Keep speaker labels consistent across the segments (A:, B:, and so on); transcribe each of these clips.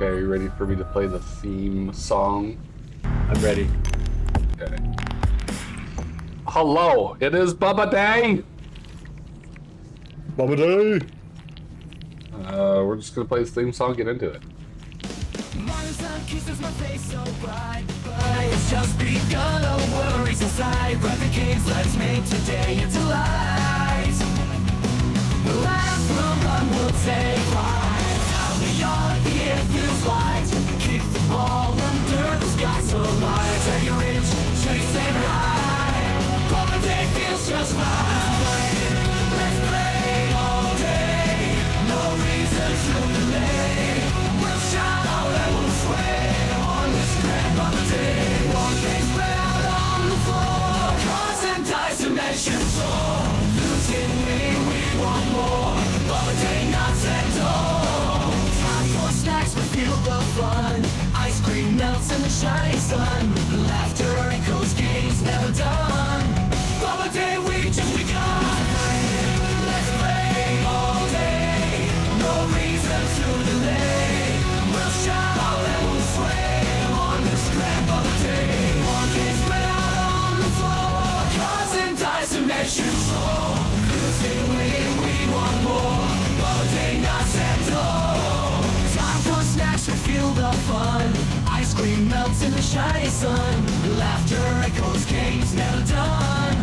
A: Okay, are you ready for me to play the theme song?
B: I'm ready.
A: Okay. Hello, it is Bubba Day!
B: Bubba Day!
A: We're just gonna play this theme song, get into it.
C: Morning sun kisses my face so bright, but it's just begun. No worries inside. Run the games, let's make today into light. The last run will take flight. Out beyond the air feels light. Kick the ball under the sky so light. Take your reach, chase and high. Bubba Day feels just fine. Let's play all day. No reason to delay. We'll shout out and we'll sway on this grand Bubba Day. One game spread out on the floor. Cards and dice dimension soar. Losing we want more. Bubba Day not settled. Time for snacks, we feel the fun. Ice cream melts in the shining sun. Laughter echoes, games never done. Bubba Day we just begun. Let's play all day. No reason to delay. We'll shout out and we'll sway on this grand Bubba Day. One game spread out on the floor. Cards and dice dimension soar. Losing we want more. Bubba Day not settled. Time for snacks, we feel the fun. Ice cream melts in the shining sun. Laughter echoes, games never done.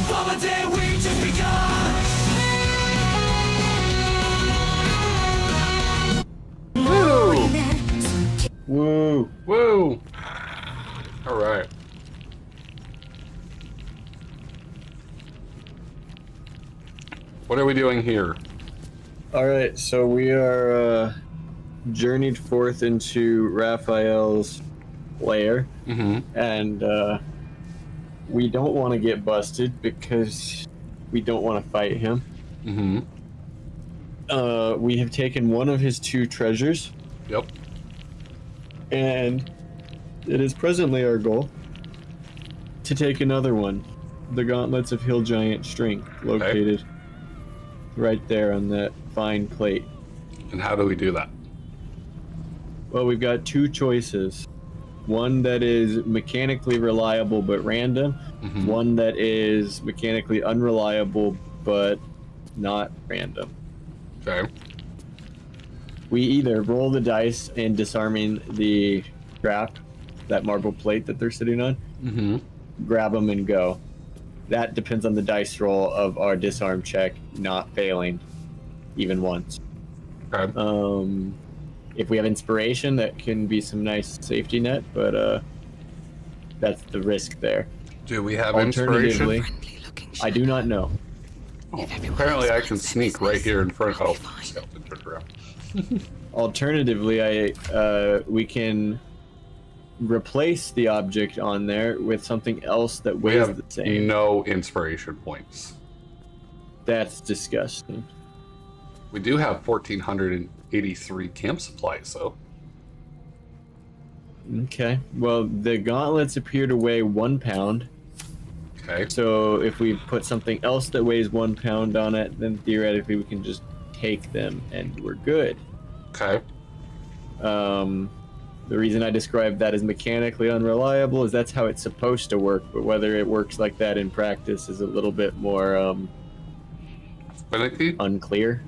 C: Bubba Day we just begun.
A: Woo!
B: Woo!
A: Woo! Alright. What are we doing here?
B: Alright, so we are journeyed forth into Raphael's lair, and we don't want to get busted because we don't want to fight him. We have taken one of his two treasures,
A: Yep.
B: and it is presently our goal to take another one, the Gauntlets of Hill Giant Strength, located right there on that fine plate.
A: And how do we do that?
B: Well, we've got two choices. One that is mechanically reliable but random, one that is mechanically unreliable but not random.
A: Okay.
B: We either roll the dice in disarming the trap, that marble plate that they're sitting on, grab them and go. That depends on the dice roll of our disarm check not failing even once.
A: Okay.
B: If we have inspiration, that can be some nice safety net, but that's the risk there.
A: Do we have
B: Alternatively,
A: inspiration?
B: I do not know.
A: Oh, apparently I can sneak right here in front of skeleton turn around.
B: Alternatively, we can replace the object on there with something else that
A: We
B: weighs
A: have
B: the same.
A: no inspiration points.
B: That's disgusting.
A: We do have 1,483 camp supplies, though.
B: Okay. Well, the gauntlets appear to weigh 1 pound.
A: Okay.
B: So if we put something else that weighs 1 pound on it, then theoretically we can just take them and we're good.
A: Okay.
B: The reason I described that as mechanically unreliable is that's how it's supposed to work, but whether it works like that in practice is a little bit more
A: Finicky?
B: unclear.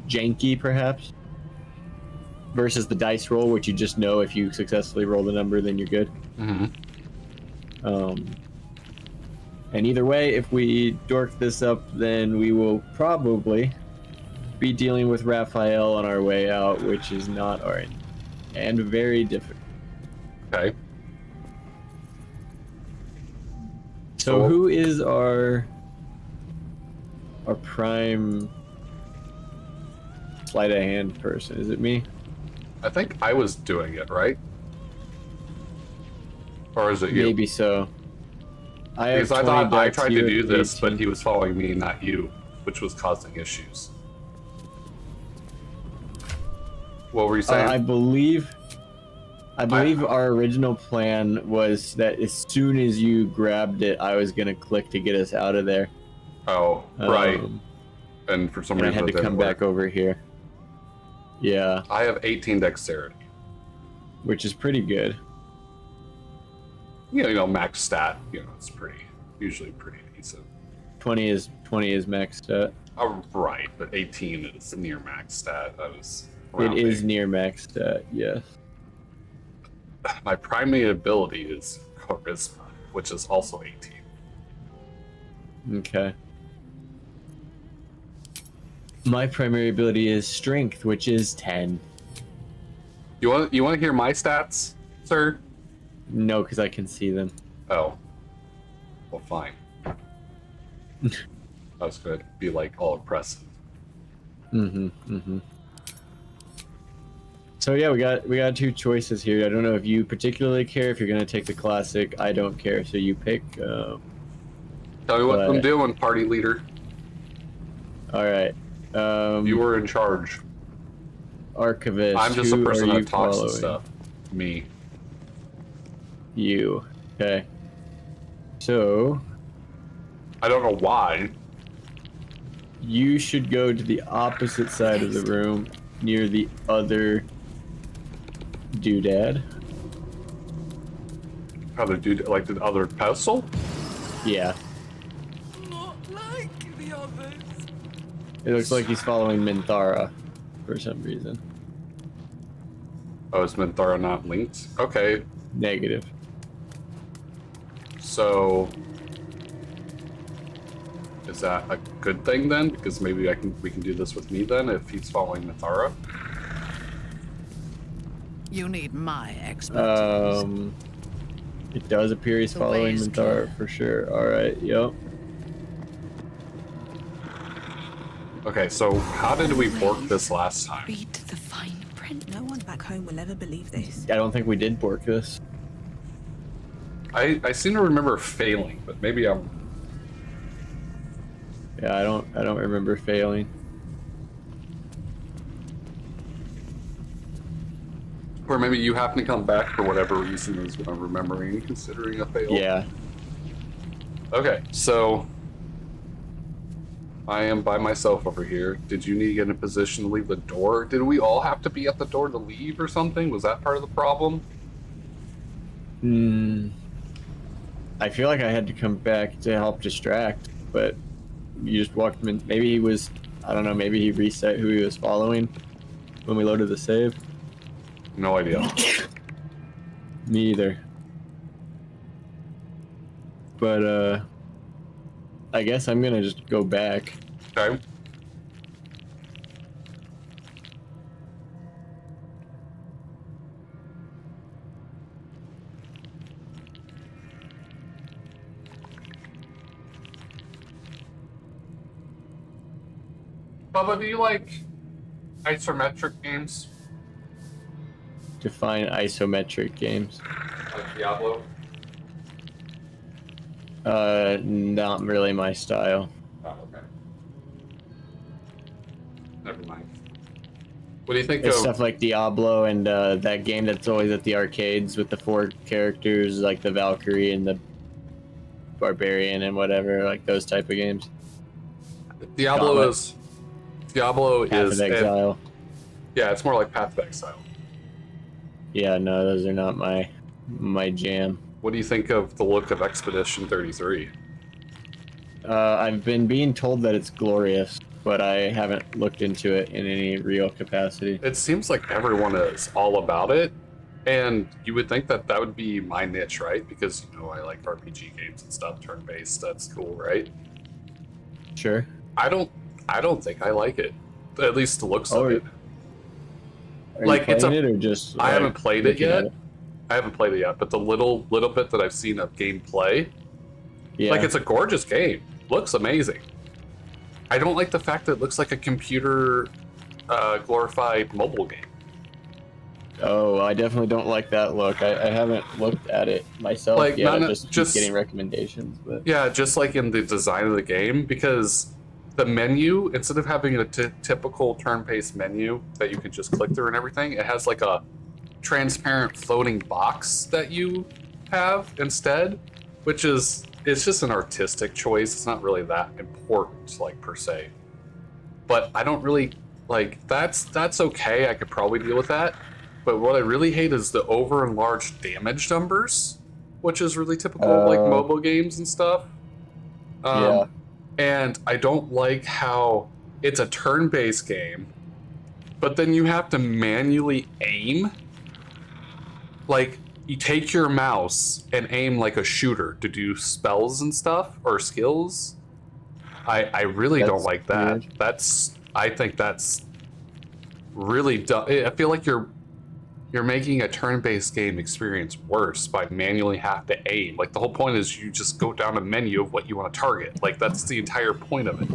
B: Janky, perhaps. Versus the dice roll, which you just know if you successfully roll the number, then you're good. And either way, if we dork this up, then we will probably be dealing with Raphael on our way out, which is not our end. And very difficult.
A: Okay.
B: So who is our prime sleight of hand person? Is it me?
A: I think I was doing it, right? Or is it you?
B: Maybe so.
A: Because I thought I tried to do this, but he was following me, not you, which was causing issues. What were you saying?
B: I believe our original plan was that as soon as you grabbed it, I was gonna click to get us out of there.
A: Oh, right. And for some
B: And I
A: reason
B: had to
A: it didn't
B: come
A: work.
B: back over here. Yeah,
A: I have 18 dexterity.
B: which is pretty good.
A: Max stat. It's usually pretty decent.
B: 20 is max stat.
A: Right, but 18 is near max stat. That was
B: It
A: rounding.
B: is near max stat, yes.
A: My primary ability is charisma, which is also 18.
B: Okay. My primary ability is strength, which is 10.
A: You want to hear my stats, sir?
B: No, because I can see them.
A: Oh. Well, fine. I was going to be like all impressive.
B: So yeah, we got two choices here. I don't know if you particularly care if you're gonna take the classic. I don't care, so you pick.
A: Tell me what I'm doing, party leader.
B: All right.
A: You were in charge.
B: Archivist.
A: I'm just a
B: who
A: person
B: are you
A: that talks and
B: following?
A: stuff. Me.
B: You. Okay. So
A: I don't know why.
B: you should go to the opposite side of the room, near the other doodad.
A: Other dude, like the other pedestal?
B: Yeah.
C: Not like the others.
B: It looks like he's following Minthara for some reason.
A: Oh, is Minthara not linked? Okay,
B: Negative.
A: so is that a good thing then? Because maybe we can do this with me then if he's following Minthara.
D: You need my expertise.
B: It does appear he's
D: The
B: following
D: way is
B: Minthara
D: clear.
B: for sure. All right. Yep.
A: Okay, so how did we bork this last time?
D: Read the fine print.
E: No one back home will ever believe this.
B: I don't think we did bork this.
A: I seem to remember failing, but maybe I'm.
B: Yeah, I don't remember failing.
A: Or maybe you happen to come back for whatever reason is what I'm remembering, considering a fail.
B: Yeah.
A: Okay, so I am by myself over here. Did you need to get in a position to leave the door? Did we all have to be at the door to leave or something? Was that part of the problem?
B: I feel like I had to come back to help distract, but you just walked him in. Maybe he was, I don't know, maybe he reset who he was following when we loaded the save.
A: No idea.
B: Me either. But, I guess I'm gonna just go back.
A: Okay. Bubba, do you like isometric games?
B: Define isometric games.
A: Like Diablo?
B: Not really my style.
A: Oh, okay. Never mind. What do you think
B: It's
A: of...
B: stuff like Diablo and that game that's always at the arcades with the 4 characters, like the Valkyrie and the Barbarian and whatever, like those type of games.
A: Diablo
B: Gauntlet.
A: is... Diablo
B: Path
A: is...
B: of Exile.
A: yeah, it's more like Path of Exile.
B: Yeah, no, those are not my jam.
A: What do you think of the look of Expedition 33?
B: I've been being told that it's glorious, but I haven't looked into it in any real capacity.
A: It seems like everyone is all about it, and you would think that that would be my niche, right? Because, I like RPG games and stuff, turn-based, that's cool, right?
B: Sure.
A: I don't think I like it. At least the looks
B: Oh,
A: of it.
B: Are
A: Like,
B: you
A: it's
B: playing it or just?
A: I haven't played it
B: looking at
A: yet. I haven't played it yet, but the little bit that I've seen of gameplay,
B: Yeah.
A: like, it's a gorgeous game. Looks amazing. I don't like the fact that it looks like a computer glorified mobile game.
B: Oh, I definitely don't like that look. I haven't looked at it myself
A: Like,
B: yet.
A: not-
B: I just keep
A: just-
B: getting recommendations, but
A: Yeah, just like in the design of the game, because the menu, instead of having a typical turn-based menu that you can just click through and everything, it has like a transparent floating box that you have instead, which is, it's just an artistic choice. It's not really that important, like, per se. But I don't really Like that's okay. I could probably deal with that. But what I really hate is the over enlarged damage numbers, which is really typical of like mobile games and stuff.
B: Yeah.
A: And I don't like how it's a turn-based game, but then you have to manually aim. Like, you take your mouse and aim like a shooter to do spells and stuff, or skills. I really don't like that.
B: Weird.
A: I think that's really dumb. I feel like you're making a turn-based game experience worse by manually have to aim. Like, the whole point is you just go down a menu of what you want to target. Like, that's the entire point of it.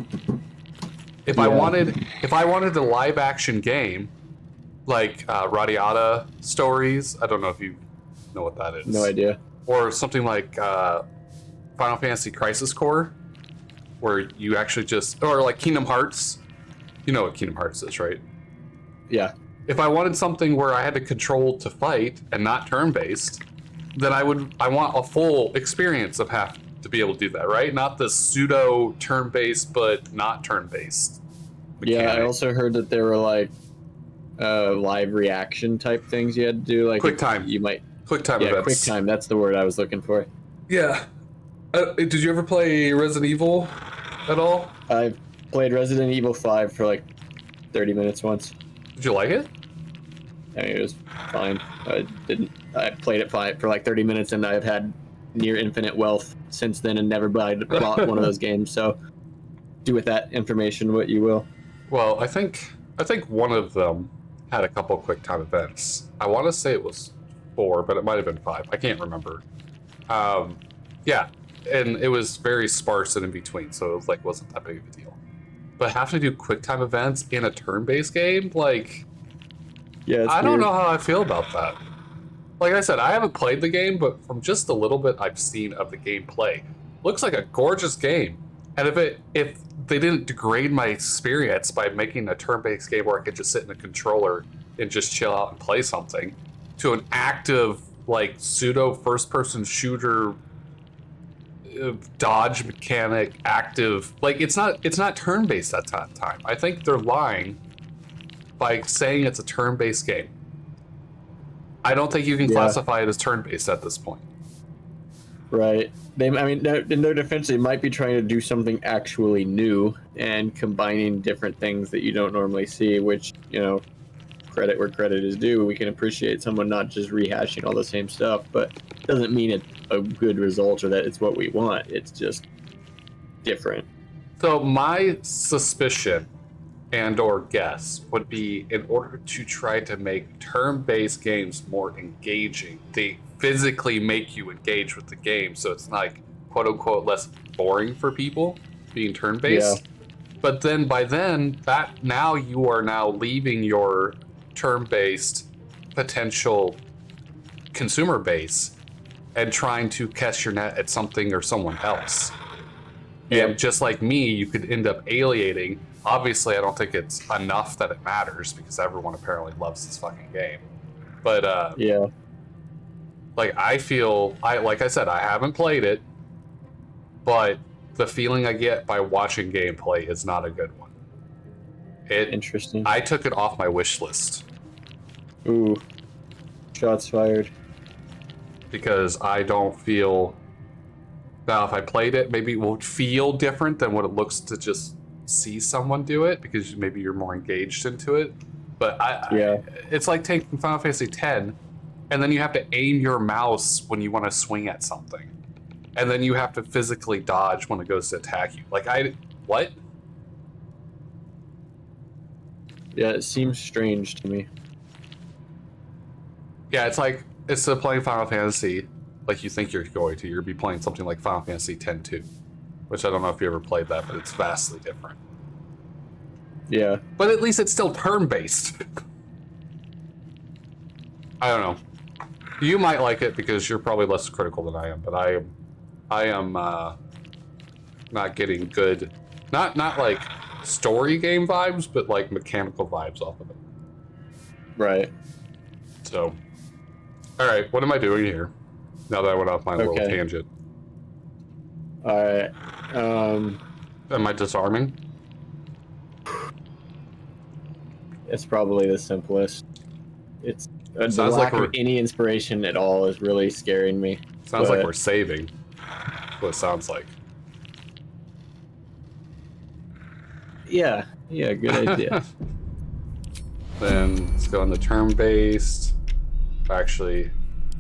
A: If I wanted a live action game like Radiata Stories, I don't know if you know what that is.
B: No idea.
A: Or something like Final Fantasy Crisis Core, where you actually just, or like Kingdom Hearts. You know what Kingdom Hearts is, right?
B: Yeah.
A: If I wanted something where I had to control to fight and not turn-based, then I want a full experience of have to be able to do that, right? Not the pseudo turn-based but not turn-based mechanic.
B: Yeah, I also heard that there were like live reaction type things you had to do, like
A: QuickTime.
B: You might
A: QuickTime
B: yeah,
A: events.
B: QuickTime. That's the word I was looking for.
A: Yeah. Did you ever play Resident Evil at all?
B: I've played Resident Evil 5 for like 30 minutes once.
A: Did you like it?
B: I mean, it was fine. I played it fine for like 30 minutes, and I've had near infinite wealth since then, and never bought one of those games. So, do with that information what you will.
A: Well, I think one of them had a couple QuickTime events. I want to say it was 4, but it might have been 5. I can't remember. Yeah, and it was very sparse and in between, so it was like wasn't that big of a deal. But having to do QuickTime events in a turn-based game, like,
B: Yeah, it's
A: I don't
B: weird.
A: know how I feel about that. Like I said, I haven't played the game, but from just a little bit I've seen of the gameplay, looks like a gorgeous game. And if they didn't degrade my experience by making a turn-based game where I could just sit in a controller and just chill out and play something, to an active, like, pseudo first-person shooter dodge mechanic, active, like, it's not turn-based at that time. I think they're lying by saying it's a turn-based game. I don't think you can classify it as turn-based at this point.
B: Right. In their defense, they might be trying to do something actually new and combining different things that you don't normally see, which, you know, credit where credit is due. We can appreciate someone not just rehashing all the same stuff, but it doesn't mean it's a good result or that it's what we want. It's just different.
A: So my suspicion and or guess would be, in order to try to make turn-based games more engaging, they physically make you engage with the game, so it's like quote-unquote less boring for people being turn-based. But then by then, that now you are now leaving your turn-based potential consumer base and trying to cast your net at something or someone else. And just like me, you could end up alienating. Obviously, I don't think it's enough that it matters, because everyone apparently loves this fucking game. But like, I feel, like I said, I haven't played it, but the feeling I get by watching gameplay is not a good one.
B: Interesting.
A: I took it off my wish list
B: Ooh. Shots fired.
A: because I don't feel. Now, if I played it, maybe it would feel different than what it looks to just see someone do it, because maybe you're more engaged into it. But it's like taking Final Fantasy X, and then you have to aim your mouse when you want to swing at something, and then you have to physically dodge when it goes to attack you. Like, what?
B: Yeah, it seems strange to me.
A: Yeah, it's like, instead of playing Final Fantasy like you think you're going to, you're be playing something like Final Fantasy X-2, which I don't know if you ever played that, but it's vastly different.
B: Yeah.
A: But at least it's still turn-based. I don't know. You might like it because you're probably less critical than I am, but I am not getting good, not like story game vibes, but like mechanical vibes off of it.
B: Right.
A: So, all right, what am I doing here? Now that I went off my little tangent.
B: All right.
A: Am I disarming?
B: It's probably the simplest. It's the
A: Sounds
B: lack
A: like
B: of any inspiration at all is really scaring me.
A: Sounds like
B: But-
A: we're saving. That's what it sounds like.
B: Yeah, good idea.
A: Then let's go on the turn-based. Actually,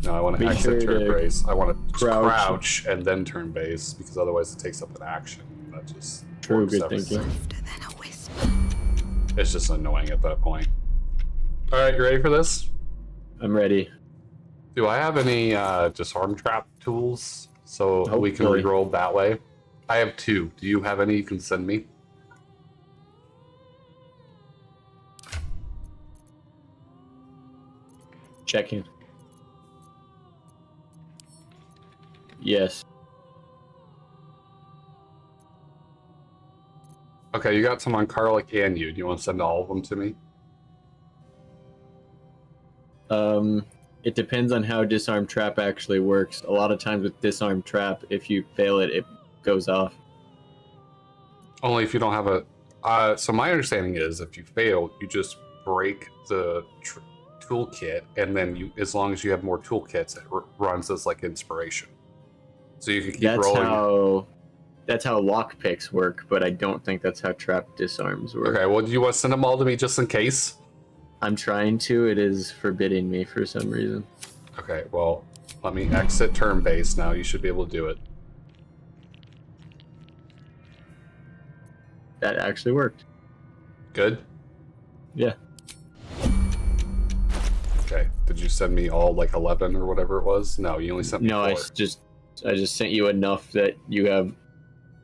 A: no, I want to
B: Be
A: exit
B: sure to
A: turn-based. I want to
B: crouch.
A: crouch and then turn-based, because otherwise it takes up an action. That just
B: True,
A: works
B: good
A: everything.
B: thinking.
E: Softer than a whisper.
A: It's just annoying at that point. All right, you ready for this?
B: I'm ready.
A: Do I have any disarm trap tools so we can
B: Hopefully.
A: reroll that way? I have 2. Do you have any you can send me?
B: Checking. Yes.
A: Okay, you got some on Karlik and you. Do you want to send all of them to me?
B: It depends on how disarm trap actually works. A lot of times with disarm trap, if you fail it, it goes off.
A: Only if you don't have a... so my understanding is if you fail, you just break the toolkit, and then you, as long as you have more toolkits, it runs as like inspiration. So you can keep rolling.
B: That's how lockpicks work, but I don't think that's how trap disarms work.
A: Okay, well, do you want to send them all to me just in case?
B: I'm trying to. It is forbidding me for some reason.
A: Okay, well, let me exit turn-based now. You should be able to do it.
B: That actually worked.
A: Good?
B: Yeah.
A: Okay, did you send me all like 11 or whatever it was? No, you only sent me
B: No,
A: 4.
B: I just sent you enough that you have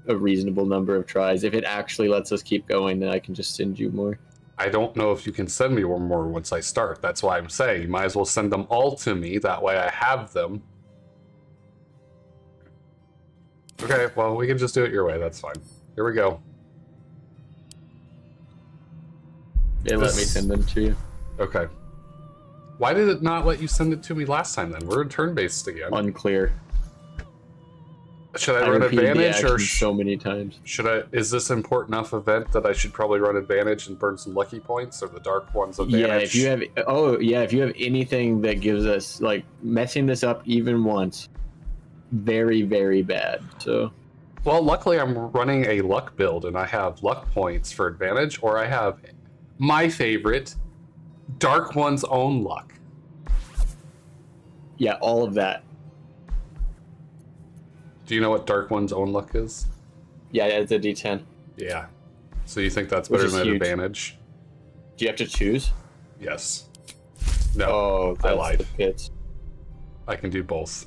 B: a reasonable number of tries. If it actually lets us keep going, then I can just send you more.
A: I don't know if you can send me one more once I start. That's why I'm saying you might as well send them all to me. That way I have them. Okay, well, we can just do it your way. That's fine. Here we go.
B: It let me send them to you.
A: Okay. Why did it not let you send it to me last time then? We're in turn-based again.
B: Unclear.
A: Should I
B: I
A: run
B: repeated the
A: advantage or
B: action so many times.
A: should I? Is this an important enough event that I should probably run advantage and burn some lucky points, or the dark ones advantage?
B: Yeah, if you have anything that gives us like messing this up even once, very, very bad. So
A: Well, luckily I'm running a luck build and I have luck points for advantage, or I have my favorite, Dark One's own luck.
B: yeah, all of that.
A: Do you know what Dark One's own luck is?
B: Yeah, it's a D10.
A: Yeah. So you think that's
B: Which
A: better
B: is
A: than an
B: huge.
A: advantage?
B: Do you have to choose?
A: Yes. No,
B: Oh,
A: I
B: that's
A: lied.
B: the pits.
A: I can do both.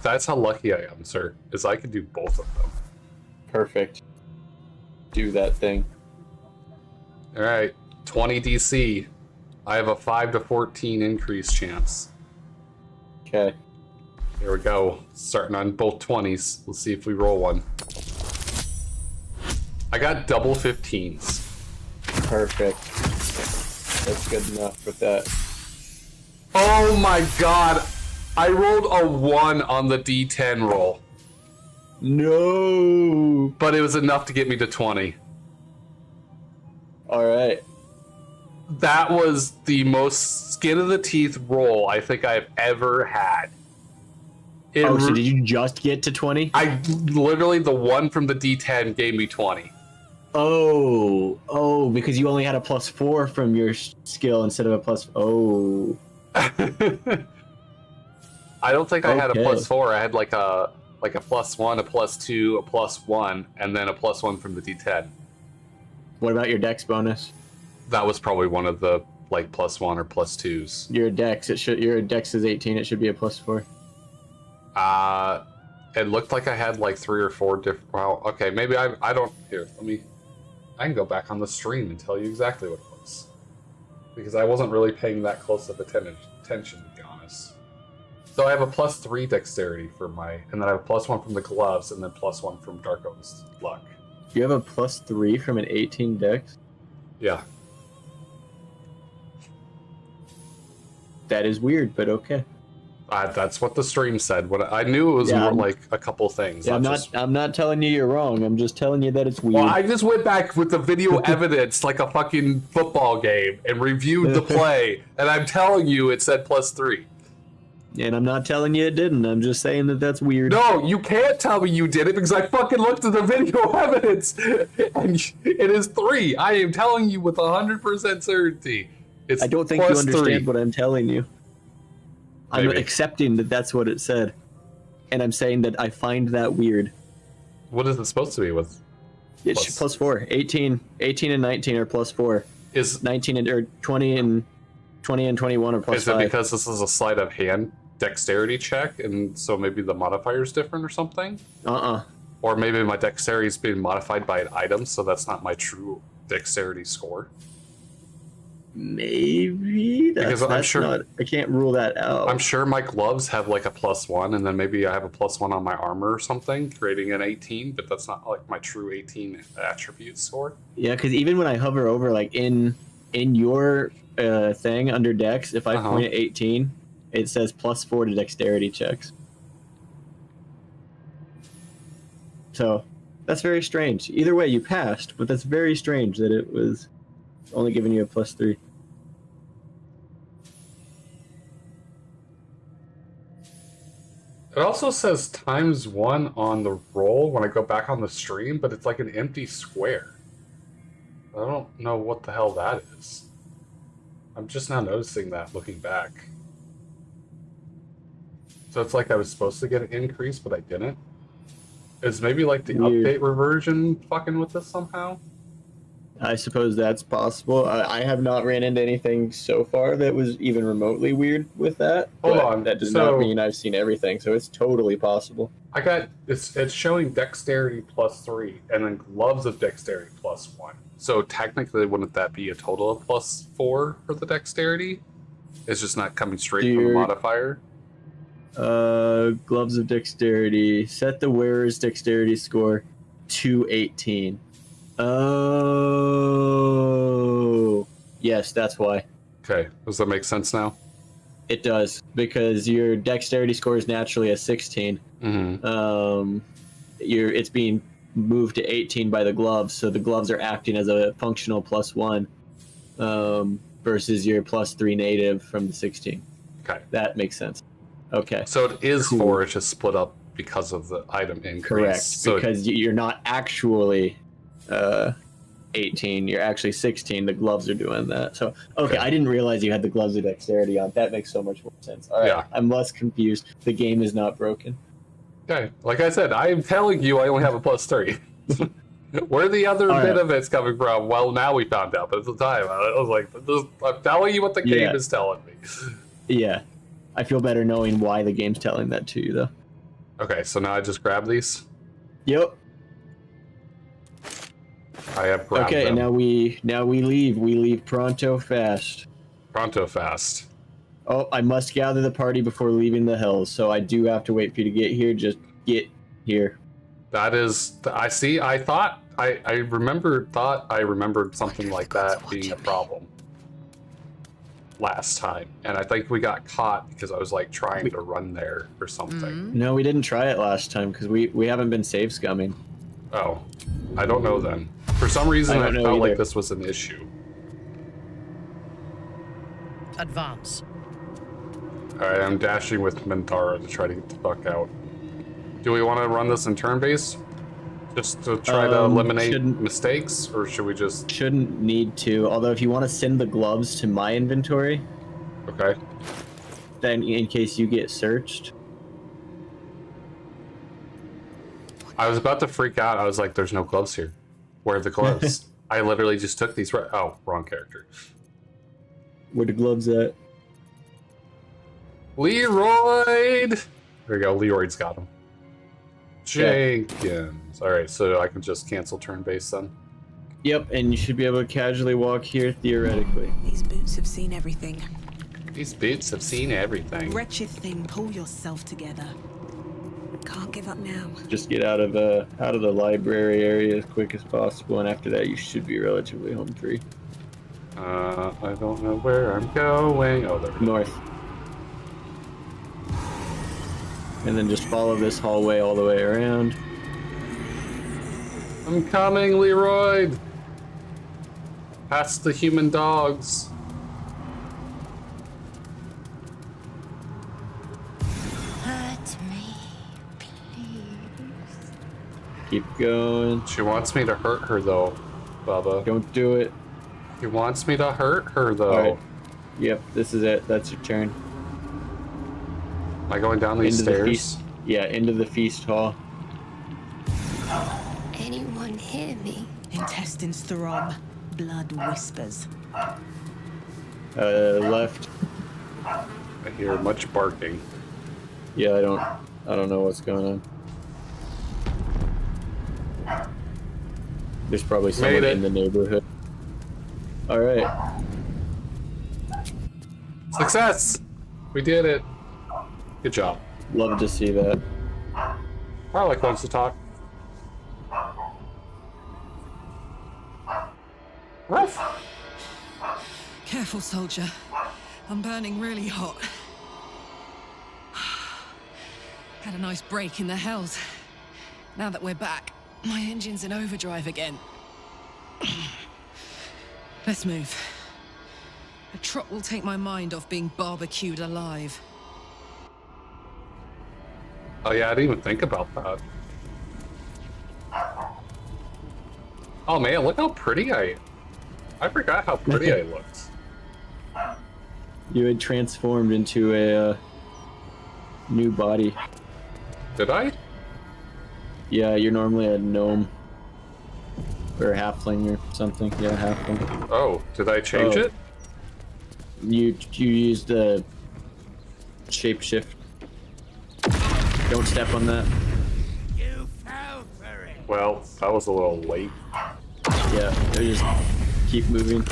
A: That's how lucky I am, sir, is I can do both of them.
B: Perfect. Do that thing.
A: All right, 20 DC. I have a 5 to 14 increase chance.
B: Okay.
A: Here we go. Starting on both 20s. Let's see if we roll one. I got double 15s.
B: Perfect. That's good enough with that.
A: Oh my god! I rolled a 1 on the D10 roll,
B: No.
A: but it was enough to get me to 20.
B: All right.
A: That was the most skin of the teeth roll I think I've ever had.
B: So did you just get to 20?
A: I literally, the 1 from the D10 gave me 20.
B: Oh, because you only had a +4 from your skill instead of a plus. Oh.
A: I don't think I had a
B: Okay.
A: +4. I had like a +1, a +2, a +1, and then a +1 from the D10.
B: What about your dex bonus?
A: That was probably one of the like +1 or +2s.
B: Your dex, your dex is 18. It should be a +4.
A: It looked like I had like 3 or 4 different. Well, okay, maybe I don't. Here, I can go back on the stream and tell you exactly what it was, because I wasn't really paying that close of attention, to be honest. So I have a +3 dexterity for and then I have a +1 from the gloves, and then +1 from Darko's luck.
B: You have a +3 from an 18 dex?
A: Yeah.
B: That is weird, but okay.
A: That's what the stream said. What I knew it was more like a couple things.
B: Yeah, I'm not telling you you're wrong. I'm just telling you that it's weird.
A: Well, I just went back with the video evidence like a fucking football game and reviewed the play, and I'm telling you it said +3.
B: And I'm not telling you it didn't. I'm just saying that that's weird.
A: No, you can't tell me you did it because I fucking looked at the video evidence, and it is 3. I am telling you with 100% certainty. It's
B: I don't think you understand
A: +3.
B: what I'm telling you. I'm
A: Maybe.
B: accepting that that's what it said, and I'm saying that I find that weird.
A: What is it supposed to be with?
B: It's +4. 18 and 19 are +4.
A: Is
B: 19 and or 20 and 21 are +5.
A: Is it because this is a sleight of hand dexterity check, and so maybe the modifier is different or something? Or maybe my dexterity is being modified by an item, so that's not my true dexterity score.
B: Maybe
A: Because I'm sure-
B: not, I can't rule that out.
A: I'm sure my gloves have like a +1, and then maybe I have a +1 on my armor or something, creating an 18, but that's not like my true 18 attribute score.
B: Yeah, because even when I hover over, like in your thing under Dex, if I point at 18, it says +4 to dexterity checks. So that's very strange. Either way, you passed, but that's very strange that it was only giving you a +3.
A: It also says ×1 on the roll when I go back on the stream, but it's like an empty square. I don't know what the hell that is. I'm just now noticing that looking back. So it's like I was supposed to get an increase, but I didn't. Is maybe like the
B: Weird.
A: update reversion fucking with this somehow?
B: I suppose that's possible. I have not ran into anything so far that was even remotely weird with that.
A: Hold
B: but
A: on,
B: That does
A: so-
B: not mean I've seen everything, so it's totally possible.
A: I got it's showing dexterity +3 and then gloves of dexterity +1. So technically, wouldn't that be a total of +4 for the dexterity? It's just not coming straight from the
B: Dude.
A: modifier.
B: Gloves of dexterity. Set the wearer's dexterity score to 18. Oh, yes, that's why.
A: Okay, does that make sense now?
B: It does, because your dexterity score is naturally a 16.
A: Mm-hmm.
B: It's being moved to 18 by the gloves, so the gloves are acting as a functional +1, versus your +3 native from the 16.
A: Okay.
B: That makes sense. Okay.
A: So it is
B: Cool.
A: 4, it's just split up because of the item increase.
B: Correct,
A: So
B: because you're not actually 18, you're actually 16. The gloves are doing that. So, okay, I didn't realize you had the gloves of dexterity on. That makes so much more sense. All right,
A: Yeah.
B: I'm less confused. The game is not broken.
A: okay, like I said, I am telling you I only have a +3. Where the other
B: All
A: bit
B: right.
A: of it's coming from? Well, now we found out, but at the time, I was like, I'm telling you what the game
B: Yeah.
A: is telling me.
B: Yeah, I feel better knowing why the game's telling that to you, though.
A: Okay, so now I just grab these.
B: Yep.
A: I have grabbed
B: Okay,
A: them.
B: and now we leave. We leave pronto fast.
A: Pronto fast.
B: Oh, I must gather the party before leaving the hills, so I do have to wait for you to get here. Just get here.
A: That is, I see. I remembered something like that being a problem last time, and I think we got caught because I was like trying to run there or something.
B: No, we didn't try it last time because we haven't been save scumming.
A: Oh, I don't know then. For some reason,
B: I
A: I
B: don't know
A: felt like
B: either.
A: this was an issue.
D: Advance.
A: Alright, I'm dashing with Mentara to try to get the fuck out. Do we want to run this in turn base? Just to try to eliminate
B: shouldn't-
A: mistakes? Or should we just...
B: Shouldn't need to. Although if you want to send the gloves to my inventory,
A: Okay.
B: then in case you get searched.
A: I was about to freak out. I was like, there's no gloves here. Where are the gloves? I literally just took these right... Oh, wrong character.
B: Where the gloves at?
A: Leroy! There we go. Leroy's got him.
B: Okay.
A: Jenkins. Alright, so I can just cancel turn base then.
B: Yep, and you should be able to casually walk here theoretically.
E: These boots have seen everything.
A: These boots have seen everything.
E: Wretched thing, pull yourself together. Can't give up now.
B: Just get out of the library area as quick as possible, and after that you should be relatively home free.
A: I don't know where I'm going. Oh, there we go.
B: North. And then just follow this hallway all the way around.
A: I'm coming, Leroy. Past the human dogs.
F: Hurt me, please.
B: Keep going.
A: She wants me to hurt her, though, Bubba.
B: Don't do it.
A: She wants me to hurt her, though.
B: All right. Yep, this is it. That's your turn.
A: Am I going down these
B: Into the
A: stairs?
B: feast. Yeah, into the feast hall.
F: Anyone hear me?
E: Intestines throb, blood whispers.
B: Left.
A: I hear much barking.
B: Yeah, I don't know what's going on. There's probably someone
A: Made it.
B: in the neighborhood. All right.
A: Success! We did it. Good job.
B: Love to see that.
A: Harlock wants to talk. Ruff.
G: Careful, soldier. I'm burning really hot. Had a nice break in the hells. Now that we're back, my engine's in overdrive again. Let's move. A trot will take my mind off being barbecued alive.
A: Oh yeah, I didn't even think about that. Oh man, look how pretty I forgot how pretty I looked.
B: You had transformed into a new body.
A: Did I?
B: Yeah, you're normally a gnome. Or a halfling or something. Yeah, halfling.
A: Oh, did I change
B: Oh.
A: it?
B: You used the shapeshift. Don't step on that.
A: Well, that was a little late.
B: Yeah, they just keep moving.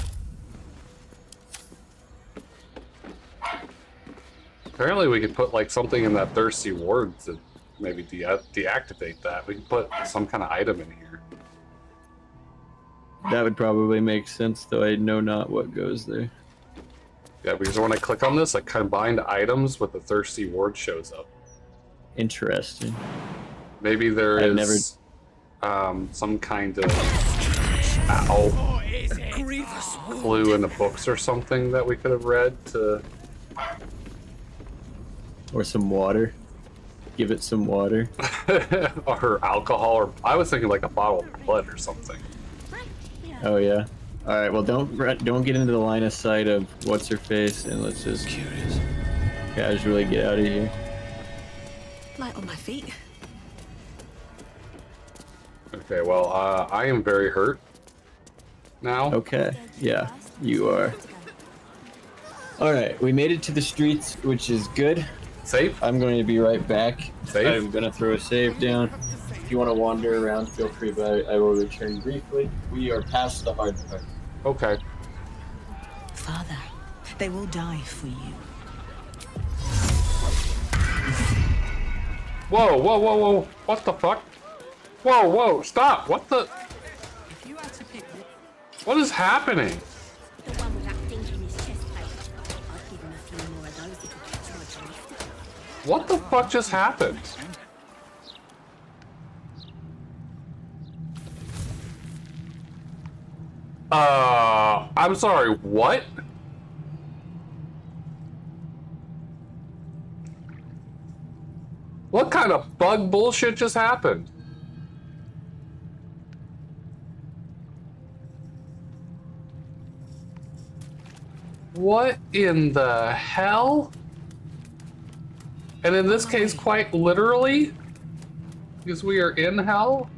A: Apparently we could put like something in that thirsty ward to maybe deactivate that. We can put some kind of item in here.
B: That would probably make sense, though I know not what goes there.
A: Yeah, because when I click on this, like combined items with the thirsty ward shows up.
B: Interesting.
A: Maybe there
B: I've
A: is some kind of clue in the books or something that we could have read to.
B: Or some water. Give it some water.
A: Or alcohol, or I was thinking like a bottle of blood or something.
B: Oh yeah. All right. Well, don't get into the line of sight of what's her face, and let's just casually get out of here.
E: Light on my feet.
A: Okay, well, I am very hurt now.
B: Okay. Yeah, you are. All right. We made it to the streets, which is good.
A: Safe?
B: I'm going to be right back.
A: Safe?
B: I'm going to throw a save down. If you want to wander around, feel free, but I will return briefly. We are past the hard part.
A: Okay.
E: Father, they will die for you.
A: Whoa, whoa, whoa, whoa. What the fuck? Whoa, whoa, stop. What the? What is happening?
F: The one with that dink in his chest plate. I'd give him a few more of those if he catch my drift.
A: What the fuck just happened? I'm sorry, what? What kind of bug bullshit just happened? What in the hell? And in this case, quite literally, because we are in hell?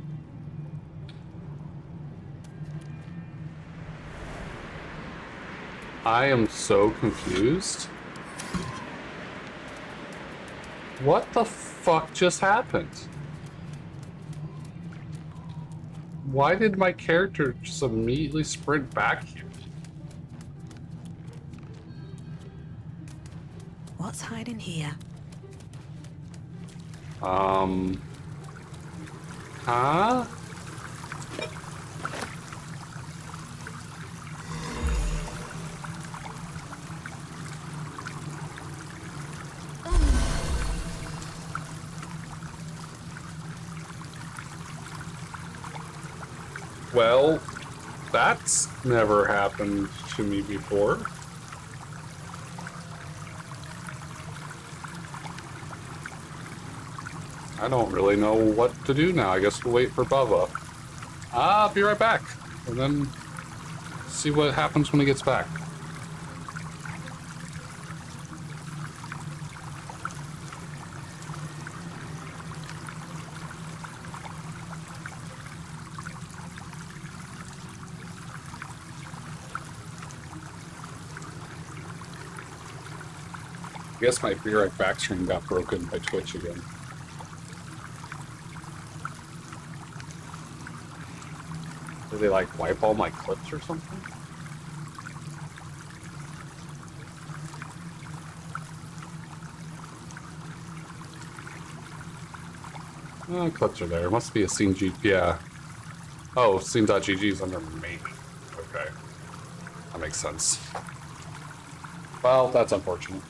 A: I am so confused. What the fuck just happened? Why did my character just immediately sprint back here?
E: What's hiding here?
A: Huh? Well, that's never happened to me before. I don't really know what to do now. I guess we'll wait for Bubba. I'll be right back. And then see what happens when he gets back. I guess my Be Right Back stream got broken by Twitch again. Did they like wipe all my clips or something? Oh, clips are there. Must be a scene G. Yeah. Oh, scene.gg is under main. Okay. That makes sense. Well, that's unfortunate.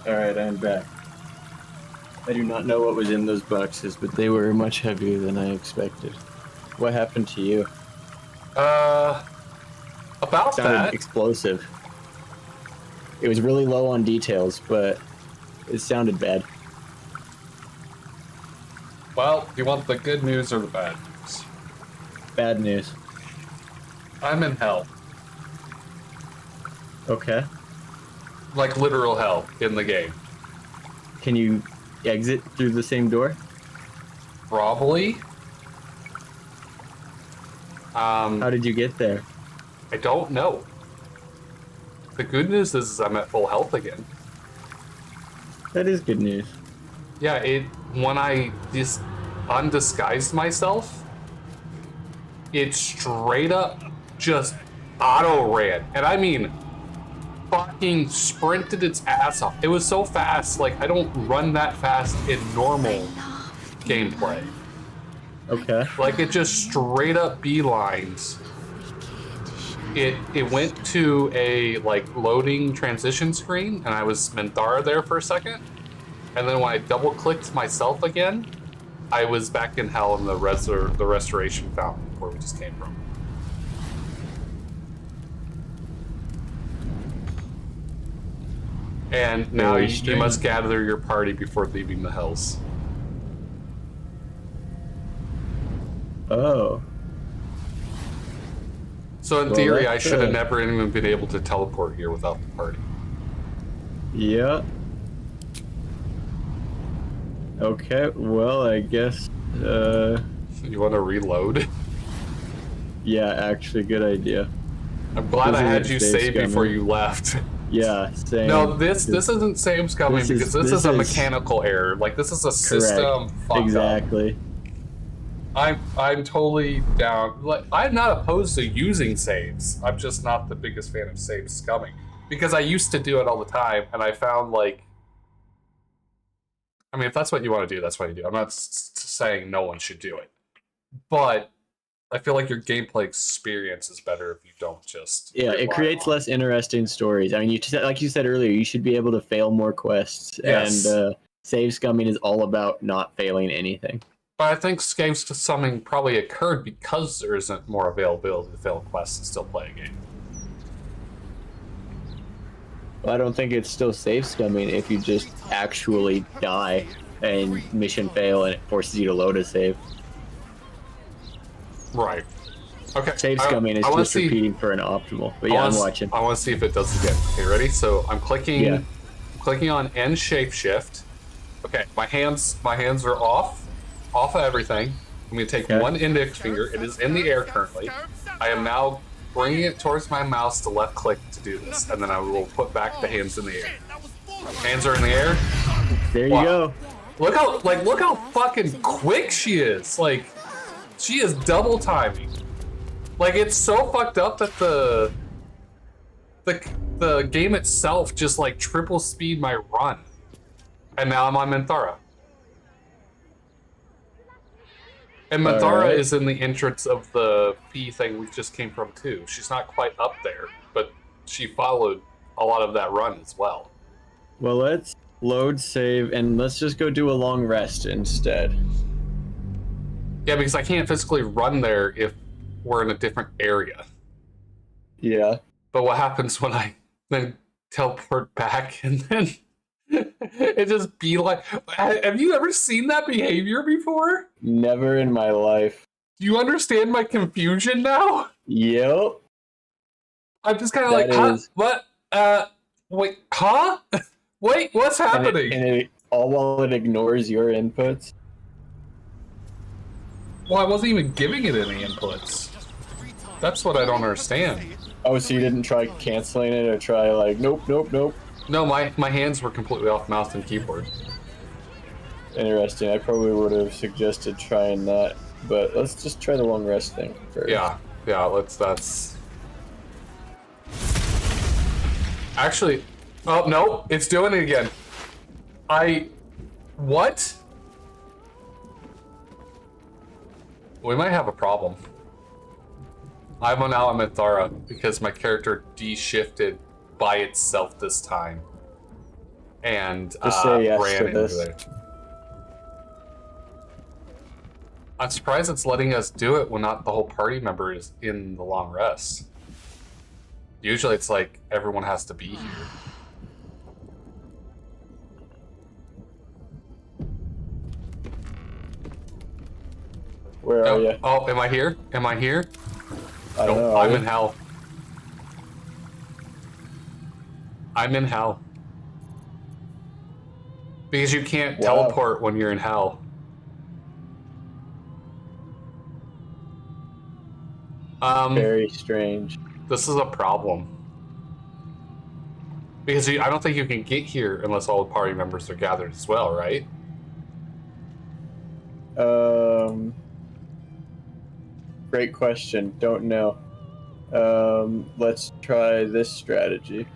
B: Alright, I'm back. I do not know what was in those boxes, but they were much heavier than I expected. What happened to you?
A: About
B: Sounded
A: that.
B: explosive. It was really low on details, but it sounded bad.
A: Well, do you want the good news or the bad news?
B: Bad news.
A: I'm in hell.
B: Okay.
A: Like literal hell in the game.
B: Can you exit through the same door?
A: Probably.
B: How did you get there?
A: I don't know. The good news is I'm at full health again.
B: That is good news.
A: Yeah, when I just undisguised myself, it straight up just auto ran. And I mean, fucking sprinted its ass off. It was so fast, like I don't run that fast in normal gameplay.
B: Okay.
A: Like it just straight up beelines. It went to a like loading transition screen, and I was Minthara there for a second, and then when I double clicked myself again, I was back in hell in the restoration fountain where we just came from. And now
B: Very
A: you
B: strange.
A: must gather your party before leaving the hells.
B: Oh.
A: So in
B: Well,
A: theory, I
B: that's,
A: should have never even been able to teleport here without the party.
B: Yeah. Okay, well, I guess,
A: You want to reload?
B: yeah, actually, good idea.
A: I'm glad I
B: This
A: had
B: isn't
A: you
B: safe
A: save before
B: scumming.
A: you left.
B: Yeah, same.
A: No, this isn't same scumming
B: this is-
A: because this
B: this
A: is a
B: is-
A: mechanical error. Like this is a
B: Correct.
A: system fuck up.
B: Exactly.
A: I'm totally down. Like I'm not opposed to using saves. I'm just not the biggest fan of save scumming because I used to do it all the time, and I found like, I mean, if that's what you want to do, that's what you do. I'm not saying no one should do it, but I feel like your gameplay experience is better if you don't just.
B: Yeah, it
A: rely
B: creates
A: on-
B: less interesting stories. I mean, like you said earlier, you should be able to fail more quests,
A: Yes.
B: and save scumming is all about not failing anything.
A: But I think save scumming probably occurred because there isn't more availability to fail quests and still play a game.
B: Well, I don't think it's still save scumming if you just actually die and mission fail and it forces you to load a save.
A: Right. Okay.
B: Save scumming is
A: I wanna
B: just
A: see-
B: repeating for an optimal. But
A: I
B: yeah,
A: wanna
B: I'm
A: s-
B: watching.
A: I want to see if it does it again. Okay, ready? So I'm clicking,
B: Yeah.
A: clicking on End Shapeshift. Okay, my hands are off of everything. I'm gonna take
B: Okay.
A: one index finger. It is in the air currently. I am now bringing it towards my mouse to left click to do this, and then I will put back the hands in the air. Hands are in the air.
B: There you
A: Wow.
B: go.
A: Look how fucking quick she is. Like, she is double timing. Like, it's so fucked up that the game itself just like triple speed my run. And now I'm on Minthara. And Minthara
B: Alright.
A: is in the entrance of the P thing we just came from too. She's not quite up there, but she followed a lot of that run as well.
B: Well, let's load, save, and let's just go do a long rest instead.
A: Yeah, because I can't physically run there if we're in a different area.
B: Yeah.
A: But what happens when I then teleport back and then it just be like, have you ever seen that behavior before?
B: Never in my life.
A: Do you understand my confusion now?
B: Yep.
A: I'm just kind of
B: That
A: like, huh?
B: is-
A: What? Wait, huh? Wait, what's
B: And
A: happening?
B: it all while it ignores your inputs.
A: Well, I wasn't even giving it any inputs. That's what I don't understand.
B: Oh, so you didn't try canceling it or try like, nope, nope, nope.
A: No, my hands were completely off mouse and keyboard.
B: Interesting. I probably would have suggested trying that, but let's just try the long rest thing first.
A: Yeah, that's... Actually, oh, no, it's doing it again. What? We might have a problem. I'm now on Minthara because my character de-shifted by itself this time. and
B: Just say yes
A: ran
B: to
A: into
B: this.
A: there. I'm surprised it's letting us do it when not the whole party member is in the long rest. Usually it's like everyone has to be here.
B: Where are you?
A: Oh, am I here? Am I here?
B: I don't know.
A: I'm in hell. I'm in hell. Because you can't teleport when you're in hell.
B: Very strange.
A: This is a problem. Because I don't think you can get here unless all the party members are gathered as well, right?
B: Great question. Don't know. Let's try this strategy.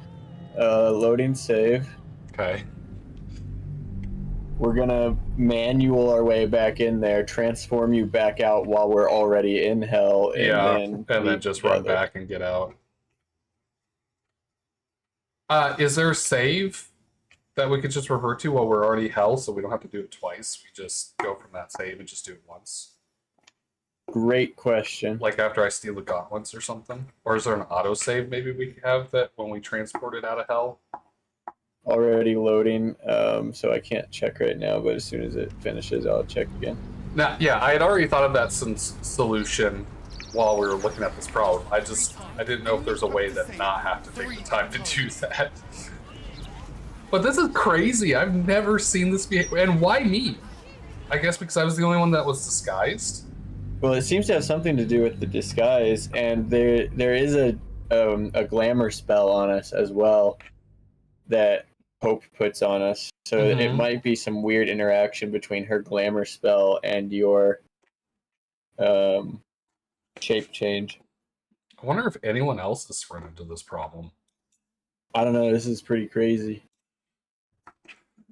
B: Loading save.
A: Okay.
B: We're gonna manual our way back in there, transform you back out while we're already in hell, and
A: then just run back and get out. Is there a save that we could just revert to while we're already hell, so we don't have to do it twice? We just go from that save and just do it once.
B: Great question.
A: Like after I steal the gauntlets or something? Or is there an autosave maybe we have that when we transport it out of hell?
B: Already loading, so I can't check right now, but as soon as it finishes, I'll check again.
A: Now, yeah, I had already thought of that solution while we were looking at this problem. I didn't know if there's a way to not have to take the time to do that. But this is crazy. I've never seen this behavior. And why me? I guess because I was the only one that was disguised.
B: Well, it seems to have something to do with the disguise, and there is a glamour spell on us as well that Hope puts on us. So it might be some weird interaction between her glamour spell and your shape change.
A: I wonder if anyone else has run into this problem.
B: I don't know. This is pretty crazy.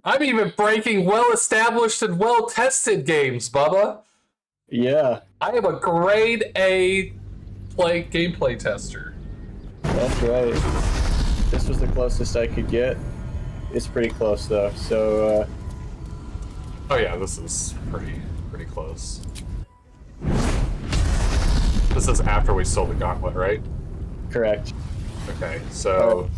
A: I'm even breaking well-established and well-tested games, Bubba.
B: Yeah.
A: I am a grade A gameplay tester.
B: That's right. This was the closest I could get. It's pretty close though. So.
A: Oh yeah, this is pretty close. This is after we stole the gauntlet, right?
B: Correct.
A: Okay, so.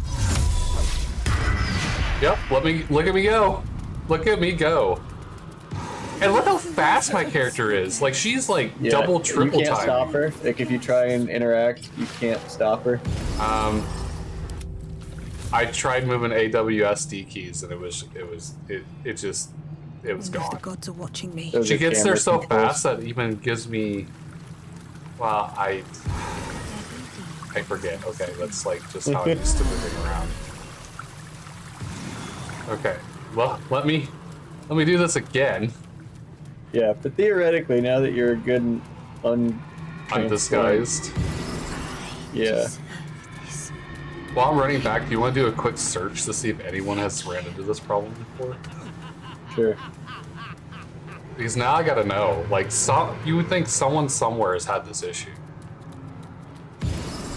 A: Yep. Look at me go. Look at me go. And look how fast my character is. Like she's like double, triple time.
B: You can't stop her. Like if you try and interact, you can't stop her.
A: I tried moving AWSD keys and it was gone.
E: The gods are watching me.
B: Those
A: She
B: are
A: gets there
B: camera
A: so
B: controls.
A: fast that even gives me. Well, I forget. Okay, that's like just how I'm used to moving around. Okay, well, let me do this again.
B: Yeah, but theoretically, now that you're a good
A: Undisguised.
B: Yeah.
A: While I'm running back, do you want to do a quick search to see if anyone has ran into this problem before?
B: Sure.
A: Because now I gotta know. Like, you would think someone somewhere has had this issue.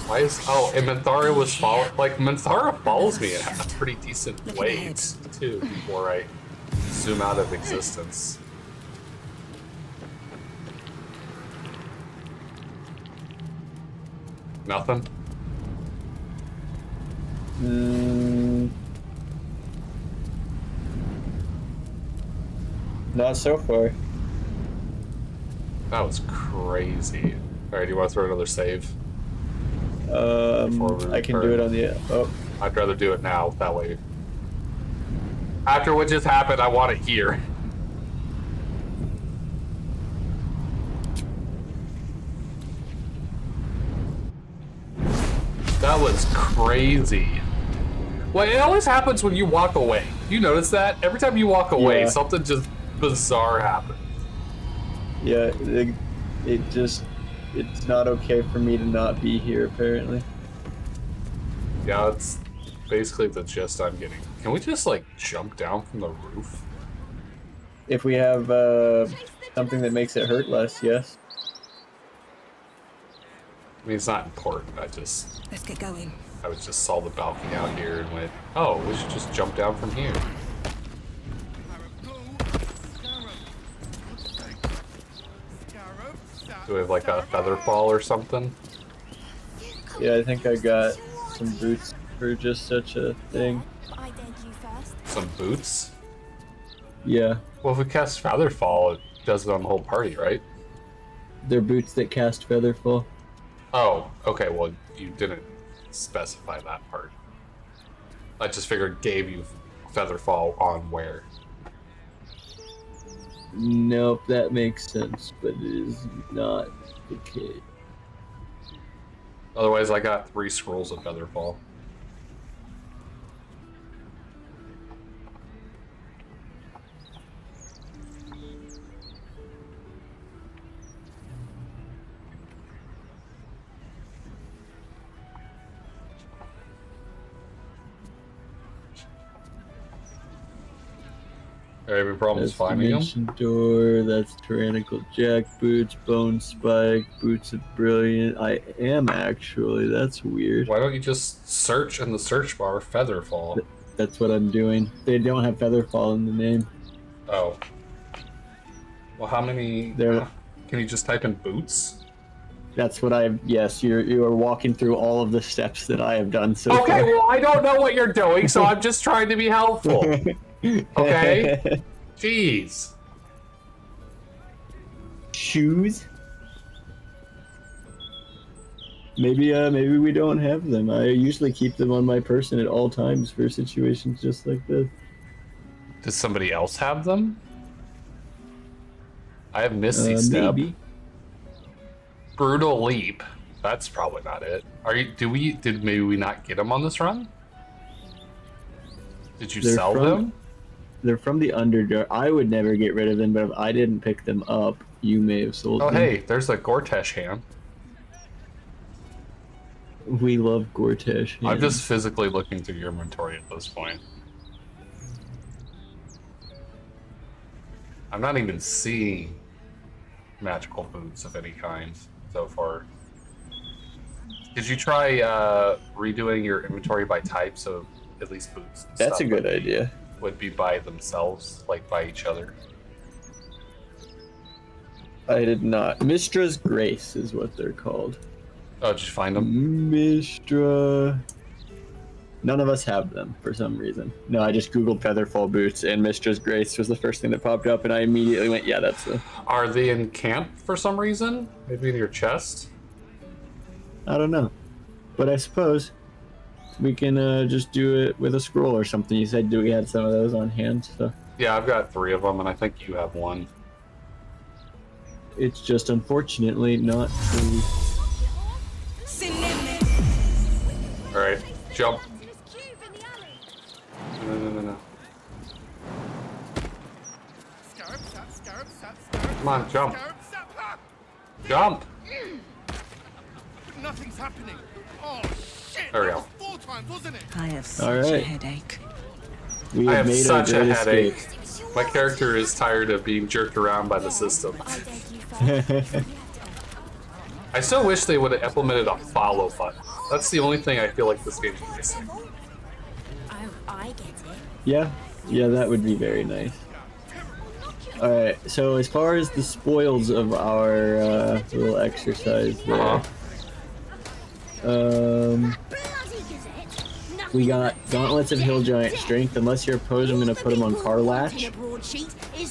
A: Why is... Oh, and Minthara was Minthara follows me at a pretty decent wait, too, before I zoom out of existence. Nothing?
B: Not so far.
A: That was crazy. Alright, do you want to throw another save?
B: I can do it on the... Oh.
A: I'd rather do it now, that way. After what just happened, I want it here. That was crazy. Well, it always happens when you walk away. You notice that? Every time you walk away,
B: Yeah.
A: something just bizarre happens.
B: Yeah, it's not okay for me to not be here, apparently.
A: Yeah, it's basically the gist I'm getting. Can we just, like, jump down from the roof?
B: If we have something that makes it hurt less, yes.
A: I mean, it's not important.
E: Let's get going.
A: I just saw the balcony out here and went, oh, we should just jump down from here. Do we have like a feather fall or something?
B: Yeah, I think I got some boots for just such a thing.
F: I dared you first.
A: Some boots?
B: Yeah,
A: Well, if we cast Featherfall, it does it on the whole party, right?
B: they're boots that cast Featherfall.
A: Oh, okay, well, you didn't specify that part. I just figured gave you Featherfall on where.
B: Nope, that makes sense, but it is not the case.
A: Otherwise, I got 3 scrolls of Featherfall. Any problems
B: That's
A: finding them?
B: Dimension Door, that's Tyrannical Jack boots, Bone Spike, Boots of Brilliant. I am actually, that's weird.
A: Why don't you just search in the search bar Featherfall?
B: That's what I'm doing. They don't have Featherfall in the name.
A: Oh. Well, how many...
B: They're-
A: Can you just type in boots?
B: That's what I've, yes, you are walking through all of the steps that I have done so
A: Okay,
B: far.
A: well, I don't know what you're doing, so I'm just trying to be helpful. Okay? Jeez.
B: Shoes? Maybe we don't have them. I usually keep them on my person at all times for situations just like this.
A: Does somebody else have them? I have Misty Step.
B: Maybe.
A: Brutal Leap. That's probably not it. Did maybe we not get them on this run? Did you sell them?
B: They're from the Underdark. I would never get rid of them, but if I didn't pick them up, you may have sold
A: Oh,
B: them.
A: hey, there's a Gortesh hand.
B: We love Gortesh.
A: I'm just physically looking through your inventory at this point. I'm not even seeing magical boots of any kind so far. Did you try redoing your inventory by type so at least boots and
B: That's
A: stuff
B: a good idea.
A: would be by themselves, like by each other?
B: I did not. Mistra's Grace is what they're called.
A: Oh, did you find them?
B: Mistra. None of us have them for some reason. No, I just googled Featherfall boots and Mistra's Grace was the first thing that popped up, and I immediately went, "Yeah, that's the."
A: Are they in camp for some reason? Maybe in your chest?
B: I don't know, but I suppose we can just do it with a scroll or something. You said we had some of those on hand, so
A: Yeah, I've got 3 of them, and I think you have 1.
B: it's just unfortunately not free.
A: All right, jump.
F: To this cube in the alley.
A: No. Come on, jump. Jump.
C: Nothing's happening. Oh shit!
A: There we
C: that
A: go.
C: was 4 times, wasn't it?
E: I have such
B: All
E: a
B: right.
E: headache.
B: We
A: I
B: have
A: have
B: made
A: such
B: a
A: a
B: great
A: headache.
B: escape.
A: My character is tired of being jerked around by the system.
F: I dared you first.
A: I still wish they would have implemented a follow button. That's the only thing I feel like this game's missing.
F: Oh, I get it.
B: Yeah, that would be very nice. Alright, so as far as the spoils of our little exercise there,
F: Bloody gazette.
B: we got Gauntlets of Hill Giant Strength. Unless you're opposed, I'm going to put them on Karlach.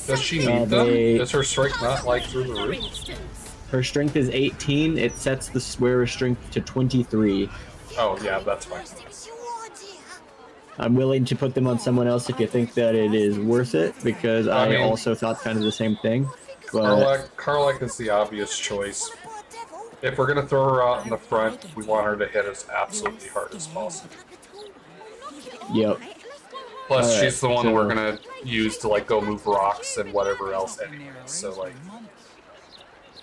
A: Does she
B: Uh,
A: need them?
B: they-
A: Is her strength not like through the roof?
B: Her strength is 18. It sets the swearer strength to 23.
A: Oh yeah, that's fine.
B: I'm willing to put them on someone else if you think that it is worth it, because I
A: mean-
B: also thought kind of the same thing. But
A: Karlach is the obvious choice. If we're gonna throw her out in the front, we want her to hit as absolutely hard as possible.
B: yep.
A: Plus,
B: Alright,
A: she's the one
B: so-
A: we're gonna use to like go move rocks and whatever else anyway. So like,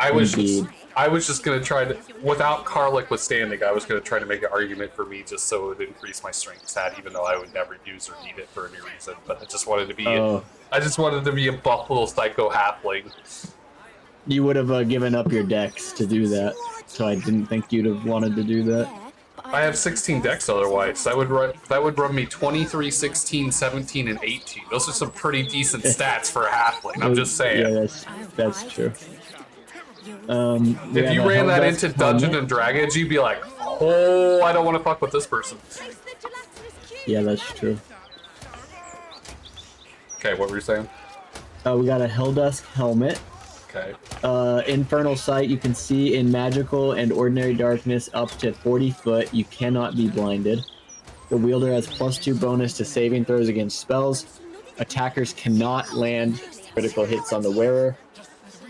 A: I was just gonna try to, without Karlach withstanding, I was gonna try to make an argument for me just so it would increase my strength stat, even though I would never use or need it for any reason. But I just wanted to be,
B: Oh.
A: I just wanted to be a buff little psycho halfling.
B: You would have given up your dex to do that, so I didn't think you'd have wanted to do that.
A: I have 16 decks otherwise. That would run me 23, 16, 17, and 18. Those are some pretty decent stats for a halfling. I'm just saying.
B: Yeah, that's true.
A: If you ran that into Dungeons and Dragons, you'd be like, oh, I don't want to fuck with this person.
B: Yeah, that's true.
A: Okay, what were you saying?
B: We got a Helldusk helmet.
A: Okay.
B: Infernal sight. You can see in magical and ordinary darkness up to 40 foot. You cannot be blinded. The wielder has +2 bonus to saving throws against spells. Attackers cannot land critical hits on the wearer,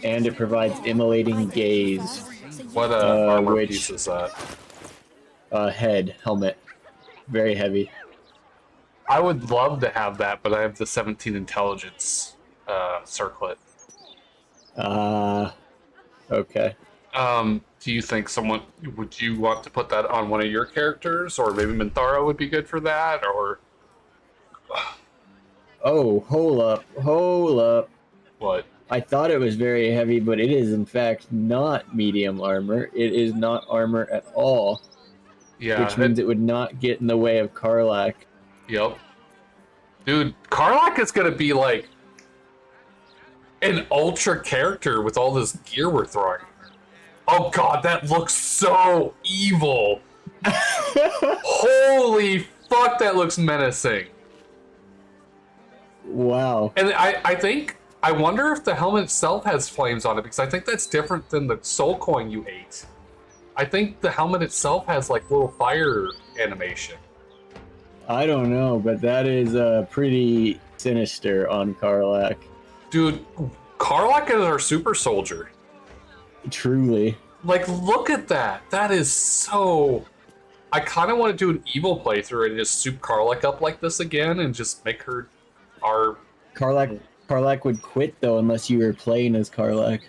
B: and it provides immolating gaze.
A: What armor
B: which-
A: piece is that?
B: Head helmet, very heavy.
A: I would love to have that, but I have the 17 intelligence circlet.
B: Okay.
A: Do you think would you want to put that on one of your characters, or maybe Minthara would be good for that, or
B: Oh, hold up.
A: what?
B: I thought it was very heavy, but it is in fact not medium armor. It is not armor at all,
A: Yeah.
B: which means it would not get in the way of Karlach.
A: Yep. Dude, Karlach is gonna be like an ultra character with all this gear we're throwing. Oh god, that looks so evil. Holy fuck, that looks menacing.
B: Wow.
A: And I wonder if the helmet itself has flames on it, because I think that's different than the soul coin you ate. I think the helmet itself has like little fire animation.
B: I don't know, but that is pretty sinister on Karlach.
A: Dude, Karlach is our super soldier.
B: Truly.
A: Like, look at that. That is so... I kind of want to do an evil playthrough and just soup Karlach up like this again and just make her our...
B: Karlach would quit, though, unless you were playing as Karlach.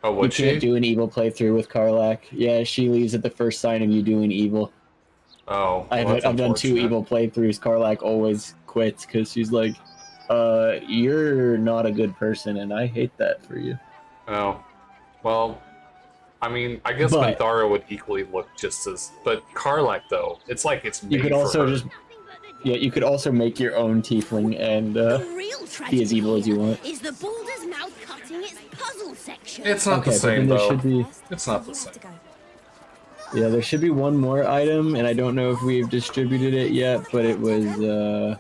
A: Oh, would
B: You can't
A: she?
B: do an evil playthrough with Karlach. Yeah, she leaves at the first sign of you doing evil.
A: Oh, well, that's
B: I've done 2
A: unfortunate.
B: evil playthroughs. Karlach always quits because she's like, you're not a good person, and I hate that for you.
A: Oh. Well, I mean, I guess
B: But-
A: Minthara would equally look just as... But Karlach, though, it's like it's made
B: You could
A: for
B: also
A: her.
B: just... Yeah, you could also make your own tiefling and
F: The real
B: be
F: tragedy
B: as evil as you want.
F: is the Baldur's mouth cutting its puzzle section.
A: It's not
B: Okay,
A: the
B: but then
A: same,
B: there
A: though.
B: should be...
A: It's not the same.
B: Yeah, there should be one more item, and I don't know if we've distributed it yet, but it was,
F: Oh,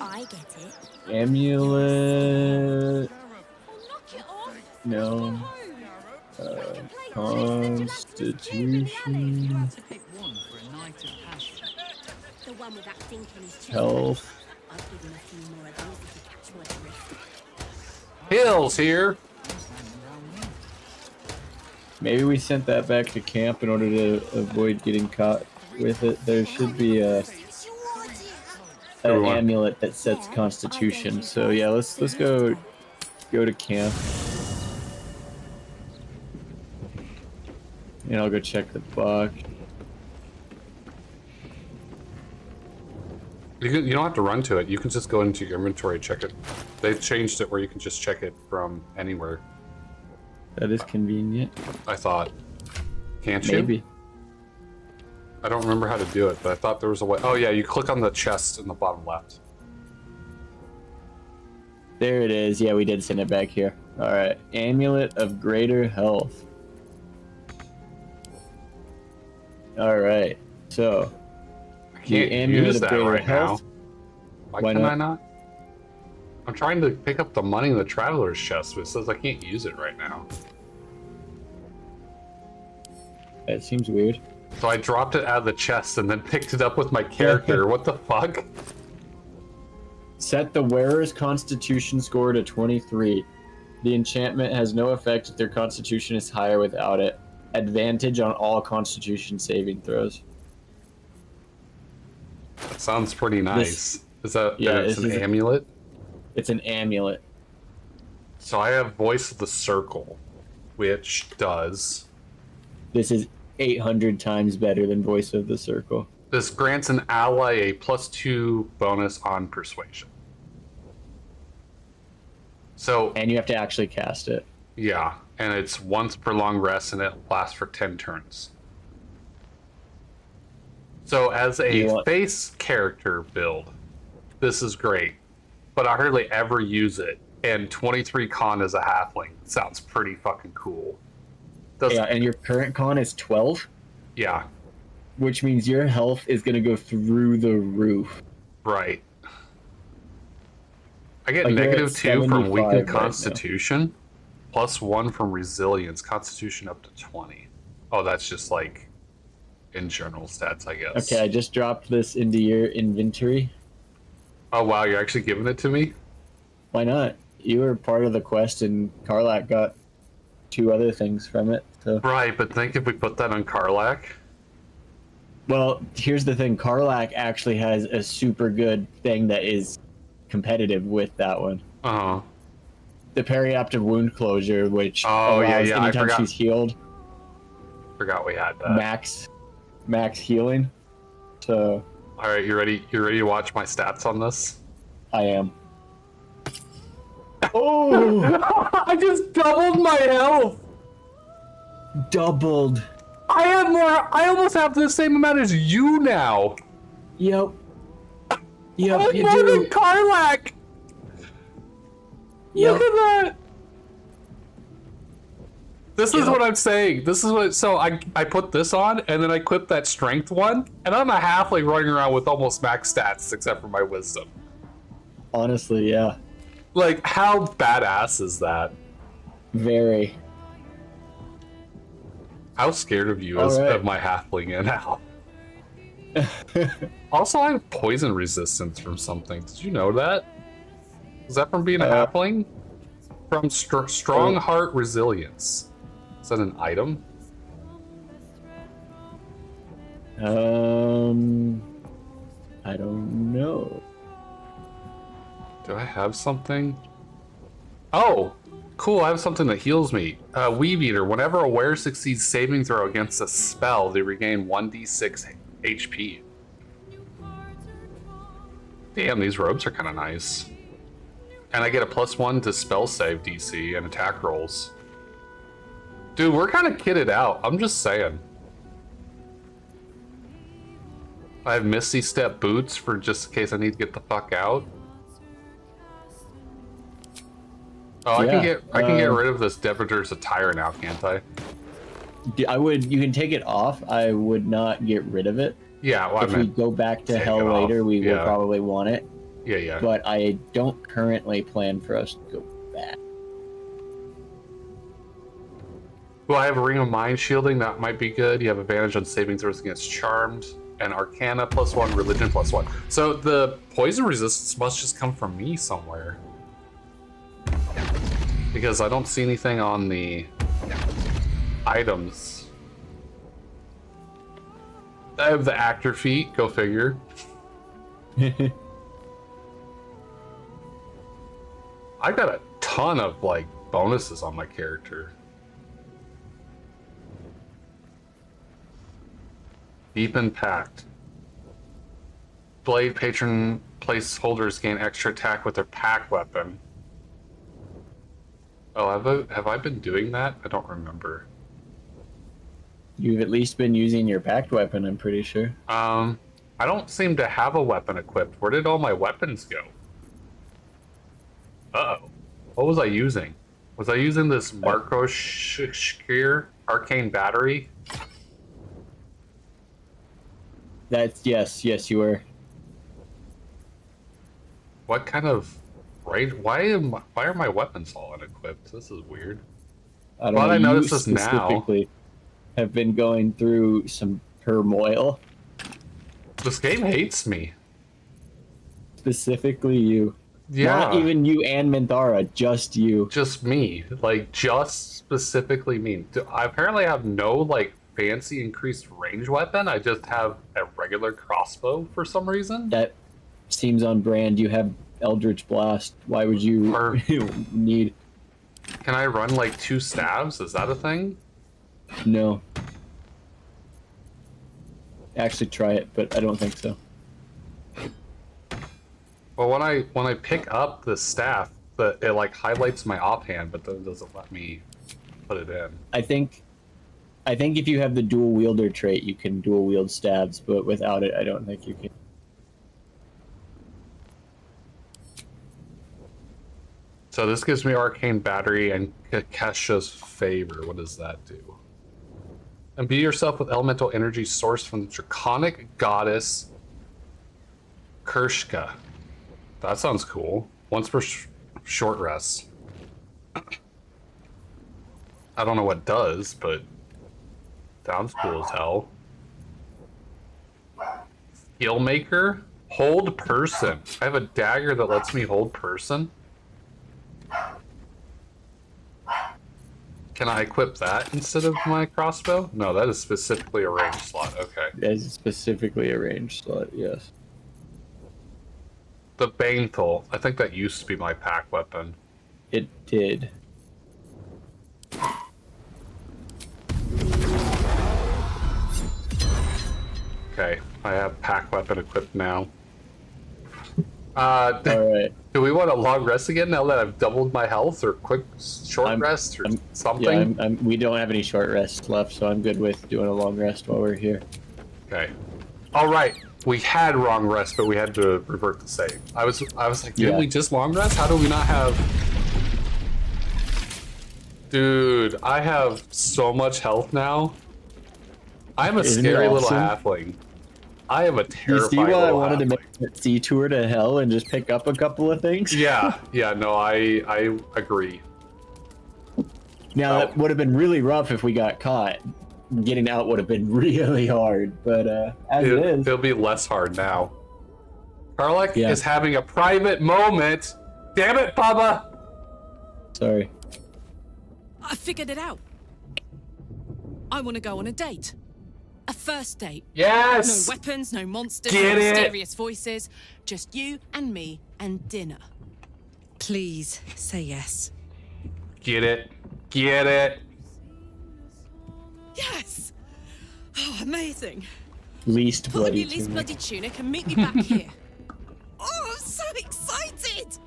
F: I get it.
B: amulet... No. Constitution...
F: The one with that dink in his chest.
B: Health...
F: I'll give him a few more of those if you catch my drift.
A: Hills here.
B: Maybe we sent that back to camp in order to avoid getting caught with it. There should be an
A: Everyone.
B: amulet that sets Constitution. So yeah, let's go to camp. And I'll go check the box.
A: You don't have to run to it. You can just go into your inventory and check it. They've changed it where you can just check it from anywhere,
B: That is convenient.
A: I thought. Can't you?
B: Maybe.
A: I don't remember how to do it, but I thought there was a way. Oh yeah, you click on the chest in the bottom left.
B: There it is. Yeah, we did send it back here. All right. Amulet of Greater Health. All right. So,
A: I
B: the
A: can't
B: amulet
A: use
B: of
A: that
B: Greater
A: right now.
B: Health.
A: Why
B: Why
A: can
B: not?
A: I not? I'm trying to pick up the money in the traveler's chest, but it says I can't use it right now.
B: That seems weird.
A: So I dropped it out of the chest and then picked it up with my character. What the fuck?
B: Set the wearer's Constitution score to 23. The enchantment has no effect if their Constitution is higher without it. Advantage on all Constitution saving throws.
A: That sounds pretty nice. Is that
B: yeah,
A: it's
B: this
A: an
B: is-
A: amulet?
B: It's an amulet.
A: So I have Voice of the Circle, which does...
B: This is 800 times better than Voice of the Circle.
A: This grants an ally a +2 bonus on Persuasion. So,
B: And you have to actually cast it.
A: yeah, and it's once per long rest, and it lasts for 10 turns. So as
B: You
A: a
B: want-
A: face character build, this is great, but I hardly ever use it and 23 con as a halfling. Sounds pretty fucking cool. Does
B: Yeah, and your current con is 12,
A: yeah,
B: which means your health is going to go through the roof.
A: right. I get
B: Like, you're at
A: -2 from
B: 75
A: weakened
B: right now.
A: constitution, +1 from resilience, constitution up to 20. Oh, that's just like in general stats, I guess.
B: Okay, I just dropped this into your inventory.
A: Oh wow, you're actually giving it to me?
B: Why not? You were part of the quest, and Karlak got 2 other things from it. So,
A: Right, but think if we put that on Karlak.
B: well, here's the thing: Karlak actually has a super good thing that is competitive with that one.
A: Uh-huh.
B: The periaptive wound closure, which
A: Oh, yeah,
B: allows
A: yeah, I
B: anytime
A: forgot.
B: she's healed,
A: Forgot we had that.
B: max healing. So
A: All right, you ready? You ready to watch my stats on this?
B: I am. Oh,
A: I just doubled my health.
B: doubled.
A: I have more. I almost have the same amount as you now.
B: Yep.
A: I
B: Yep,
A: have
B: you
A: more
B: do.
A: than Karlak.
B: Yep.
A: Look at that. This is
B: Yep.
A: what I'm saying. This is what. So I put this on, and then I clipped that strength one, and I'm a halfling running around with almost max stats, except for my wisdom.
B: Honestly, yeah.
A: Like, how badass is that?
B: Very.
A: How scared of you
B: All
A: is
B: right.
A: of my halfling and how? Also, I have poison resistance from something. Did you know that? Is that from being a halfling? From strong heart resilience. Is that an item?
B: I don't know.
A: Do I have something? Oh, cool. I have something that heals me. Weave Eater. Whenever a wearer succeeds saving throw against a spell, they regain 1d6 HP. Damn, these robes are kind of nice. And I get a +1 to spell save DC and attack rolls. Dude, we're kind of kitted out. I'm just saying. I have Misty Step boots for just in case I need to get the fuck out. Oh, I can get rid of this Devadir's attire now, can't I?
B: I would. You can take it off. I would not get rid of it.
A: Yeah, well, I
B: If we
A: meant
B: go back to
A: take
B: hell
A: it off.
B: later, we will
A: Yeah.
B: probably want it.
A: yeah.
B: But I don't currently plan for us to go back.
A: Well, I have a Ring of Mind shielding. That might be good. You have advantage on saving throws against Charmed. And Arcana +1, Religion +1. So the poison resistance must just come from me somewhere. Because I don't see anything on the items. I have the actor feat, go figure. I got a ton of like bonuses on my character. Deep Impact. Blade patron placeholders gain extra attack with their pack weapon. Oh, have I been doing that? I don't remember.
B: You've at least been using your packed weapon, I'm pretty sure.
A: I don't seem to have a weapon equipped. Where did all my weapons go? Uh-oh. What was I using? Was I using this Marco Shkir Arcane Battery?
B: That's yes, you were.
A: What kind of raid? Why are my weapons all unequipped? This is weird.
B: I don't
A: Well,
B: know.
A: I
B: You
A: noticed this now.
B: specifically have been going through some turmoil.
A: This game hates me.
B: Specifically you.
A: Yeah.
B: Not even you and Minthara, just you.
A: Just me. Like, just specifically me. I apparently have no, like, fancy increased range weapon. I just have a regular crossbow for some reason.
B: That seems on brand. You have Eldritch Blast. Why would you
A: Or-
B: need...
A: Can I run, like, 2 stabs? Is that a thing?
B: No. Actually try it, but I don't think so.
A: Well, when I pick up the staff, it, like, highlights my offhand, but then doesn't let me put it in.
B: I think if you have the dual wielder trait, you can dual wield stabs, but without it, I don't think you can.
A: So this gives me Arcane Battery and Kesha's Favor. What does that do? Imbue yourself with elemental energy sourced from the draconic goddess Kershka. That sounds cool. Once per short rest. I don't know what it does, but sounds cool as hell. Skill Maker? Hold person. I have a dagger that lets me hold person. Can I equip that instead of my crossbow? No, that is specifically a range slot. Okay.
B: That is specifically a range slot, yes.
A: The Banethal. I think that used to be my pack weapon.
B: It did.
A: Okay, I have pack weapon equipped now.
B: Alright.
A: Do we want a long rest again now that I've doubled my health, or quick short rest, or something?
B: Yeah, we don't have any short rests left, so I'm good with doing a long rest while we're here.
A: Okay. All right. We had wrong rest, but we had to revert the save. I was like, didn't we just long rest? How do we not have? Dude, I have so much health now. I'm a
B: Isn't it
A: scary little
B: awesome?
A: halfling. I am a
B: You
A: terrifying
B: see why
A: little
B: I wanted to
A: halfling.
B: make a sea tour to hell and just pick up a couple of things?
A: Yeah, no, I agree.
B: Now, that would have been really rough if we got caught. Getting out would have been really hard, but as it is.
A: It'll be less hard now. Karlek
B: Yeah.
A: is having a private moment. Damn it, Bubba!
B: Sorry.
G: I figured it out. I want to go on a date. A first date.
A: Yes!
G: No weapons, no monsters,
A: Get
G: no
A: it?
G: mysterious voices. Just you and me and dinner.
D: Please say yes.
A: Get it. Get it.
G: Yes! Oh, amazing.
B: Least
G: Put on
B: bloody
G: your least
B: tunic.
G: bloody tunic and meet me back here. Oh, I'm so excited!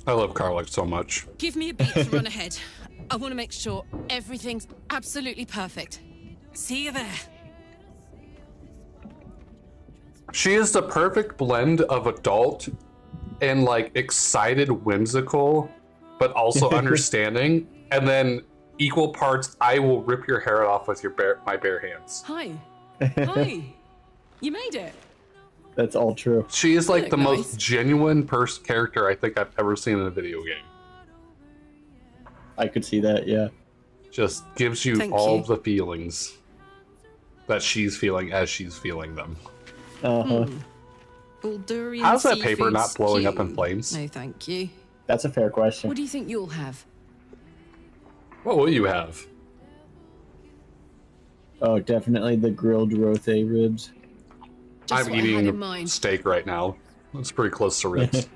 A: I love Karlek so much.
G: Give me a beat to run ahead. I want to make sure everything's absolutely perfect. See you there.
A: She is the perfect blend of adult and like excited, whimsical, but also understanding, and then equal parts. I will rip your hair off with my bare hands.
G: Hi. Hi. You made it.
B: That's all true.
A: She is like
G: Look
A: the
G: nice.
A: most genuine character I think I've ever seen in a video game.
B: I could see that, yeah.
A: Just gives you
G: Thank
A: all
G: you.
A: the feelings that she's feeling as she's feeling them.
B: Uh-huh.
G: Baldurian
A: How's that paper
G: seafood
A: not blowing up in
G: stew.
A: flames?
G: No, thank you.
B: That's a fair question.
G: What do you think you'll have?
A: What will you have?
B: Oh, definitely the grilled rothe ribs.
G: Just
A: I'm
G: what I had in
A: eating
G: mind.
A: steak right now. It's pretty close to ribs.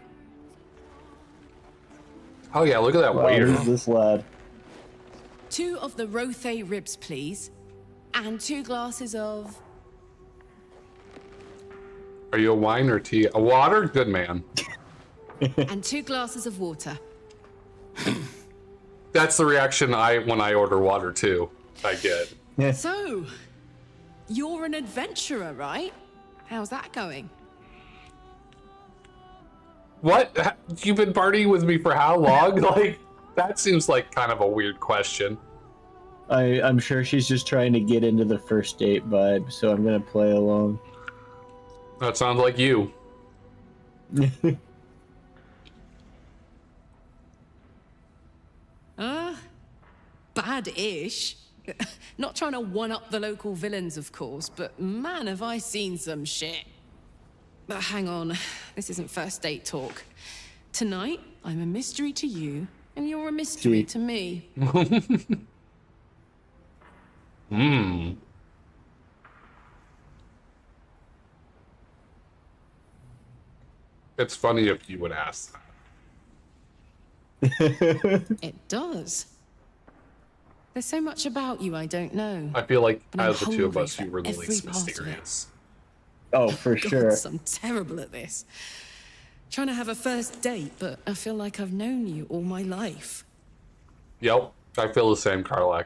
A: Oh yeah, look at that
B: Wow,
A: waiter.
B: who's this lad?
G: 2 of the rothe ribs, please. And 2 glasses of...
A: Are you a wine or tea? A water? Good man.
G: and 2 glasses of water.
A: That's the reaction when I order water too. I get.
G: So, you're an adventurer, right? How's that going?
A: What? You've been partying with me for how long? Like, that seems like kind of a weird question.
B: I'm sure she's just trying to get into the first date vibe, so I'm gonna play along.
A: That sounds like you.
G: Bad-ish. Not trying to one-up the local villains, of course, but man, have I seen some shit. But hang on, this isn't first date talk. Tonight, I'm a mystery to you, and you're a mystery
B: Sweet.
G: to me.
A: It's funny if you would ask that.
G: It does. There's so much about you I don't know.
A: I feel like
G: But I'm
A: as the two of
G: hungry
A: us,
G: for
A: you were the
G: every
A: least
G: part of it.
A: mysterious.
B: Oh, for sure.
G: Gods, I'm terrible at this. Trying to have a first date, but I feel like I've known you all my life.
A: Yep, I feel the same, Karlak.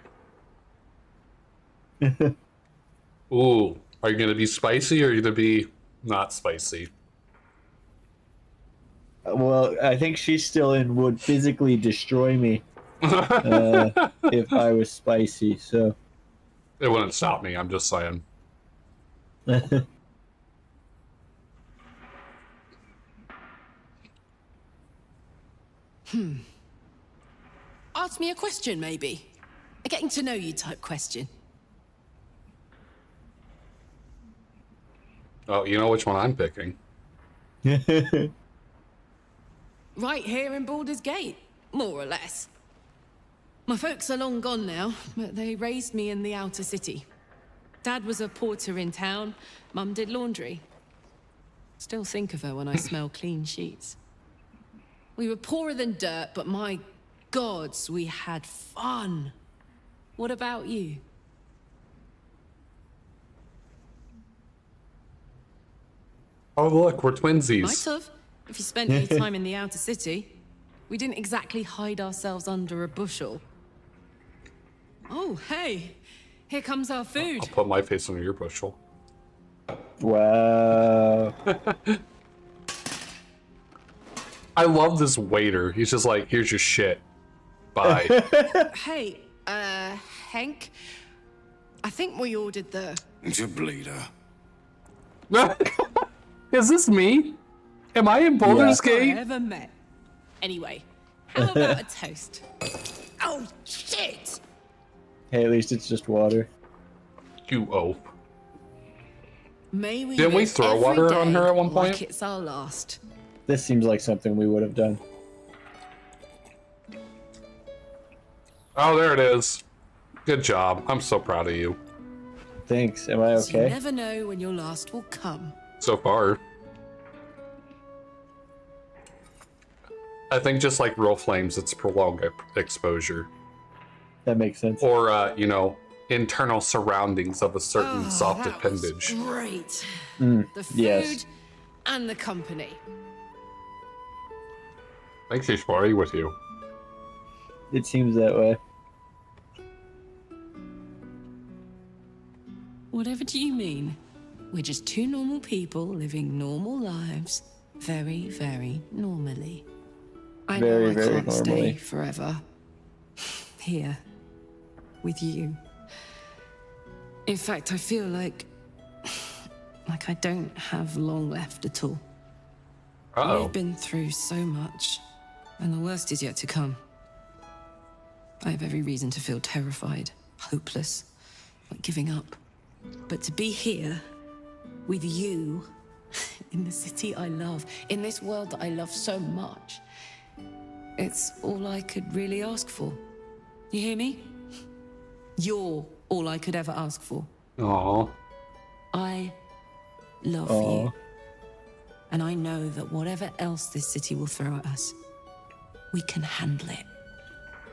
A: Ooh, are you gonna be spicy or are you gonna be not spicy?
B: Well, I think she's still in would physically destroy me if I was spicy. So
A: It wouldn't stop me. I'm just saying.
G: Ask me a question, maybe. A getting to know you type question.
A: Oh, you know which one I'm picking.
G: Right here in Baldur's Gate, more or less. My folks are long gone now, but they raised me in the outer city. Dad was a porter in town, Mum did laundry. Still think of her when I smell clean sheets. We were poorer than dirt, but my gods, we had fun. What about you?
A: Oh, look, we're twinsies.
G: Might have, if you spent any time in the outer city. We didn't exactly hide ourselves under a bushel. Oh, hey, here comes our food.
A: I'll put my face under your bushel.
B: Wow.
A: I love this waiter. He's just like, here's your shit. Bye.
G: Hey, Hank, I think we ordered the...
H: It's a bleeder.
A: Is this me? Am I in Baldur's
G: I
A: Gate?
G: ever met. Anyway, how about a toast? Oh, shit!
B: Hey, at least it's just water.
A: You oaf.
G: May we
A: Didn't we
G: live
A: throw
G: every
A: water on
G: day
A: her at one
G: like
A: point?
G: it's our last.
B: This seems like something we would have done.
A: Oh, there it is. Good job. I'm so proud of you.
B: Thanks. Am I
G: So you
B: okay?
G: never know when your last will come.
A: So far. I think just like real flames, it's prolonged exposure.
B: That makes sense.
A: Or, you know, internal surroundings of a certain soft
G: that was
A: appendage.
G: great.
B: Mm,
G: The food
B: yes.
G: and the company.
A: I think she's party with you.
B: It seems that way.
G: Whatever do you mean? We're just two normal people living normal lives, very, very normally. I
B: Very,
G: know I
B: very
G: can't stay
B: normally.
G: forever. Here. With you. In fact, I feel like I don't have long left at all.
A: Uh-oh.
G: We've been through so much, and the worst is yet to come. I have every reason to feel terrified, hopeless, like giving up. But to be here, with you, in the city I love, in this world that I love so much, it's all I could really ask for. You hear me? You're all I could ever ask for.
A: Aw.
G: I love
B: Aw.
G: you. And I know that whatever else this city will throw at us, we can handle it.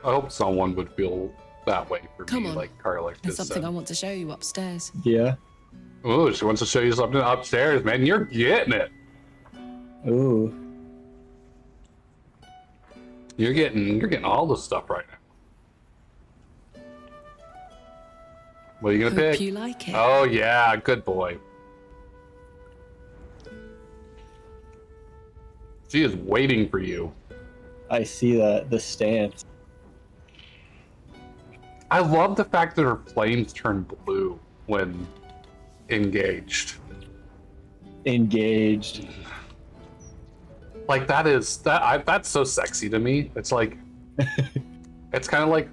A: I hope someone would feel that way for
G: Come
A: me,
G: on.
A: like Carla
G: There's
A: just
G: something I
A: said.
G: want to show you upstairs.
B: Yeah.
A: Ooh, she wants to show you something upstairs, man. You're getting it.
B: Ooh.
A: You're getting all the stuff right now. What are you gonna
G: Hope
A: pick?
G: you like it.
A: Oh yeah, good boy. She is waiting for you.
B: I see that. The stance.
A: I love the fact that her flames turn blue when engaged.
B: Engaged.
A: Like that's so sexy to me. It's like it's kind of like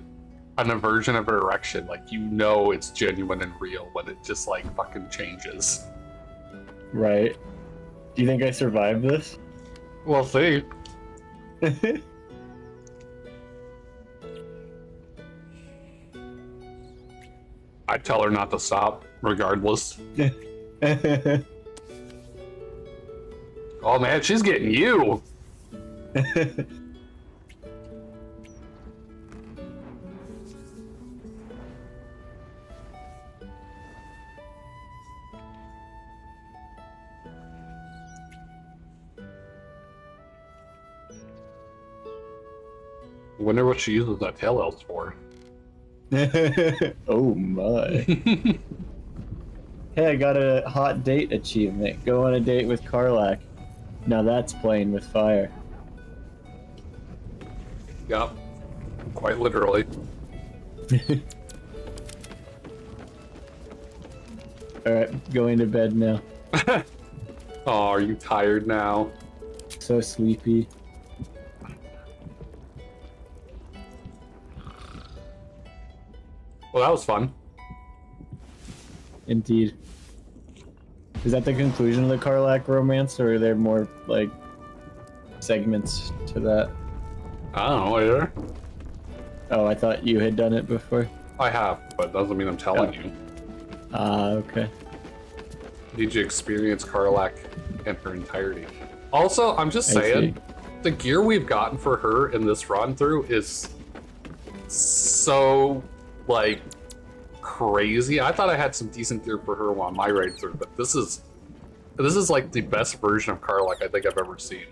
A: an aversion of an erection. Like you know it's genuine and real when it just like fucking changes.
B: Right. Do you think I survived this?
A: We'll see. I tell her not to stop, regardless. Oh man, she's getting you. Wonder what she uses that tail else for.
B: Oh my. Hey, I got a hot date achievement. Go on a date with Karlak. Now that's playing with fire.
A: Yep. Quite literally.
B: Alright, going to bed now.
A: Oh, are you tired now?
B: So sleepy.
A: Well, that was fun.
B: Indeed. Is that the conclusion of the Karlak romance, or are there more, like, segments to that?
A: I don't know, either.
B: Oh, I thought you had done it before.
A: I have, but doesn't mean I'm telling you.
B: Okay.
A: Did you experience Karlak in her entirety? Also, I'm just saying, the gear we've gotten for her in this run through is so, like, crazy. I thought I had some decent gear for her on my raid through, but this is like the best version of Karlak I think I've ever seen.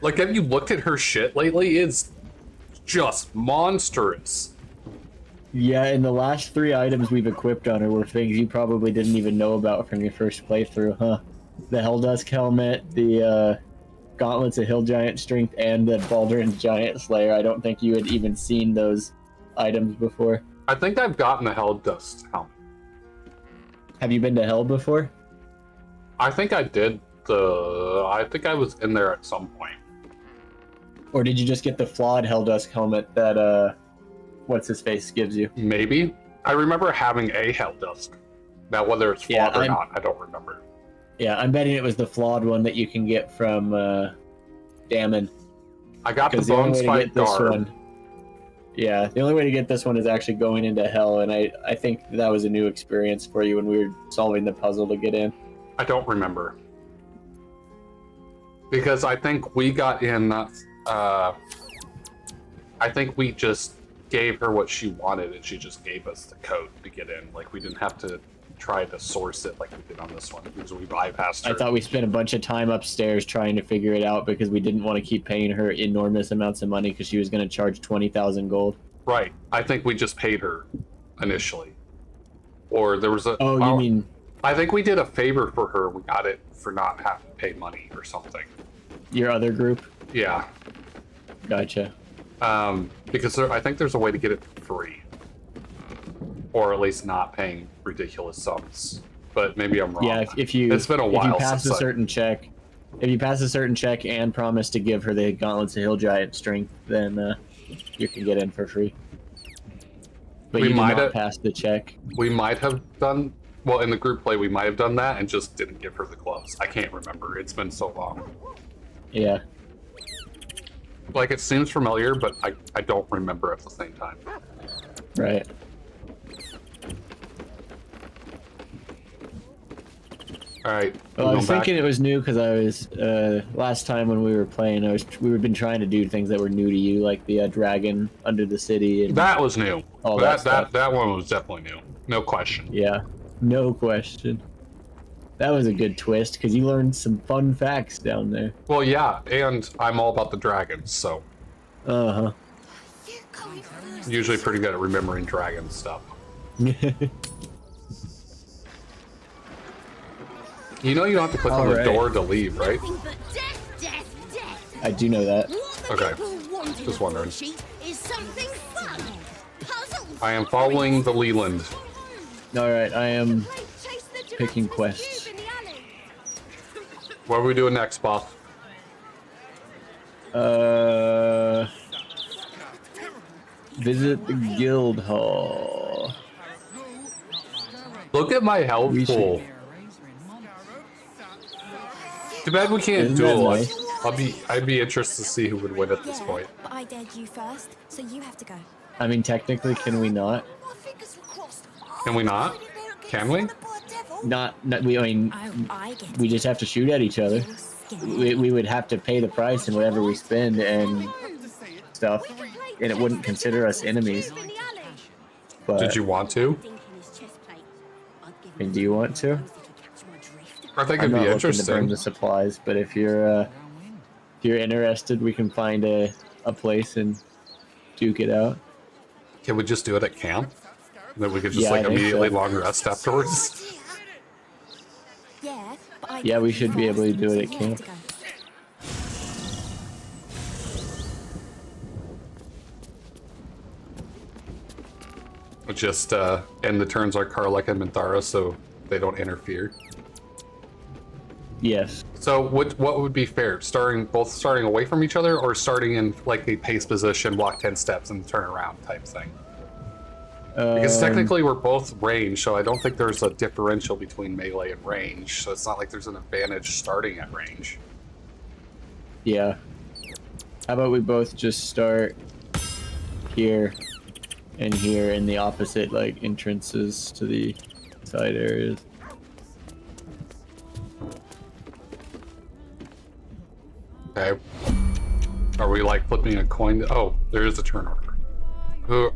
A: Like, have you looked at her shit lately? It's just monstrous.
B: Yeah, and the last 3 items we've equipped on her were things you probably didn't even know about from your first playthrough, huh? The Helldusk helmet, the gauntlets of Hill Giant Strength, and the Baldur and Giant Slayer. I don't think you had even seen those items before.
A: I think I've gotten the Helldust helmet.
B: Have you been to Hell before?
A: I think I did I think I was in there at some point.
B: Or did you just get the flawed Helldusk helmet that, what's-his-face gives you?
A: Maybe. I remember having a Helldust. Now, whether it's flawed or not, I don't remember.
B: Yeah, I'm betting it was the flawed one that you can get from, Dammon.
A: I got the
B: Because the only
A: Bone
B: way to
A: Spike
B: get this
A: Garb.
B: one... Yeah, the only way to get this one is actually going into Hell, and I think that was a new experience for you when we were solving the puzzle to get in.
A: I don't remember. Because I think we got in, I think we just gave her what she wanted and she just gave us the code to get in. Like, we didn't have to try to source it like we did on this one because we bypassed her.
B: I thought we spent a bunch of time upstairs trying to figure it out because we didn't want to keep paying her enormous amounts of money because she was going to charge 20,000 gold.
A: Right. I think we just paid her initially. Or there was a...
B: Oh, you mean...
A: I think we did a favor for her. We got it for not having to pay money or something.
B: Your other group?
A: Yeah.
B: Gotcha.
A: Because I think there's a way to get it for free. Or at least not paying ridiculous sums. But maybe I'm wrong.
B: Yeah, if you...
A: It's been a while
B: if you pass
A: since
B: a certain check... If you pass a certain check and promise to give her the Gauntlets of Hill Giant Strength, then you can get in for free. But
A: We
B: you
A: might
B: might not
A: have-
B: pass the check.
A: We might have done... Well, in the group play, we might have done that and just didn't give her the gloves. I can't remember. It's been so long.
B: Yeah.
A: Like, it seems familiar, but I don't remember at the same time.
B: Right.
A: Alright.
B: Well, I was thinking it was new because I was last time when we were playing, we had been trying to do things that were new to you, like the dragon under the city. And
A: That was new.
B: all that stuff.
A: That one was definitely new. No question.
B: Yeah, no question. That was a good twist because you learned some fun facts down there.
A: Well, yeah, and I'm all about the dragons, so
B: Uh
A: usually pretty good at remembering dragon stuff.
B: huh.
A: You know you don't have to click on the
B: Alright.
A: door to leave, right?
F: Nothing but death, death, death.
B: I do know that.
F: What the
A: Okay.
F: people want in
A: Just
F: a
A: wondering.
F: sheep is something fun. Puzzles.
A: I am following the Leland.
B: All right, I am
F: Chase the
B: picking
F: directions
B: quests.
F: cube in the alley.
A: What are we doing next, boss?
B: Visit the guild hall.
A: Look at my health
B: We should-
A: pool. Too bad we can't
B: Isn't that
A: duel.
B: nice?
A: I'd be interested to see who would win at this point.
H: But I dared you first, so you have to go.
B: I mean, technically, can we not?
H: My fingers were crossed.
A: Can we not? Can we?
B: Not we. I mean,
H: I get
B: we just have to shoot at each other.
H: your skin.
B: We would have to pay the price in whatever we spend and stuff, and it wouldn't consider us enemies.
F: In the alley.
B: But
A: Did you want to?
F: Thinking his chest plate. I'd give
B: I mean,
F: him
B: do you want to?
F: if you catch my drift.
A: I think
B: I'm
A: it'd
B: not
A: be
B: looking to burn
A: interesting.
B: the supplies, but if you're interested, we can find a place and duke it out.
A: Can we just do it at camp? And then we could just
B: Yeah, I
A: like
B: think
A: immediately
B: so.
A: long rest afterwards.
H: Yeah, but I
B: Yeah, we
H: dared
B: should
H: you
B: be able to
H: first,
B: do it
H: so
B: at
H: you have
B: camp.
H: to go.
A: Just end the turns on Karlek and Minthara so they don't interfere.
B: Yes.
A: So what would be fair? Both starting away from each other, or starting in like a pace position, walk 10 steps and turn around type thing? Because technically we're both range, so I don't think there's a differential between melee and range. So it's not like there's an advantage starting at range.
B: Yeah. How about we both just start here and here in the opposite like entrances to the side areas.
A: Okay. Are we like flipping a coin? Oh, there is a turn order.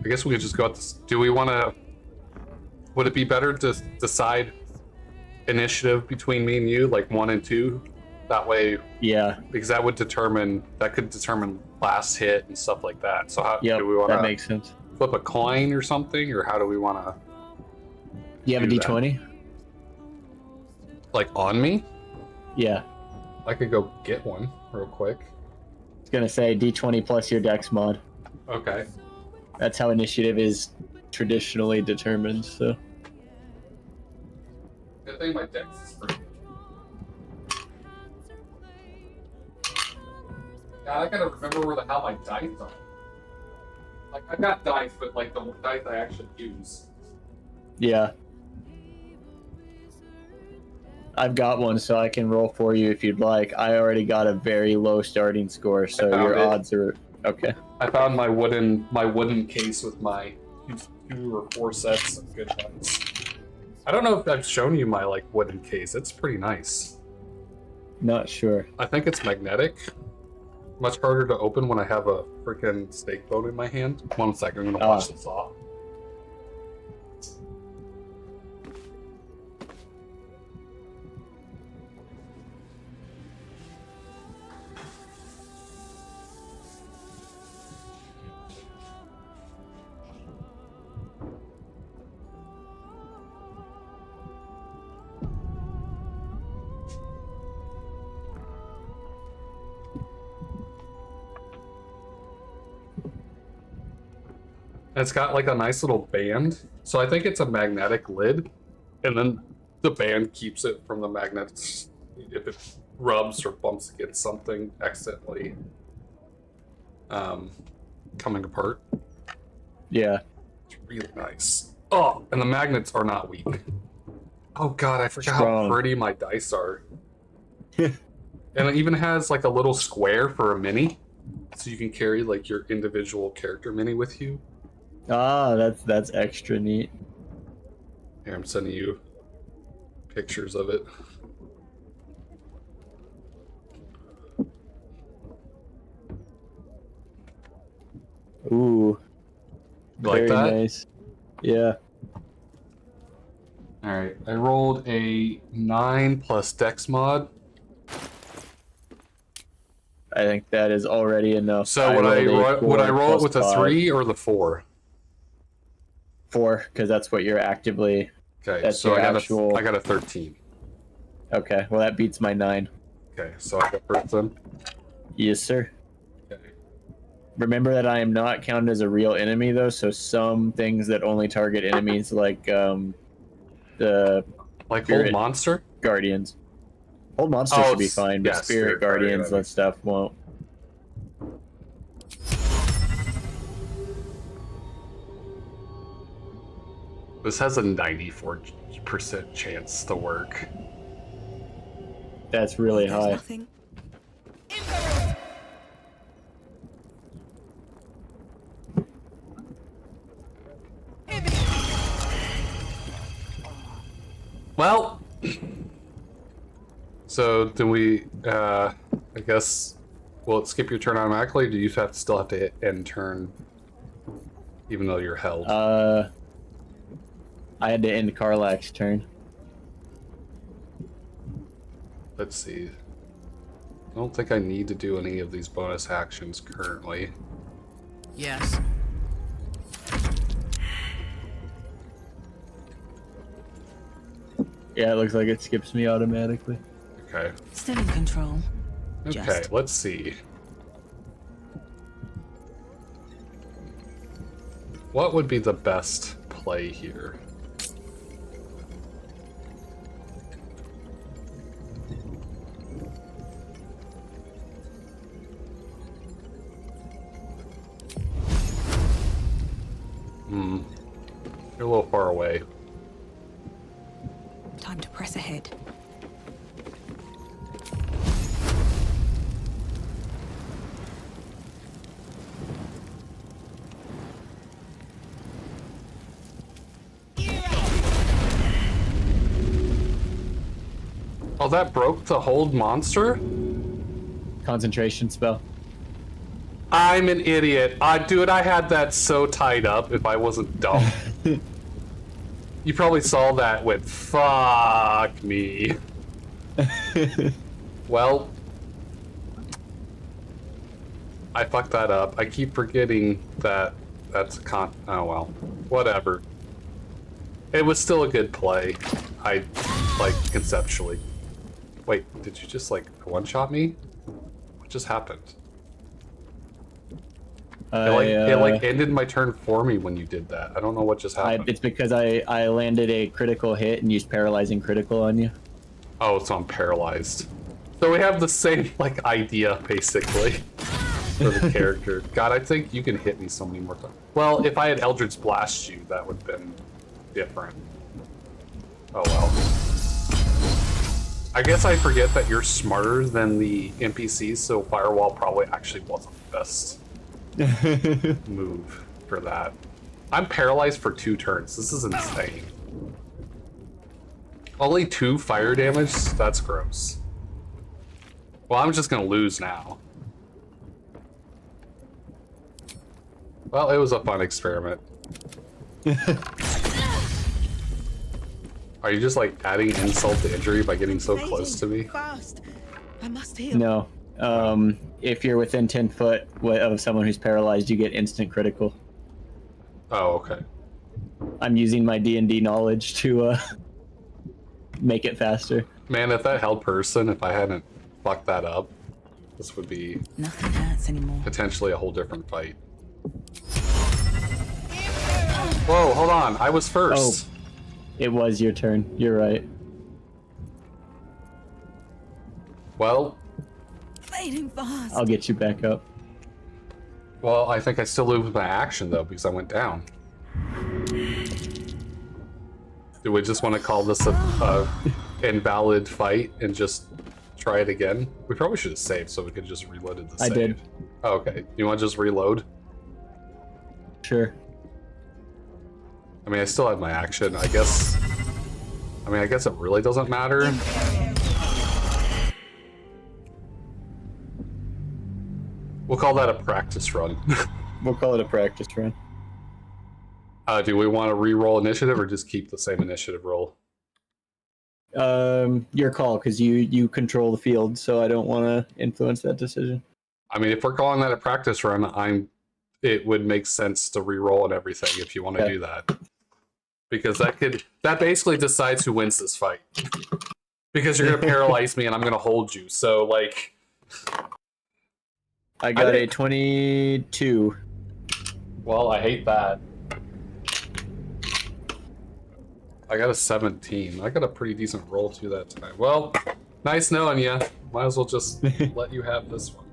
A: I guess we could just go at this. Do we want to? Would it be better to decide initiative between me and you, like 1 and 2? That way.
B: Yeah.
A: Because that could determine last hit and stuff like that. So how
B: Yep,
A: do we want to?
B: that makes sense.
A: Flip a coin or something, or how do we want to?
B: You have a D20?
A: Like on me?
B: Yeah.
A: I could go get one real quick.
B: I was gonna say D20 plus your dex mod.
A: Okay.
B: That's how initiative is traditionally determined, so.
A: Good thing my dex is free. God, I gotta remember where the hell my dice are. Like, I've got dice, but like the dice I actually use.
B: Yeah. I've got one, so I can roll for you if you'd like. I already got a very low starting score, so your odds are okay.
A: I found my wooden case with my 2 or 4 sets of good dice. I don't know if I've shown you my like wooden case. It's pretty nice.
B: Not sure.
A: I think it's magnetic. Much harder to open when I have a freaking steak bone in my hand. 1 second, I'm gonna wash this off. It's got like a nice little band. So I think it's a magnetic lid. And then the band keeps it from the magnets if it rubs or bumps against something accidentally coming apart.
B: Yeah.
A: It's really nice. Oh, and the magnets are not weak. Oh god, I forgot
B: Strong.
A: how pretty my dice are. And it even has like a little square for a mini. So you can carry like your individual character mini with you.
B: Ah, that's extra neat.
A: Here, I'm sending you pictures of it.
B: Ooh.
A: You like
B: Very
A: that?
B: nice. Yeah.
A: Alright, I rolled a 9 plus dex mod.
B: I think that is already enough.
A: So would I roll it with a
B: 5.
A: 3 or the 4?
B: 4, because that's what you're actively.
A: Okay,
B: That's
A: so
B: your
A: I
B: actual-
A: got a 13.
B: Okay, well that beats my 9.
A: Okay, so I got first then.
B: Yes, sir.
A: Okay.
B: Remember that I am not counted as a real enemy though, so some things that only target enemies like the
A: Like
B: Spirit
A: Hold Monster?
B: Guardians. Hold Monster
A: Oh,
B: should be
A: it's-
B: fine, but
A: yeah,
B: Spirit
A: Spirit Guardian,
B: Guardians
A: I
B: and stuff won't.
A: This has a 94% chance to work.
B: That's really
E: There's
B: high.
E: nothing.
A: Well, so do we, I guess, will it skip your turn automatically, or do you still have to hit end turn, even though you're held?
B: I had to end Karlak's turn.
A: Let's see. I don't think I need to do any of these bonus actions currently.
E: Yes.
B: Yeah, it looks like it skips me automatically.
A: Okay.
E: Still in control.
A: Okay,
E: Just.
A: let's see. What would be the best play here? You're a little far away.
E: Time to press ahead.
A: Oh, that broke the hold monster?
B: Concentration spell.
A: I'm an idiot. Dude, I had that so tied up if I wasn't dumb. You probably saw that with fuck me. Well, I fucked that up. I keep forgetting that that's oh well. Whatever. It was still a good play. Like, conceptually. Wait, did you just, like, one-shot me? What just happened? It like ended my turn for me when you did that. I don't know what just happened.
B: It's because I landed a critical hit and used paralyzing critical on you.
A: Oh, so I'm paralyzed. So we have the same, like, idea, basically, for the character. God, I think you can hit me so many more times. Well, if I had Eldritch Blast you, that would have been different. Oh well. I guess I forget that you're smarter than the NPCs, so Firewall probably actually wasn't the best move for that. I'm paralyzed for 2 turns. This is insane. Only 2 fire damage? That's gross. Well, I'm just gonna lose now. Well, it was a fun experiment. Are you just like adding insult to injury by getting so close to me?
E: Fast. I must heal.
B: No. If you're within 10 foot of someone who's paralyzed, you get instant critical.
A: Oh, okay.
B: I'm using my D&D knowledge to make it faster.
A: Man, if that held person, if I hadn't fucked that up, this would be
E: Nothing hurts anymore.
A: potentially a whole different fight. Whoa, hold on. I was first.
B: Oh, it was your turn. You're right.
A: Well,
E: Fading fast.
B: I'll get you back up.
A: well, I think I still lose my action though because I went down. Do we just want to call this a invalid fight and just try it again? We probably should have saved so we could just reloaded the save.
B: I did.
A: Oh, okay. You want to just reload?
B: Sure.
A: I mean, I still have my action. I guess it really doesn't matter. We'll call that a practice run.
B: We'll call it a practice run.
A: Do we want to re-roll initiative or just keep the same initiative roll?
B: Your call, because you control the field, so I don't want to influence that decision.
A: I mean, if we're calling that a practice run, it would make sense to re-roll and everything if you want to do that. Because that basically decides who wins this fight. Because you're gonna paralyze me and I'm gonna hold you. So like
B: I got a 22.
A: Well, I hate that. I got a 17. I got a pretty decent roll too that time. Well, nice knowing you. Might as well just let you have this one.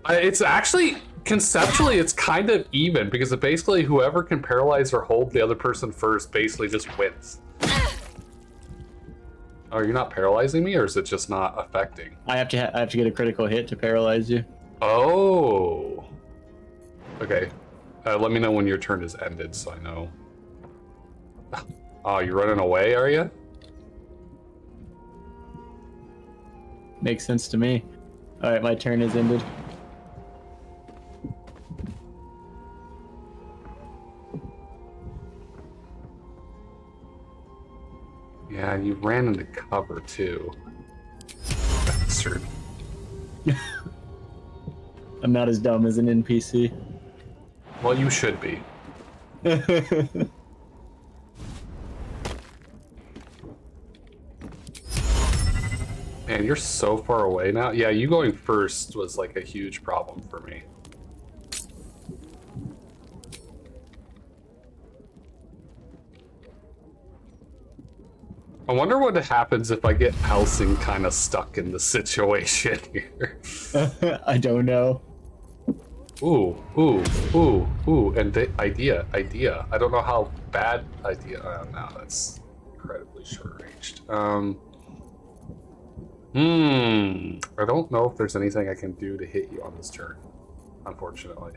A: It's actually, conceptually, it's kind of even because it basically whoever can paralyze or hold the other person first basically just wins. Oh, you're not paralyzing me, or is it just not affecting?
B: I have to get a critical hit to paralyze you.
A: Oh. Okay. Let me know when your turn is ended, so I know. Oh, you're running away, are you?
B: Makes sense to me. All right, my turn is ended.
A: Yeah, you ran into cover too. Bastard.
B: I'm not as dumb as an NPC.
A: Well, you should be. Man, you're so far away now. Yeah, you going first was like a huge problem for me. I wonder what happens if I get Helsing kind of stuck in the situation here.
B: I don't know.
A: Ooh, and the idea. I don't know how bad idea. Oh, no, that's incredibly short-ranged. I don't know if there's anything I can do to hit you on this turn, unfortunately.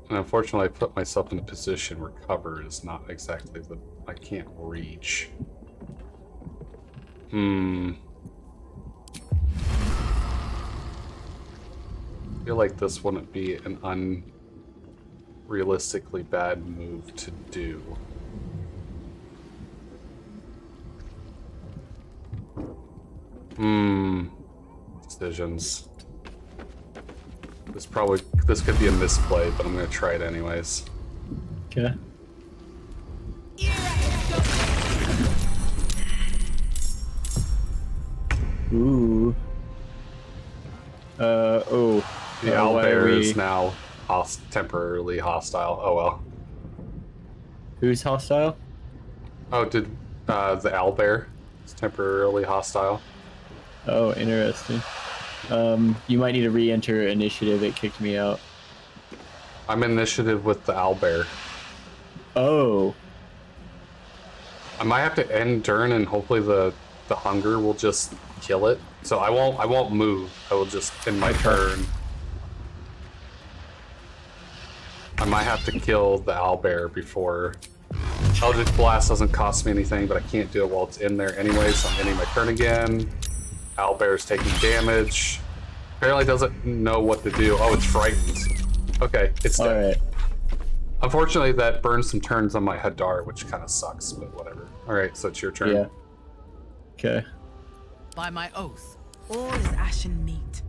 A: And unfortunately, I put myself in a position where cover is not exactly the... I can't reach. I feel like this wouldn't be an unrealistically bad move to do. Decisions. This could be a misplay, but I'm gonna try it anyways.
B: Okay. Ooh. Oh.
A: The owlbear is now temporarily hostile. Oh well.
B: Who's hostile?
A: Oh, did the owlbear is temporarily hostile?
B: Oh, interesting. You might need to re-enter initiative. It kicked me out.
A: I'm initiative with the owlbear.
B: Oh.
A: I might have to end turn, and hopefully the hunger will just kill it. So I won't move. I will just end my turn. I might have to kill the owlbear before. Eldritch Blast doesn't cost me anything, but I can't do it while it's in there anyway, so I'm ending my turn again. Owlbear's taking damage. Apparently doesn't know what to do. Oh, it's frightened. Okay, it's dead.
B: Alright.
A: Unfortunately, that burns some turns on my Hadar, which kind of sucks, but whatever. Alright, so it's your turn.
B: Yeah. Okay.
E: By my oath, all is ashen meat.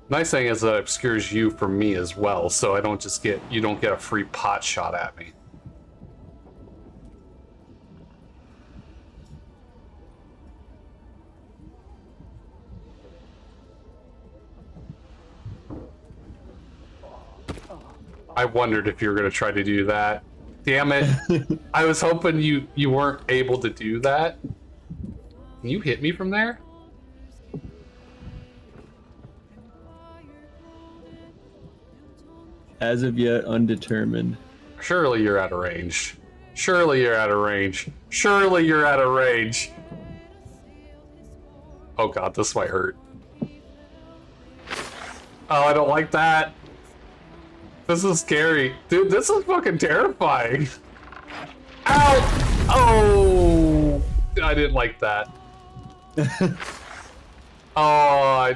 A: Nice thing is that it obscures you from me as well, so I don't just get, you don't get a free pot shot at me. I wondered if you were going to try to do that. Damn it. I was hoping you weren't able to do that. Can you hit me from there?
B: As of yet, undetermined.
A: Surely you're out of range. Surely you're out of range. Surely you're out of range. Oh god, this might hurt. Oh, I don't like that. This is scary. Dude, this is fucking terrifying. Ow! Oh! I didn't like that. Oh,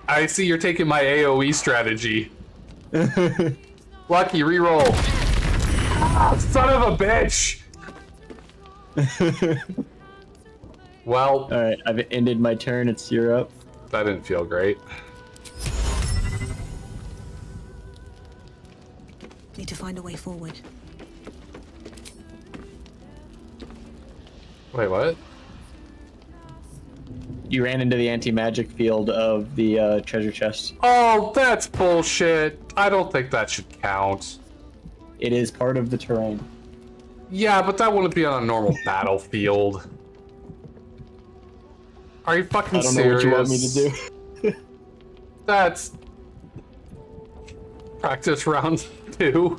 A: I see you're taking my AoE strategy. Lucky, reroll. Son of a bitch! Well...
B: Alright, I've ended my turn. It's you're up.
A: That didn't feel great.
E: Need to find a way forward.
A: Wait, what?
B: You ran into the anti-magic field of the treasure chest.
A: Oh, that's bullshit. I don't think that should count.
B: It is part of the terrain.
A: Yeah, but that wouldn't be on a normal battlefield. Are you fucking serious?
B: I don't know what you want me to do.
A: That's... Practice round 2.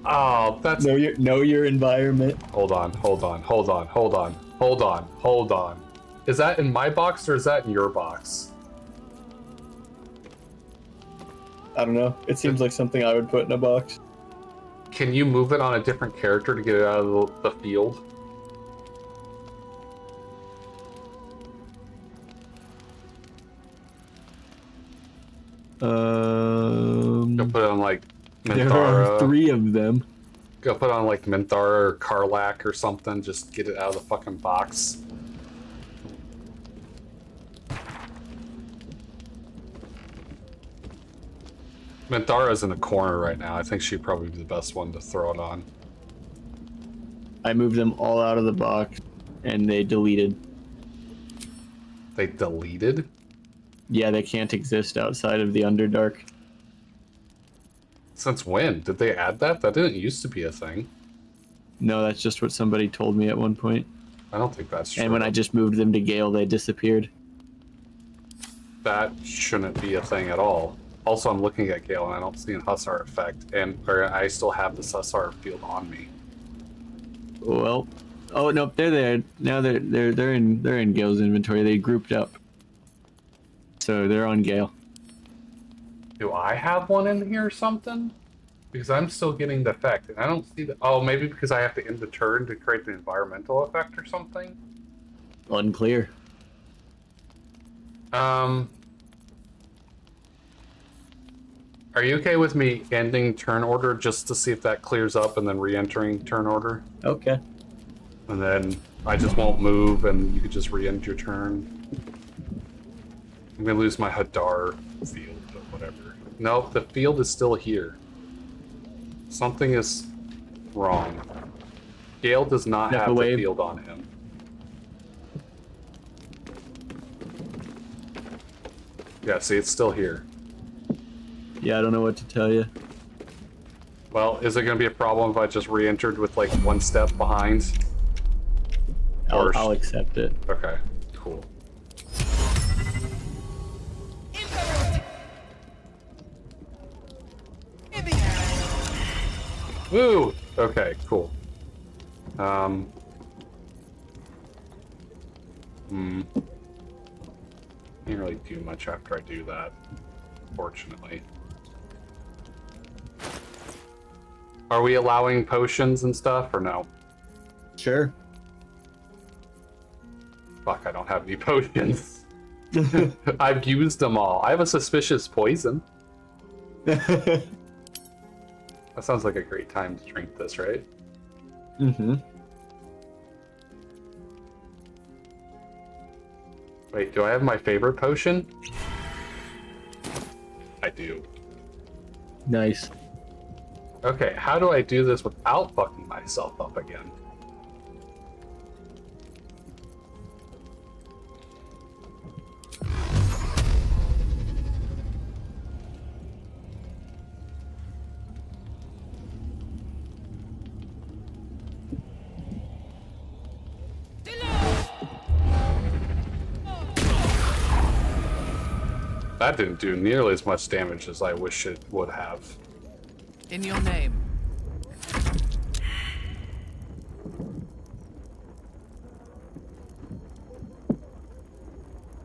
A: Oh, that's...
B: Know your environment.
A: Hold on. Is that in my box or is that in your box?
B: I don't know. It seems like something I would put in a box.
A: Can you move it on a different character to get it out of the field? Go put it on like
B: There
A: Minthara.
B: are 3 of them.
A: Go put it on like Minthara or Karlak or something. Just get it out of the fucking box. Minthara's in the corner right now. I think she'd probably be the best one to throw it on.
B: I moved them all out of the box, and they deleted.
A: They deleted?
B: Yeah, they can't exist outside of the Underdark.
A: Since when? Did they add that? That didn't used to be a thing.
B: No, that's just what somebody told me at one point.
A: I don't think that's true.
B: And when I just moved them to Gale, they disappeared.
A: That shouldn't be a thing at all. Also, I'm looking at Gale and I don't see an Hussar effect, and I still have this Hussar field on me.
B: Well, oh no, they're there now. They're in Gale's inventory. They grouped up, so they're on Gale.
A: Do I have one in here or something? Because I'm still getting the effect, and I don't see the. Oh, maybe because I have to end the turn to create the environmental effect or something.
B: Unclear.
A: Are you okay with me ending turn order just to see if that clears up and then re-entering turn order?
B: Okay.
A: And then I just won't move and you could just re-end your turn. I'm gonna lose my Hadar field, but whatever. Nope, the field is still here. Something is wrong. Gale does not
B: Step
A: have
B: away.
A: the field on him. Yeah, see, it's still here.
B: Yeah, I don't know what to tell you.
A: Well, is it going to be a problem if I just re-entered with like one step behind?
B: I'll accept it.
A: Okay, cool. Woo! Okay, cool. Can't really do much after I do that, fortunately. Are we allowing potions and stuff, or no?
B: Sure.
A: Fuck, I don't have any potions. I've used them all. I have a suspicious poison. That sounds like a great time to drink this, right?
B: Mm-hmm.
A: Wait, do I have my favorite potion? I do.
B: Nice.
A: Okay, how do I do this without fucking myself up again? That didn't do nearly as much damage as I wish it would have.
I: In your name.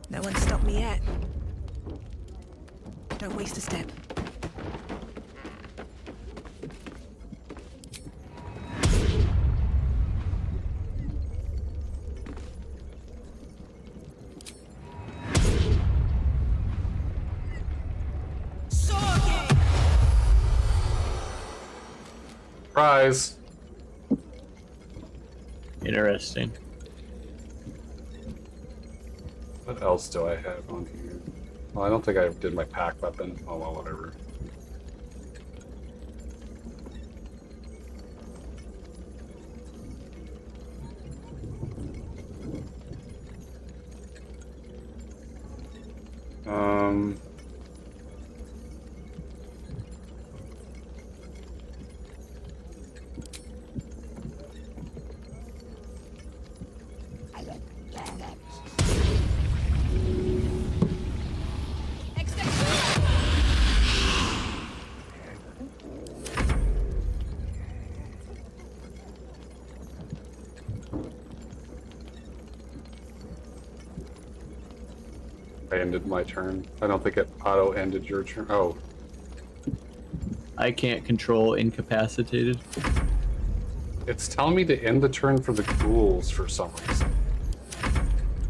E: No one stopped me yet. Don't waste a step.
A: Surprise!
B: Interesting.
A: What else do I have on here? Well, I don't think I did my pack weapon. Oh well, whatever. I ended my turn. I don't think it auto-ended your turn. Oh.
B: I can't control incapacitated.
A: It's telling me to end the turn for the ghouls for some reason.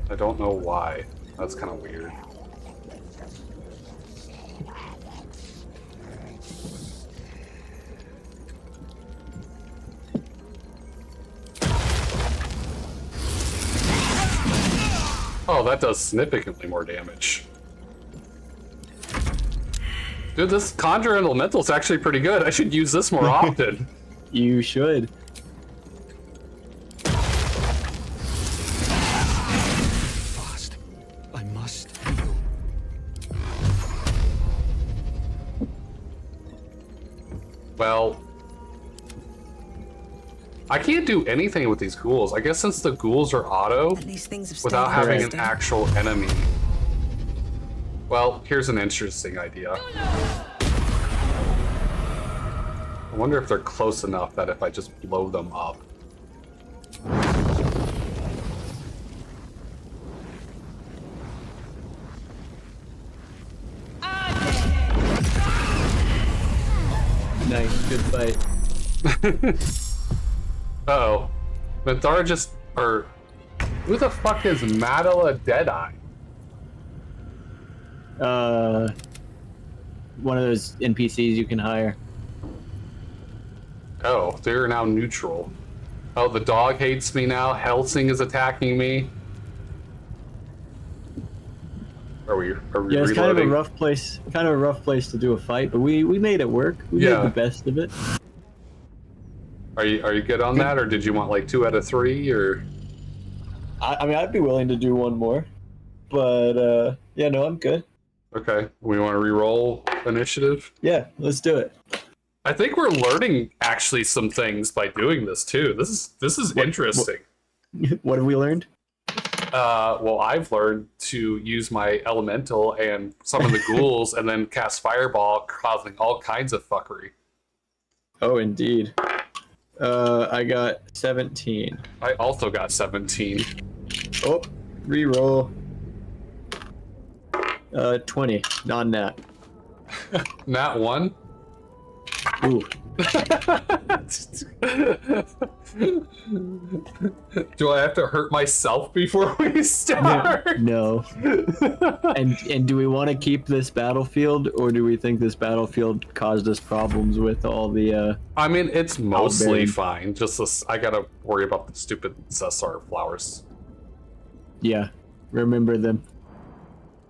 A: I don't know why. That's kind of weird. Oh, that does significantly more damage. Dude, this Conjure Elemental is actually pretty good. I should use this more often.
B: You should.
C: Fast. I must heal.
A: Well, I can't do anything with these ghouls. I guess since the ghouls are auto,
E: At least things have
A: without
E: stayed
A: having an
E: interesting.
A: actual enemy. Well, here's an interesting idea. I wonder if they're close enough that if I just blow them up.
B: Nice, good fight.
A: Uh-oh. Menthara just... or... Who the fuck is Madala Deadeye?
B: One of those NPCs you can hire.
A: Oh, they're now neutral. Oh, the dog hates me now. Helsing is attacking me. Are we
B: Yeah, it's
A: reloading?
B: kind of a rough place. Kind of a rough place to do a fight, but we made it work. We
A: Yeah.
B: made the best of it.
A: Are you good on that, or did you want like 2 out of 3, or?
B: I mean, I'd be willing to do one more, but yeah, no, I'm good.
A: Okay, we want to re-roll initiative.
B: Yeah, let's do it.
A: I think we're learning actually some things by doing this too. This is interesting.
B: What have we learned?
A: Well, I've learned to use my elemental and some of the ghouls, and then cast fireball, causing all kinds of fuckery.
B: Oh, indeed. I got 17.
A: I also got 17.
B: Oh, reroll. 20, non-nat.
A: Nat 1.
B: Ooh.
A: Do I have to hurt myself before we start?
B: No. And do we want to keep this battlefield, or do we think this battlefield caused us problems with all the
A: I mean, it's mostly
B: Outbid.
A: fine. Just this, I gotta worry about the stupid Cesar flowers.
B: yeah, remember them.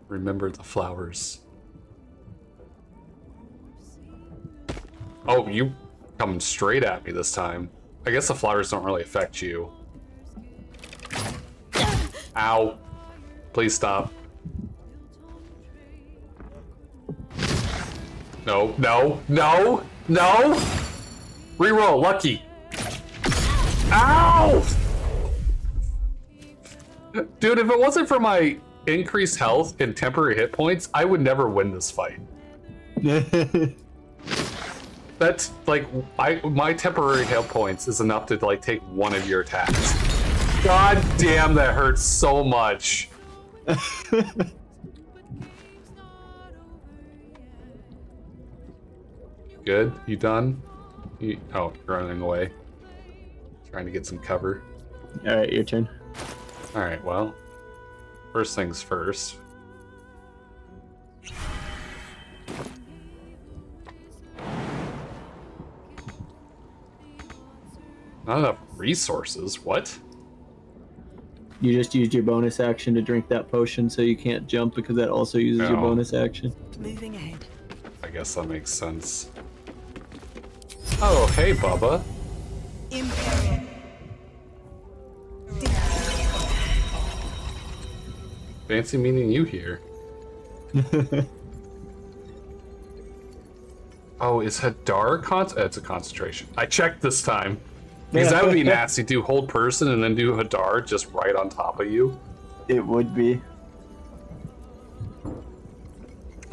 A: Remember the flowers. Oh, you coming straight at me this time. I guess the flowers don't really affect you. Ow. Please stop. No, no, no, no! Reroll, lucky. Ow! Dude, if it wasn't for my increased health and temporary hit points, I would never win this fight. That's like, my temporary hit points is enough to like take one of your attacks. God damn, that hurts so much. Good? You done? Oh, you're running away. Trying to get some cover.
B: All right, your turn.
A: Alright, well, first things first. Not enough resources, what?
B: You just used your bonus action to drink that potion, so you can't jump because that also uses your
A: No.
B: bonus action.
E: Moving ahead.
A: I guess that makes sense. Oh, hey, Bubba.
E: Imperial.
A: Fancy meeting you here. Oh, is Hadar it's a concentration. I checked this time. Because that would be nasty. Do hold person and then do Hadar just right on top of you.
B: It would be.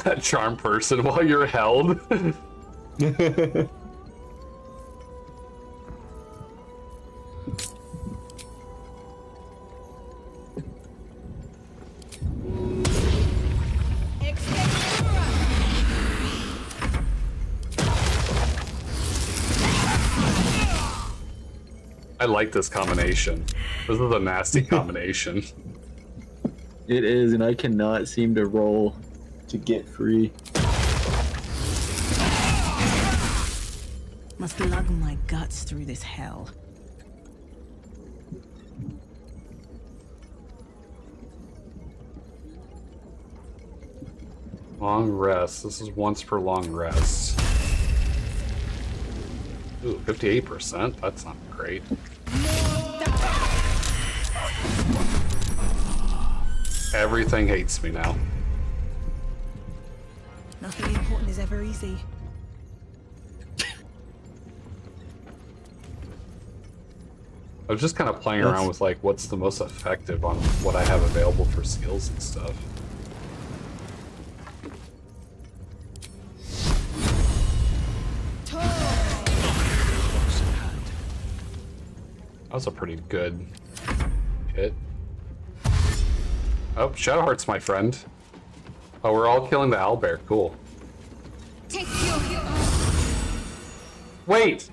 A: That charm person while you're held. I like this combination. This is a nasty combination.
B: It is, and I cannot seem to roll to get free.
E: Must lug my guts through this hell.
A: Long rest. This is once per long rest. Ooh, 58%? That's not great. Everything hates me now.
E: Nothing important is ever easy.
A: I was just kind of playing around with like what's the most effective on what I have available for skills and stuff. That was a pretty good hit. Oh, Shadowheart's my friend. Oh, we're all killing the owlbear. Cool. Wait!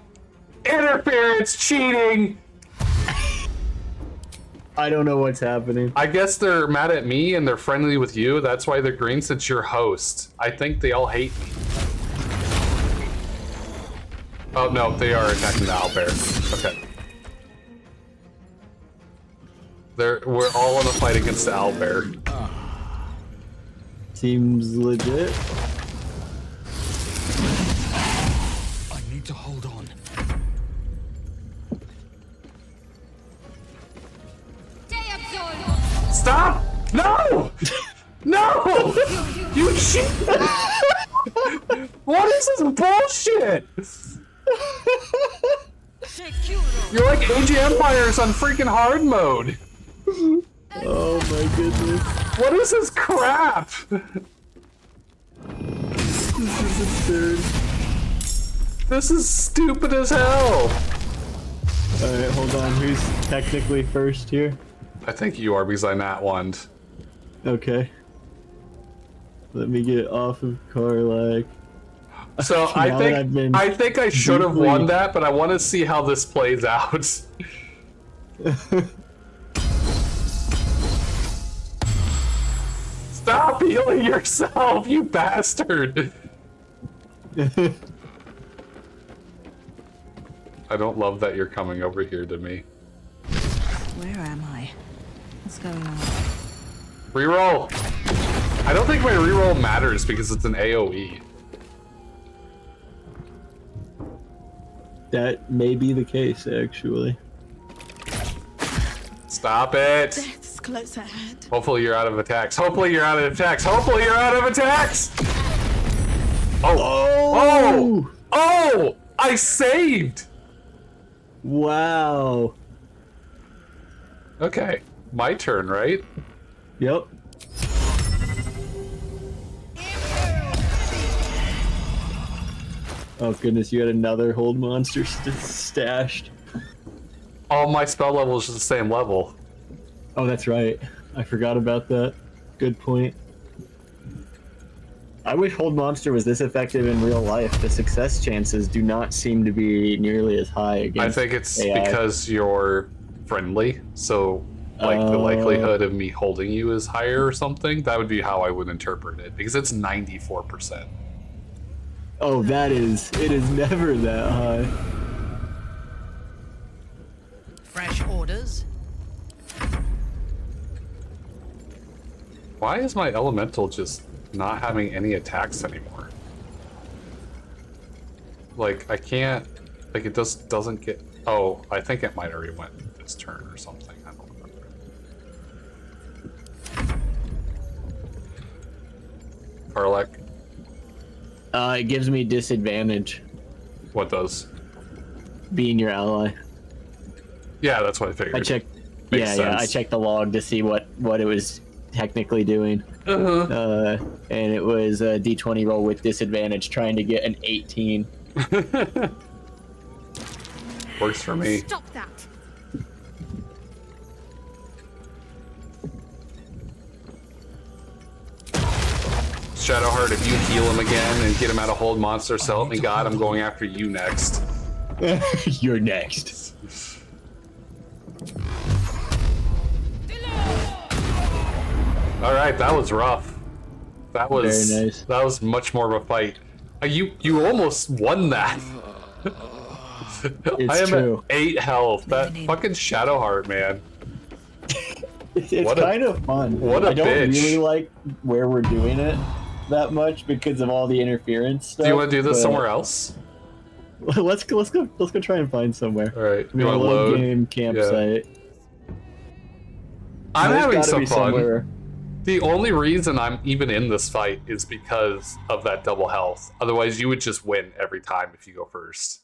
A: Interference! Cheating!
B: I don't know what's happening.
A: I guess they're mad at me and they're friendly with you. That's why they're green since you're host. I think they all hate me. Oh, no, they are attacking the owlbear. Okay. We're all in a fight against the owlbear.
B: Seems legit.
C: I need to hold on.
A: Stop! No! No! You cheat! What is this bullshit? You're like Age of Empires on freaking hard mode.
B: Oh my goodness.
A: What is this crap?
B: This is absurd.
A: This is stupid as hell.
B: Alright, hold on. Who's technically first here?
A: I think you are because I nat one.
B: Okay. Let me get off of Karlak.
A: So
B: Now that I've been
A: I think I should have
B: deeply-
A: won that, but I want to see how this plays out. Stop healing yourself, you bastard! I don't love that you're coming over here to me.
E: Where am I? What's going on?
A: Reroll! I don't think my reroll matters because it's an AoE.
B: That may be the case, actually.
A: Stop it!
E: Death's close at hand.
A: Hopefully you're out of attacks. Hopefully you're out of attacks. Hopefully you're out of attacks! Oh! Oh! Oh! I saved!
B: Wow.
A: Okay. My turn, right?
B: Yep. Oh goodness, you had another hold monster stashed.
A: All my spell levels are the same level.
B: Oh, that's right. I forgot about that. Good point. I wish hold monster was this effective in real life. The success chances do not seem to be nearly as high against
A: I think it's
B: AI.
A: because you're friendly, so like the likelihood of me holding you is higher or something. That would be how I would interpret it, because it's 94%.
B: Oh, it is never that high.
I: Fresh orders.
A: Why is my elemental just not having any attacks anymore? Like, I can't, like, it just doesn't get, oh, I think it might already went this turn or something. I don't remember. Karlak,
B: It gives me disadvantage
A: what does?
B: being your ally.
A: Yeah, that's what I figured.
B: I checked.
A: Makes
B: Yeah, I
A: sense.
B: checked the log to see what it was technically doing.
A: Uh-huh.
B: And it was a D20 roll with disadvantage, trying to get an 18.
A: Works for me.
H: Stop that.
A: Shadowheart, if you heal him again and get him out of hold monster, so help me God, I'm going after you next.
B: You're next.
A: All right, that was rough. That was
B: Very nice.
A: That was much more of a fight. You almost won that.
B: It's
A: I am
B: true.
A: at 8 health. That fucking Shadowheart, man.
B: It's
A: What a-
B: kind of fun.
A: what a
B: I don't
A: bitch.
B: really like where we're doing it, that much because of all the interference stuff.
A: Do you want to do this
B: but
A: somewhere else?
B: let's go try and find somewhere.
A: All right.
B: We
A: You want to load?
B: game campsite.
A: I'm
B: There's
A: having
B: gotta
A: some
B: be
A: fun.
B: somewhere-
A: The only reason I'm even in this fight is because of that double health. Otherwise, you would just win every time if you go first.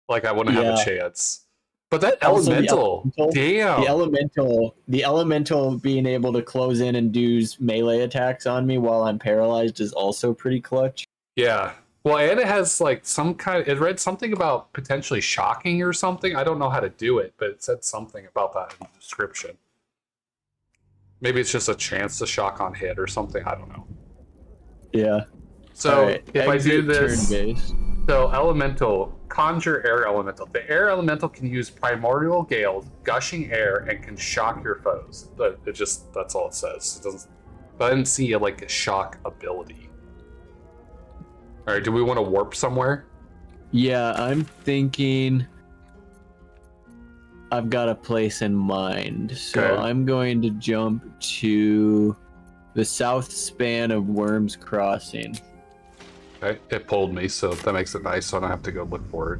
A: Like, I wouldn't have a
B: Yeah.
A: chance. But that
B: Also, the
A: elemental, damn.
B: The elemental being able to close in and do melee attacks on me while I'm paralyzed is also pretty clutch.
A: Yeah. Well, and it has like some kind. It read something about potentially shocking or something. I don't know how to do it, but it said something about that in the description. Maybe it's just a chance to shock on hit or something. I don't know.
B: Yeah.
A: So
B: Alright,
A: if I do
B: exit
A: this,
B: turn-based.
A: so elemental, conjure air elemental. The air elemental can use primordial gales, gushing air, and can shock your foes. It just, that's all it says. It doesn't. I didn't see like a shock ability. All right, do we want to warp somewhere?
B: Yeah, I'm thinking I've got a place in mind. So
A: Okay.
B: I'm going to jump to the south span of Worms Crossing.
A: Okay, it pulled me, so that makes it nice, so I don't have to go look for it.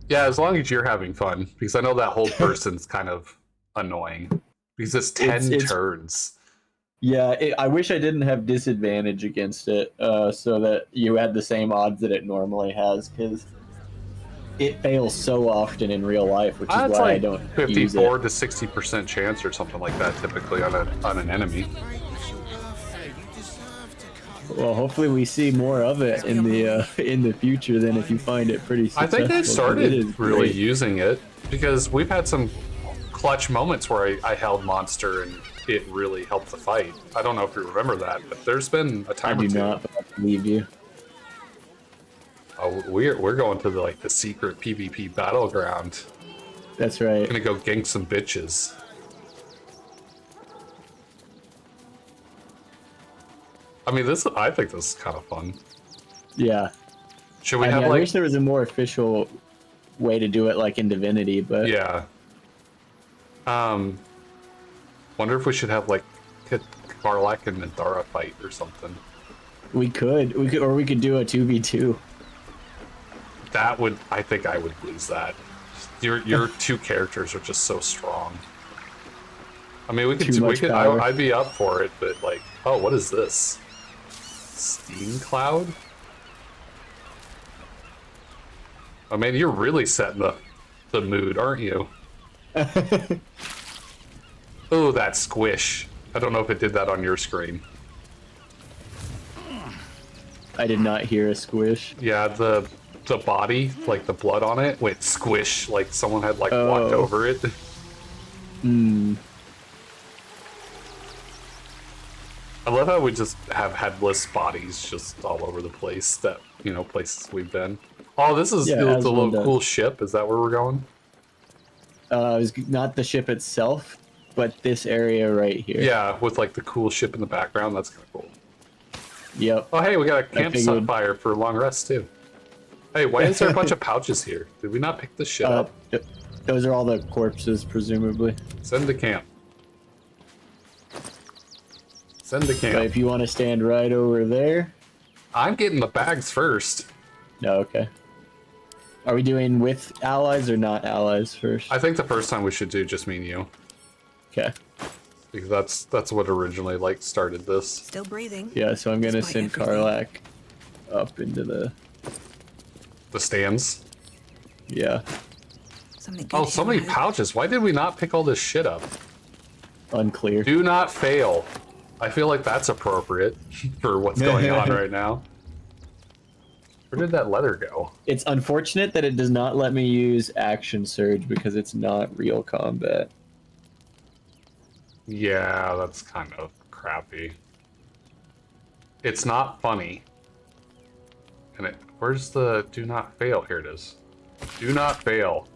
A: Yeah, as long as you're having fun, because I know that whole person's kind of annoying. Because it's 10
B: It's-
A: turns.
B: Yeah, I wish I didn't have disadvantage against it, so that you had the same odds that it normally has, because it fails so often in real life, which is
A: That's
B: why I
A: like
B: don't use
A: 54
B: it.
A: to 60% chance or something like that typically on an enemy.
B: Well, hopefully we see more of it in the future than if you find it pretty
A: I
B: successful.
A: think they
B: 'cause it
A: started
B: is
A: really
B: great.
A: using it because we've had some clutch moments where I held monster and it really helped the fight. I don't know if you remember that, but there's been a
B: I
A: time or
B: do
A: two.
B: not, but I believe you.
A: Oh, we're going to the secret PvP battleground.
B: That's right.
A: Gonna go gank some bitches. I mean, I think this is kind of fun.
B: Yeah.
A: Should we
B: I
A: have
B: mean, I
A: like?
B: wish there was a more official way to do it, like in Divinity, but
A: Yeah. Wonder if we should have like Karlak and Nandara fight or something.
B: we could do a 2v2.
A: That would, I think I would lose that. Your two characters are just so strong. I mean, we could
B: Too much power.
A: I'd be up for it, but like, oh, what is this? Steam cloud? Oh man, you're really setting the mood, aren't you? Oh, that squish. I don't know if it did that on your screen.
B: I did not hear a squish.
A: Yeah, the body, like the blood on it, went squish, like someone had like walked
B: Oh.
A: over it.
B: Hmm.
A: I love how we just have headless bodies just all over the place that, places we've been. Oh, this is
B: Yeah,
A: the
B: as
A: little
B: one does.
A: cool ship. Is that where we're going?
B: It was not the ship itself, but this area right here.
A: Yeah, with like the cool ship in the background. That's kind of cool.
B: Yep.
A: Oh, hey, we got a
B: figured-
A: campsite fire for long rest too. Hey, why is there a bunch of pouches here? Did we not pick this shit up?
B: Those are all the corpses, presumably.
A: Send to camp. Send to
B: But
A: camp.
B: if you want to stand right over there.
A: I'm getting the bags first.
B: No, okay. Are we doing with allies or not allies first?
A: I think the first time we should do just me and you.
B: Okay.
A: Because that's what originally like started this.
E: Still breathing.
B: Yeah, so I'm gonna
E: Despite
B: send
E: everything.
B: Karlak up into the
A: stands.
B: yeah.
E: Something good
A: Oh, so
E: here,
A: many
E: I hope.
A: pouches. Why did we not pick all this shit up?
B: Unclear.
A: Do not fail. I feel like that's appropriate for what's going on right now. Where did that leather go?
B: It's unfortunate that it does not let me use action surge because it's not real combat.
A: Yeah, that's kind of crappy. It's not funny. And where's the do not fail? Here it is. Do not fail.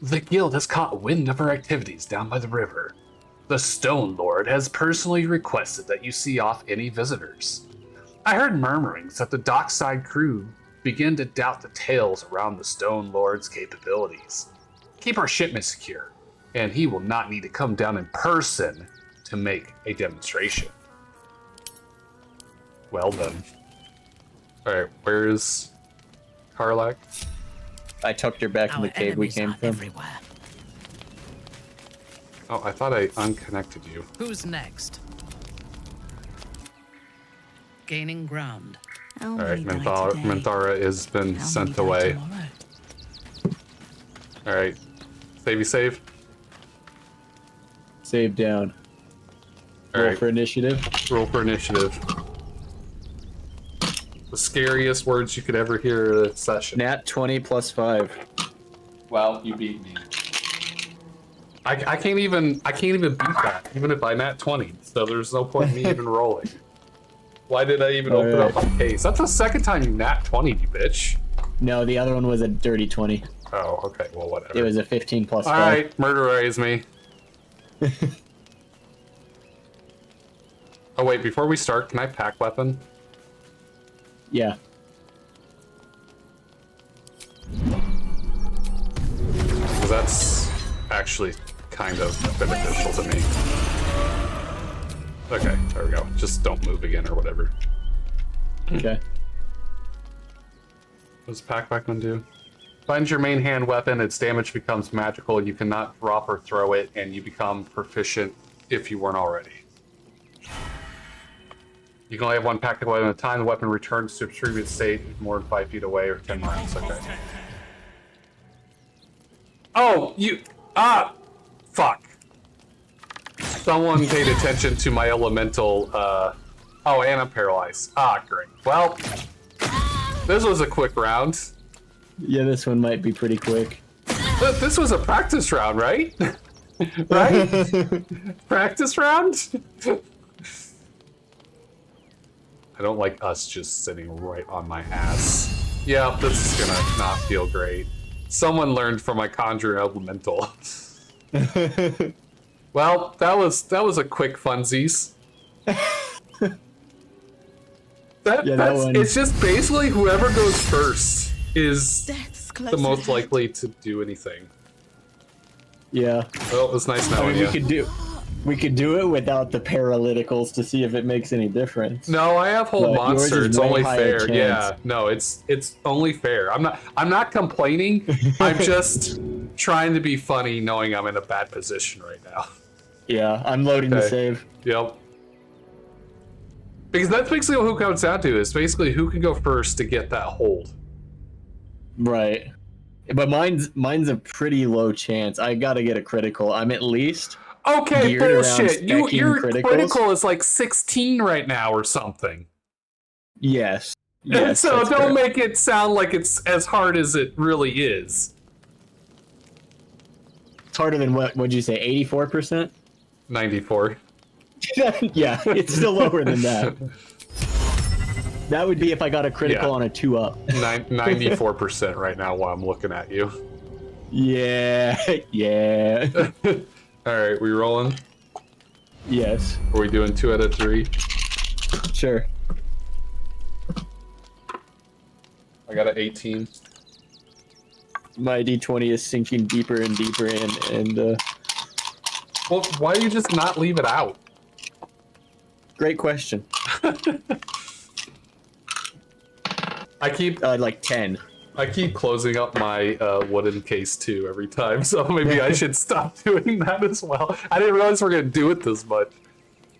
A: The guild has caught wind of our activities down by the river. The Stone Lord has personally requested that you see off any visitors. I heard murmurings that the dockside crew begin to doubt the tales around the Stone Lord's capabilities. Keep our shipment secure, and he will not need to come down in person to make a demonstration. Well done. Alright, where's Karlak?
B: I tucked her back in
I: Our
B: the cave we
I: enemies
B: came
I: are
B: from.
I: everywhere.
A: Oh, I thought I unconnected you.
I: Who's next? Gaining ground.
E: How
A: Alright,
E: many die today?
A: Minthara has been
E: How
A: sent
E: many die
A: away.
E: tomorrow?
A: Alright. Savey save.
B: Save down. Roll
A: Alright.
B: for initiative.
A: Roll for initiative. The scariest words you could ever hear at a session.
B: Nat 20 plus 5.
A: Well, you beat me. I can't even beat that, even if I nat 20. So there's no point in me even rolling. Why did I even open up my case? That's the second time you nat 20, you bitch.
B: No, the other one was a dirty 20.
A: Oh, okay. Well, whatever.
B: It was a 15 plus 5.
A: All right, murderize me. Oh wait, before we start, can I pack weapon?
B: Yeah.
A: Because that's actually kind of beneficial to me. Okay, there we go. Just don't move again or whatever.
B: Okay.
A: What does pack weapon do? Finds your main hand weapon, its damage becomes magical, you cannot drop or throw it, and you become proficient if you weren't already. You can only have one pack weapon at a time. The weapon returns to its previous state more than 5 feet away or 10 miles. Okay. Oh, you... Ah! Fuck. Someone paid attention to my elemental, Oh, and I'm paralyzed. Ah, great. Well, this was a quick round.
B: Yeah, this one might be pretty quick.
A: This was a practice round, right? Right? Practice round? I don't like us just sitting right on my ass. Yeah, this is gonna not feel great. Someone learned from my conjure elemental. Well, that was a quick funsies.
B: That one.
A: It's just basically whoever goes first is
E: Death's close
A: the most
E: at hand.
A: likely to do anything.
B: Yeah.
A: Well, it was nice
B: I
A: knowing
B: mean,
A: you.
B: we could do it without the paralyticals to see if it makes any difference.
A: No, I have whole
B: But yours
A: monster.
B: is
A: It's
B: way
A: only
B: higher
A: fair.
B: chance.
A: Yeah, no, it's only fair. I'm not complaining. I'm just trying to be funny, knowing I'm in a bad position right now.
B: Yeah, I'm loading the
A: Okay.
B: save.
A: Yep. Because that's basically what it comes down to. Is basically who can go first to get that hold.
B: Right. But mine's a pretty low chance. I gotta get a critical. I'm at least
A: Okay,
B: geared around
A: bullshit.
B: specking
A: Your
B: criticals.
A: critical is like 16 right now or something.
B: Yes.
A: And
B: Yes,
A: so
B: that's
A: don't
B: correct.
A: make it sound like it's as hard as it really is.
B: It's harder than what'd you say, 84%?
A: 94.
B: Yeah, it's still lower than that. That would be if I got a critical
A: Yeah.
B: on a 2-up.
A: 94% right now while I'm looking at you.
B: Yeah, yeah.
A: All right, we rolling?
B: Yes,
A: Are we doing 2 out of 3?
B: sure.
A: I got an 18.
B: My D20 is sinking deeper and deeper in, and
A: Well, why do you just not leave it out?
B: great question.
A: I keep
B: Like 10.
A: closing up my wooden case too every time, so maybe I should stop doing that as well. I didn't realize we're gonna do it this much.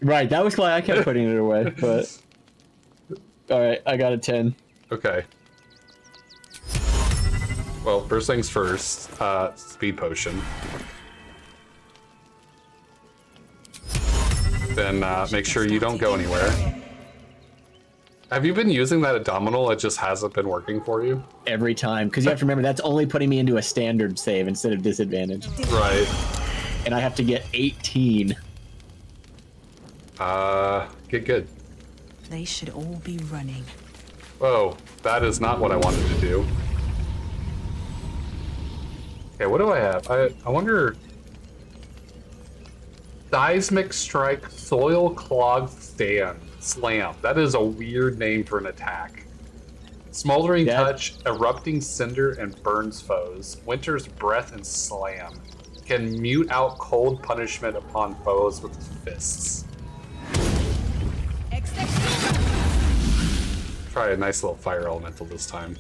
B: Right, that was why I kept putting it away, but... Alright, I got a 10.
A: Okay. Well, first things first, speed potion. Then make sure you don't go anywhere. Have you been using that abdominal? It just hasn't been working for you?
B: Every time, because you have to remember, that's only putting me into a standard save instead of disadvantage.
A: Right.
B: And I have to get 18.
A: Get good.
E: They should all be running.
A: Whoa, that is not what I wanted to do. Okay, what do I have? I wonder... Seismic Strike, Soil Clog Slam. That is a weird name for an attack. Smoldering
B: That-
A: Touch, Erupting Cinder, and Burns Foes. Winter's Breath and Slam. can mute out cold punishment upon foes with fists. Try a nice little fire elemental this time.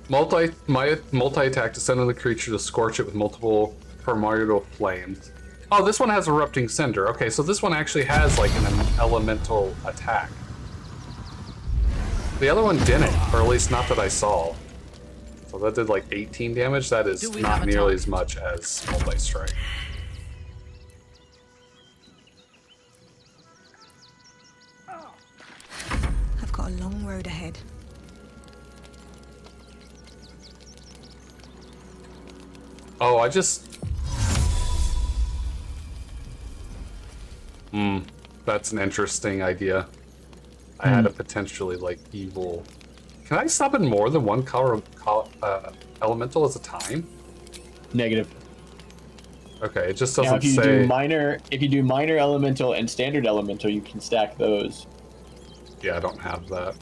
A: Multi-attack, descend on the creature to scorch it with multiple primordial flames. Oh, this one has erupting cinder. Okay, so this one actually has like an elemental attack. The other one didn't, or at least not that I saw. So that did like 18 damage. That is not nearly as much as multi-strike.
E: I've got a long road ahead.
A: Oh, I just... that's an interesting idea. I had a potentially, like, evil... Can I summon more than one elemental at a time?
B: Negative.
A: Okay, it just
B: Now,
A: doesn't say...
B: if you do minor elemental and standard elemental, you can stack those.
A: Yeah, I don't have that.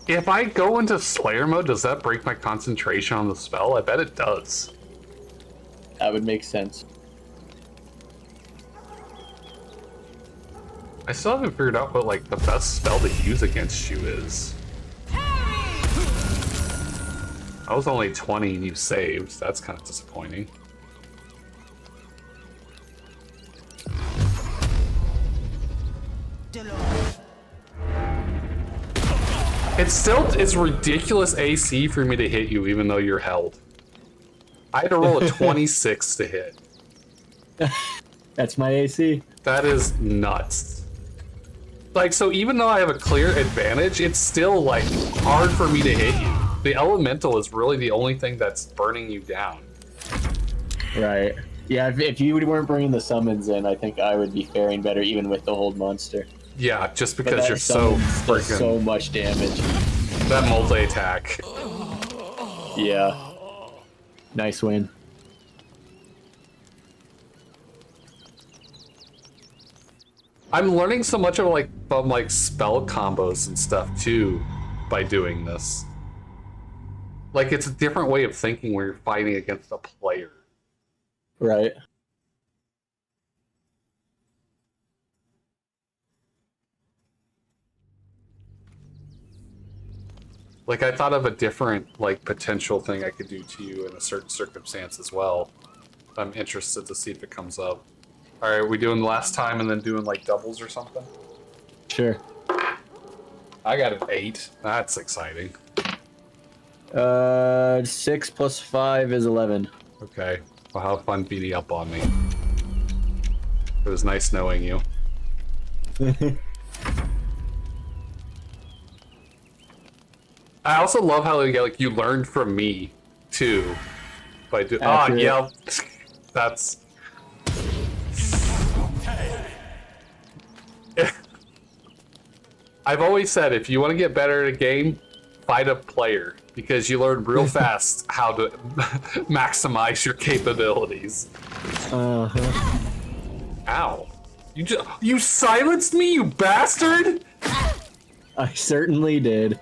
A: If I go into Slayer mode, does that break my concentration on the spell? I bet it does.
B: That would make sense.
A: I still haven't figured out what, like, the best spell to use against you is. I was only 20 and you saved. That's kind of disappointing. It's ridiculous AC for me to hit you even though you're held. I had to roll a 26 to hit.
B: That's my AC.
A: That is nuts. Like, so even though I have a clear advantage, it's still, like, hard for me to hit you. The elemental is really the only thing that's burning you down.
B: Right. Yeah, if you weren't bringing the summons in, I think I would be faring better even with the hold monster.
A: Yeah, just
B: But
A: because
B: that
A: you're so
B: summons does
A: freaking...
B: so much damage.
A: That multi-attack.
B: Yeah. Nice win.
A: I'm learning so much of from spell combos and stuff too by doing this. Like, it's a different way of thinking where you're fighting against a player.
B: Right.
A: Like, I thought of a different, like, potential thing I could do to you in a certain circumstance as well. I'm interested to see if it comes up. Alright, are we doing the last time and then doing, like, doubles or something?
B: Sure.
A: I got an 8. That's exciting.
B: 6 plus 5 is 11.
A: Okay. Well, have fun beating up on me. It was nice knowing you. I also love how like you learned from me too by doing. Oh yeah, that's. I've always said if you want to get better at a game, fight a player because you learn real fast how to maximize your capabilities. Ow! You silenced me, you bastard!
B: I certainly did.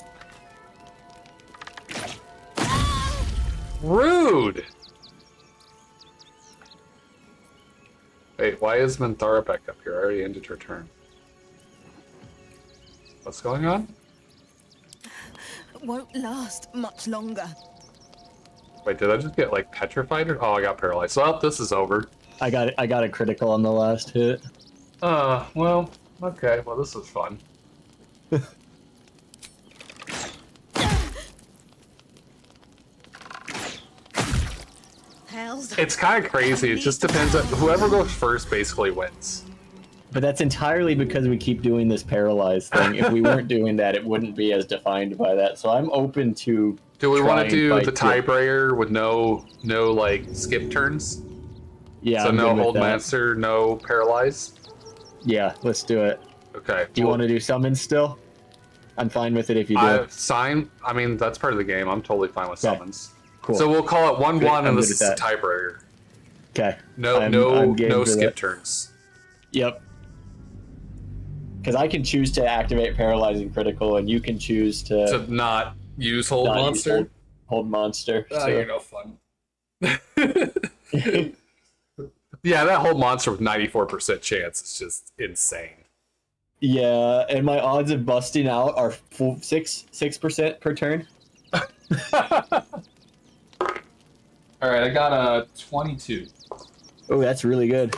A: Rude! Wait, why is Minthara back up here? I already ended her turn. What's going on?
E: Won't last much longer.
A: Wait, did I just get like petrified? Oh, I got paralyzed. Well, this is over.
B: I got a critical on the last hit.
A: Well, okay. Well, this was fun. It's kind of crazy. It just depends on whoever goes first basically wins.
B: But that's entirely because we keep doing this paralyzed thing. If we weren't doing that, it wouldn't be as defined by that. So I'm open to.
A: Do we want to do the tiebreaker with no like skip turns?
B: Yeah.
A: So
B: I'm
A: no
B: good with
A: hold
B: that.
A: master, no paralyze.
B: Yeah, let's do it.
A: Okay.
B: Do you want to do summons still? I'm fine with it if you do.
A: I mean, that's part of the game. I'm totally fine with summons.
B: Cool.
A: So we'll call it 1-1, and this is a
B: that.
A: tiebreaker.
B: Okay.
A: No skip turns.
B: Yep. Because I can choose to activate paralyzing critical, and you can choose to
A: not Use hold
B: not use
A: monster.
B: hold monster.
A: Oh,
B: so-
A: you're no fun. Yeah, that hold monster with 94% chance is just insane.
B: Yeah, and my odds of busting out are 6% per turn.
A: All right, I got a 22.
B: Oh, that's really good.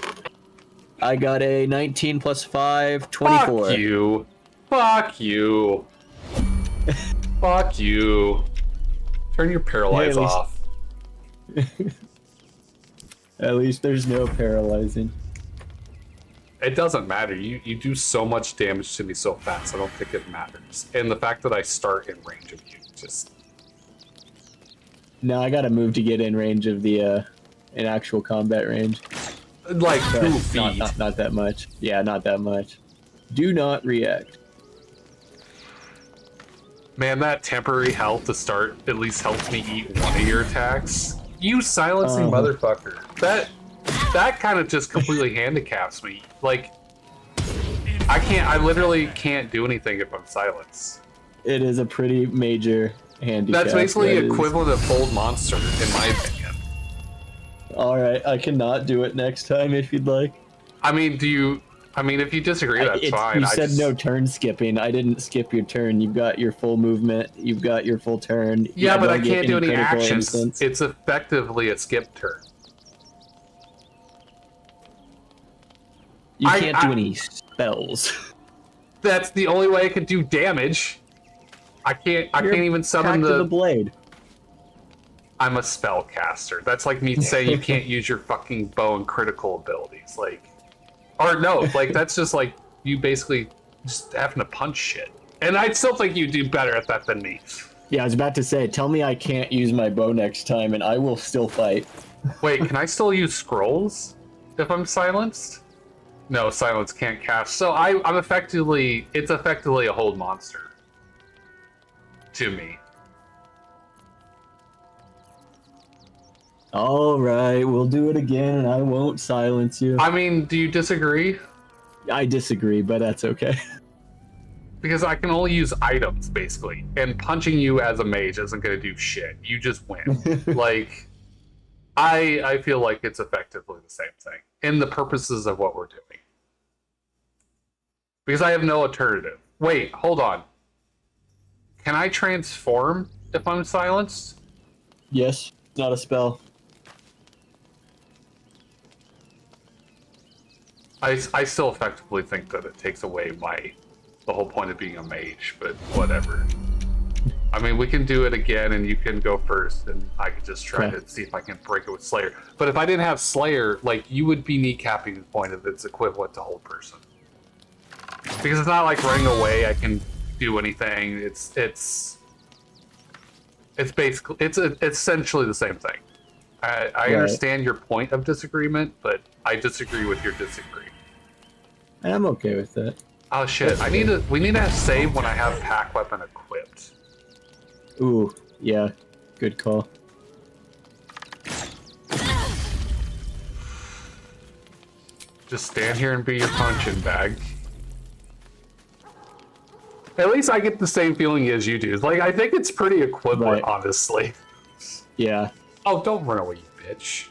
B: I got a 19 plus 5, 24.
A: Fuck you. Fuck you. Fuck you. Turn your paralyze
B: Hey, at least-
A: off.
B: At least there's no paralyzing.
A: It doesn't matter. You do so much damage to me so fast. I don't think it matters. And the fact that I start in range of you just...
B: No, I gotta move to get in range of the, in actual combat range.
A: Like,
B: But
A: 2 feet.
B: not that much. Yeah, not that much. Do not react.
A: Man, that temporary health to start at least helps me eat one of your attacks. You silencing motherfucker. That kind of just completely handicaps me. Like, I literally can't do anything if I'm silenced.
B: It is a pretty major handicap.
A: That's basically
B: that is.
A: equivalent of hold monster, in my opinion.
B: Alright, I cannot do it next time if you'd like.
A: I mean, if you disagree, that's fine.
B: You said no turn skipping. I didn't skip your turn. You've got your full movement. You've got your full turn.
A: Yeah, but I
B: don't get
A: can't do any
B: critical
A: actions.
B: instance.
A: It's effectively a skip turn.
B: You can't do any spells.
A: That's the only way I can do damage. I can't even summon
B: Back to the blade.
A: I'm a spellcaster. That's like me saying you can't use your fucking bow and critical abilities. Like, or no, like that's just like you basically just having to punch shit. And I still think you do better at that than me.
B: Yeah, I was about to say, tell me I can't use my bow next time and I will still fight.
A: Wait, can I still use scrolls if I'm silenced? No, silence can't cast. So I'm effectively, it's effectively a hold monster to me.
B: Alright, we'll do it again and I won't silence you.
A: I mean, do you disagree?
B: I disagree, but that's okay.
A: Because I can only use items, basically. And punching you as a mage isn't going to do shit. You just win. Like, I feel like it's effectively the same thing. In the purposes of what we're doing. Because I have no alternative. Wait, hold on. Can I transform if I'm silenced?
B: Yes, not a spell.
A: I still effectively think that it takes away the whole point of being a mage, but whatever. I mean, we can do it again, and you can go first, and I can just try to see if I can break it with Slayer. But if I didn't have Slayer, like, you would be kneecapping the point of its equivalent to hold person. Because it's not like running away, I can do anything. It's basically, it's essentially the same thing. I understand your point of disagreement, but I disagree with your disagree.
B: I'm okay with that.
A: Oh shit! We need to save when I have pack weapon equipped.
B: Ooh, yeah, good call.
A: Just stand here and be your punching bag. At least I get the same feeling as you do. Like, I think it's pretty equivalent, honestly.
B: Yeah.
A: Oh, don't run away, you bitch.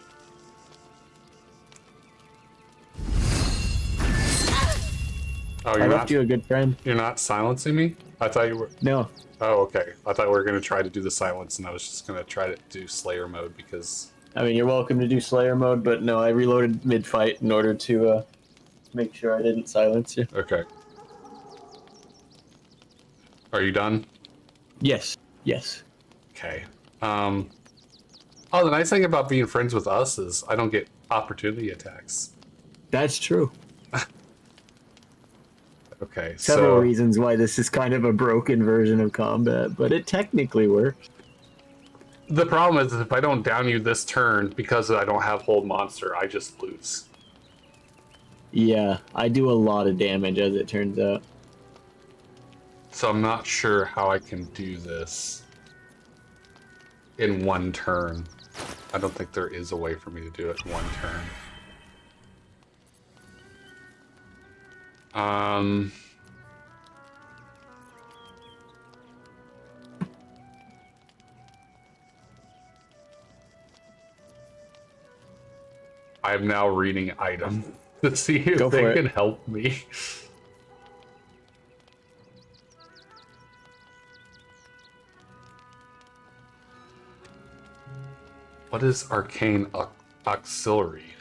A: Oh,
B: I left you a good friend.
A: You're not silencing me? I thought you were.
B: No.
A: Oh, okay. I thought we were going to try to do the silence, and I was just going to try to do Slayer mode because...
B: I mean, you're welcome to do Slayer mode, but no, I reloaded mid-fight in order to make sure I didn't silence you.
A: Okay. Are you done?
B: Yes. Yes.
A: Okay. Oh, the nice thing about being friends with us is I don't get opportunity attacks.
B: That's true.
A: Okay,
B: Several reasons why this is kind of a broken version of combat, but it technically works.
A: The problem is if I don't down you this turn because I don't have hold monster, I just lose.
B: Yeah, I do a lot of damage as it turns out.
A: So I'm not sure how I can do this in one turn. I don't think there is a way for me to do it in one turn. I'm now reading item to see if
B: Go
A: they
B: for it.
A: can help me. What is arcane auxiliary?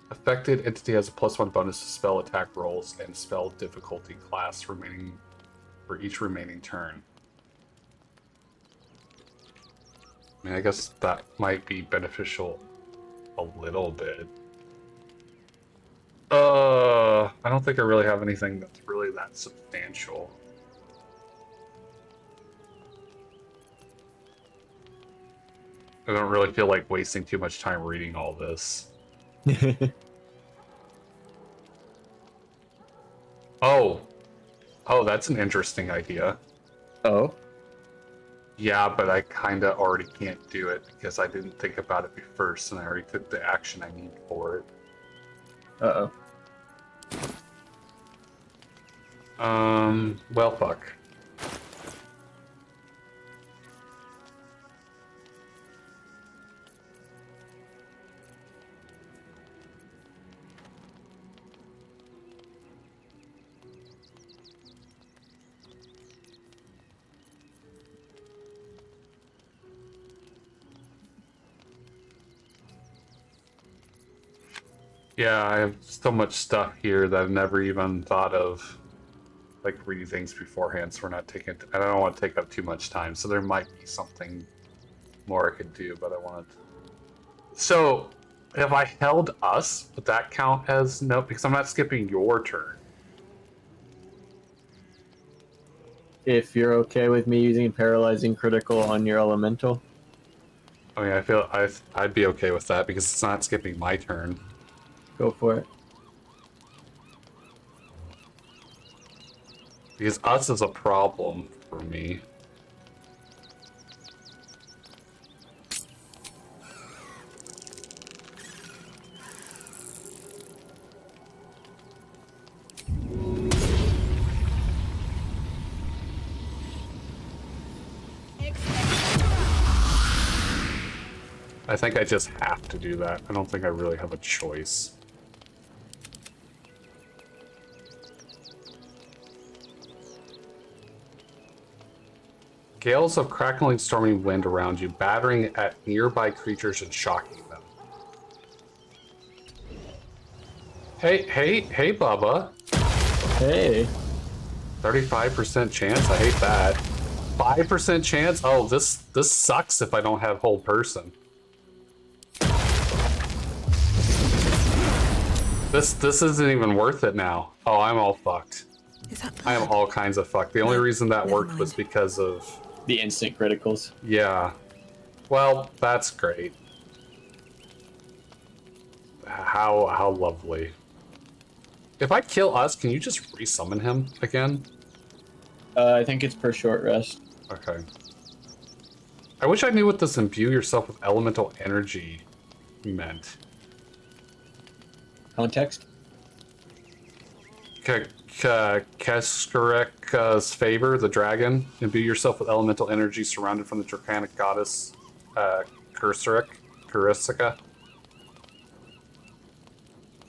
A: Affected entity has a +1 bonus to spell attack rolls and spell difficulty class remaining for each remaining turn. I mean, I guess that might be beneficial a little bit. I don't think I really have anything that's really that substantial. I don't really feel like wasting too much time reading all this. Oh, that's an interesting idea.
B: Oh,
A: Yeah, but I kinda already can't do it because I didn't think about it first, and I already took the action I need for it.
B: uh-oh.
A: Well, fuck. Yeah, I have so much stuff here that I've never even thought of, like reading things beforehand. So we're not taking. I don't want to take up too much time. So there might be something more I could do, but I wanted. So, if I held us, would that count as no? Because I'm not skipping your turn.
B: If you're okay with me using paralyzing critical on your elemental.
A: I mean, I feel I'd be okay with that because it's not skipping my turn.
B: Go for it.
A: Because us is a problem for me. I think I just have to do that. I don't think I really have a choice. Gales of crackling storming wind around you, battering at nearby creatures and shocking them. Hey, Bubba.
B: Hey.
A: 35% chance? I hate that. 5% chance? Oh, this sucks if I don't have whole person. This isn't even worth it now. Oh, I'm all fucked.
E: Is that
A: I am
E: bad?
A: all kinds of fucked. The only reason that
E: Never
A: worked was
E: mind.
A: because of...
B: The instant criticals.
A: Yeah. Well, that's great. How lovely. If I kill us, can you just resummon him again?
B: I think it's per short rest.
A: Okay. I wish I knew what this imbue yourself with elemental energy meant.
B: Context?
A: Keskerek's favor, the dragon. Imbue yourself with elemental energy surrounded from the draconic goddess Kurisica.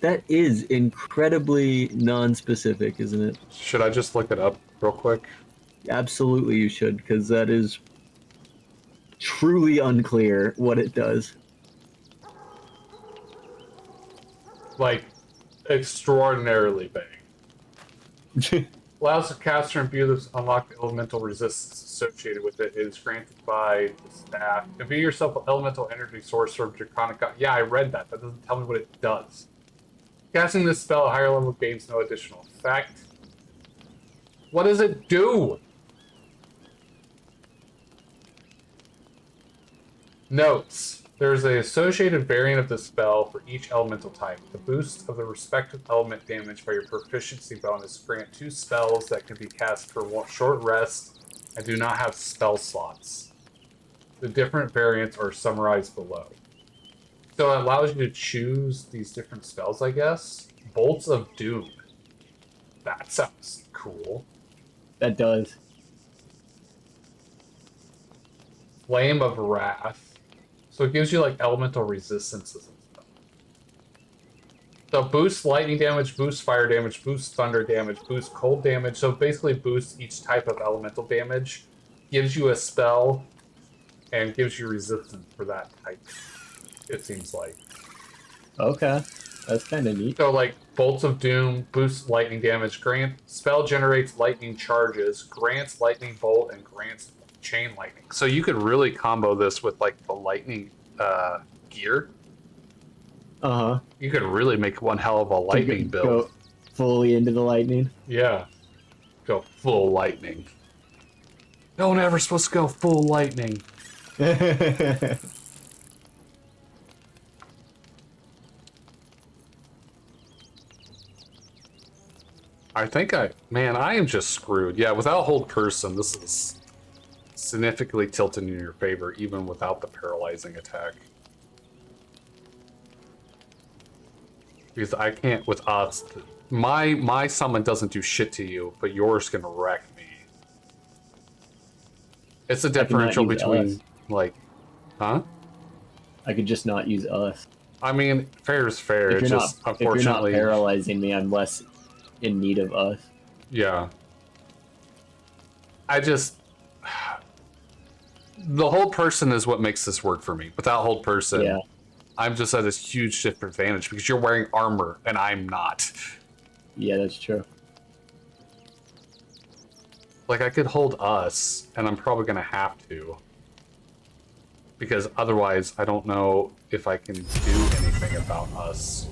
B: That is incredibly non-specific, isn't it?
A: Should I just look it up real quick?
B: Absolutely you should, because that is truly unclear what it does.
A: Like, extraordinarily vague. Allows the caster imbue this unlock the elemental resistance associated with it. It is granted by the staff. Imbue yourself with elemental energy source from draconic god. Yeah, I read that. That doesn't tell me what it does. Casting this spell at a higher level gains no additional effect. What does it do? Notes. There is an associated variant of the spell for each elemental type. The boost of the respective element damage by your proficiency bonus grant 2 spells that can be cast for one short rest and do not have spell slots. The different variants are summarized below. So it allows you to choose these different spells, I guess. Bolts of Doom. That sounds cool.
B: That does.
A: Flame of Wrath. So it gives you like elemental resistances and stuff. So boost lightning damage, boost fire damage, boost thunder damage, boost cold damage. So basically boosts each type of elemental damage, gives you a spell, and gives you resistance for that type, it seems like.
B: Okay, that's kind of neat.
A: So like Bolts of Doom, boosts lightning damage, spell generates lightning charges, grants lightning bolt, and grants chain lightning. So you could really combo this with like the lightning gear.
B: Uh-huh.
A: You could really make one hell of a lightning build.
B: Go fully into the lightning.
A: Yeah. Go full lightning. No one ever supposed to go full lightning. I think I am just screwed. Yeah, without hold person, this is significantly tilted in your favor, even without the paralyzing attack. Because I can't with us. My summon doesn't do shit to you, but yours can wreck me. It's a differential between like, huh?
B: I could just not use us.
A: I mean, fair is fair.
B: If
A: It's
B: you're
A: just
B: not,
A: unfortunately
B: if you're not paralyzing me, I'm less in need of us.
A: Yeah. I just the hold person is what makes this work for me. Without hold person,
B: Yeah.
A: I'm just at this huge disadvantage because you're wearing armor and I'm not.
B: Yeah, that's true.
A: Like I could hold us, and I'm probably gonna have to. Because otherwise I don't know if I can do anything about us.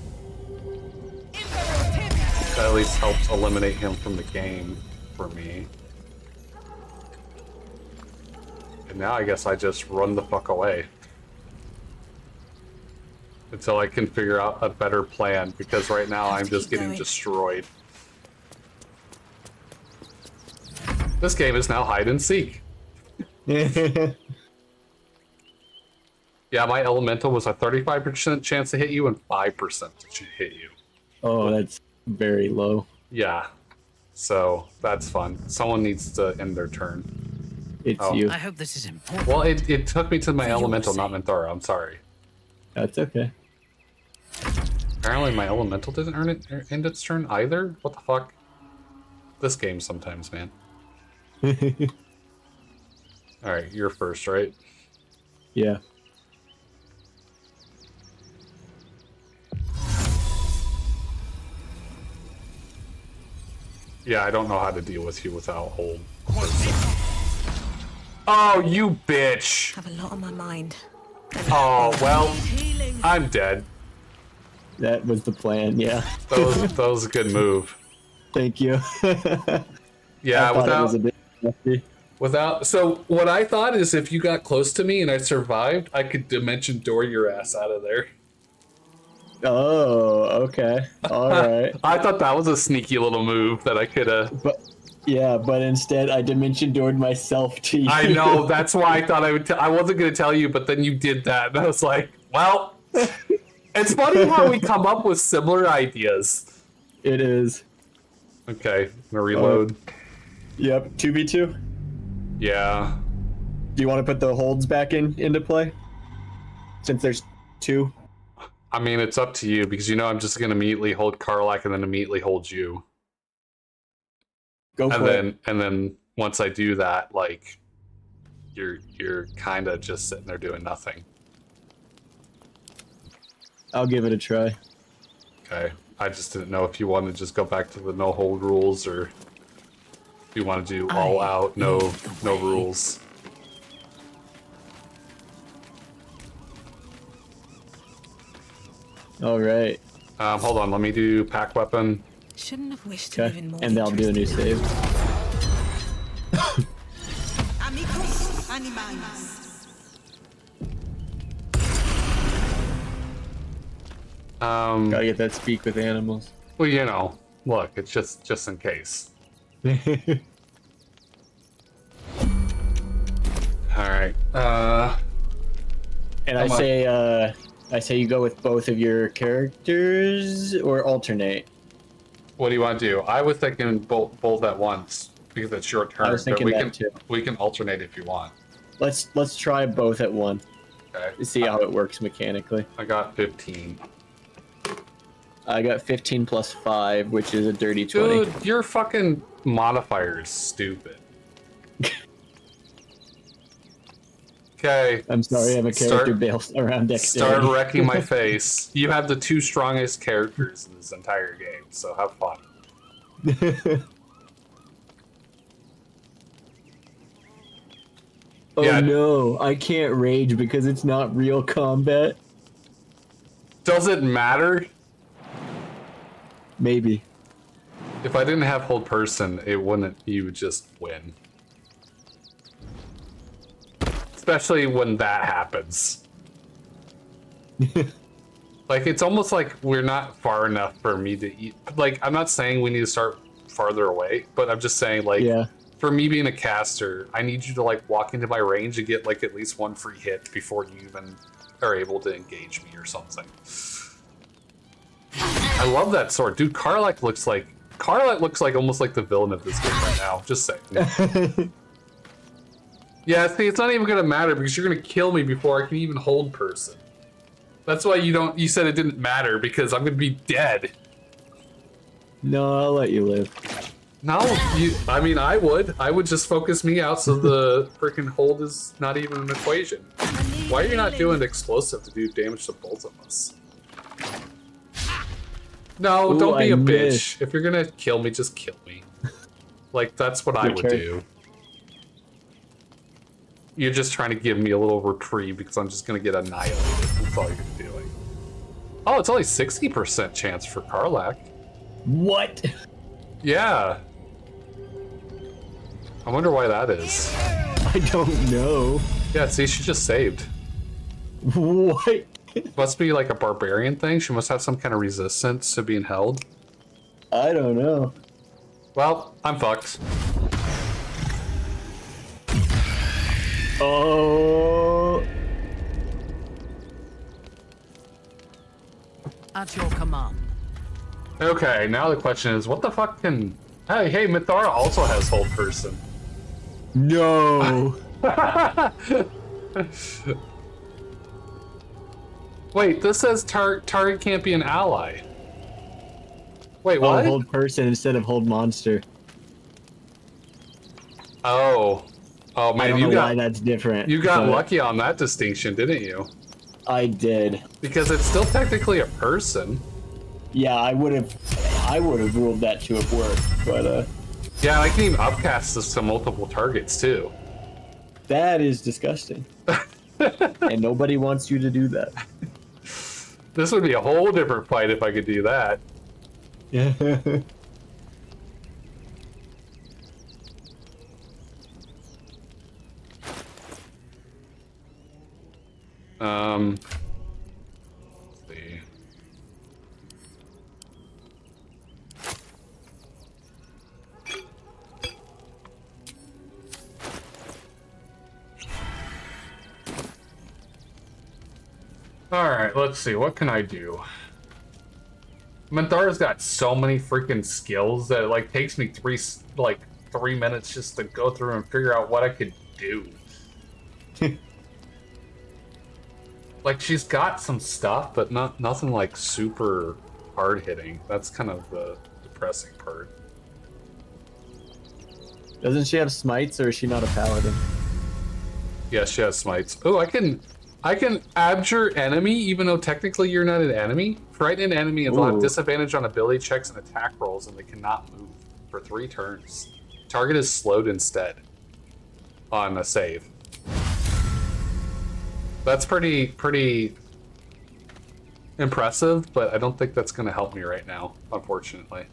A: That at least helps eliminate him from the game for me. And now I guess I just run the fuck away. Until I can figure out a better plan, because right now I'm just getting destroyed. This game is now hide and seek. Yeah, my elemental was a 35% chance to hit you and 5% to hit you.
B: Oh, that's very low.
A: Yeah. So, that's fun. Someone needs to end their turn.
B: It's you.
I: I hope this is important.
A: Well, it took me to my elemental, not Minthara. I'm sorry.
B: That's okay.
A: Apparently my elemental didn't end its turn either? What the fuck? This game sometimes, man. Alright, you're first, right?
B: Yeah.
A: Yeah, I don't know how to deal with you without hold. Oh, you bitch!
E: Have a lot on my mind.
A: Oh, well, I'm dead.
B: That was the plan, yeah.
A: That was a good move.
B: Thank you.
A: Yeah,
B: I thought it was a bit messy.
A: so what I thought is if you got close to me and I survived, I could dimension door your ass out of there.
B: Oh, okay. Alright.
A: I thought that was a sneaky little move that I could have.
B: But instead I dimension doored myself to you.
A: I know, that's why I thought I would. I wasn't going to tell you, but then you did that, and I was like, well, it's funny how we come up with similar ideas.
B: It is.
A: Okay, I'm gonna reload.
B: Yep, 2v2.
A: Yeah.
B: Do you want to put the holds back into play? Since there's two?
A: I mean, it's up to you, because you know I'm just going to immediately hold Karlak and then immediately hold you.
B: Go for it.
A: And then once I do that, like, you're kind of just sitting there doing nothing.
B: I'll give it a try.
A: Okay. I just didn't know if you wanted to just go back to the no hold rules, or if you want to do all out, no rules.
B: All right.
A: Hold on, let me do pack weapon.
E: Shouldn't have wished to live
B: Okay.
E: in more.
B: And I'll do a new save.
E: Amigos animales.
B: Gotta get that speak with animals.
A: Well, you know, look, it's just in case. All right.
B: And I say you go with both of your characters or alternate.
A: What do you want to do? I was thinking both at once because it's your turn.
B: I was thinking that too.
A: We can alternate if you want.
B: Let's try both at one.
A: Okay.
B: To see how it works mechanically.
A: I got 15.
B: I got 15 plus 5, which is a dirty 20.
A: Dude, your fucking modifier is stupid. Okay.
B: I'm sorry, I have a character based around dexterity.
A: Start wrecking my face. You have the 2 strongest characters in this entire game, so have fun.
B: Oh
A: Yeah.
B: no, I can't rage because it's not real combat.
A: Does it matter?
B: Maybe.
A: If I didn't have hold person, it wouldn't. You would just win. Especially when that happens. Like, it's almost like we're not far enough for me to eat. Like, I'm not saying we need to start farther away, but I'm just saying, like,
B: Yeah.
A: for me being a caster, I need you to, like, walk into my range and get, like, at least 1 free hit before you even are able to engage me or something. I love that sword. Dude, Karlach looks like almost like the villain of this game right now. Just saying. Yeah, see, it's not even gonna matter because you're gonna kill me before I can even hold person. That's why you said it didn't matter, because I'm gonna be dead.
B: No, I'll let you live.
A: No, I mean, I would just focus me out so the freaking hold is not even an equation. Why are you not doing explosive to do damage to both of us? No,
B: Ooh,
A: don't be
B: I
A: a bitch.
B: missed.
A: If you're gonna kill me, just kill me. Like, that's what I
B: Good
A: would
B: character.
A: do. You're just trying to give me a little reprieve because I'm just gonna get annihilated. That's all you're doing. Oh, it's only 60% chance for Karlach.
B: What?
A: Yeah. I wonder why that is.
B: I don't know.
A: Yeah, see, she just saved.
B: What?
A: Must be like a barbarian thing. She must have some kind of resistance to being held.
B: I don't know.
A: Well, I'm fucked.
B: Oh.
I: At your command.
A: Okay, now the question is, what the fuck can... Hey, Mithara also has hold person.
B: No.
A: Wait, this says target can't be an ally. Wait,
B: Oh,
A: what?
B: hold person instead of hold monster.
A: Oh. Oh
B: I
A: man,
B: don't
A: you
B: know why
A: got
B: that's different.
A: you got
B: but
A: lucky on that distinction, didn't you?
B: I did.
A: Because it's still technically a person.
B: Yeah, I would have ruled that to have worked, but
A: Yeah, I can even upcast this to multiple targets too.
B: that is disgusting. And nobody wants you to do that.
A: This would be a whole different fight if I could do that.
B: Yeah.
A: Let's see. Alright, let's see. What can I do? Minthara's got so many freaking skills that it, like, takes me 3 minutes just to go through and figure out what I could do. Like, she's got some stuff, but nothing like super hard hitting. That's kind of the depressing part.
B: Doesn't she have smites, or is she not a paladin?
A: Yes, she has smites. Oh, I can abjure enemy even though technically you're not an enemy. Frighten an enemy and they'll have
B: Ooh.
A: disadvantage on ability checks and attack rolls, and they cannot move for 3 turns. Target is slowed instead on a save. That's pretty impressive, but I don't think that's going to help me right now, unfortunately.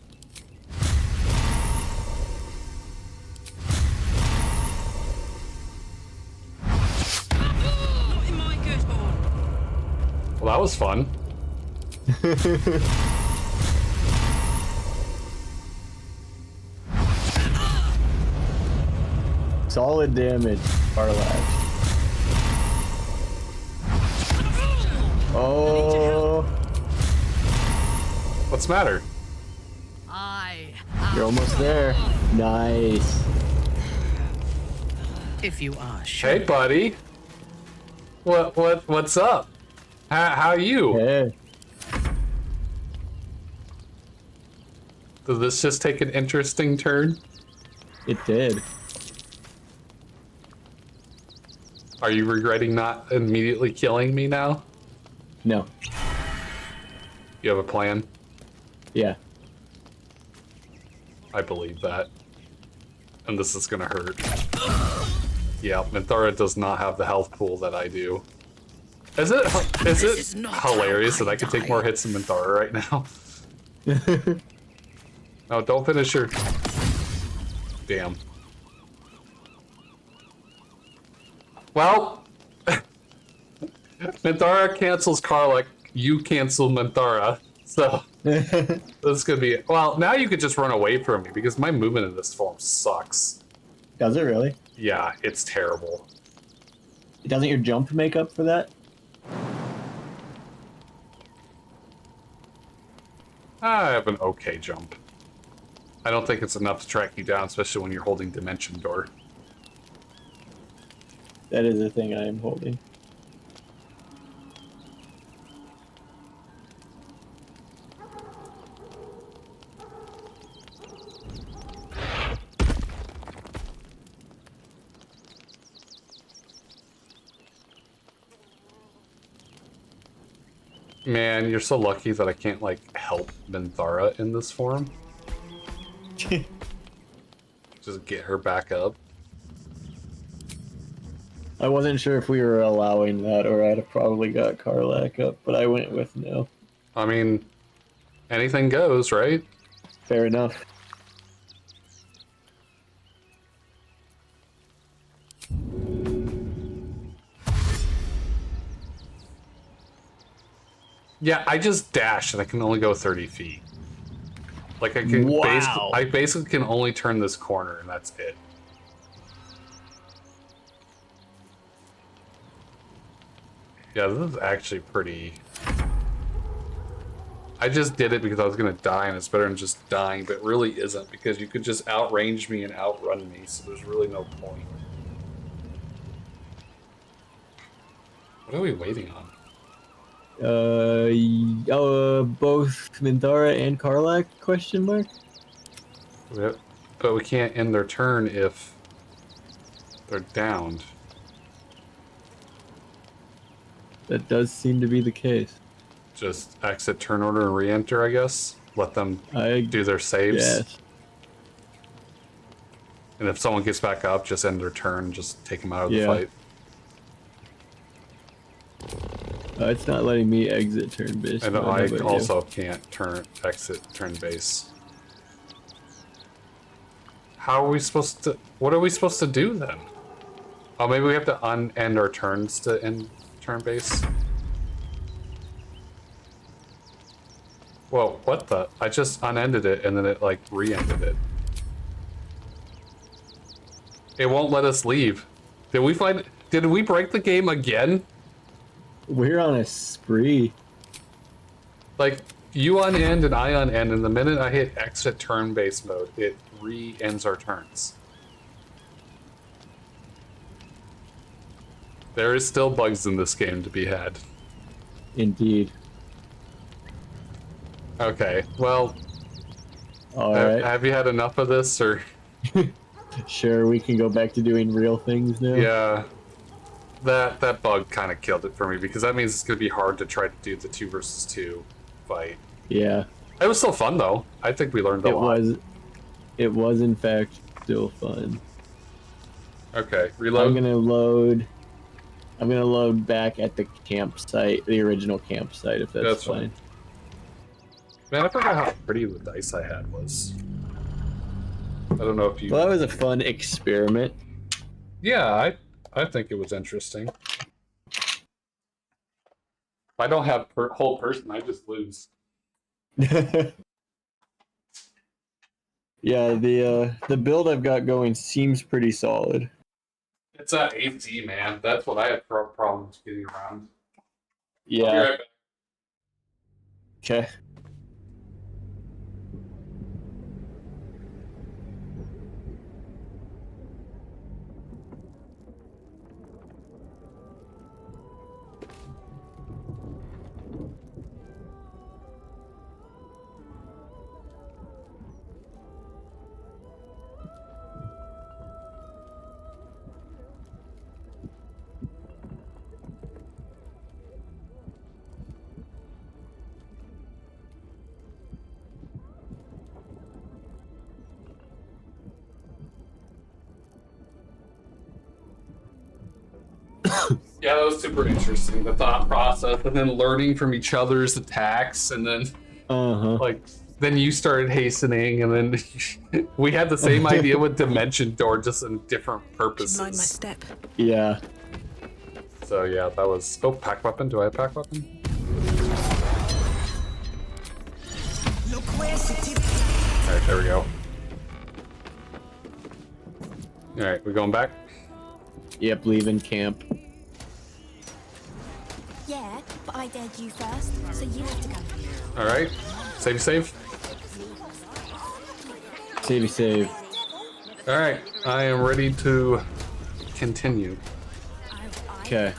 G: Not in my good horn.
A: Well, that was fun.
B: Solid damage, Karlach. Oh,
A: What's the matter?
B: you're almost there. Nice.
I: If you are sure.
A: Hey, buddy. What's up? How are you?
B: Hey.
A: Did this just take an interesting turn?
B: It did.
A: Are you regretting not immediately killing me now?
B: No.
A: You have a plan?
B: Yeah.
A: I believe that. And this is gonna hurt. Yeah, Minthara does not have the health pool that I do. Is it hilarious that I can take more hits than Minthara right now? No, don't finish your... Damn. Well... Minthara cancels Karlach, you cancel Minthara. So... this is gonna be... Well, now you could just run away from me, because my movement in this form sucks.
B: Does it really?
A: Yeah, it's terrible.
B: Doesn't your jump make up for that?
A: I have an okay jump. I don't think it's enough to track you down, especially when you're holding Dimension Door.
B: That is the thing I am holding.
A: Man, you're so lucky that I can't, like, help Minthara in this form. Just get her back up.
B: I wasn't sure if we were allowing that, or I'd have probably got Karlach up, but I went with no.
A: I mean, anything goes, right?
B: Fair enough.
A: Yeah, I just dash and I can only go 30 feet. Like, I can I basically can only turn this corner and that's it. Yeah, this is actually pretty... I just did it because I was gonna die and it's better than just dying, but it really isn't because you could just outrange me and outrun me, so there's really no point. What are we waiting on?
B: Both Minthara and Karlach, question mark?
A: Yep. But we can't end their turn if they're downed.
B: That does seem to be the case.
A: Just exit turn order and re-enter, I guess. Let them do their saves.
B: Yes.
A: And if someone gets back up, just end their turn, just take them out of the fight.
B: It's not letting me exit turn base.
A: And I also can't exit turn base. How are we supposed to... What are we supposed to do then? Oh, maybe we have to unend our turns to end turn base? Whoa, what the? I just unended it and then it like re-ended it. It won't let us leave. Did we break the game again?
B: We're on a spree.
A: Like, you unend and I unend, and the minute I hit exit turn-based mode, it re-ends our turns. There is still bugs in this game to be had.
B: Indeed.
A: Okay, well...
B: Alright.
A: Have you had enough of this, or...?
B: Sure, we can go back to doing real things now?
A: Yeah. That bug kind of killed it for me, because that means it's going to be hard to try to do the 2 versus 2 fight.
B: Yeah.
A: It was still fun, though. I think we learned a lot.
B: It was, in fact, still fun.
A: Okay, reload.
B: I'm gonna load back at the campsite, the original campsite, if that's fine.
A: Man, I forgot how pretty the dice I had was. I don't know if you...
B: Well, that was a fun experiment.
A: Yeah, I think it was interesting. If I don't have whole person, I just lose.
B: Yeah, the build I've got going seems pretty solid.
A: It's that AT, man. That's what I have problems getting around.
B: Yeah.
A: I'll be right back.
B: Okay.
A: Yeah, that was super interesting. The thought process, and then learning from each other's attacks, and then like then you started hastening, and then we had the same idea with Dimension Door, just in different purposes.
E: Mind my step.
B: Yeah.
A: So yeah, that was. Oh, pack weapon. Do I have pack weapon? All right, there we go. All right, we going back?
B: Yep, leaving camp.
H: Yeah, but I dared you first, so you have to go.
A: All right, save.
B: Save.
A: All right, I am ready to continue.
B: Okay.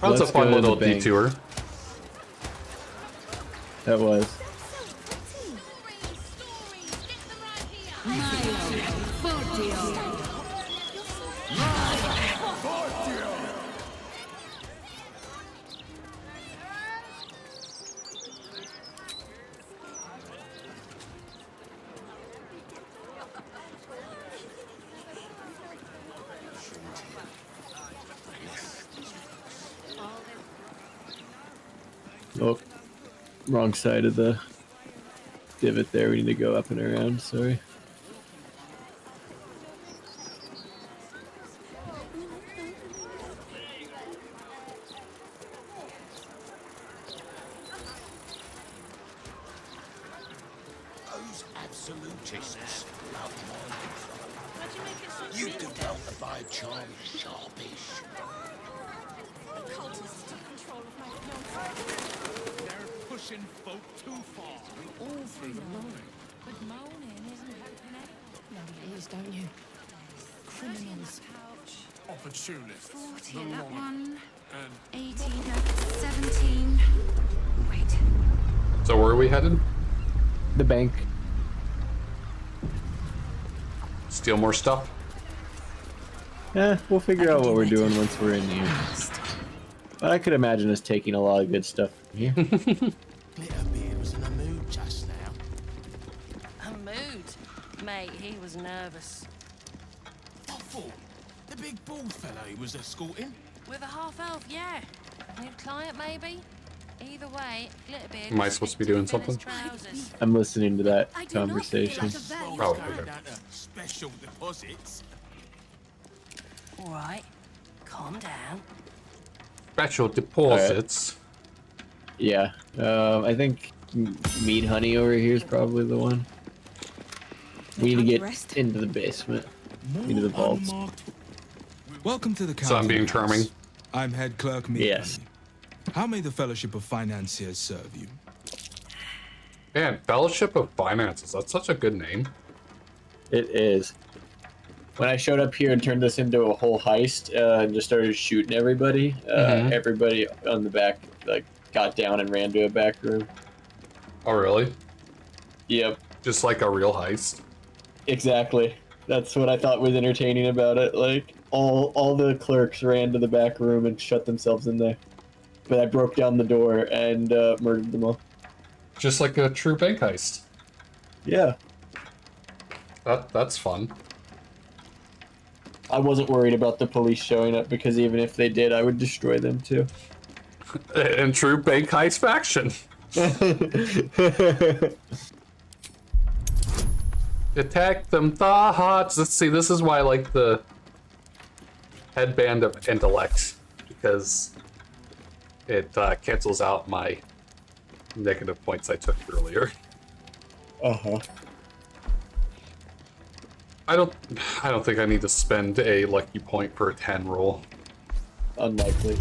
A: That was a
B: Let's
A: fun
B: go to
A: little
B: the bank.
A: detour.
B: That was. Oh, wrong side of the divot there. We need to go up and around. Sorry.
C: Those absolutists love mine. You do well to buy charm sharpish.
H: The cultists took control of my fiancé.
C: They're pushing folk too far.
G: All through the line.
H: Good moaning isn't helping it.
G: No, you always don't you? Criminals.
C: Opportunists.
H: 40 at that one. 18 at 17. Wait.
A: So where are we headed?
B: The bank.
A: Steal more stuff.
B: We'll figure out what we're doing once we're in here. But I could imagine us taking a lot of good stuff from here.
C: Glitterbeard was in a mood just now.
F: A mood? Mate, he was nervous.
C: I thought the big bald fellow he was escorting.
F: With a half-elf, yeah. New client, maybe? Either way, Glitterbeard...
A: Am I supposed to be doing something?
F: Trousers.
B: I'm listening to that
H: I do not feel
B: conversation.
H: like a value.
A: Oh,
C: Going
A: okay.
C: down to special deposits.
F: All right, calm down.
A: Special deposits.
B: Yeah. I think Meat Honey over here is probably the one. We need to get
E: Rest.
B: into the basement. Into the vaults.
J: Unmarked. Welcome to the
A: So I'm being
J: Counting House.
A: charming.
J: I'm head clerk Mead.
B: Yes.
J: How may the Fellowship of Financiers serve you?
A: Man, Fellowship of Finances. That's such a good name.
B: It is. When I showed up here and turned this into a whole heist and just started shooting everybody, everybody on the back like got down and ran to a back room.
A: Oh, really?
B: Yep,
A: Just like a real heist.
B: exactly. That's what I thought was entertaining about it. Like all the clerks ran to the back room and shut themselves in there. But I broke down the door and murdered them all.
A: Just like a true bank heist.
B: Yeah.
A: That's fun.
B: I wasn't worried about the police showing up because even if they did, I would destroy them too.
A: In true bank heist faction. Detect them thoughts. Let's see, this is why I like the headband of intellect, because it cancels out my negative points I took earlier.
B: Uh-huh.
A: I don't think I need to spend a lucky point per 10 roll.
B: Unlikely.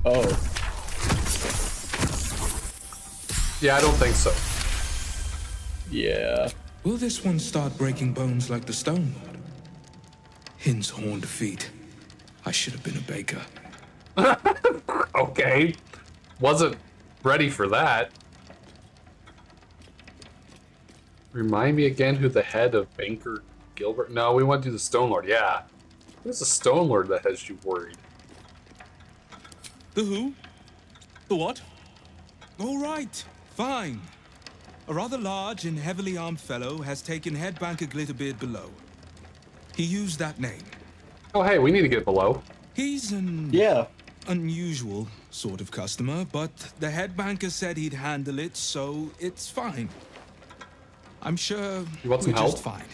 B: Oh.
A: Yeah, I don't think so.
B: Yeah.
J: Will this one start breaking bones like the Stone Lord? Hin's horned feet. I should have been a baker.
A: Okay. Wasn't ready for that. Remind me again who the head of Banker Gilbert... No, we want to do the Stone Lord, yeah. Who's the Stone Lord that has you worried?
J: The who? The what? All right, fine. A rather large and heavily armed fellow has taken head banker Glitterbeard below. He used that name.
A: Oh, hey, we need to get below.
J: He's an unusual sort of customer, but the head banker said he'd handle it, so it's fine. I'm sure
A: You want some
J: we're
A: help?
J: just fine.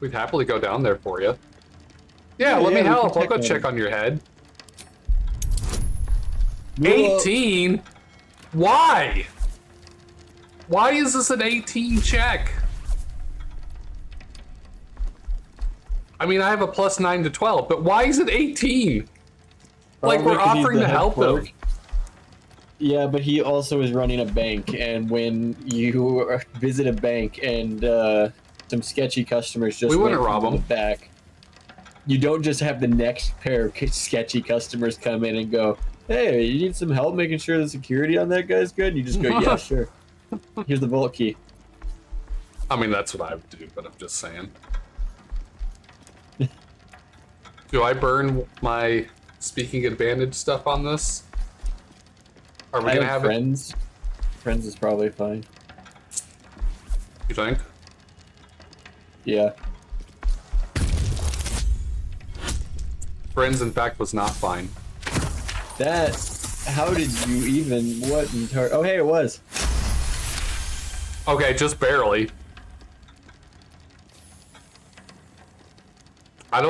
A: We'd happily go down there for you. Yeah, let me
B: we
A: help.
B: can
A: I'll go
B: check
A: check
B: on
A: on your head.
B: Well-
A: 18? Why? Why is this an 18 check? I mean, I have a +9 to 12, but why is it 18? Like,
B: Probably
A: we're
B: 'cause he's
A: offering
B: the
A: to
B: head
A: help them.
B: clerk. Yeah, but he also is running a bank, and when you visit a bank and some sketchy customers just
A: We wouldn't
B: went
A: rob
B: from the
A: them.
B: back, you don't just have the next pair of sketchy customers come in and go, "Hey, you need some help making sure the security on that guy's good?" You just go, "Yeah, sure. Here's the vault key."
A: I mean, that's what I would do, but I'm just saying. Do I burn my speaking advantage stuff on this? Are we
B: I
A: gonna
B: have
A: have it?
B: friends. Friends is probably fine.
A: You think?
B: Yeah.
A: Friends, in fact, was not fine.
B: That. How did you even? What entire? Oh, hey, it was.
A: Okay, just barely. I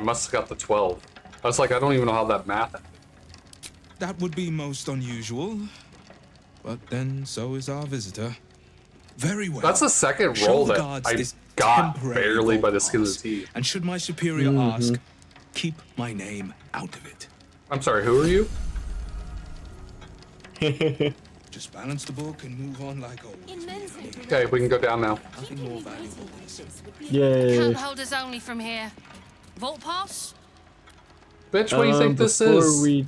A: must have got the 12. I was like, I don't even know how that math happened.
J: That would be most unusual. But then so is our visitor. Very well.
A: That's the second
J: Show
A: roll
J: the
A: that
J: guards
A: I
J: this
A: got
J: temporary
A: barely by
J: vault
A: the skin of the
J: pass.
A: teeth.
J: And should my superior ask, keep my name out of it.
A: I'm sorry, who are you?
J: Just balance the book and move on like always.
A: Okay, we can go down now.
J: Nothing more valuable than silver.
B: Yay.
H: Count holders only from here. Vault pass?
A: Bitch, what do you think this
B: Before
A: is?
B: we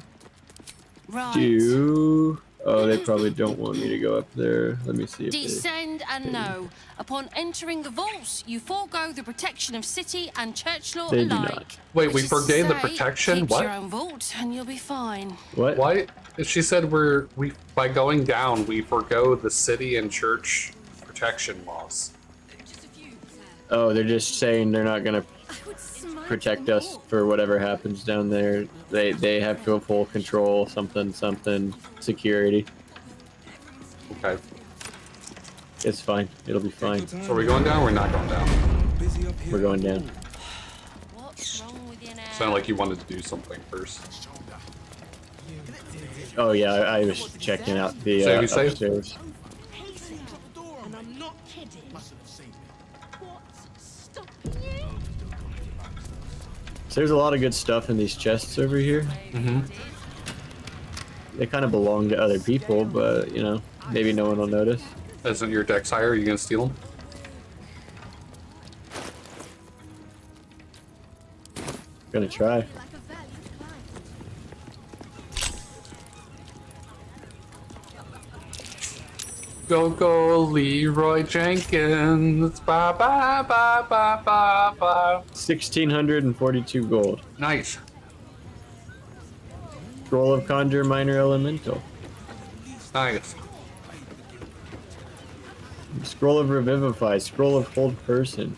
H: Right.
B: do... Oh, they probably don't want me to go up there. Let me see if they...
H: Descend and know. Upon entering the vaults, you forego the protection of city and church law
B: They do
H: alike.
B: not.
A: Wait,
H: Which
A: we
H: is to
A: forgave the
H: say,
A: protection?
H: keep
A: What?
H: your own vault and you'll be fine.
B: What?
A: Why? She said we by going down, we forego the city and church protection laws.
B: Oh, they're just saying they're not gonna protect us for whatever happens down there. They have to have full control, something, security.
A: Okay.
B: It's fine. It'll be fine.
A: So are we going down or we're not going down?
J: Busy up here.
B: We're going down.
H: What's wrong with you now?
A: Sounded like you wanted to do something first.
B: Oh yeah, I was checking out the
A: Save, you save?
B: upstairs.
F: And I'm not kidding. What's stopping you?
B: So there's a lot of good stuff in these chests over here.
A: Mm-hmm.
B: They kind of belong to other people, but you know, maybe no one will notice.
A: Isn't your dex higher? Are you gonna steal them?
B: Gonna try.
A: Go, Leroy Jenkins. Ba ba ba ba ba ba.
B: 1,642 gold.
A: Nice.
B: Scroll of Conjure Minor Elemental.
A: Nice.
B: Scroll of Revivify. Scroll of Hold Person.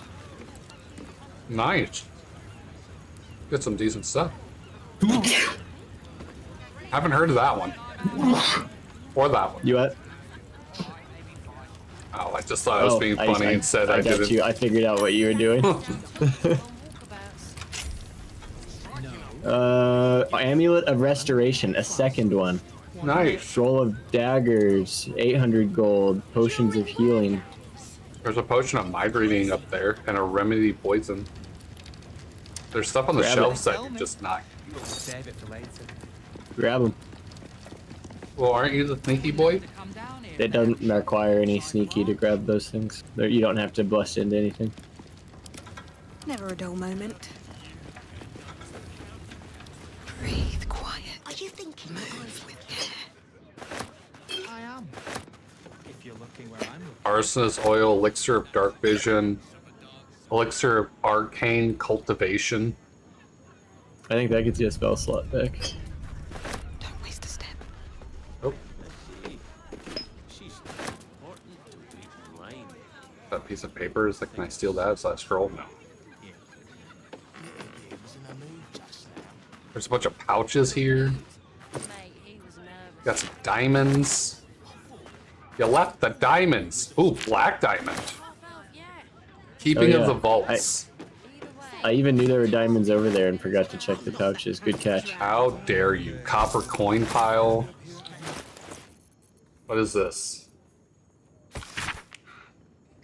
A: Nice. Get some decent stuff. Haven't heard of that one. Or that one.
B: You what?
A: Oh, I just thought I was being funny and said I
B: got
A: didn't.
B: you. I figured out what you were doing. Amulet of Restoration, a second one.
A: Nice.
B: Scroll of Daggers, 800 gold. Potions of Healing.
A: There's a potion of mind reading up there and a remedy poison. There's stuff on the
B: Grab
A: shelves
B: it.
A: that you're just not.
I: Save it for later.
B: Grab them.
A: Well, aren't you the sneaky boy?
B: It doesn't require any sneaky to grab those things. You don't have to bust into anything.
E: Never a dull moment. Breathe quiet.
F: Are you thinking?
E: Move with care.
I: I am. If you're looking where I'm looking.
A: Arsonist oil, elixir of dark vision, elixir of arcane cultivation.
B: I think that gets you a spell slot back.
E: Don't waste a step.
A: Oh, a piece of paper. Is like, can I steal that? Is that a scroll? No. There's a bunch of pouches here. Got some diamonds. You left the diamonds. Ooh, black diamond. Keeping of the vaults.
B: I even knew there were diamonds over there and forgot to check the pouches. Good catch.
A: How dare you? Copper coin pile. What is this?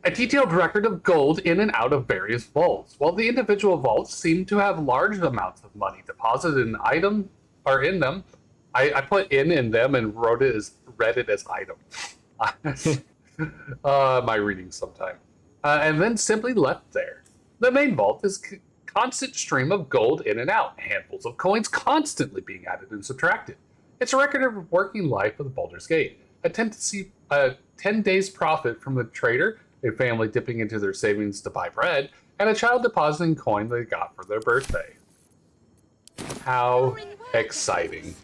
A: A detailed record of gold in and out of various vaults. While the individual vaults seem to have large amounts of money deposited in item or in them, I put in them and read it as item. My reading sometime. And then simply left there. The main vault is constant stream of gold in and out, handfuls of coins constantly being added and subtracted. It's a record of working life of the Baldur's Gate. A 10 days profit from the trader, a family dipping into their savings to buy bread, and a child depositing coin they got for their birthday. How exciting.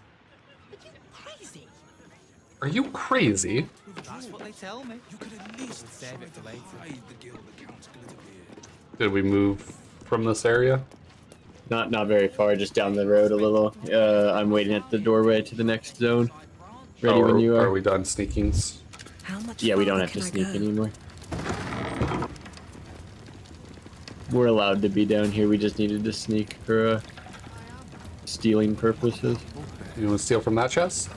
A: Are you crazy?
I: That's what they tell me. You could at least save it for later.
A: Did we move from this area?
B: Not very far, just down the road a little. I'm waiting at the doorway to the next zone. Ready when you are.
A: Are we done sneakings?
B: Yeah, we don't have to sneak anymore. We're allowed to be down here. We just needed to sneak for stealing purposes.
A: You want to steal from that chest?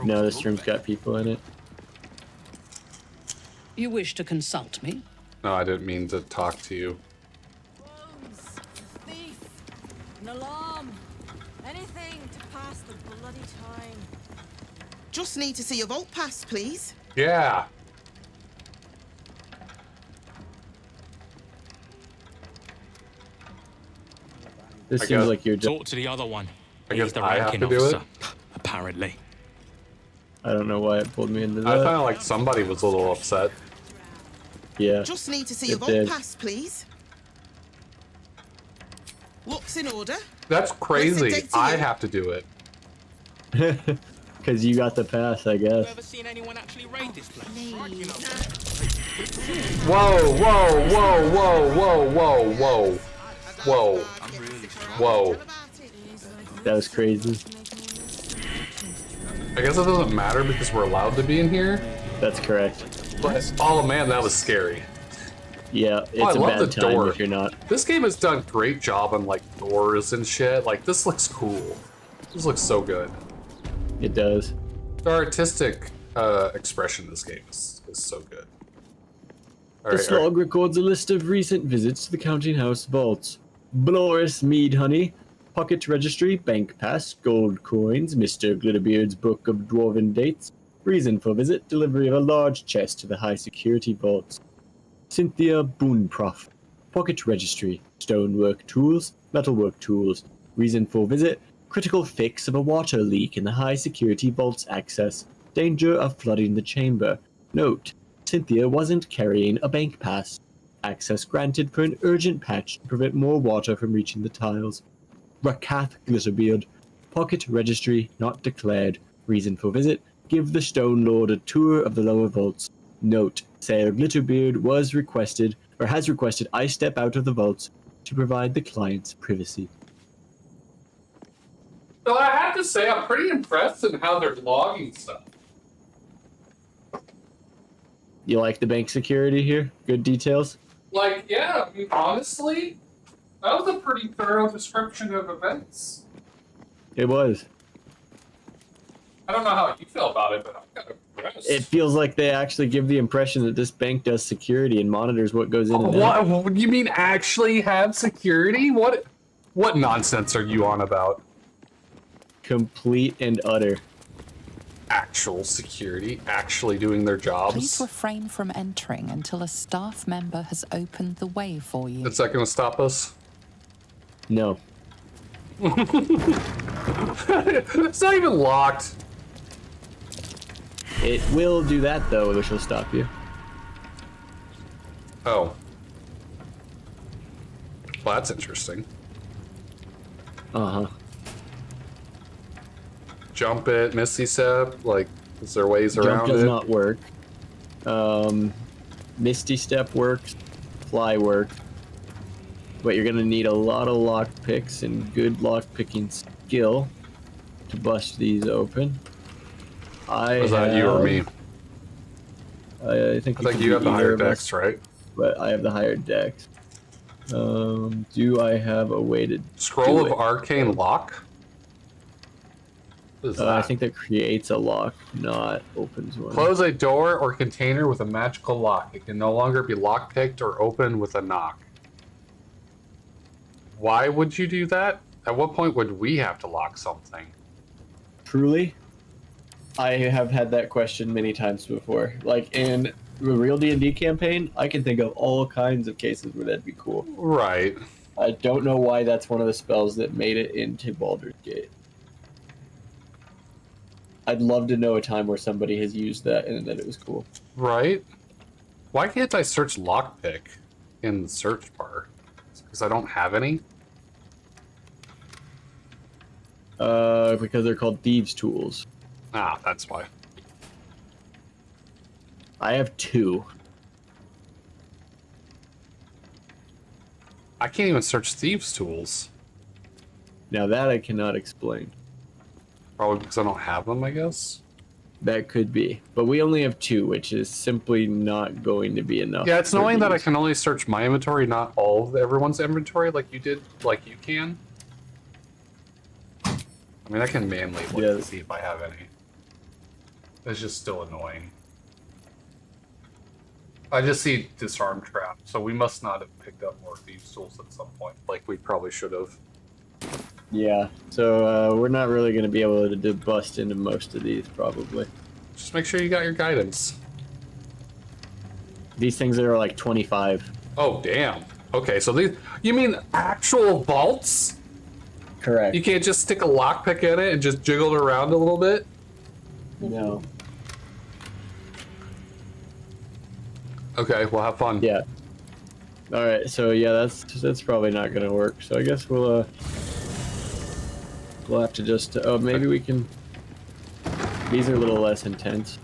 B: No, this room's got people in it.
K: You wish to consult me?
A: No, I didn't mean to talk to you.
E: Thief! An alarm! Anything to pass the bloody time.
L: Just need to see your vault pass, please.
A: Yeah.
B: This seems like you're just...
M: Talk to the other one.
A: I guess
M: the
A: I have
M: ranking
A: to do
M: officer,
A: it?
M: apparently.
B: I don't know why it pulled me into that.
A: I felt like somebody was a little upset.
B: Yeah.
L: Just need to see your
B: it
L: vault
B: did.
L: pass, please. Looks in order.
A: That's crazy.
L: Listen,
A: I have to do it.
B: Because you got the pass, I guess.
M: Ever seen anyone actually raid this place?
A: Whoa, whoa, whoa, whoa, whoa, whoa, whoa. Whoa. Whoa.
B: That was crazy.
A: I guess it doesn't matter because we're allowed to be in here.
B: That's correct.
A: But, oh man, that was scary.
B: Yeah, it's
A: I
B: a
A: love
B: bad
A: the
B: time
A: door.
B: if you're not.
A: This game has done a great job on like doors and shit. Like this looks cool. This looks so good.
B: It does.
A: The artistic expression in this game is so good.
B: This log records a list of recent visits to the counting house vaults. Bloris Mead Honey, Pocket Registry, Bank Pass, Gold Coins, Mr. Glitterbeard's Book of Dwarven Dates. Reason for visit, delivery of a large chest to the high security vaults. Cynthia Boonprof, Pocket Registry, Stonework Tools, Metalwork Tools. Reason for visit, critical fix of a water leak in the high security vaults access. Danger of flooding the chamber. Note, Cynthia wasn't carrying a bank pass. Access granted for an urgent patch to prevent more water from reaching the tiles. Rakath Glitterbeard, Pocket Registry not declared. Reason for visit, give the Stone Lord a tour of the lower vaults. Note, Sarah Glitterbeard was requested, or has requested I step out of the vaults to provide the client's privacy.
A: So I have to say, I'm pretty impressed in how they're logging stuff.
B: You like the bank security here? Good details?
A: Like, yeah, I mean, honestly, that was a pretty thorough description of events.
B: It was.
A: I don't know how you feel about it, but I'm kind of impressed.
B: It feels like they actually give the impression that this bank does security and monitors what goes in and out.
A: What? You mean actually have security? What nonsense are you on about?
B: Complete and utter.
A: Actual security, actually doing their jobs.
N: Please refrain from entering until a staff member has opened the way for you.
A: Is that going to stop us?
B: No.
A: It's not even locked.
B: It will do that though, which will stop you.
A: Oh. Well, that's interesting.
B: Uh-huh.
A: Jump it, Misty Step? Like, is there ways around
B: Jump does
A: it?
B: not work. Misty Step works, Fly works, but you're gonna need a lot of lock picks and good lock picking skill to bust these open.
A: Was that you or me?
B: I think
A: you have the higher dex, right?
B: But I have the higher dex. Do I have a way to
A: Scroll
B: do
A: of
B: it?
A: Arcane Lock? What is that?
B: I think that creates a lock, not opens one.
A: Close a door or container with a magical lock. It can no longer be lockpicked or opened with a knock. Why would you do that? At what point would we have to lock something?
B: Truly, I have had that question many times before. Like in the real D&D campaign, I can think of all kinds of cases where that'd be cool.
A: Right.
B: I don't know why that's one of the spells that made it into Baldur's Gate. I'd love to know a time where somebody has used that and that it was cool.
A: Right? Why can't I search lockpick in the search bar? Because I don't have any?
B: Because they're called thieves' tools.
A: Ah, that's why.
B: I have 2.
A: I can't even search thieves' tools.
B: Now that I cannot explain.
A: Probably because I don't have them, I guess?
B: That could be. But we only have 2, which is simply not going to be enough.
A: Yeah, it's annoying that I can only search my inventory, not all of everyone's inventory like you did, like you can. I mean, I can manually look to see if I have any. It's just still annoying. I just see disarm trap, so we must not have picked up more thieves' tools at some point, like we probably should have.
B: Yeah, so we're not really going to be able to bust into most of these, probably.
A: Just make sure you got your guidance.
B: These things are like 25.
A: Oh, damn. Okay, so these... You mean actual vaults?
B: Correct.
A: You can't just stick a lockpick in it and just jiggle it around a little bit?
B: No.
A: Okay, well, have fun.
B: Yeah. Alright, so yeah, that's probably not going to work. So I guess we'll have to just... Oh, maybe we can... These are a little less intense.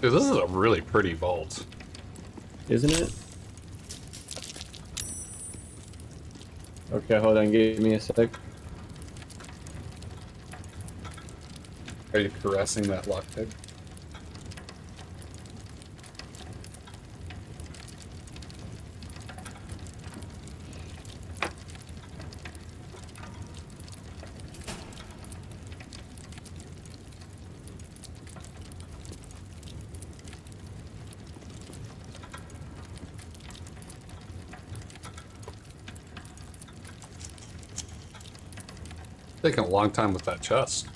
A: Dude, this is a really pretty vault.
B: Isn't it? Okay, hold on, give me a sec.
A: Are you caressing that lockpick? Taking a long time with that chest.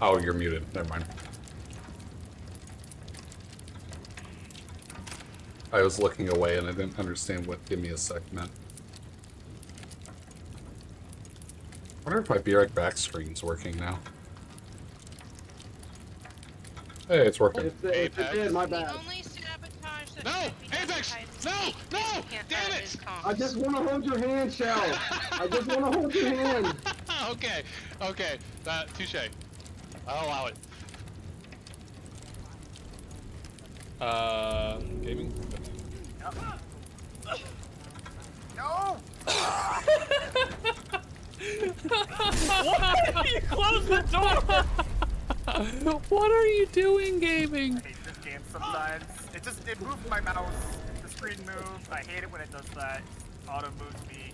A: Oh, you're muted. Never mind. I was looking away and I didn't understand what "give me a sec" meant. I wonder if my Be Right Back screen's working now. Hey, it's working.
O: It did, my bad.
M: No! Apex! No! No! Damn it!
O: I just want to hold your hand, Shell. I just want to hold your hand.
M: Okay, okay. Touche. I'll allow it. Gaming?
O: No!
M: What? You closed the door!
A: What are you doing, gaming?
O: I hate this game sometimes. It moves my mouse. The screen moves. I hate it when it does that. Auto moves me.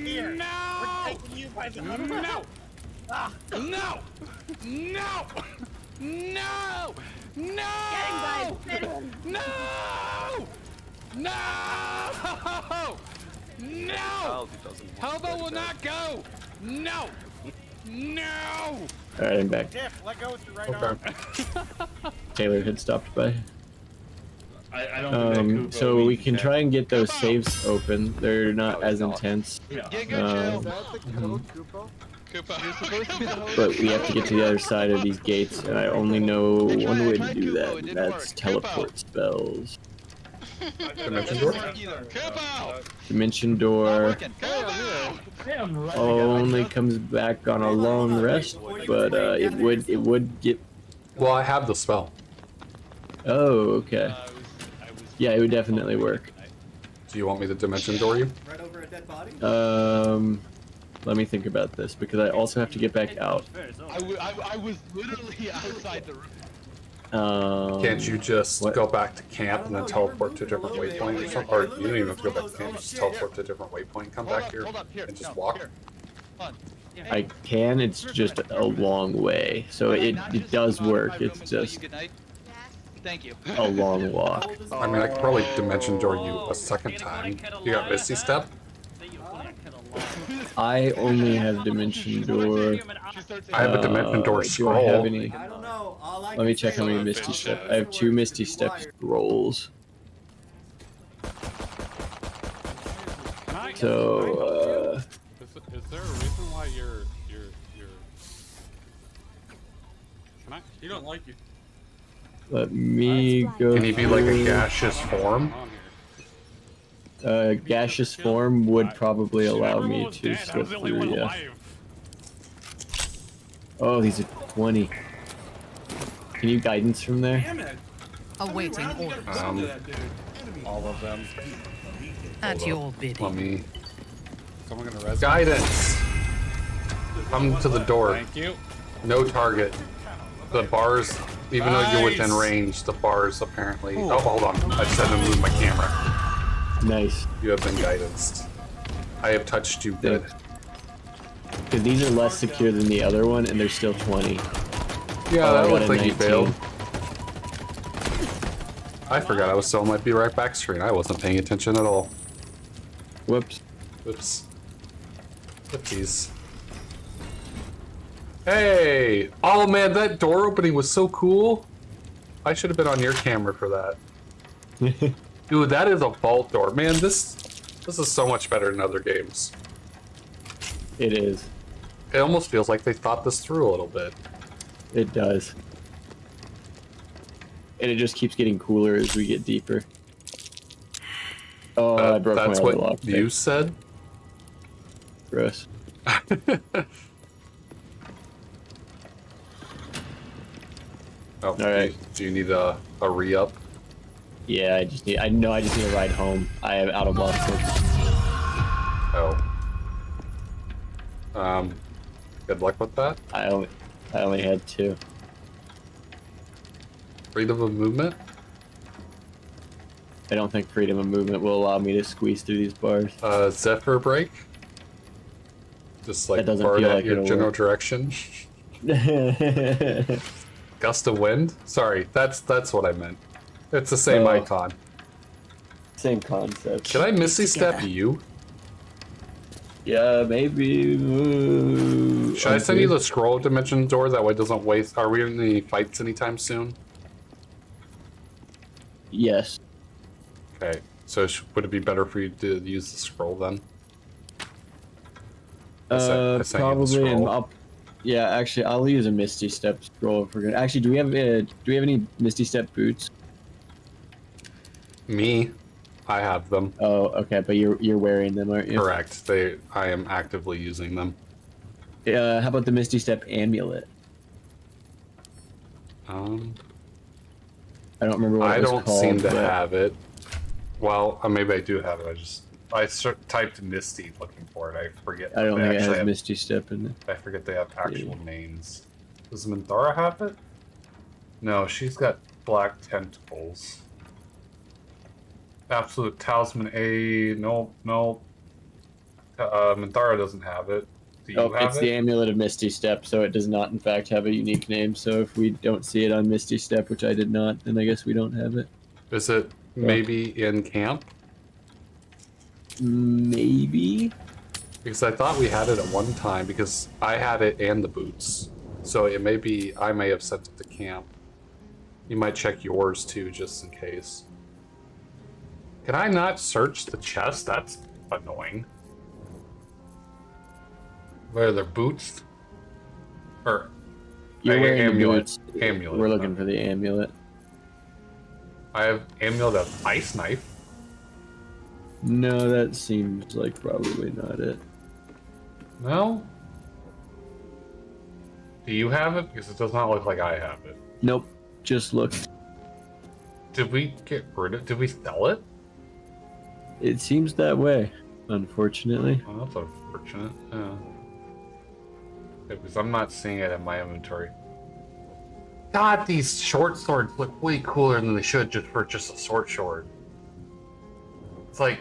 O: Here.
M: No!
O: We're taking you by the
M: No!
O: Ah.
M: No! No! No! No!
F: Get him, guys! Get him!
M: No! No! No! Hobo will not go! No! No!
B: Alright, I'm back.
O: Tiff, let go with your right arm.
B: Taylor had stopped by.
O: I don't
B: so we can try and get those safes open. They're not as intense. But we have to get to the other side of these gates, and I only know one way to do that, and that's teleport spells.
A: Dimension door?
B: Dimension door only comes back on a long rest, but it would get.
A: Well, I have the spell.
B: Oh, okay. Yeah, it would definitely work.
A: Do you want me to dimension door you?
I: Right over a dead body?
B: Let me think about this because I also have to get back out.
M: I was literally outside the room.
A: Can't you just go back to camp and then teleport to a different waypoint or something? Or you don't even have to go back to camp, just teleport to a different waypoint, come back here, and just walk?
B: I can, it's just a long way. So it does work, it's just
P: Thank you.
B: a long walk.
A: I mean, I could probably dimension door you a second time. You got Misty Step?
B: I only have Dimension Door.
A: I have a Dimension Door
B: Do
A: scroll.
B: I have any?
I: I don't know. All I
B: Let me
I: can
B: check
I: say
B: how many
I: is
B: Misty
I: that
B: Step. I have 2 Misty Step scrolls. So,
Q: Is there a reason why you're Can I? You don't like it.
B: let me go.
A: Can he be like a
B: through.
A: gaseous form?
B: Gaseous form would probably allow me to slip through, yeah. Oh, these are 20. Can you guidance from there?
K: Awaiting orders.
Q: All of them.
K: At your bidding.
A: Let me.
Q: Someone gonna res
A: Guidance! Come to the door.
Q: Thank you.
A: No target. The bars, even though you're within range, the bars apparently. Oh, hold on. I just had to move my camera.
B: Nice.
A: You have been guidanced. I have touched you good.
B: Because these are less secure than the other one, and they're still 20.
A: Yeah, that
B: I got
A: looked
B: a
A: like you
B: 19.
A: failed. I forgot I was still on my Be Right Back screen. I wasn't paying attention at all.
B: Whoops.
A: Whoops. Whoopsies. Hey! Oh man, that door opening was so cool. I should have been on your camera for that. Dude, that is a vault door. Man, this is so much better than other games.
B: It is.
A: It almost feels like they thought this through a little bit.
B: It does. And it just keeps getting cooler as we get deeper. Oh, I broke
A: That's
B: my
A: what
B: other lock.
A: you said?
B: Gross.
A: Oh,
B: Alright.
A: Do you need a re-up?
B: Yeah, I just need a ride home. I am out of blocks.
A: Oh. Good luck with that.
B: I only had 2.
A: Freedom of movement?
B: I don't think freedom of movement will allow me to squeeze through these bars.
A: Zephyr break? Just like
B: That doesn't
A: burn
B: feel
A: at
B: like
A: your
B: it'll
A: general
B: work.
A: direction. Gust of wind? Sorry, that's what I meant. It's the same icon.
B: Same concept.
A: Can I Misty Step you?
B: Yeah, maybe.
A: Should I send you the scroll dimension door? That way it doesn't waste. Are we in any fights anytime soon?
B: Yes.
A: Okay, so would it be better for you to use the scroll then? I sent you the
B: Probably. And
A: scroll.
B: yeah, actually, I'll use a Misty Step scroll if we're gonna. Actually, do we have any Misty Step boots?
A: Me, I have them.
B: Oh, okay, but you're wearing them, aren't you?
A: Correct. I am actively using them.
B: How about the Misty Step amulet? I don't remember what
A: I
B: it was
A: don't
B: called,
A: seem to
B: but-
A: have it. Well, maybe I do have it. I typed Misty looking for it. I forget.
B: I don't
A: they
B: think it
A: actually
B: has
A: have-
B: Misty Step in it.
A: I forget they have actual names. Does Minthara have it? No, she's got black tentacles. Absolute Talisman A. Nope. Minthara doesn't have it. Do you have
B: It's
A: it?
B: the Amulet of Misty Step, so it does not, in fact, have a unique name. So if we don't see it on Misty Step, which I did not, then I guess we don't have it.
A: Is it maybe in camp?
B: Maybe.
A: Because I thought we had it at one time, because I had it and the boots. So it may be, I may have sent it to camp. You might check yours too, just in case. Can I not search the chest? That's annoying. Where are their boots? Or
B: You're wearing the
A: amulet.
B: boots.
A: Amulet.
B: We're looking for the amulet.
A: I have amulet of ice knife.
B: No, that seems like probably not it.
A: No? Do you have it? Because it does not look like I have it.
B: Nope. Just look.
A: Did we get rid of? Did we sell it?
B: It seems that way, unfortunately.
A: Oh, that's unfortunate. Yeah. Because I'm not seeing it in my inventory. God, these short swords look way cooler than they should just for just a short sword. It's like,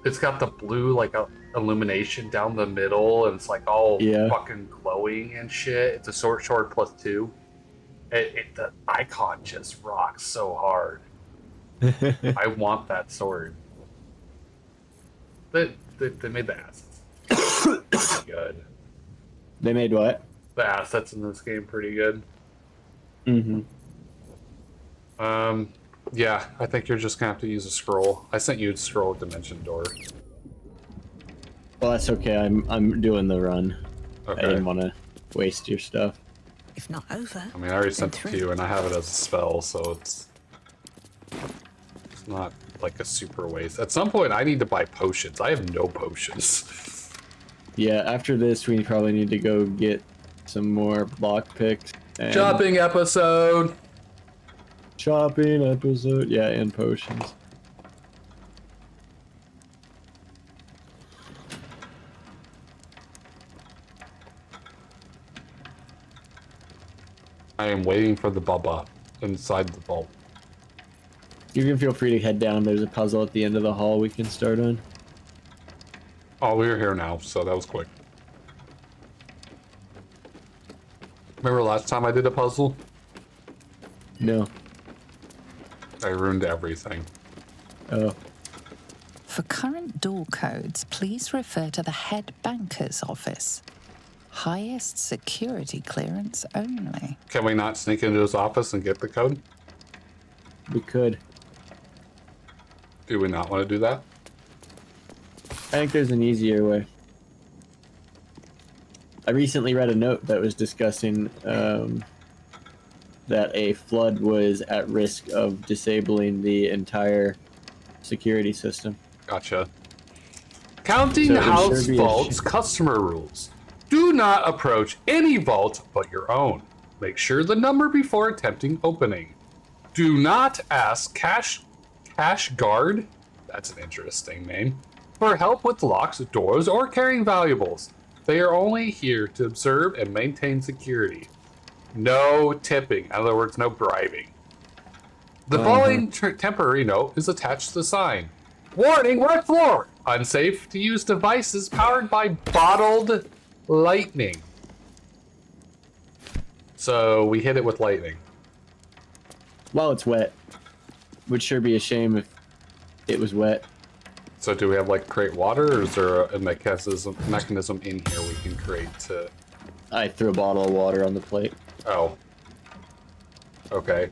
A: it's got the blue like illumination down the middle, and it's like all fucking glowing and shit. It's a short sword +2. The icon just rocks so hard. I want that sword. They made the assets good.
B: They made what?
A: The assets in this game pretty good.
B: Mm-hmm.
A: Yeah, I think you're just gonna have to use a scroll. I sent you a scroll with Dimension Door.
B: Well, that's okay. I'm doing the run.
A: Okay.
B: I didn't want to waste your stuff.
D: If not over.
A: I mean, I already sent it to you, and I have it as a spell, so it's not like a super waste. At some point, I need to buy potions. I have no potions.
B: Yeah, after this, we probably need to go get some more lockpicks.
A: Shopping episode.
B: Shopping episode. Yeah, and potions.
A: I am waiting for the Bubba inside the vault.
B: You can feel free to head down. There's a puzzle at the end of the hall we can start on.
A: Oh, we're here now, so that was quick. Remember last time I did a puzzle?
B: No.
A: I ruined everything.
B: Oh.
N: For current door codes, please refer to the head banker's office. Highest security clearance only.
A: Can we not sneak into his office and get the code?
B: We could.
A: Do we not want to do that?
B: I think there's an easier way. I recently read a note that was discussing that a flood was at risk of disabling the entire security system.
A: Gotcha. Counting
B: So it would
A: house
B: sure be a
A: vaults customer rules. Do not approach any vault but your own. Make sure the number before attempting opening. Do not ask cash guard, that's an interesting name, for help with locks, doors, or carrying valuables. They are only here to observe and maintain security. No tipping, in other words, no bribing. The following temporary note is attached to the sign. Warning, wet floor! Unsafe to use devices powered by bottled lightning. So we hit it with lightning.
B: While it's wet. Would sure be a shame if it was wet.
A: So do we have like create water, or is there a mechanism in here we can create to...
B: I threw a bottle of water on the plate.
A: Oh. Okay.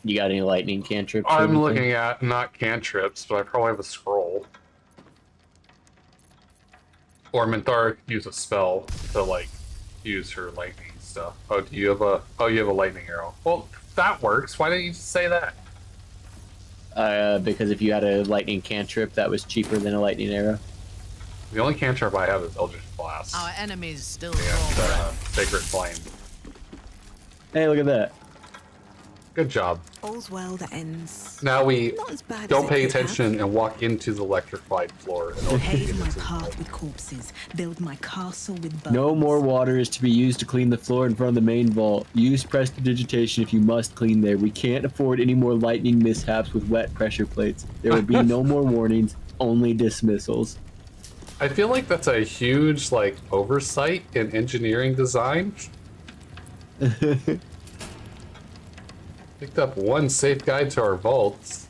B: You got any lightning cantrips? or
A: I'm
B: anything?
A: looking at not cantrips, but I probably have a scroll. Or Minthara could use a spell to like use her lightning stuff. Oh, do you have a? Oh, you have a lightning arrow. Well, that works. Why didn't you just say that?
B: Because if you had a lightning cantrip, that was cheaper than a lightning arrow.
A: The only cantrip I have is Eldritch Blast.
K: Our enemies still
A: And Sacred Flame.
B: Hey, look at that.
A: Good job.
D: All's well that ends.
A: Now we
D: Not as bad
A: don't
D: as it
A: pay
D: could have.
A: attention and walk into the electrified floor. In order to
D: Pave
A: get
D: my
A: into the
D: path
A: vault.
D: with corpses. Build my castle with bones.
B: No more water is to be used to clean the floor in front of the main vault. Use prestidigitation if you must clean there. We can't afford any more lightning mishaps with wet pressure plates. There will be no more warnings, only dismissals.
A: I feel like that's a huge like oversight in engineering design. Picked up one safe guide to our vaults.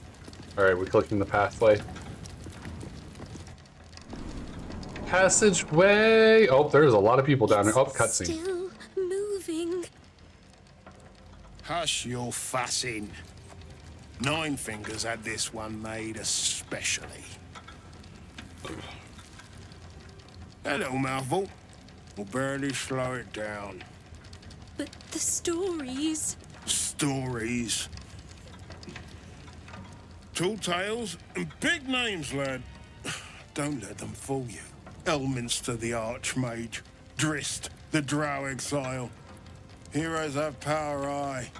A: Alright, we're clicking the pathway. Passageway! Oh, there's a lot of people down here. Oh, cutscene.
F: Still moving.
R: Hush your fussing. Nine Fingers had this one made especially. Hello, mouthful. We'll barely slow it down.
F: But the stories.
R: Stories. Tall tales and big names, lad. Don't let them fool you. Elminster the Archmage, Drist the Drow Exile. Heroes have power, aye,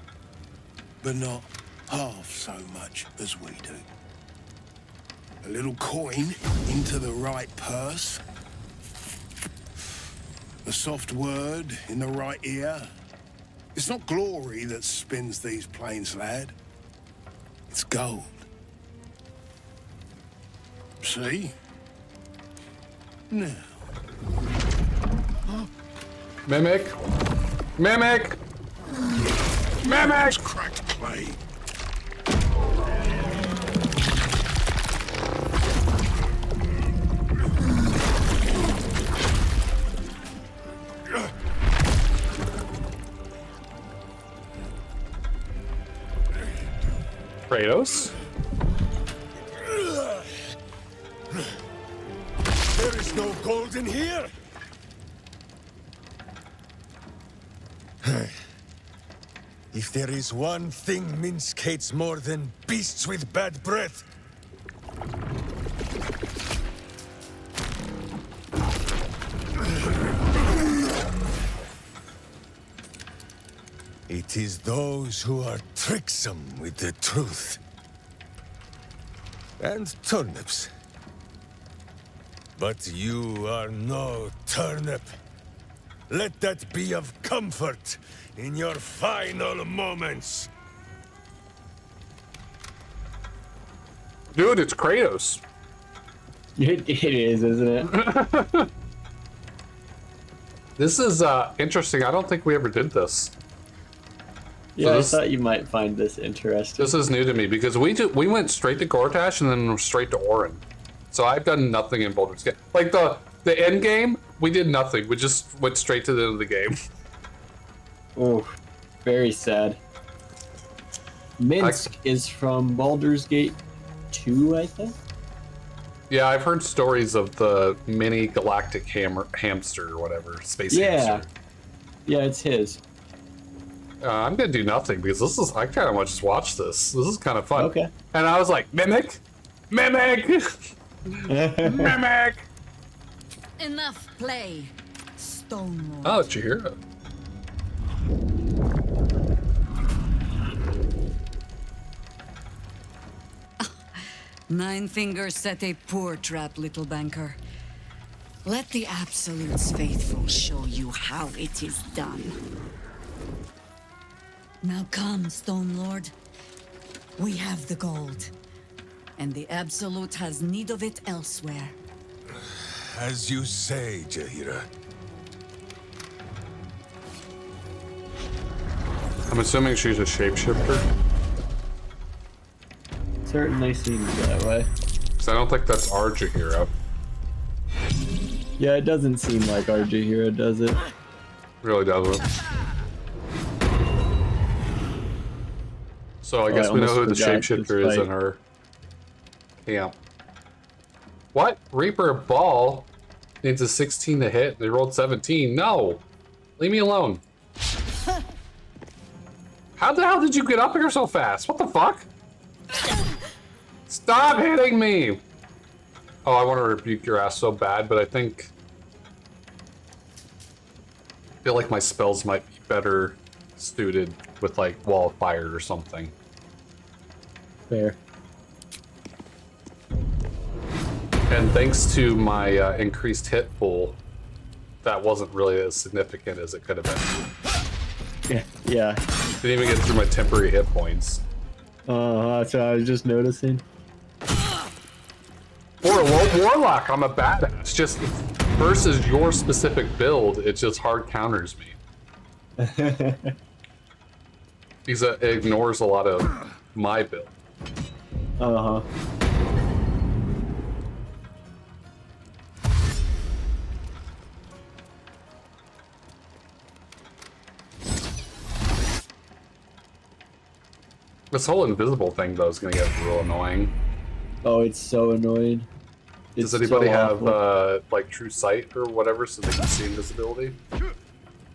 R: but not half so much as we do. A little coin into the right purse. A soft word in the right ear. It's not glory that spins these plains, lad. It's gold. See? Now.
A: Mimic! Mimic! Mimic!
R: Cracked clay.
A: Kratos?
R: There is no gold in here.
S: If there is one thing Minsk hates more than beasts with bad breath, it is those who are tricksome with the truth. And turnips. But you are no turnip. Let that be of comfort in your final moments.
A: Dude, it's Kratos.
B: It is, isn't it?
A: This is interesting. I don't think we ever did this.
B: Yeah, I thought you might find this interesting.
A: This is new to me because we went straight to Gortash and then straight to Orin. So I've done nothing in Baldur's Gate. Like the end game, we did nothing. We just went straight to the end of the game.
B: Oh, very sad. Minsk is from Baldur's Gate 2, I think?
A: Yeah, I've heard stories of the mini galactic hamster or whatever, space hamster.
B: Yeah, it's his.
A: I'm gonna do nothing because I kind of want to just watch this. This is kind of fun.
B: Okay.
A: And I was like, Mimic! Mimic! Mimic!
D: Enough play, Stone Lord.
A: Oh, Chihiro.
D: Nine Fingers set a poor trap, little banker. Let the Absolute's faithful show you how it is done. Now come, Stone Lord. We have the gold. And the Absolute has need of it elsewhere.
S: As you say, Jaheira.
A: I'm assuming she's a shapeshifter.
B: Certainly seems that way.
A: Because I don't think that's our Jaheira.
B: Yeah, it doesn't seem like our Jaheira, does it?
A: Really doesn't. So I guess we know who the shapeshifter is in her camp. What? Reaper Ball needs a 16 to hit. They rolled 17. No! Leave me alone. How the hell did you get up here so fast? What the fuck? Stop hitting me! Oh, I want to rebuke your ass so bad, but I feel like my spells might be better suited with like Wall of Fire or something.
B: Fair.
A: And thanks to my increased hit pool, that wasn't really as significant as it could have been.
B: Yeah.
A: Didn't even get through my temporary hit points.
B: So I was just noticing.
A: For a low warlock, I'm a badass. Just versus your specific build, it just hard counters me. Because it ignores a lot of my build.
B: Uh-huh.
A: This whole invisible thing, though, is going to get real annoying.
B: Oh, it's so annoying.
A: Does anybody have, like, true sight or whatever so they can see invisibility?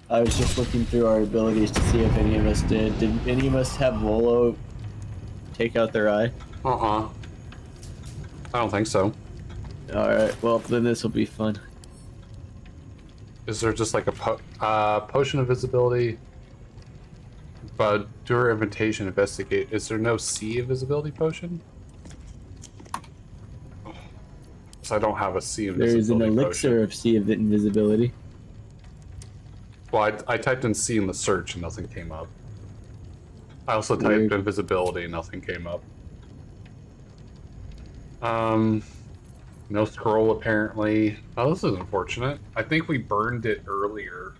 B: I was just looking through our abilities to see if any of us did. Did any of us have Volo take out their eye?
A: I don't think so.
B: Alright, well, then this will be fun.
A: Is there just like a potion of visibility? But Baldur invitation investigate. Is there no sea invisibility potion? So I don't have a sea invisibility
B: There is an elixir
A: potion.
B: of sea of invisibility.
A: Well, I typed in sea in the search and nothing came up. I also typed
B: Weird.
A: invisibility and nothing came up. No scroll apparently. Oh, this is unfortunate. I think we burned it earlier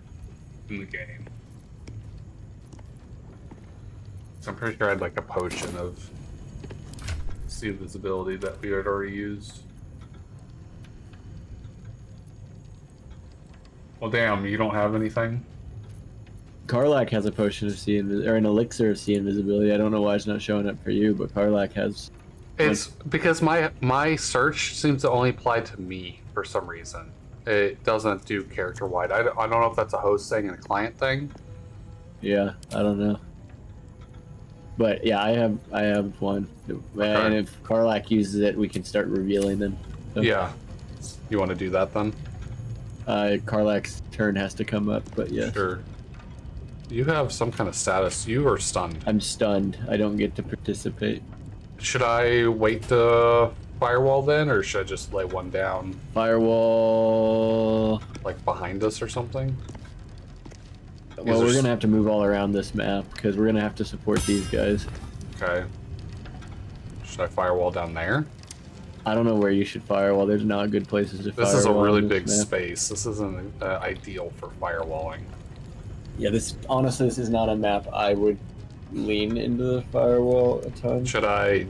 A: in the game. So I'm pretty sure I had like a potion of sea invisibility that we had already used. Well, damn, you don't have anything?
B: Karlak has a potion of sea or an elixir of sea invisibility. I don't know why it's not showing up for you, but Karlak has.
A: It's because my search seems to only apply to me for some reason. It doesn't do character wide. I don't know if that's a host thing and a client thing.
B: Yeah, I don't know. But yeah, I have one, and if Karlak uses it, we can start revealing them. So,
A: Yeah, you want to do that then?
B: Karlak's turn has to come up, but yeah.
A: Sure. You have some kind of status. You are stunned.
B: I'm stunned. I don't get to participate.
A: Should I wait to firewall then, or should I just lay one down?
B: Firewall.
A: Like behind us or something?
B: Well, we're gonna have to move all around this map because we're gonna have to support these guys.
A: Okay. Should I firewall down there?
B: I don't know where you should firewall. There's not good places to firewall.
A: This is a really
B: on this
A: big
B: map.
A: space. This isn't ideal for firewalling.
B: Yeah, honestly, this is not a map I would lean into the firewall a ton.
A: Should I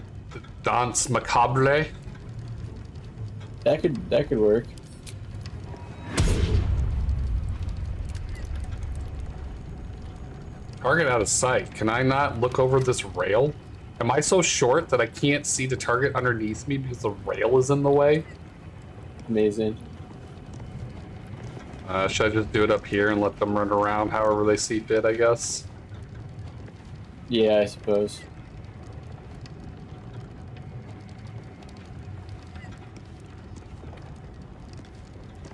A: dance macabre?
B: That could work.
A: Target out of sight. Can I not look over this rail? Am I so short that I can't see the target underneath me because the rail is in the way?
B: Amazing.
A: Should I just do it up here and let them run around however they see fit, I guess?
B: Yeah, I suppose.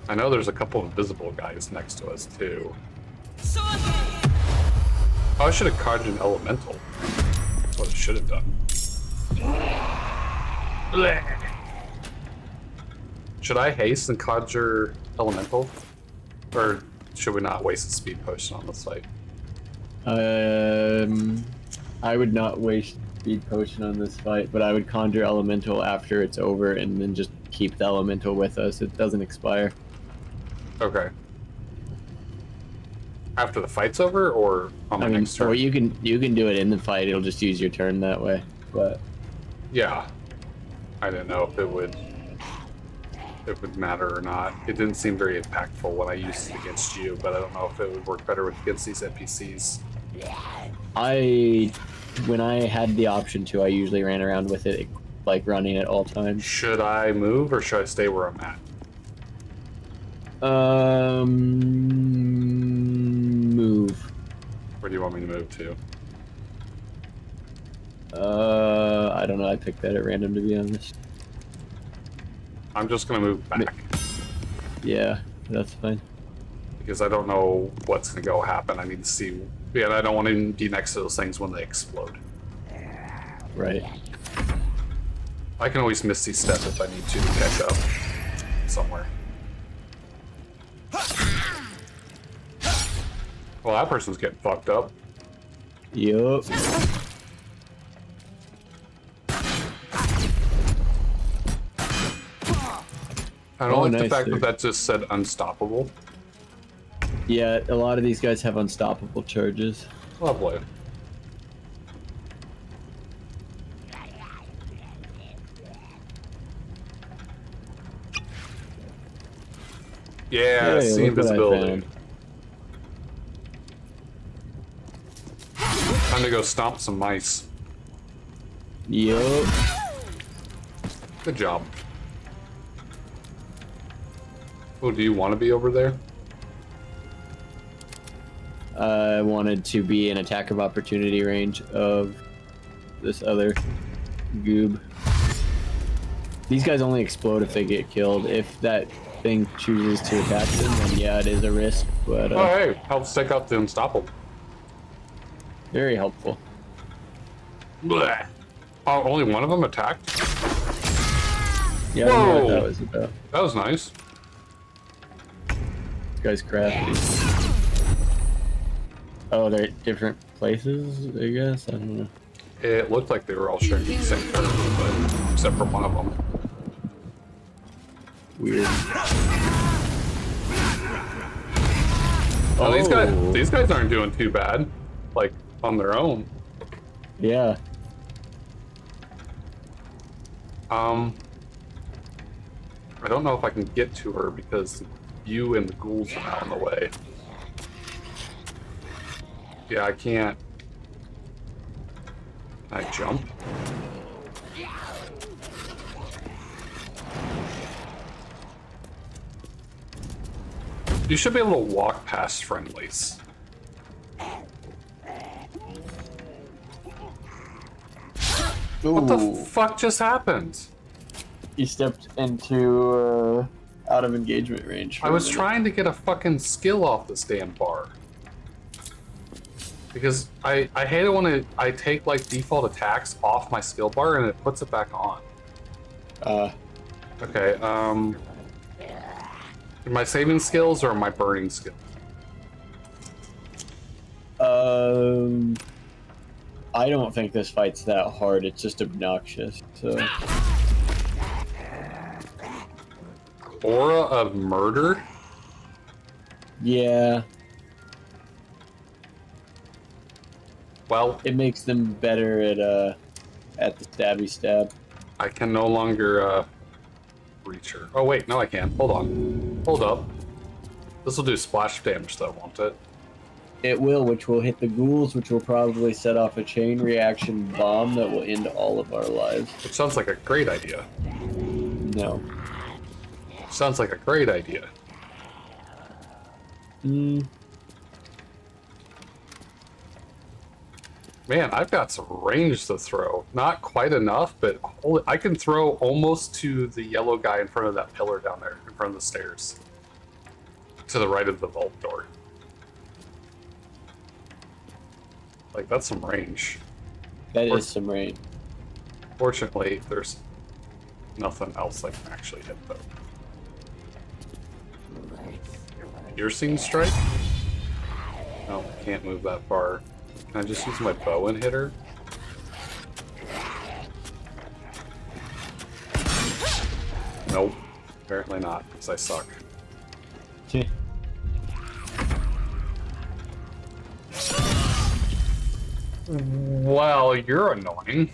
A: I know there's a couple of invisible guys next to us, too. Oh, I should have caught an elemental. That's what I should have done. Blech. Should I haste and conjure elemental? Or should we not waste a speed potion on the site?
B: I would not waste speed potion on this fight, but I would conjure elemental after it's over and then just keep the elemental with us. It doesn't expire.
A: Okay. After the fight's over, or on my next turn?
B: Or you can do it in the fight. It'll just use your turn that way. But
A: yeah, I didn't know if it would matter or not. It didn't seem very impactful when I used it against you, but I don't know if it would work better against these NPCs.
B: When I had the option to, I usually ran around with it, like running at all times.
A: Should I move or should I stay where I'm at?
B: Move.
A: Where do you want me to move to?
B: I don't know. I picked that at random, to be honest.
A: I'm just gonna move back.
B: Yeah, that's fine.
A: Because I don't know what's gonna go happen. I need to see. Yeah, and I don't want to be next to those things when they explode.
B: Right.
A: I can always misty step if I need to catch up somewhere. Well, that person's getting fucked up.
B: Yup.
A: I don't like the
B: nice,
A: fact
B: dude.
A: that just said unstoppable.
B: Yeah, a lot of these guys have unstoppable charges.
A: Lovely. Yeah,
B: Hey,
A: see
B: look what I
A: invisibility.
B: found.
A: Time to go stomp some mice.
B: Yup.
A: Good job. Oh, do you want to be over there?
B: I wanted to be in attack of opportunity range of this other goob. These guys only explode if they get killed. If that thing chooses to attack them, then yeah, it is a risk. But
A: oh hey, helps take out the unstoppable.
B: Very helpful.
A: Blech. Oh, only one of them attacked?
B: Yeah, I don't know what that was about.
A: That was nice.
B: This guy's crafty. Oh, they're at different places, I guess? I don't know.
A: It looked like they were all sharing the same turn, but except for one of them.
B: Weird.
A: Oh, these guys aren't doing too bad, like on their own.
B: Yeah.
A: I don't know if I can get to her because you and the ghouls are out in the way. Yeah, I can't. Can I jump? You should be able to walk past friendlies. What the fuck just happened?
B: He stepped into out of engagement range.
A: I was trying to get a fucking skill off this damn bar. Because I hate it when I take like default attacks off my skill bar and it puts it back on. Okay, my saving skills or my burning skills?
B: I don't think this fight's that hard. It's just obnoxious. So.
A: Aura of murder?
B: Yeah.
A: Well,
B: it makes them better at the stabby stab.
A: I can no longer reach her. Oh wait, no I can. Hold on. Hold up. This will do splash damage though, won't it?
B: It will, which will hit the ghouls, which will probably set off a chain reaction bomb that will end all of our lives.
A: Which sounds like a great idea.
B: No.
A: Sounds like a great idea.
B: Hmm.
A: Man, I've got some range to throw. Not quite enough, but I can throw almost to the yellow guy in front of that pillar down there, in front of the stairs. To the right of the vault door. Like, that's some range.
B: That is some range.
A: Fortunately, there's nothing else I can actually hit, though. Piercing strike? No, can't move that far. Can I just use my bow and hit her? Nope. Apparently not, because I suck. Well, you're annoying.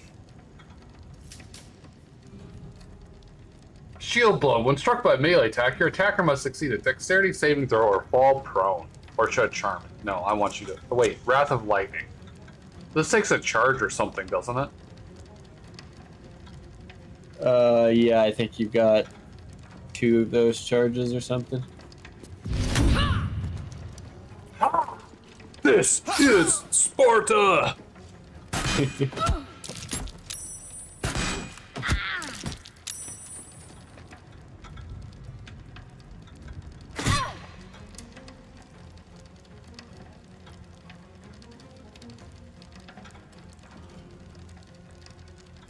A: Shield blow. When struck by melee attack, your attacker must succeed a dexterity saving throw or fall prone. Or should charm it. No, I want you to... Oh, wait, Wrath of Lightning. This takes a charge or something, doesn't it?
B: Yeah, I think you've got 2 of those charges or something.
A: This is Sparta!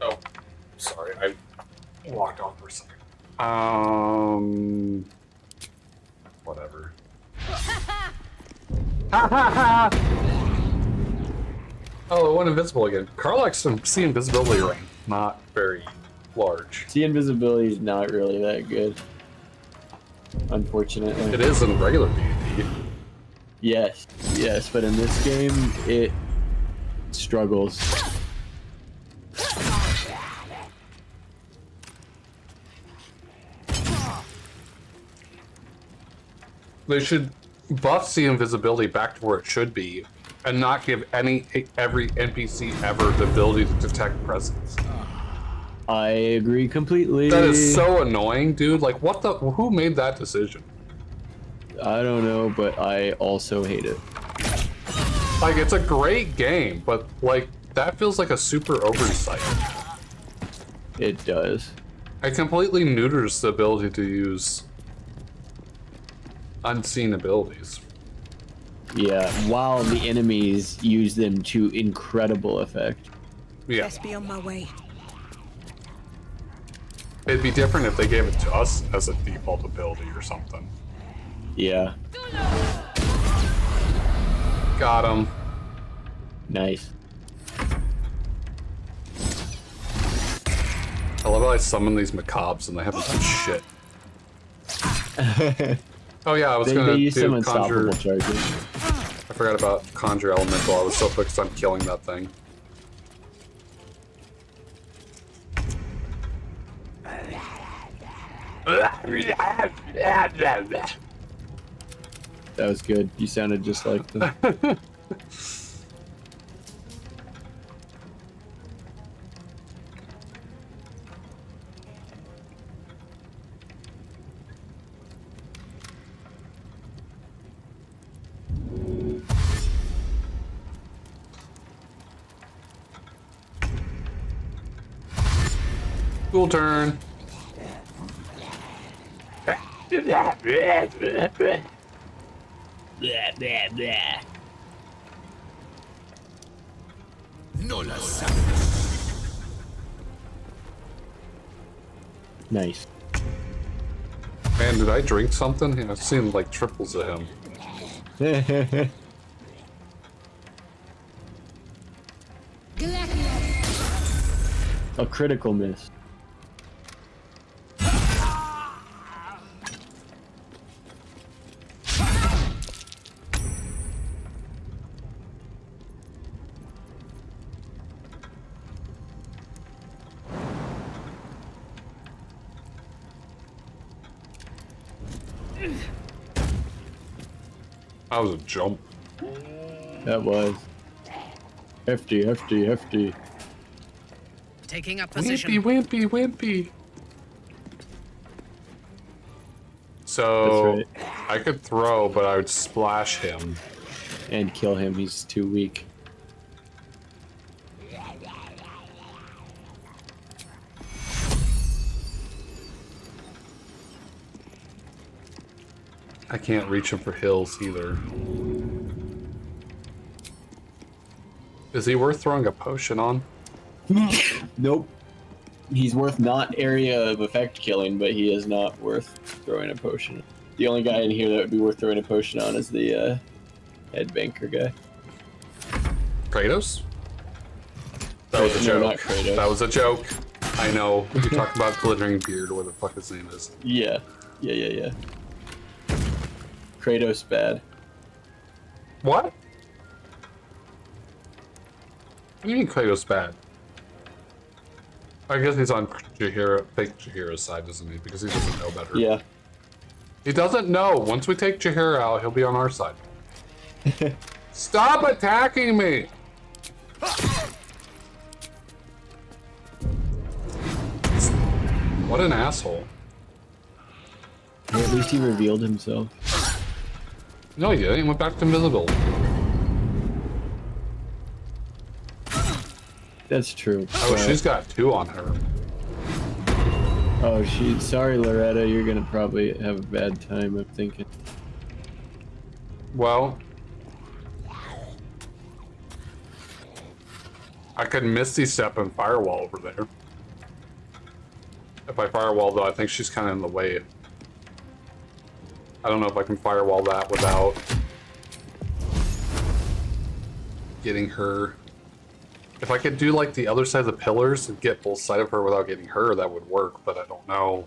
A: Oh, sorry, I walked off for a second. Whatever. Oh, it went invisible again. Carl likes some see invisibility ring. Not very large.
B: See invisibility is not really that good. Unfortunately.
A: It is in regular D&D.
B: Yes, yes, but in this game, it struggles.
A: They should buff see invisibility back to where it should be, and not give every NPC ever the ability to detect presence.
B: I agree completely.
A: That is so annoying, dude. Like, what the? Who made that decision?
B: I don't know, but I also hate it.
A: Like, it's a great game, but like that feels like a super oversight.
B: It does.
A: It completely neuters the ability to use unseen abilities.
B: Yeah, while the enemies use them to incredible effect.
A: Yeah.
E: Best be on my way.
A: It'd be different if they gave it to us as a default ability or something.
B: Yeah.
A: Got him.
B: Nice.
A: I love how I summon these macabres and they haven't done shit. Oh yeah, I was gonna
B: they use
A: do
B: some unstoppable
A: conjure.
B: charges.
A: I forgot about conjure elemental. I was so focused on killing that thing.
B: That was good. You sounded just like them.
A: Cool turn.
S: No la
B: Nice.
A: Man, did I drink something? Yeah, I've seen like triples of him.
B: A critical miss.
A: That was a jump.
B: That was hefty, hefty, hefty.
K: Taking up position.
A: Wimpy, wimpy, wimpy. So
B: That's
A: I could throw, but I would splash him
B: and kill him. He's too weak.
A: I can't reach him for hills either. Is he worth throwing a potion on?
B: Nope. He's worth not area of effect killing, but he is not worth throwing a potion. The only guy in here that would be worth throwing a potion on is the head banker guy.
A: Kratos? That was a
B: No,
A: joke.
B: not Kratos.
A: That was a joke. I know. You're talking about Glittering Beard or what the fuck his name is.
B: Yeah. Yeah. Kratos bad.
A: What? What do you mean Kratos bad? I guess he's on Jaheira, fake Jaheira's side, doesn't he? Because he doesn't know better.
B: Yeah.
A: He doesn't know. Once we take Jaheira out, he'll be on our side. Stop attacking me! What an asshole.
B: Hey, at least he revealed himself.
A: No, he didn't. He went back to invisible.
B: That's true.
A: Oh, she's got 2 on her.
B: Oh, sorry, Loretta. You're gonna probably have a bad time, I'm thinking.
A: Well, I could Misty Step and Firewall over there. If I Firewall, though, I think she's kind of in the way. I don't know if I can Firewall that without getting her. If I could do like the other side of the pillars and get both sides of her without getting her, that would work, but I don't know.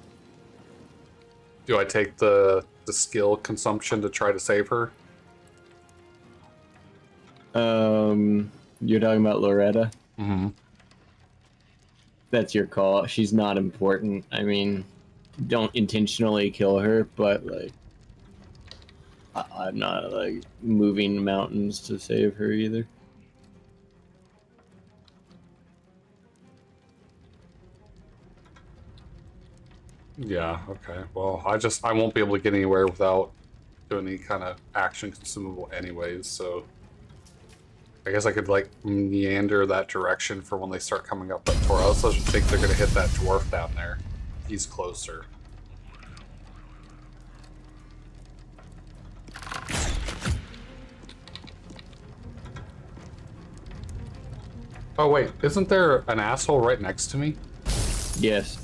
A: Do I take the skill consumption to try to save her?
B: You're talking about Loretta?
A: Mm-hmm.
B: That's your call. She's not important. I mean, don't intentionally kill her, but like, I'm not like moving mountains to save her either.
A: Yeah, okay. Well, I won't be able to get anywhere without doing any kind of action consumable anyways, so I guess I could like meander that direction for when they start coming up that door. I also should think they're gonna hit that dwarf down there. He's closer. Oh wait, isn't there an asshole right next to me?
B: Yes.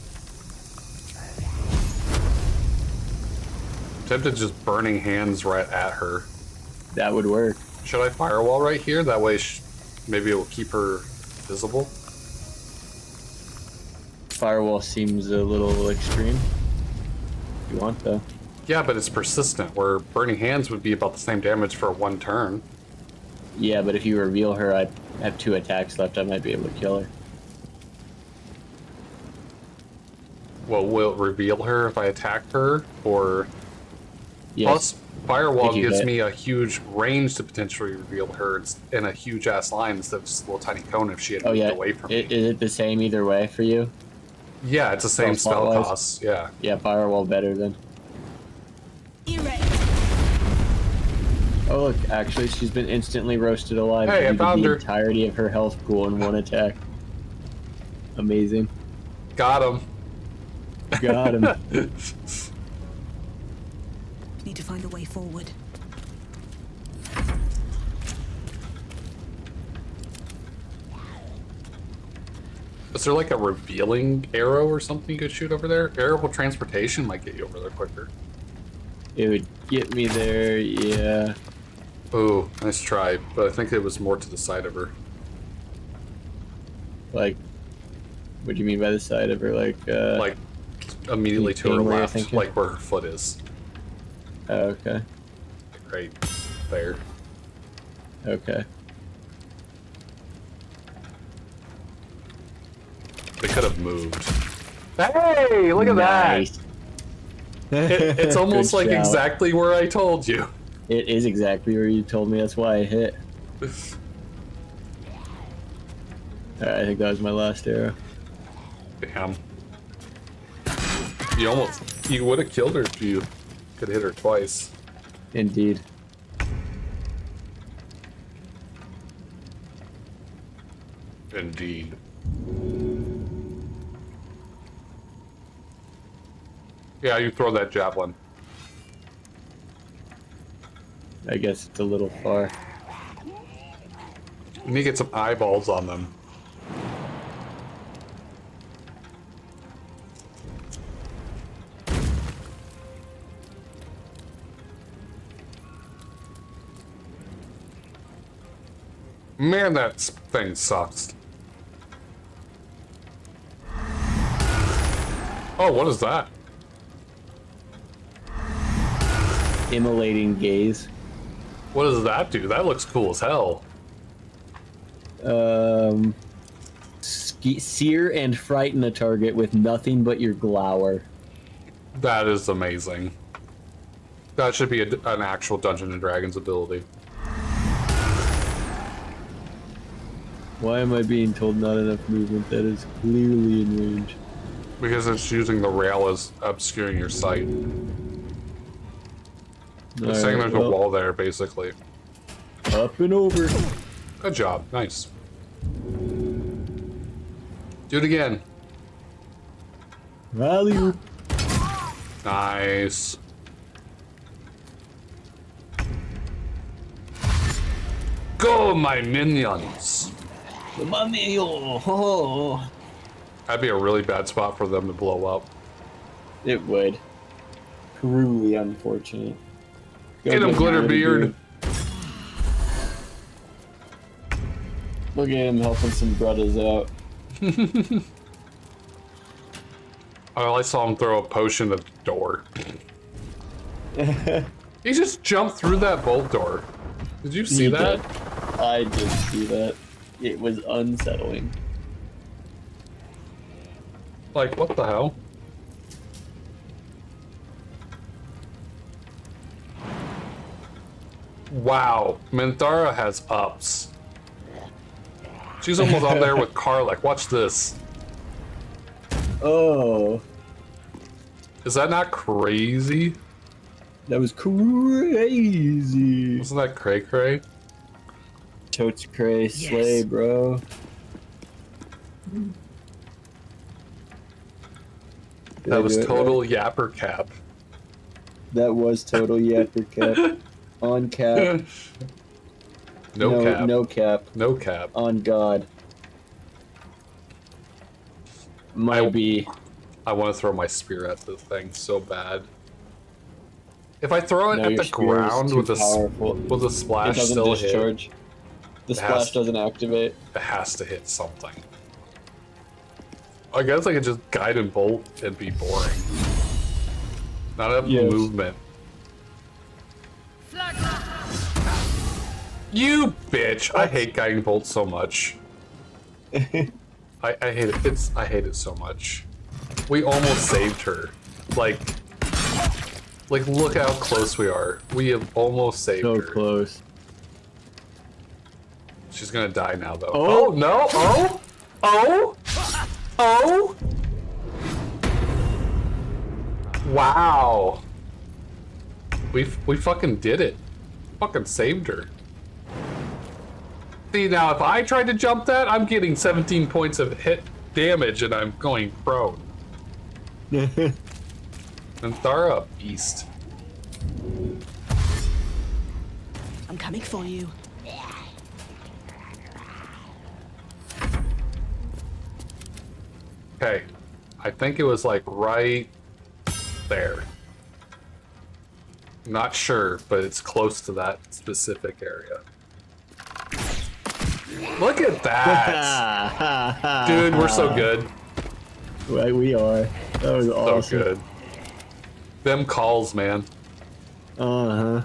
A: I'm tempted just burning hands right at her.
B: That would work.
A: Should I firewall right here? That way maybe it will keep her visible.
B: Firewall seems a little extreme. If you want though.
A: Yeah, but it's persistent, where burning hands would be about the same damage for one turn.
B: Yeah, but if you reveal her, I have 2 attacks left. I might be able to kill her.
A: Well, will it reveal her if I attack her, or...
B: Yes.
A: Plus, Firewall gives
B: hit.
A: me a huge range to potentially reveal her in a huge-ass line instead of just a little tiny cone if she had moved away from me.
B: Is it the same either way for you?
A: Yeah, it's the same spell cost, yeah.
B: Yeah, Firewall better then. Oh look, actually she's been instantly roasted alive.
A: Hey, I found
B: the
A: her.
B: entirety of her health pool in 1 attack. Amazing.
A: Got him.
B: Got him.
E: Need to find a way forward.
A: Is there like a revealing arrow or something you could shoot over there? Aerial transportation might get you over there quicker.
B: It would get me there, yeah.
A: Ooh, nice try, but I think it was more to the side of her.
B: Like, what do you mean by the side of her?
A: Like, immediately to her
B: where you're
A: left,
B: thinking?
A: like where her foot is.
B: Oh, okay.
A: Right there.
B: Okay.
A: They could have moved. Hey, look at
B: Nice.
A: that! It's almost
B: Good
A: like
B: shout.
A: exactly where I told you.
B: It is exactly where you told me. That's why I hit. Alright, I think that was my last arrow.
A: Damn. You would have killed her if you could hit her twice.
B: Indeed.
A: Indeed. Yeah, you throw that javelin.
B: I guess it's a little far.
A: You need to get some eyeballs on them. Man, that thing sucks. Oh, what is that?
B: Immolating gaze.
A: What does that do? That looks cool as hell.
B: Sear and frighten a target with nothing but your glower.
A: That is amazing. That should be an actual Dungeons and Dragons ability.
B: Why am I being told not enough movement? That is clearly in range.
A: Because it's using the rail as obscuring your sight. It's saying there's a wall there, basically.
B: Up and over.
A: Good job. Nice. Do it again.
B: Value.
A: Nice. Go, my minions!
B: Oh.
A: That'd be a really bad spot for them to blow up.
B: It would. Cruelly unfortunate. Go
A: Get him, Glitterbeard!
B: Look at him helping some brothers out.
A: Oh, I saw him throw a potion at the door. He just jumped through that bolt door. Did you see that?
B: Did. I did see that. It was unsettling.
A: Like, what the hell? Wow, Minthara has ups. She's almost on there with Karlach. Watch this.
B: Oh.
A: Is that not crazy?
B: That was crazy.
A: Wasn't that cray-cray?
B: totes cray, slay, bro.
A: That was total yapper cap.
B: That was total yapper cap. On cap.
A: No cap.
B: No cap.
A: No cap.
B: On God. Might be.
A: I want to throw my spear at the thing so bad. If I throw it
B: No,
A: at
B: your
A: the
B: spear is
A: ground
B: too
A: with
B: powerful.
A: a splash,
B: It doesn't
A: still
B: discharge.
A: hit.
B: The splash doesn't activate.
A: It has to hit something. I guess I could just guide and bolt and be boring. Not have movement. You bitch! I hate guiding bolt so much. I hate it. I hate it so much. We almost saved her. Like look how close we are. We have almost saved her.
B: So close.
A: She's gonna die now, though.
B: Oh,
A: no! Oh! Oh! Wow! We fucking did it. Fucking saved her. See, now if I tried to jump that, I'm getting 17 points of hit damage and I'm going prone. And Thara, beast.
L: I'm coming for you.
A: Okay, I think it was like right there. Not sure, but it's close to that specific area. Look at that! Dude, we're so good.
B: Right, we are. That was awesome.
A: So good. Them calls, man.
B: Uh-huh.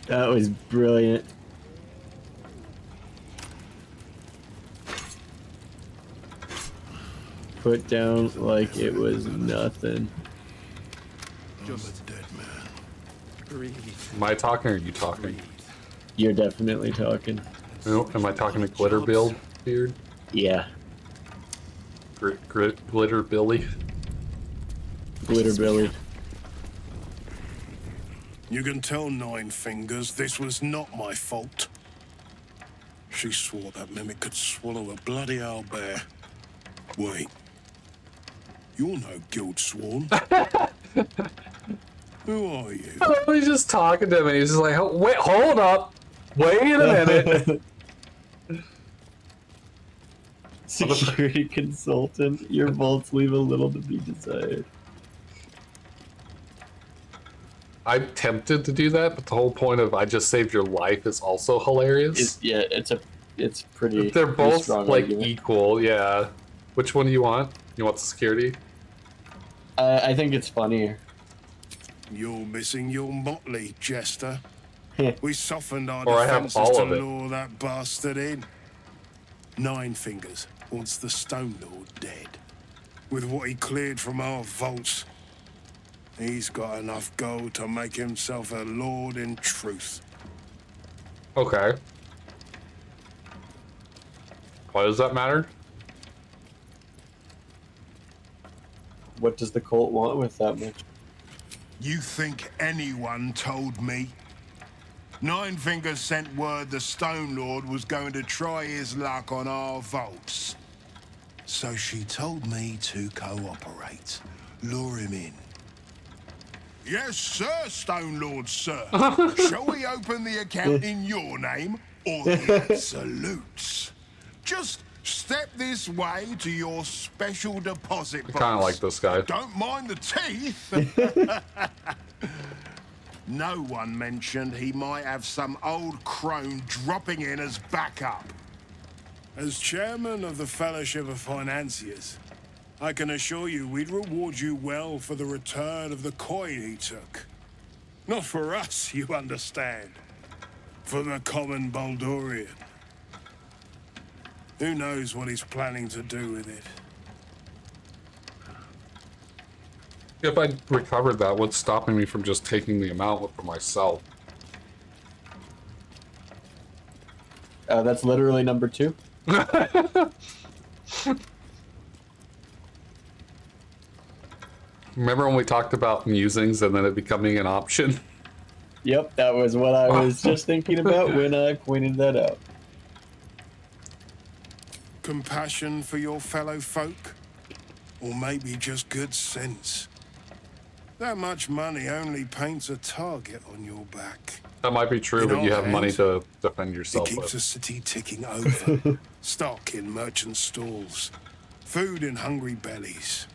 B: That was brilliant. Put down like it was nothing.
R: Just a dead man.
A: Breathe. Am I talking or are you talking?
B: You're definitely talking.
A: No, am I talking to Glitter Build, Beard?
B: Yeah.
A: Glitter Billy?
B: Glitter Billy.
R: You can tell Nine Fingers this was not my fault. She swore that mimic could swallow a bloody owlbear. Wait. You're no guild sworn. Who are you?
A: Oh, he's just talking to me. He's just like, oh, wait, hold up. Wait a minute.
B: Security consultant. Your vaults leave a little to be desired.
A: I'm tempted to do that, but the whole point of I just saved your life is also hilarious.
B: It's pretty.
A: They're both
B: strong
A: like
B: argument.
A: equal, yeah. Which one do you want? You want the security?
B: I think it's funnier.
R: You're missing your motley, Jester. We softened our
A: Or I have
R: defenses
A: all
R: to
A: of it.
R: lure that bastard in. Nine Fingers wants the Stone Lord dead. With what he cleared from our vaults, he's got enough gold to make himself a lord in truth.
A: Okay. Why does that matter?
B: What does the cult want with that much?
R: You think anyone told me? Nine Fingers sent word the Stone Lord was going to try his luck on our vaults. So she told me to cooperate, lure him in. Yes, sir, Stone Lord, sir. Shall we open the account in your name or the Absolute's? Just step this way to your special deposit box.
A: I kind of like this guy.
R: Don't mind the teeth. No one mentioned he might have some old crone dropping in as backup. As chairman of the Fellowship of Financiers, I can assure you we'd reward you well for the return of the coin he took. Not for us, you understand. For the common Baldurian. Who knows what he's planning to do with it?
A: If I recovered that, what's stopping me from just taking the amount for myself?
B: That's literally number 2.
A: Remember when we talked about musings and then it becoming an option?
B: Yep, that was what I was just thinking about when I pointed that out.
R: compassion for your fellow folk? Or maybe just good sense? That much money only paints a target on your back.
A: That might be true,
R: In
A: but you
R: our
A: have money
R: hands,
A: to defend
R: It
A: yourself
R: keeps
A: with.
R: the city ticking over. Stock in merchant stalls. Food in hungry bellies.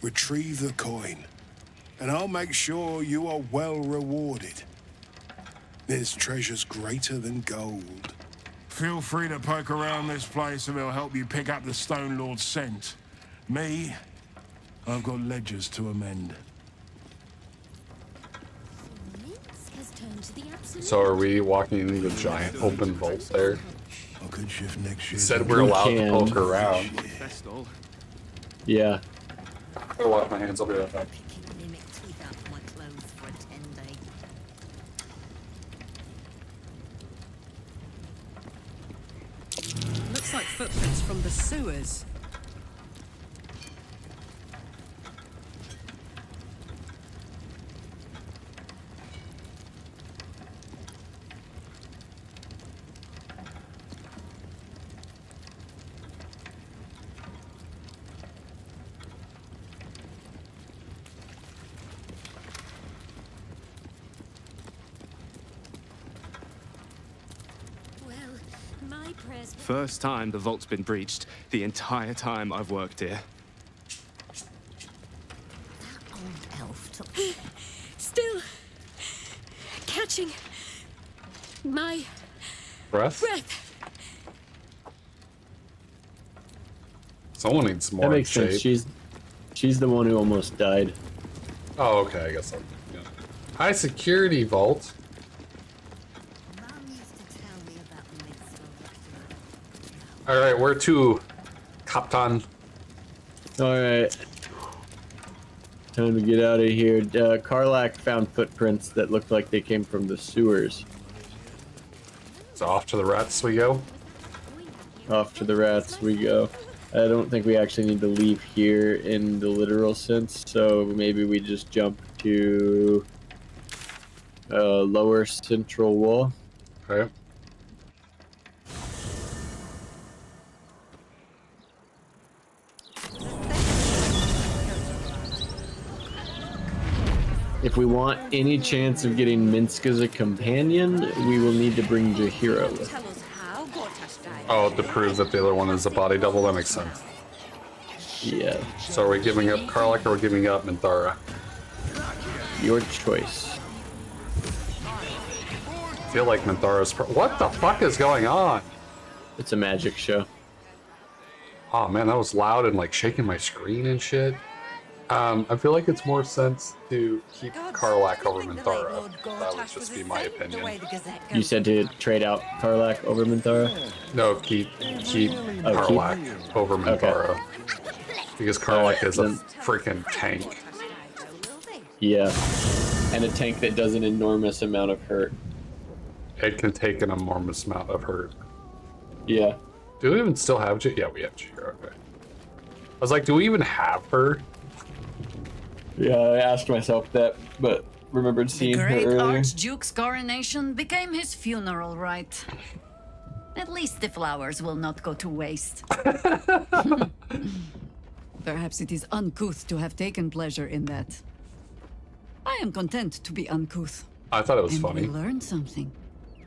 R: Retrieve the coin, and I'll make sure you are well rewarded. There's treasures greater than gold. Feel free to poke around this place and it'll help you pick up the Stone Lord's scent. Me, I've got ledgers to amend.
A: So are we walking into the giant open vault there?
R: I could shift next year.
A: Said we're allowed to poke around.
B: Yeah.
A: I'm gonna wash my hands, I'll be right back.
D: Looks like footprints from the sewers.
T: First time the vault's been breached the entire time I've worked here.
F: Still catching my
A: Breath? Someone needs more
B: That makes
A: shape.
B: sense. She's the one who almost died.
A: Oh, okay, I guess yeah. High security vault. Alright, where to, Captain?
B: Alright. Time to get out of here. Karlak found footprints that looked like they came from the sewers.
A: So off to the rats we go?
B: Off to the rats we go. I don't think we actually need to leave here in the literal sense, so maybe we just jump to lower central wall.
A: Okay.
B: If we want any chance of getting Minsk as a companion, we will need to bring Jahira with.
A: Oh, to prove that the other one is a body double? That makes sense.
B: Yeah.
A: So are we giving up Karlak or are we giving up Minthara?
B: Your choice.
A: I feel like Minthara's... What the fuck is going on?
B: It's a magic show.
A: Oh man, that was loud and like shaking my screen and shit. I feel like it's more sense to keep Karlak over Minthara. That would just be my opinion.
B: You said to trade out Karlak over Minthara?
A: No, keep Karlak over Minthara. Because Karlak is a freaking tank.
B: Yeah. And a tank that does an enormous amount of hurt.
A: It can take an enormous amount of hurt.
B: Yeah.
A: Do we even still have Jahira? Yeah, we have Jahira. Okay. I was like, do we even have her?
B: Yeah, I asked myself that, but remembered
D: The
B: seeing her
D: great
B: earlier.
D: Archduke's coronation became his funeral rite. At least the flowers will not go to waste. Perhaps it is uncouth to have taken pleasure in that. I am content to be uncouth.
A: I thought it was
D: and
A: funny.
D: We learned something.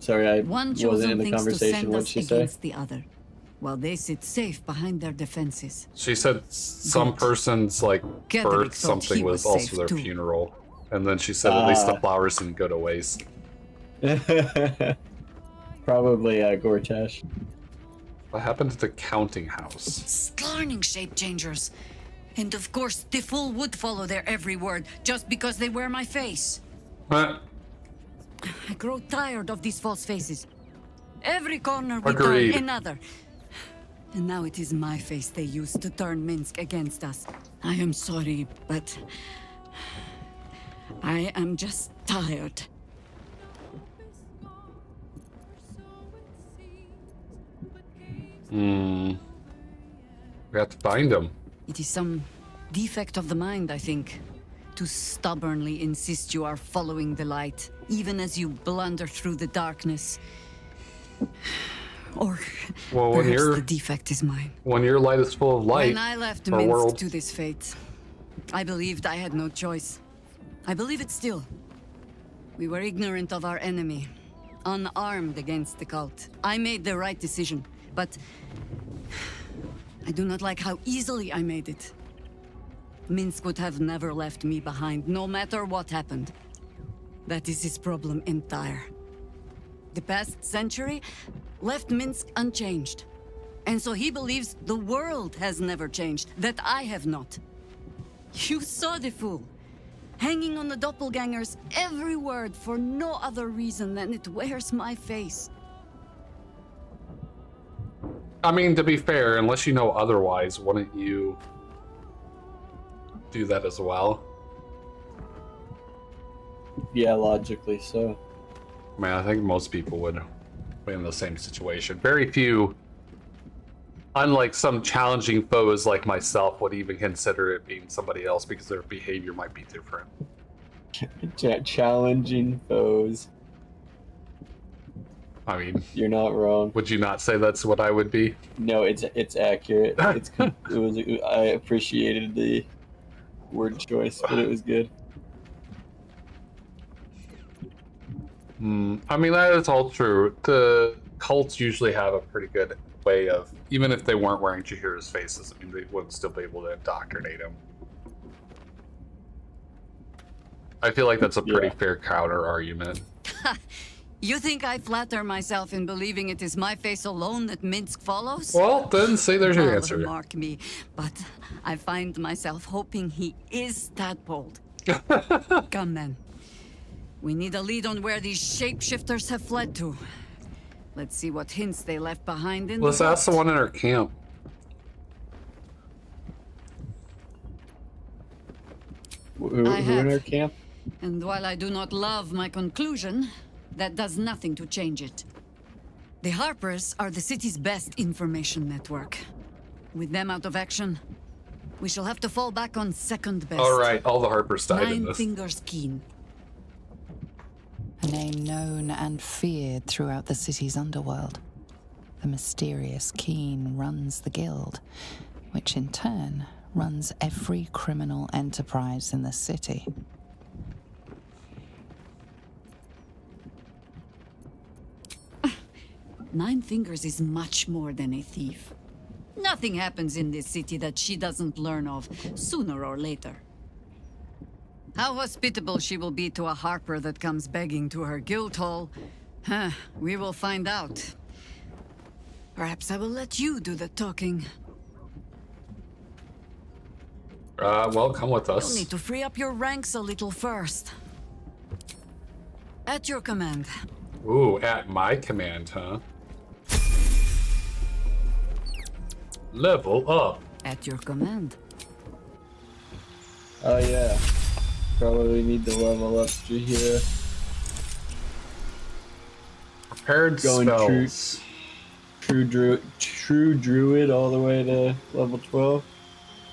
B: Sorry, I
D: One
B: wasn't
D: chosen
B: in the
D: thinks to
B: conversation.
D: send
B: What'd
D: us
B: she say?
D: against the other, while they sit safe behind their defenses.
A: She said some
D: Good.
A: person's like
D: Gedrick
A: birth
D: thought
A: something
D: he
A: was
D: was
A: also
D: safe
A: their
D: too.
A: funeral. And then she said at least the flowers didn't go to waste.
B: Probably Gortash.
A: What happened to the counting house?
D: Scarning shape changers. And of course, the fool would follow their every word just because they wear my face.
A: Huh?
D: I grow tired of these false faces. Every corner we
A: Agreed.
D: turn, another. And now it is my face they use to turn Minsk against us. I am sorry, but I am just tired.
A: We have to find him.
D: It is some defect of the mind, I think, to stubbornly insist you are following the light, even as you blunder through the darkness. Or
A: Well, when
D: perhaps the defect is mine.
A: your light is full of light,
D: When I left
A: our
D: Minsk
A: world.
D: to this fate, I believed I had no choice. I believe it still. We were ignorant of our enemy, unarmed against the cult. I made the right decision, but I do not like how easily I made it. Minsk would have never left me behind, no matter what happened. That is his problem entire. The past century left Minsk unchanged. And so he believes the world has never changed, that I have not. You saw the fool, hanging on the doppelganger's every word for no other reason than it wears my face.
A: I mean, to be fair, unless you know otherwise, wouldn't you do that as well?
B: Yeah, logically so.
A: Man, I think most people would be in the same situation. Very few, unlike some challenging foes like myself, would even consider it being somebody else because their behavior might be different.
B: Challenging foes.
A: I mean,
B: you're not wrong.
A: Would you not say that's what I would be?
B: No, it's accurate. I appreciated the word choice, but it was good.
A: I mean, that is all true. The cults usually have a pretty good way of, even if they weren't wearing Jaheira's faces, I mean, they would still be able to indoctrinate him. I feel like that's a pretty fair counter argument.
D: You think I flatter myself in believing it is my face alone that Minsk follows?
A: Well, then say there's your
D: Well,
A: answer.
D: Mark me, but I find myself hoping he is that bold. Come then. We need a lead on where these shapeshifters have fled to. Let's see what hints they left behind in
A: Let's
D: the
A: ask the one in our camp.
B: Who in our camp?
D: And while I do not love my conclusion, that does nothing to change it. The Harpers are the city's best information network. With them out of action, we shall have to fall back on second best.
A: All right, all the Harpers died in
D: Nine
A: this.
D: Fingers Keen.
N: A name known and feared throughout the city's underworld. The mysterious Keen runs the guild, which in turn runs every criminal enterprise in the city.
D: Nine Fingers is much more than a thief. Nothing happens in this city that she doesn't learn of sooner or later. How hospitable she will be to a Harper that comes begging to her guild hall, we will find out. Perhaps I will let you do the talking.
A: Well, come with us.
D: You'll need to free up your ranks a little first. At your command.
A: Ooh, at my command, huh? Level up.
D: At your command.
B: Oh yeah. Probably need to level up here.
A: Prepared
B: Going
A: spells.
B: True druid all the way to level 12.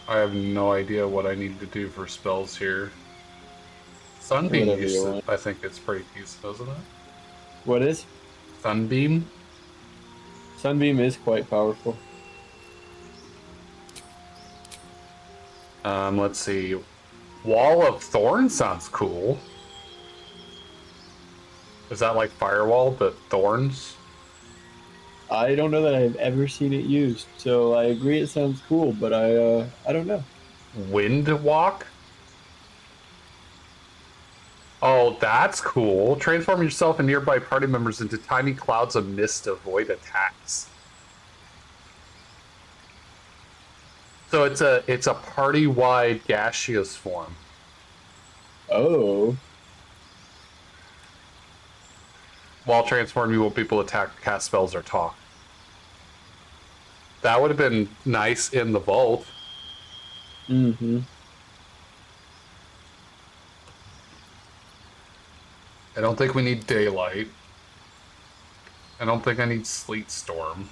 A: I have no idea what I need to do for spells here. Sunbeam,
B: Whatever you want.
A: I think it's pretty decent, isn't it?
B: What is?
A: Sunbeam?
B: Sunbeam is quite powerful.
A: Let's see. Wall of Thorn sounds cool. Is that like Firewall, but thorns?
B: I don't know that I've ever seen it used, so I agree it sounds cool, but I don't know.
A: Wind Walk? Oh, that's cool. Transform yourself and nearby party members into tiny clouds of mist to avoid attacks. So it's a party-wide gaseous form.
B: Oh.
A: While transforming, you will people attack, cast spells, or talk. That would have been nice in the vault.
B: Mm-hmm.
A: I don't think we need daylight. I don't think I need sleet storm.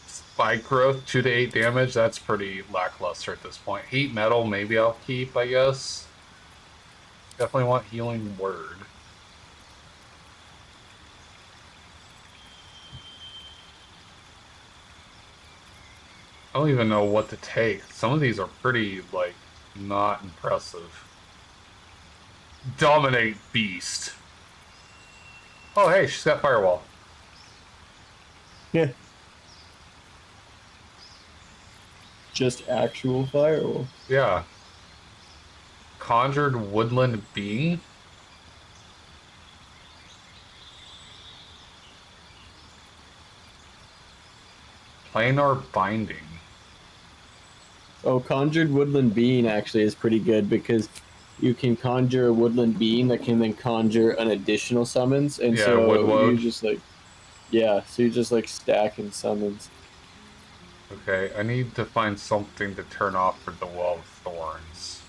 A: Spike growth, 2 to 8 damage. That's pretty lackluster at this point. Heat metal, maybe I'll keep, I guess. Definitely want healing word. I don't even know what to take. Some of these are pretty, like, not impressive. Dominate beast. Oh, hey, she's got firewall.
B: Yeah. Just actual firewall.
A: Yeah. Conjured woodland being. Planar binding.
B: Oh, conjured woodland being actually is pretty good because you can conjure a woodland being that can then conjure an additional summons, and
A: Yeah,
B: so
A: woodwood.
B: you just like, yeah, so you just like stacking summons.
A: Okay, I need to find something to turn off for the Well of Thorns.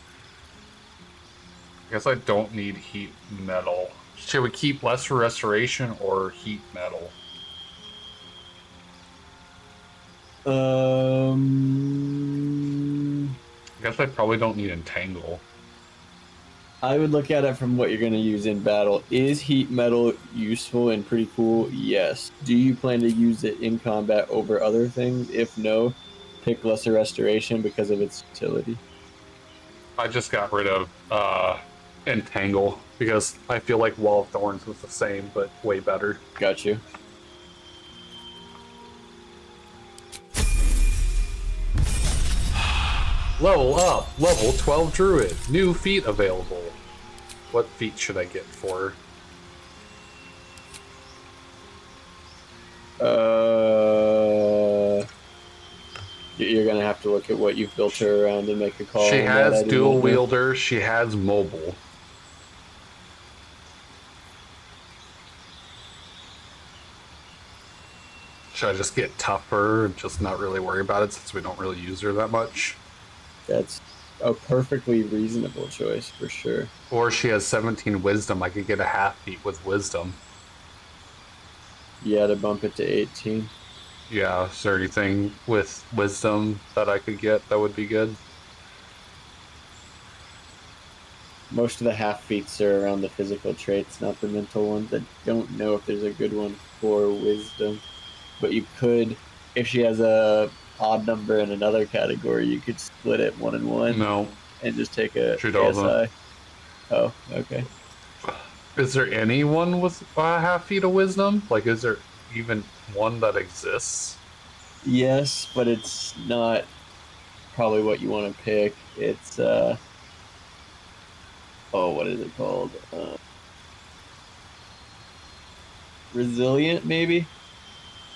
A: I guess I don't need heat metal. Should we keep lesser restoration or heat metal? I guess I probably don't need entangle.
B: I would look at it from what you're going to use in battle. Is heat metal useful and pretty cool? Yes. Do you plan to use it in combat over other things? If no, pick lesser restoration because of its utility.
A: I just got rid of entangle because I feel like Wall of Thorns was the same but way better.
B: Got you.
A: Level up, level 12 druid, new feat available. What feat should I get for
B: her? You're gonna have to look at what you've built her around and make a call.
A: She has dual wielder, she has mobile. Should I just get tougher and just not really worry about it since we don't really use her that much?
B: That's a perfectly reasonable choice for sure.
A: Or she has 17 wisdom. I could get a half feat with wisdom.
B: Yeah, to bump it to 18.
A: Yeah, is there anything with wisdom that I could get that would be good?
B: Most of the half feats are around the physical traits, not the mental ones. I don't know if there's a good one for wisdom. But you could, if she has a odd number in another category, you could split it 1 and 1.
A: No.
B: And just take a
A: She doesn't.
B: KSI. Oh, okay.
A: Is there anyone with a half feat of wisdom? Like, is there even one that exists?
B: Yes, but it's not probably what you want to pick. It's, oh, what is it called? Resilient, maybe?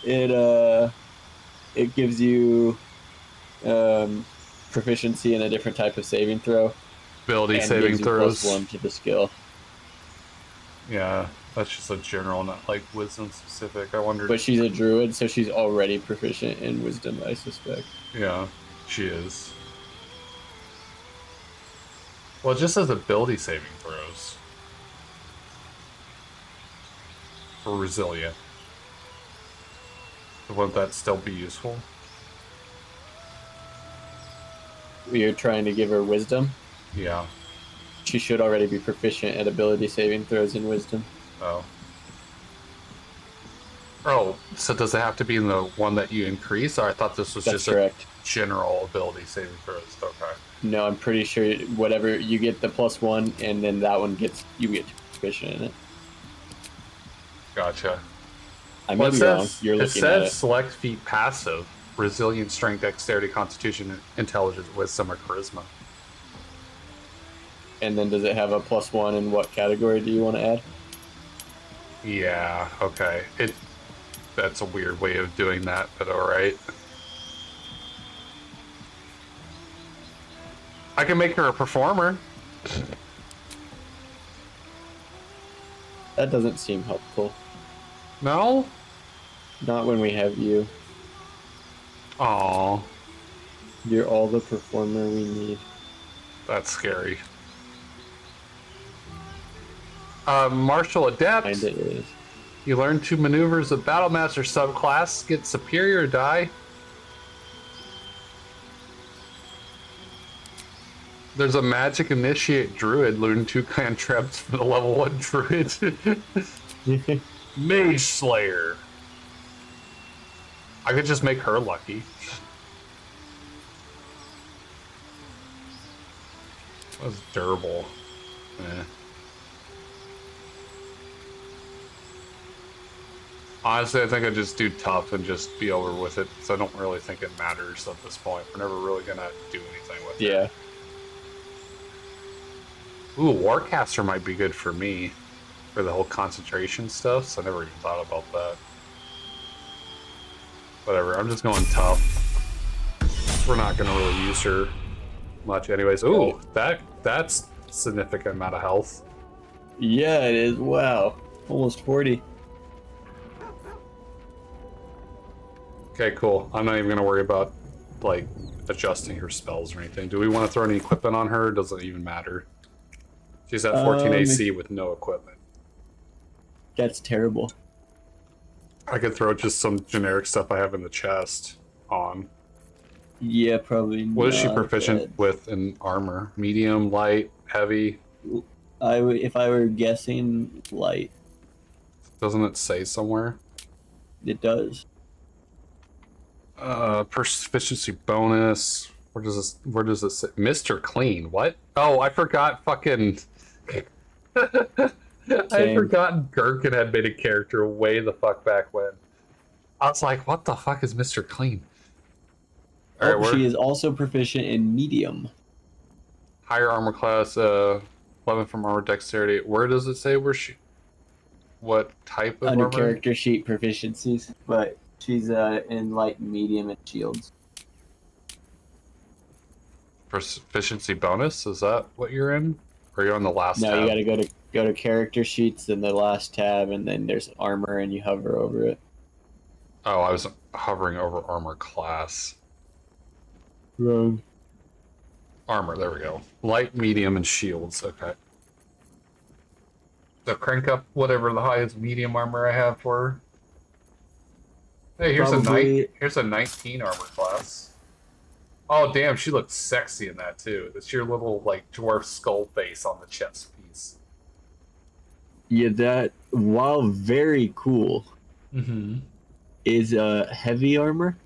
B: It gives you proficiency in a different type of saving throw.
A: Ability saving throws.
B: +1 to the skill.
A: Yeah, that's just a general, not like wisdom specific. I wonder.
B: But she's a druid, so she's already proficient in wisdom, I suspect.
A: Yeah, she is. Well, it just says ability saving throws. For resilient. Would that still be useful?
B: You're trying to give her wisdom?
A: Yeah.
B: She should already be proficient at ability saving throws in wisdom.
A: Oh. Oh, so does it have to be in the one that you increase? Or I thought this was
B: That's
A: just
B: correct.
A: a general ability saving throws. Okay.
B: No, I'm pretty sure whatever you get the +1, and then that one you get proficient in it.
A: Gotcha.
B: I may be wrong. You're looking at it.
A: Select feat passive: resilience, strength, dexterity, constitution, intelligence, wisdom, or charisma.
B: And then does it have a +1 in what category do you want to add?
A: Yeah. Okay. That's a weird way of doing that, but all right. I can make her a performer.
B: That doesn't seem helpful.
A: No?
B: Not when we have you.
A: Aww.
B: You're all the performer we need.
A: That's scary. Martial Adept.
B: Kinda is.
A: You learn 2 maneuvers of Battlemaster subclass. Get superior die. There's a magic initiate druid. Learn 2 cantrips for the level 1 druid. Mage Slayer. I could just make her lucky. That was durable. Eh. Honestly, I think I'd just do tough and just be over with it, because I don't really think it matters at this point. We're never really gonna do anything with it.
B: Yeah.
A: Ooh, Warcaster might be good for me. For the whole concentration stuff, so I never even thought about that. Whatever, I'm just going tough. We're not gonna really use her much anyways. Ooh, that's a significant amount of health.
B: Yeah, it is. Wow. Almost 40.
A: Okay, cool. I'm not even gonna worry about, like, adjusting her spells or anything. Do we want to throw any equipment on her? Doesn't even matter. She's at 14 AC with no equipment.
B: That's terrible.
A: I could throw just some generic stuff I have in the chest on.
B: Yeah, probably.
A: What is she proficient with in armor? Medium, light, heavy?
B: If I were guessing, light.
A: Doesn't it say somewhere?
B: It does.
A: Proficiency bonus. Where does this say? Mr. Clean. What? Oh, I forgot fucking... I had forgotten Gherkin had made a character way the fuck back when. I was like, what the fuck is Mr. Clean?
B: All right, she is also proficient in medium.
A: Higher armor class, 11 from armor dexterity. Where does it say where she... What type of
B: Under
A: armor?
B: character sheet proficiencies, but she's in light and medium and shields.
A: Proficiency bonus? Is that what you're in? Or are you on the last tab?
B: No, you gotta go to character sheets, then the last tab, and then there's armor, and you hover over it.
A: Oh, I was hovering over armor class.
B: Wrong.
A: Armor, there we go. Light, medium, and shields. Okay. So crank up whatever the highest medium armor I have for her. Hey, here's a 19 armor class. Oh damn, she looks sexy in that too. That's your little like dwarf skull face on the chest piece.
B: Yeah, that, while very cool, is heavy armor.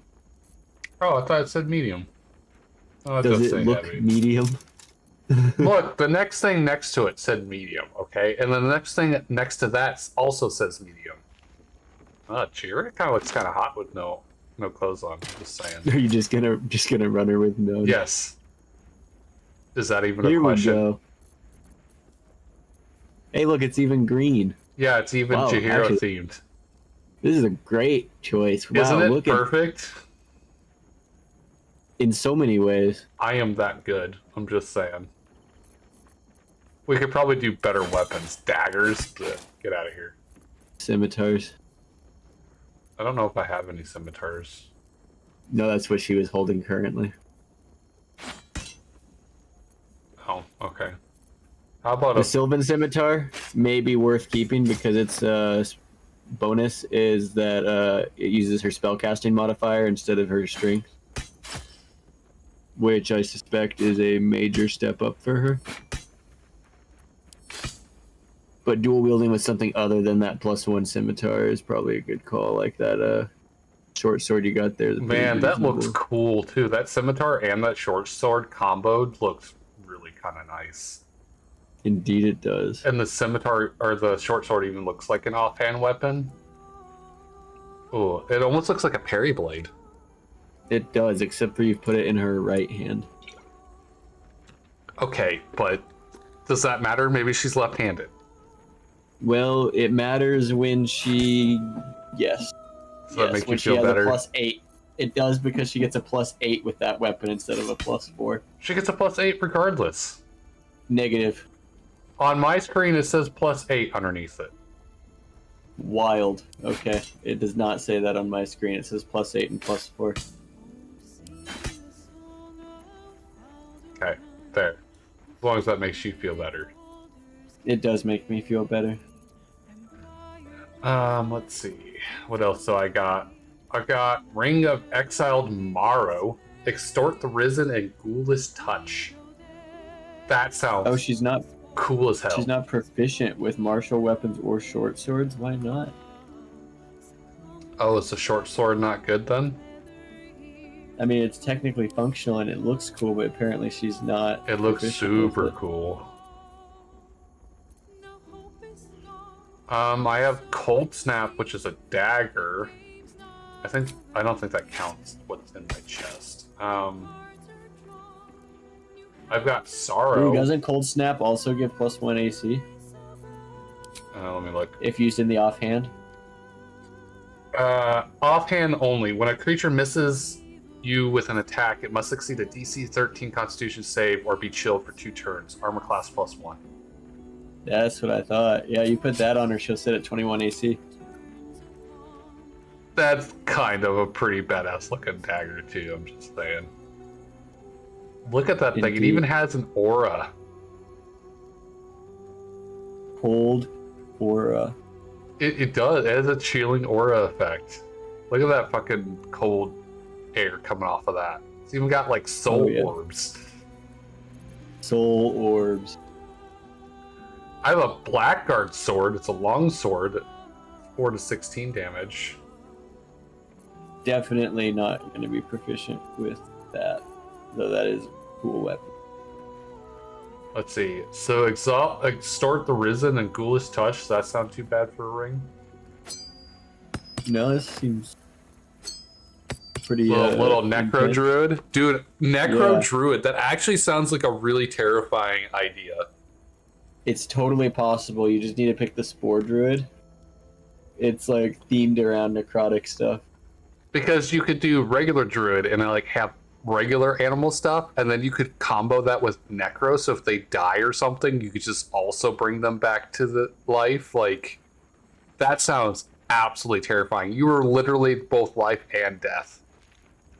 A: Oh, I thought it said medium. Oh,
B: Does it look
A: heavy.
B: medium?
A: Look, the next thing next to it said medium, okay? And then the next thing next to that also says medium. Oh, Jira kind of looks kind of hot with no clothes on. Just saying.
B: Are you just gonna run her with no?
A: Yes. Is that even
B: Here
A: a question?
B: we go. Hey, look, it's even green.
A: Yeah, it's even Jahira themed.
B: This is a great choice. Wow,
A: Isn't it
B: look
A: perfect?
B: In so many ways.
A: I am that good. I'm just saying. We could probably do better weapons. Daggers? Bleh, get out of here.
B: Scimitars.
A: I don't know if I have any scimitars.
B: No, that's what she was holding currently.
A: Oh, okay. How about
B: the Sylvan Scimitar may be worth keeping because its bonus is that it uses her spellcasting modifier instead of her strength, which I suspect is a major step up for her. But dual wielding with something other than that +1 scimitar is probably a good call, like that short sword you got there.
A: Man, that looks cool too. That scimitar and that short sword comboed looks really kind of nice.
B: Indeed it does.
A: And the scimitar, or the short sword, even looks like an offhand weapon. Oh, it almost looks like a parry blade.
B: It does, except for you've put it in her right hand.
A: Okay, but does that matter? Maybe she's left-handed.
B: Well, it matters when she... Yes.
A: Does that make you feel better?
B: When she has a +8. It does, because she gets a +8 with that weapon instead of a +4.
A: She gets a +8 regardless.
B: Negative.
A: On my screen, it says +8 underneath it.
B: Wild. Okay. It does not say that on my screen. It says +8 and +4.
A: Okay, there. As long as that makes you feel better.
B: It does make me feel better.
A: Let's see. What else do I got? I got Ring of Exiled Morrow, Extort the Risen, and Ghoulish Touch. That sounds.
B: Oh, she's not
A: cool as hell.
B: She's not proficient with martial weapons or short swords. Why not?
A: Oh, is the short sword not good then?
B: I mean, it's technically functional and it looks cool, but apparently she's not.
A: It looks
B: proficient with
A: super
B: it.
A: cool. I have Cold Snap, which is a dagger. I don't think that counts what's in my chest. I've got Sorrow.
B: Ooh, doesn't Cold Snap also give +1 AC?
A: Let me look.
B: If used in the offhand?
A: Offhand only. When a creature misses you with an attack, it must succeed a DC 13 Constitution save or be chilled for 2 turns. Armor class +1.
B: That's what I thought. Yeah, you put that on her, she'll sit at 21 AC.
A: That's kind of a pretty badass looking dagger too, I'm just saying. Look at that thing, it even has an aura.
B: Cold aura.
A: It does, it has a chilling aura effect. Look at that fucking cold air coming off of that. It's even got like soul orbs.
B: Soul orbs.
A: I have a Blackguard sword, it's a long sword, 4 to 16 damage.
B: Definitely not going to be proficient with that, though that is a cool weapon.
A: Let's see. So extort the Risen and Ghoulish Touch. Does that sound too bad for a ring?
B: No, this seems pretty.
A: Little Necro
B: intense.
A: Druid, dude. Necro Druid. That actually sounds like a really terrifying idea.
B: It's totally possible. You just need to pick the Spore Druid. It's like themed around necrotic stuff.
A: Because you could do regular Druid and like have regular animal stuff, and then you could combo that with Necro, so if they die or something, you could just also bring them back to the life. Like, that sounds absolutely terrifying. You were literally both life and death.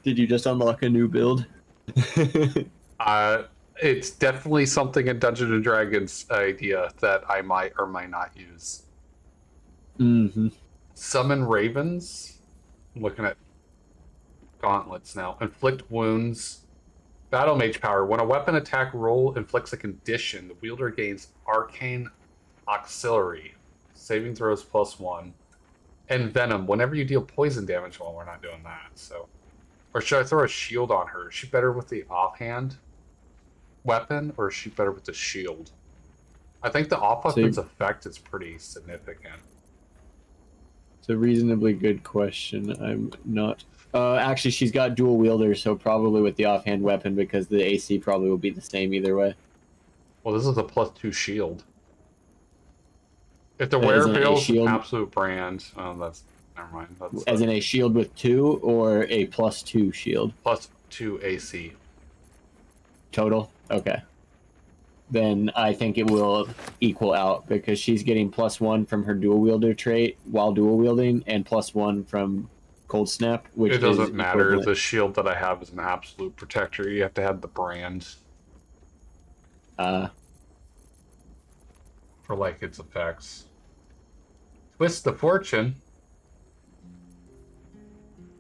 B: Did you just unlock a new build?
A: It's definitely something in Dungeons and Dragons idea that I might or might not use.
B: Mm-hmm.
A: Summon Ravens. I'm looking at gauntlets now. Inflict wounds. Battle Mage power. When a weapon attack roll inflicts a condition, the wielder gains Arcane Auxiliary. Saving throws +1. And Venom. Whenever you deal poison damage, well, we're not doing that. So, or should I throw a shield on her? Is she better with the offhand weapon, or is she better with the shield? I think the off weapon's effect is pretty significant.
B: It's a reasonably good question. I'm not. Actually, she's got dual wielder, so probably with the offhand weapon because the AC probably will be the same either way.
A: Well, this is a +2 shield. If the wearer fails absolute brand, that's never mind. That's
B: as in a shield with 2 or a +2 shield.
A: +2 AC.
B: Total? Okay. Then I think it will equal out because she's getting +1 from her dual wielder trait while dual wielding and +1 from Cold Snap, which
A: it doesn't
B: is
A: matter.
B: equivalent.
A: The shield that I have is an absolute protector. You have to have the brand for like its effects. Twist the Fortune.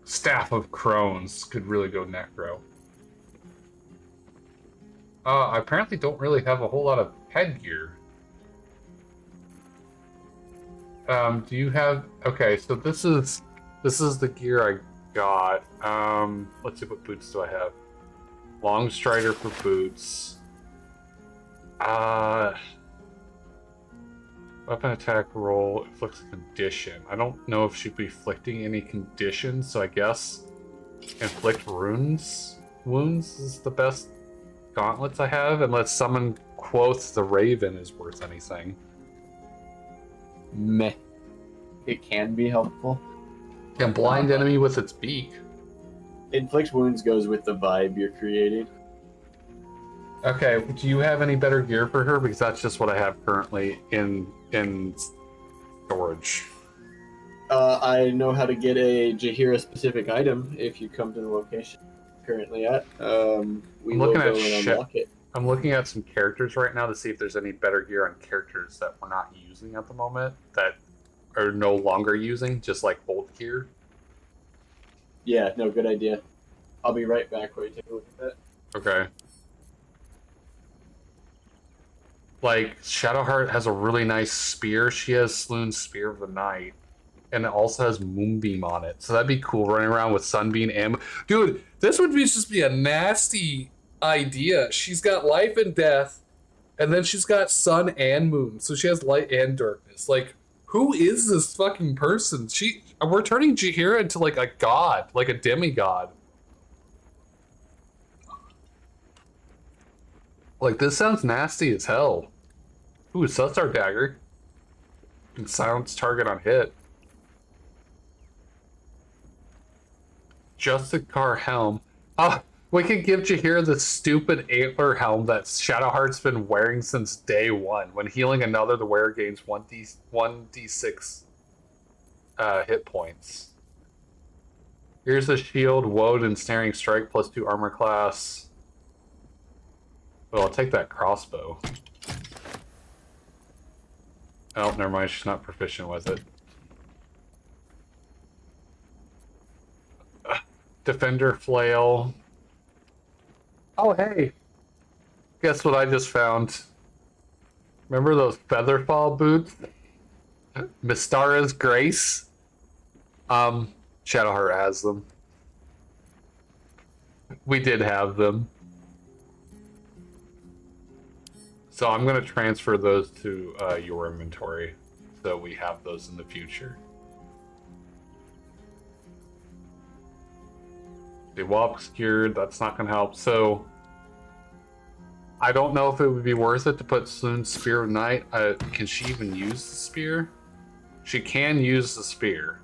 A: Staff of Crones could really go Necro. I apparently don't really have a whole lot of headgear. Do you have... Okay, so this is the gear I got. Let's see, what boots do I have? Long Strider for boots. Weapon attack roll inflicts a condition. I don't know if she'd be inflicting any conditions, so I guess inflict wounds is the best gauntlets I have, unless summon Quoth the Raven is worth anything.
B: Meh. It can be helpful.
A: Can blind enemy with its beak.
B: Inflict wounds goes with the vibe you're creating.
A: Okay, do you have any better gear for her? Because that's just what I have currently in storage.
B: I know how to get a Jaheira specific item if you come to the location currently at. We will go and unlock it.
A: I'm looking at some characters right now to see if there's any better gear on characters that we're not using at the moment that are no longer using, just like old gear.
B: Yeah, no, good idea. I'll be right back while you take a look at that.
A: Okay. Like, Shadowheart has a really nice spear. She has Sloane's Spear of the Night. And it also has Moonbeam on it. So that'd be cool, running around with Sunbeam and... Dude, this would just be a nasty idea. She's got life and death, and then she's got sun and moon. So she has light and darkness. Like, who is this fucking person? We're turning Jaheira into, like, a god. Like a demigod. Like, this sounds nasty as hell. Ooh, Sussar Dagger. Can silence target on hit. Justicar Helm. Oh, we could give Jaheira the stupid antler helm that Shadowheart's been wearing since day one. When healing another, the wearer gains 1d6 hit points. Here's the shield, Woad and Snaring Strike, +2 armor class. Well, I'll take that crossbow. Oh, never mind, she's not proficient with it. Defender Flail. Oh, hey. Guess what I just found? Remember those Featherfall boots? Mystara's Grace? Shadowheart has them. We did have them. So I'm going to transfer those to your inventory, so we have those in the future. The well obscured, that's not going to help. So I don't know if it would be worth it to put Sloane's Spear of Night. Can she even use the spear? She can use the spear.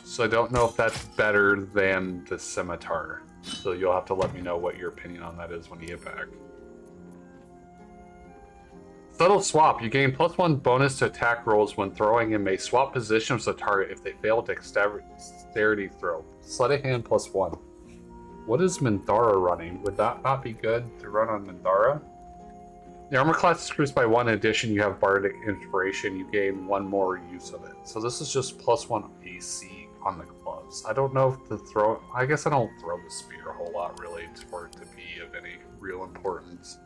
A: So I don't know if that's better than the scimitar. So you'll have to let me know what your opinion on that is when you get back. Subtle swap. You gain +1 bonus to attack rolls when throwing and may swap positions with the target if they fail a dexterity throw. Sleight of hand +1. What is Minthara running? Would that not be good to run on Minthara? The armor class is increased by 1. In addition, you have Bardic Inspiration. You gain 1 more use of it. So this is just +1 AC on the gloves. I don't know if the throw... I guess I don't throw the spear a whole lot, really, for it to be of any real importance.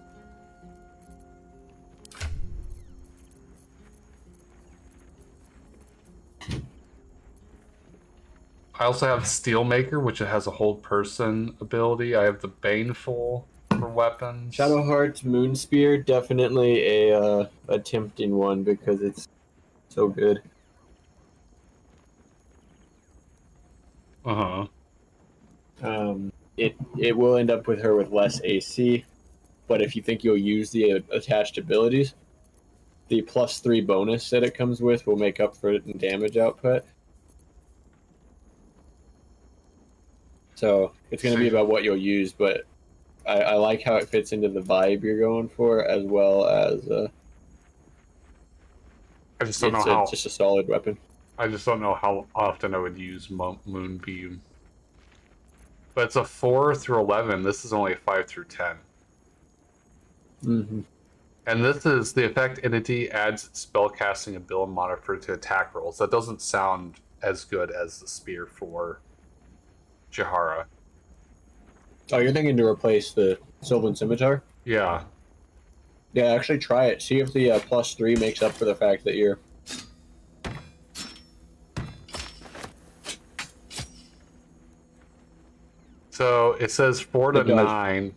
A: I also have Steelmaker, which has a hold person ability. I have the Baneful for weapons.
B: Shadowheart's Moon Spear, definitely a tempting one because it's so good. It will end up with her with less AC, but if you think you'll use the attached abilities, the +3 bonus that it comes with will make up for it in damage output. So it's going to be about what you'll use, but I like how it fits into the vibe you're going for, as well as
A: I just don't know how.
B: Just a solid weapon.
A: I just don't know how often I would use Moonbeam. But it's a 4 through 11. This is only a 5 through 10.
B: Mm-hmm.
A: And this is the effect entity adds spellcasting ability modifier to attack rolls. That doesn't sound as good as the spear for Jaheira.
B: Oh, you're thinking to replace the Sylvan Scimitar?
A: Yeah.
B: Yeah, actually try it. See if the +3 makes up for the fact that you're...
A: So it says 4 to 9.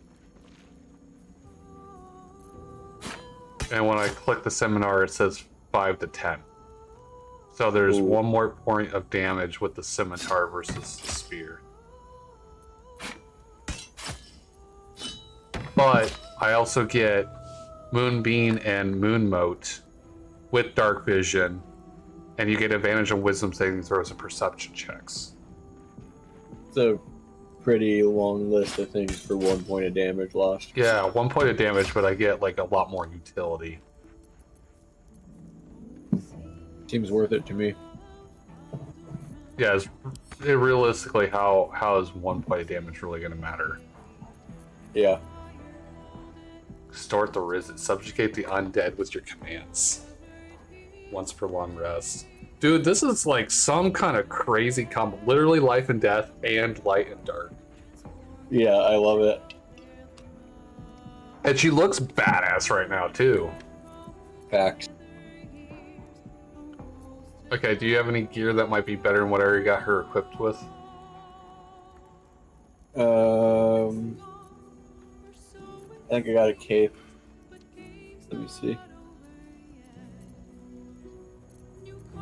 A: And when I click the seminar, it says 5 to 10. So there's 1 more point of damage with the scimitar versus the spear. But I also get Moonbeam and Moonmote with Dark Vision, and you get advantage on Wisdom saving throws and Perception checks.
B: It's a pretty long list of things for 1 point of damage lost.
A: Yeah, 1 point of damage, but I get like a lot more utility.
B: Seems worth it to me.
A: Yeah, realistically, how is 1 point of damage really going to matter?
B: Yeah.
A: Start the Risen. Subjugate the undead with your commands. Once per long rest. Dude, this is like some kind of crazy combo. Literally life and death and light and dark.
B: Yeah, I love it.
A: And she looks badass right now, too.
B: Facts.
A: Okay, do you have any gear that might be better than whatever you got her equipped with?
B: I think I got a cape. Let me see.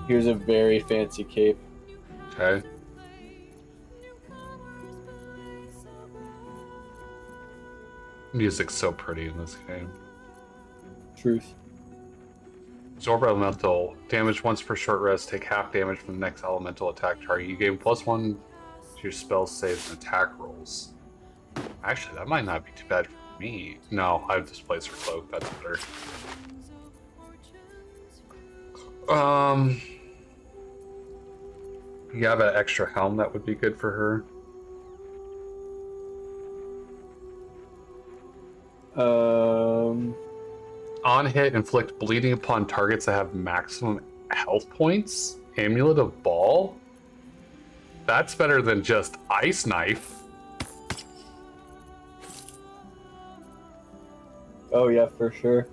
B: Here's a very fancy cape.
A: Okay. Music's so pretty in this game.
B: Truth.
A: Absorb elemental. Damage once per short rest. Take half damage from the next elemental attack target. You gain +1 to your spell saves and attack rolls. Actually, that might not be too bad for me. No, I have Displacer Cloak. That's better. You have an extra helm that would be good for her. On hit, inflict bleeding upon targets that have maximum health points. Amulet of Ball. That's better than just Ice Knife.
B: Oh yeah, for sure.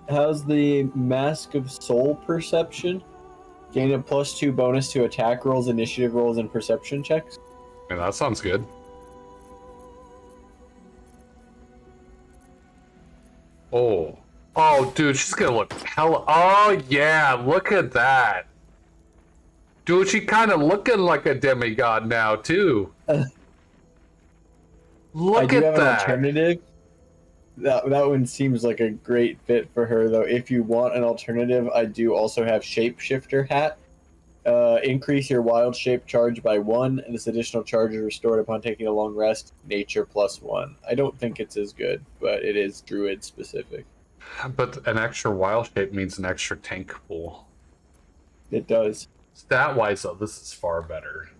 B: How's the Mask of Soul Perception? Gain a +2 bonus to attack rolls, initiative rolls, and perception checks.
A: And that sounds good. Oh. Oh, dude, she's gonna look hella... Oh, yeah, look at that. Dude, she kind of looking like a demigod now, too. Look
B: I do
A: at
B: have
A: that.
B: an alternative. That one seems like a great fit for her, though. If you want an alternative, I do also have Shapeshifter Hat. Increase your wild shape charge by 1, and this additional charge is restored upon taking a long rest. Nature +1. I don't think it's as good, but it is druid specific.
A: But an extra wild shape means an extra tank pool.
B: It does.
A: Stat-wise, though, this is far better.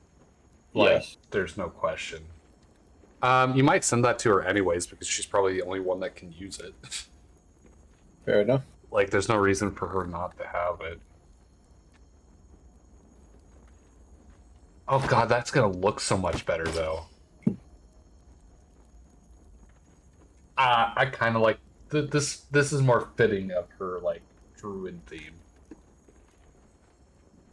A: Like,
B: Yes.
A: There's no question. You might send that to her anyways, because she's probably the only one that can use it.
B: Fair enough.
A: Like, there's no reason for her not to have it. Oh god, that's gonna look so much better, though. I kind of like... This is more fitting of her, like, druid theme.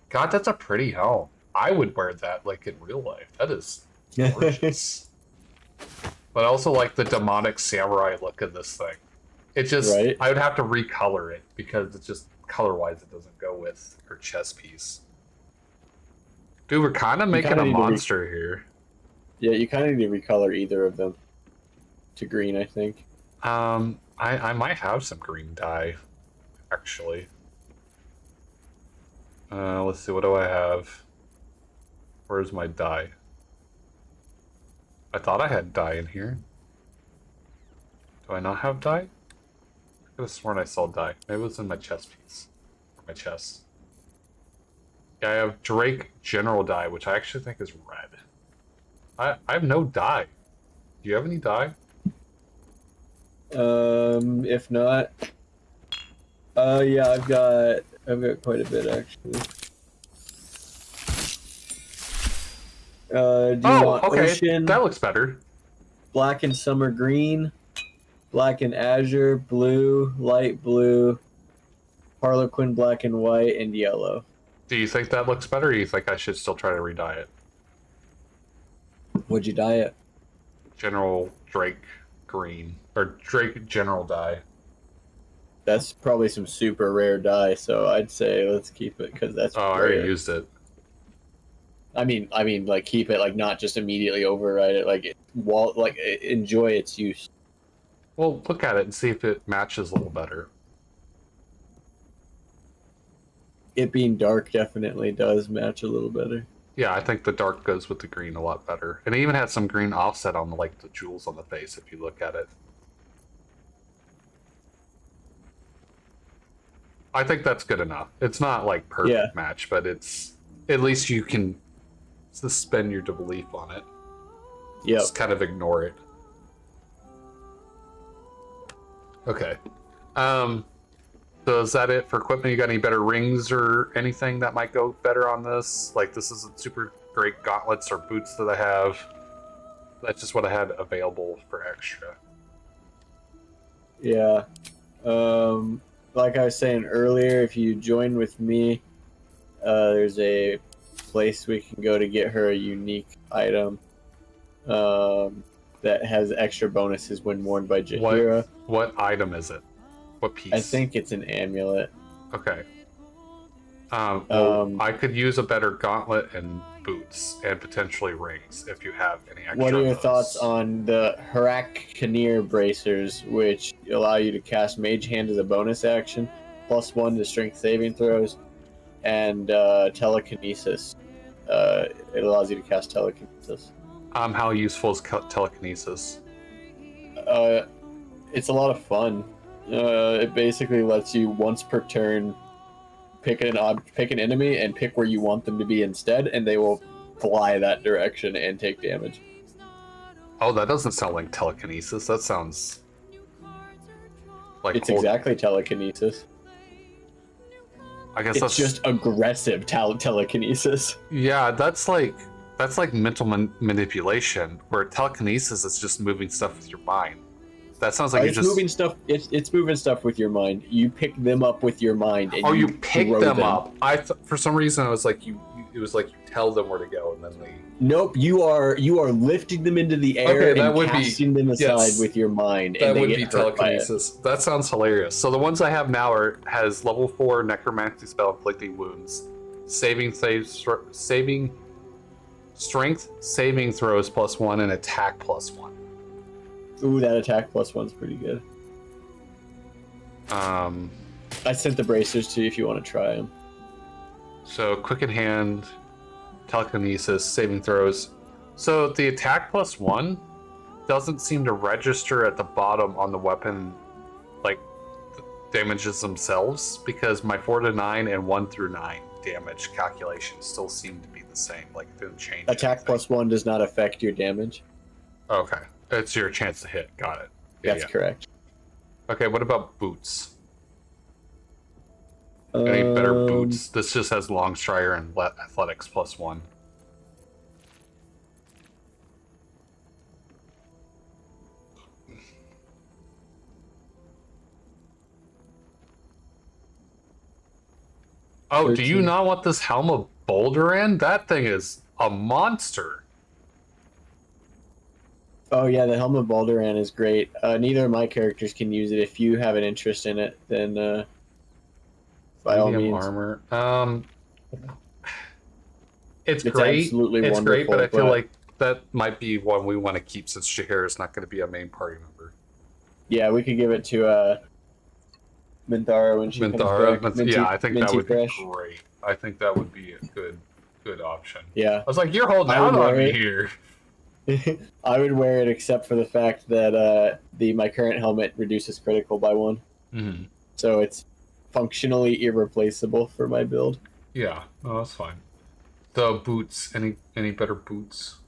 A: God, that's a pretty helm. I would wear that, like, in real life. That is gorgeous. But I also like the demonic samurai look of this thing. It just...
B: Right?
A: I would have to recolor it, because it's just... Color-wise, it doesn't go with her chest piece. Dude, we're kind of making a monster here.
B: Yeah, you kind of need to recolor either of them to green, I think.
A: I might have some green dye, actually. Let's see, what do I have? Where's my dye? I thought I had dye in here. Do I not have dye? I could have sworn I saw dye. Maybe it was in my chest piece. Or my chest. Yeah, I have Drake General dye, which I actually think is red. I have no dye. Do you have any dye?
B: If not, yeah, I've got quite a bit actually. Do you want
A: okay,
B: Ocean,
A: that looks better.
B: Black and Summer Green, Black and Azure, Blue, Light Blue, Harlequin Black and White, and Yellow.
A: Do you think that looks better, or do you think I should still try to re-dye it?
B: Would you dye it?
A: General Drake Green. Or Drake General dye.
B: That's probably some super rare dye, so I'd say let's keep it because that's.
A: Oh, I already used it.
B: I mean, like keep it, like not just immediately override it. Like enjoy its use.
A: Well, look at it and see if it matches a little better.
B: It being dark definitely does match a little better.
A: Yeah, I think the dark goes with the green a lot better. And it even had some green offset on like the jewels on the face if you look at it. I think that's good enough. It's not like perfect match, but it's at least you can suspend your disbelief on it.
B: Yeah.
A: Just kind of ignore it. Okay. So is that it for equipment? You got any better rings or anything that might go better on this? Like, this isn't super great gauntlets or boots that I have. That's just what I had available for extra.
B: Yeah. Like I was saying earlier, if you join with me, there's a place we can go to get her a unique item that has extra bonuses when worn by Jaheira.
A: What item is it? What piece?
B: I think it's an amulet.
A: Okay. Well, I could use a better gauntlet and boots and potentially rings if you have any extra.
B: What are
A: of
B: your
A: those.
B: thoughts on the Harak bracers, which allow you to cast Mage Hand as a bonus action, +1 to strength saving throws, and telekinesis? It allows you to cast telekinesis.
A: How useful is telekinesis?
B: It's a lot of fun. It basically lets you once per turn pick an enemy and pick where you want them to be instead, and they will fly that direction and take damage.
A: Oh, that doesn't sound like telekinesis. That sounds like
B: it's exactly telekinesis.
A: I guess
B: it's just aggressive telekinesis.
A: Yeah, that's like mental manipulation, where telekinesis is just moving stuff with your mind. That sounds like
B: it's moving stuff. It's moving stuff with your mind. You pick them up with your mind. And
A: you pick them up. For some reason I was like it was like you tell them where to go and then they.
B: Nope, you are lifting them into the air and casting them aside with your mind.
A: That
B: and
A: would be telekinesis. That sounds hilarious. So the ones I have now has level 4 necromancy spell inflicting wounds, strength saving throws +1 and attack +1.
B: Ooh, that attack +1's pretty good. I sent the bracers to you if you want to try them.
A: So quicken hand, telekinesis, saving throws. So the attack +1 doesn't seem to register at the bottom on the weapon, like damages themselves, because my 4 to 9 and 1 through 9 damage calculations still seem to be the same. Like it didn't change.
B: Attack +1 does not affect your damage.
A: Okay. It's your chance to hit. Got it.
B: That's correct.
A: Okay, what about boots? Any better boots? This just has long strider and athletics +1. Oh, 13. Do you not want this helm of Baldur? That thing is a monster.
B: Oh yeah, the Helm of Baldur is great. Neither of my characters can use it. If you have an interest in it, then by all means.
A: Armor. It's great.
B: Absolutely
A: it's
B: wonderful,
A: great, but I feel like that might be one we want to keep since Jaheira is not going to be a main party member.
B: Yeah, we could give it to Minthara when she comes back.
A: Yeah, I think that would be great. I think that would be a good option.
B: Yeah.
A: I was like, you're holding out on me here.
B: I would wear it except for the fact that my current helmet reduces critical by 1.
A: Mm-hmm.
B: So it's functionally irreplaceable for my build.
A: Yeah, that's fine. The boots, any better boots?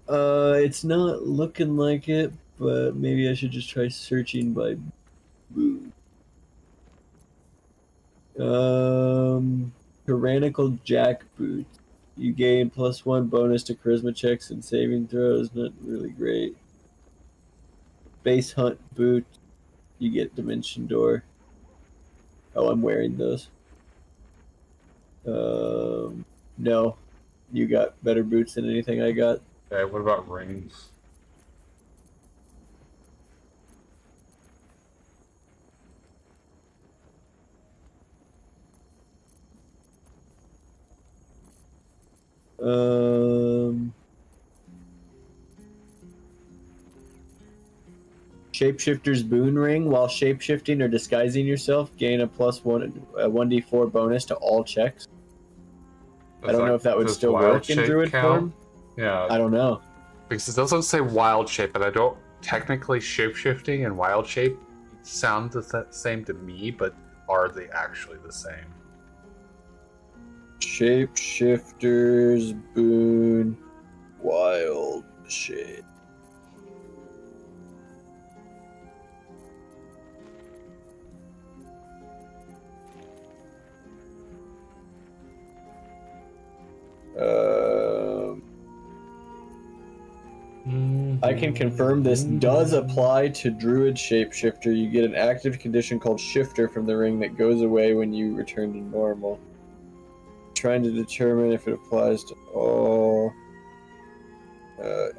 B: It's not looking like it, but maybe I should just try searching by boot. Tyrannical Jack boots. You gain +1 bonus to charisma checks and saving throws. Not really great. Base hunt boot. You get dimension door. Oh, I'm wearing those. No. You got better boots than anything I got.
A: Okay, what about rings?
B: Shapeshifter's Boon Ring. While shapeshifting or disguising yourself, gain a +1d4 bonus to all checks. I don't know if that would still work in Druid form.
A: Yeah.
B: I don't know.
A: Because it doesn't say wild shape, and I don't technically shapeshifting and wild shape sound the same to me, but are they actually the same?
B: Shapeshifter's Boon Wild Shape. I can confirm this does apply to Druid Shapeshifter. You get an active condition called Shifter from the ring that goes away when you return to normal. Trying to determine if it applies to all...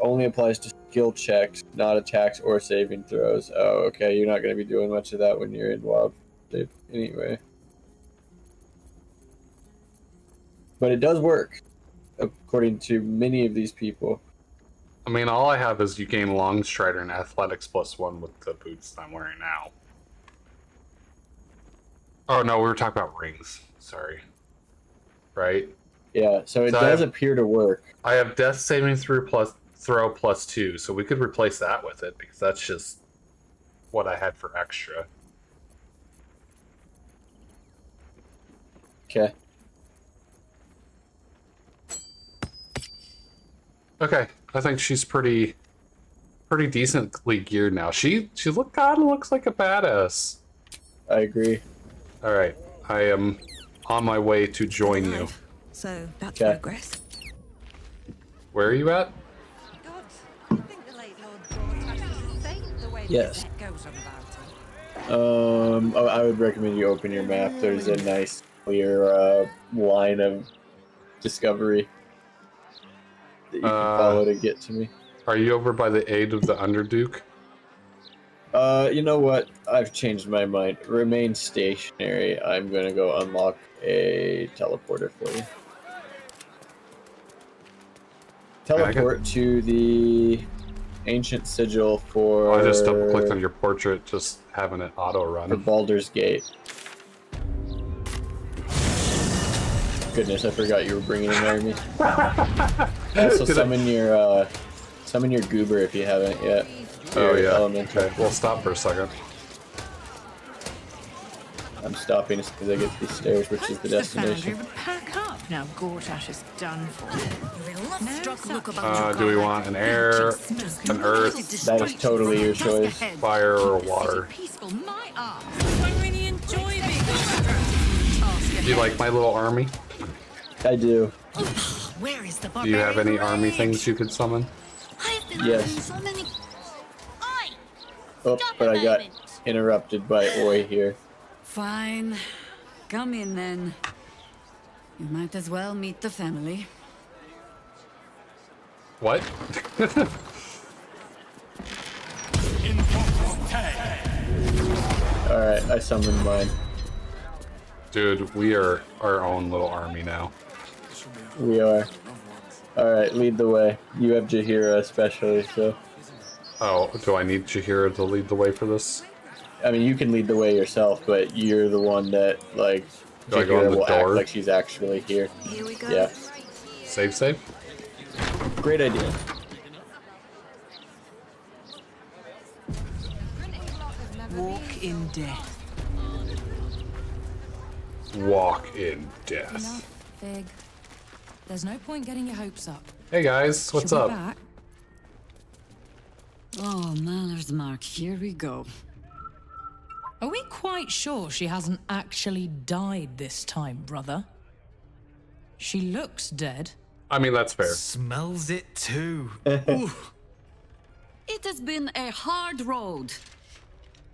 B: only applies to skill checks, not attacks or saving throws. Oh, okay, you're not going to be doing much of that when you're in Wild Shape anyway. But it does work, according to many of these people.
A: I mean, all I have is you gain Long Strider and Athletics +1 with the boots I'm wearing now. Oh, no, we were talking about rings. Sorry. Right?
B: Yeah, so it does appear to work.
A: I have Death Saving Throw +2, so we could replace that with it, because that's just what I had for extra.
B: Okay.
A: Okay, I think she's pretty decently geared now. She kind of looks like a badass.
B: I agree.
A: All right, I am on my way to join you.
L: So that's progress.
A: Where are you at?
B: Yes. I would recommend you open your map. There's a nice clear line of discovery that you can follow to get to me.
A: Are you over by the aid of the Underduke?
B: You know what? I've changed my mind. Remain stationary. I'm gonna go unlock a teleporter for you. Teleport to the ancient sigil for...
A: I just double-clicked on your portrait, just having it auto-run.
B: For Baldur's Gate. Goodness, I forgot you were bringing an army. Also, summon your goober if you haven't yet.
A: Oh yeah. Okay, we'll stop for a second.
B: I'm stopping as soon as I get to these stairs, which is the destination.
L: Pack up now. Gortash is done for.
A: Do we want an air, an earth?
B: That is totally your choice.
A: Fire or water?
E: I really enjoy being
A: Do you like my little army?
B: I do.
F: Where is the
A: Do you have any army things you could summon?
B: Yes.
F: So many...
B: Oh, but I got interrupted by Oi here.
D: Fine. Come in then. You might as well meet the family.
A: What?
B: Alright, I summoned mine.
A: Dude, we are our own little army now.
B: We are. Alright, lead the way. You have Jaheira especially, so...
A: Oh, do I need Jaheira to lead the way for this?
B: I mean, you can lead the way yourself, but you're the one that, like,
A: Do I go in the
B: will act
A: door?
B: like she's actually here.
F: Here we go.
B: Yeah.
A: Save?
B: Great idea.
L: Walk in death.
A: Walk in death.
G: Enough, Big. There's no point getting your hopes up.
A: Hey guys, what's
G: She'll be
A: up?
G: back.
D: Oh, Maller's Mark, here we go.
U: Are we quite sure she hasn't actually died this time, brother? She looks dead.
A: I mean, that's fair.
I: Smells it too.
D: It has been a hard road.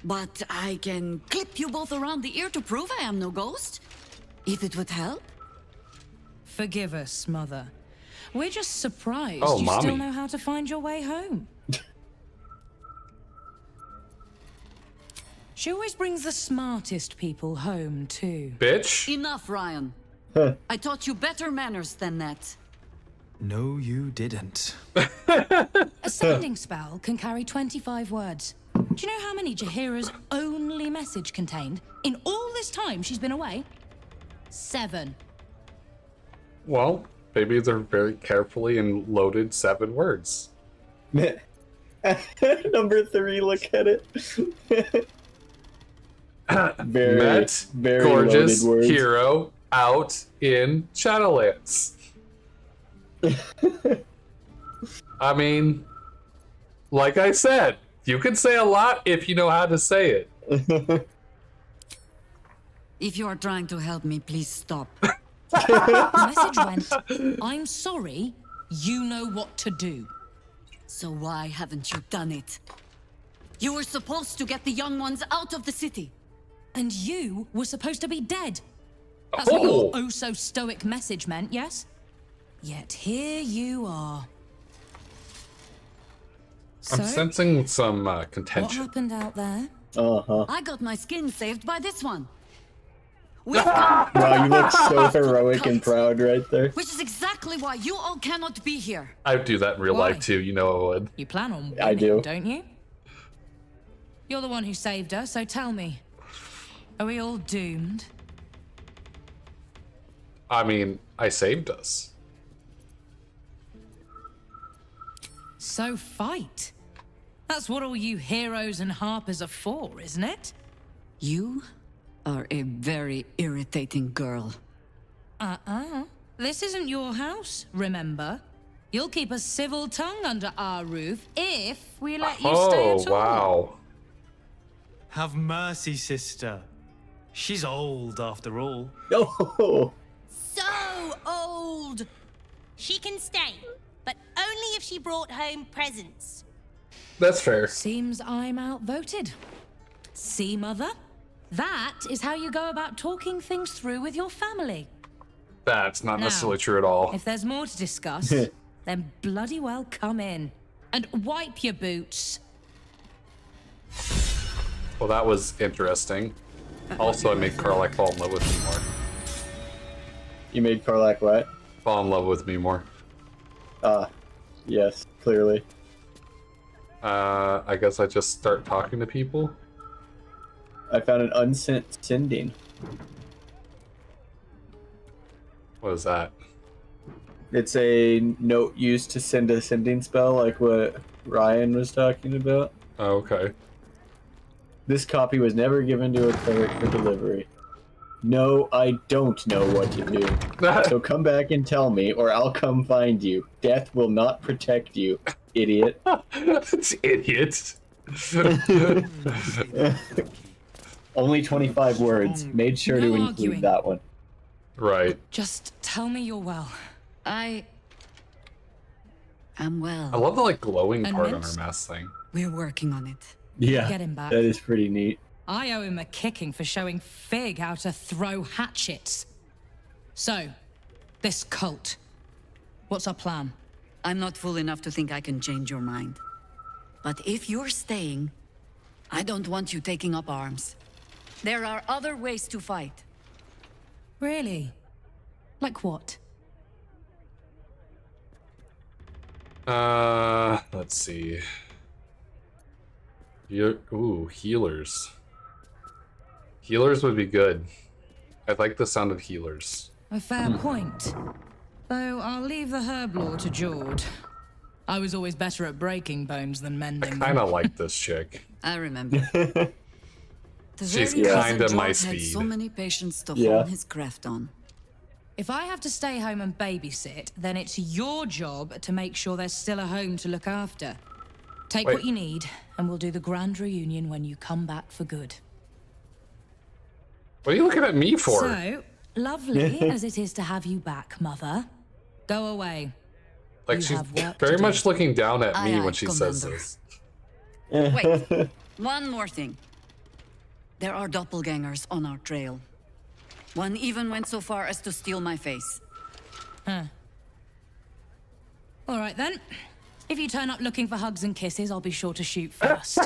D: But I can clip you both around the ear to prove I am no ghost. If it would help.
U: Forgive us, Mother. We're just surprised
A: Oh,
U: you
A: Mommy.
U: still know how to find your way home. She always brings the smartest people home, too.
A: Bitch.
D: Enough, Ryan. I taught you better manners than that.
I: No, you didn't.
U: A sending spell can carry 25 words. Do you know how many Jaheira's only message contained in all this time she's been away? 7.
A: Well, maybe they're very carefully and loaded 7 words.
B: Number 3, look at it. very,
A: Met
B: very
A: gorgeous
B: loaded words.
A: hero out in Shadowlands. I mean, like I said, you can say a lot if you know how to say it.
D: If you are trying to help me, please stop.
U: The message went, I'm sorry, you know what to do.
D: So why haven't you done it? You were supposed to get the young ones out of the city.
U: And you were supposed to be dead. That's what your oh-so-stoic message meant, yes? Yet here you are.
A: I'm
U: So,
A: sensing some
U: what
A: contention.
U: happened out there?
D: I got my skin saved by this one.
B: Wow, you look so heroic and proud right there.
D: Which is exactly why you all cannot be here.
A: I'd do that in real life too, you know I would.
U: You plan on winning,
B: I do.
U: don't you? You're the one who saved her, so tell me. Are we all doomed?
A: I mean, I saved us.
U: So fight. That's what all you heroes and harpers are for, isn't it?
D: You are a very irritating girl.
U: This isn't your house, remember? You'll keep a civil tongue under our roof if we let you stay at all.
A: Wow.
I: Have mercy, sister. She's old after all.
B: Oh.
F: So old. She can stay, but only if she brought home presents.
A: That's fair.
U: Seems I'm outvoted. See, Mother? That is how you go about talking things through with your family.
A: That's not
U: Now,
A: necessarily true at all.
U: If there's more to discuss, then bloody well come in. And wipe your boots.
A: Well, that was interesting. Also, I made Karlak fall in love with me more.
B: You made Karlak what?
A: Fall in love with me more.
B: Yes, clearly.
A: I guess I just start talking to people.
B: I found an unsent sending.
A: What is that?
B: It's a note used to send a sending spell, like what Ryan was talking about.
A: Oh, okay.
B: This copy was never given to a cleric for delivery. No, I don't know what to do. So come back and tell me, or I'll come find you. Death will not protect you, idiot.
A: It's idiot.
B: Only 25 words. Made sure to
U: No
B: include
U: arguing.
B: that one.
A: Right.
U: Just tell me you're well.
D: I am well.
A: I love the like glowing
U: And
A: part on
U: Vince?
A: her mask thing.
D: We're working on it.
B: Yeah,
U: Get him back.
B: that is pretty neat.
U: I owe him a kicking for showing Fig how to throw hatchets. So, this cult. What's our plan?
D: I'm not fool enough to think I can change your mind. But if you're staying, I don't want you taking up arms. There are other ways to fight.
U: Really? Like what?
A: Let's see. Ooh, healers. Healers would be good. I like the sound of healers.
U: A fair point. Though I'll leave the herb lore to Jord. I was always better at breaking bones than mending them.
A: Kinda like this chick.
D: I remember. The
A: She's
D: very
A: kinda
D: cousin
A: my
D: George had
A: speed.
D: so many patients to
B: Yeah.
D: hone his craft on.
U: If I have to stay home and babysit, then it's your job to make sure there's still a home to look after. Take
A: Wait.
U: what you need, and we'll do the grand reunion when you come back for good.
A: What are you looking at me for?
U: So, lovely as it is to have you back, Mother. Go away.
A: Like
U: you
A: she's
U: have work to
A: very
U: do.
A: much looking down at me
D: Aye, aye,
A: when she says
D: Commander.
A: this.
D: Wait, one more thing. There are doppelgangers on our trail. One even went so far as to steal my face.
U: Huh. All right then. If you turn up looking for hugs and kisses, I'll be sure to shoot first.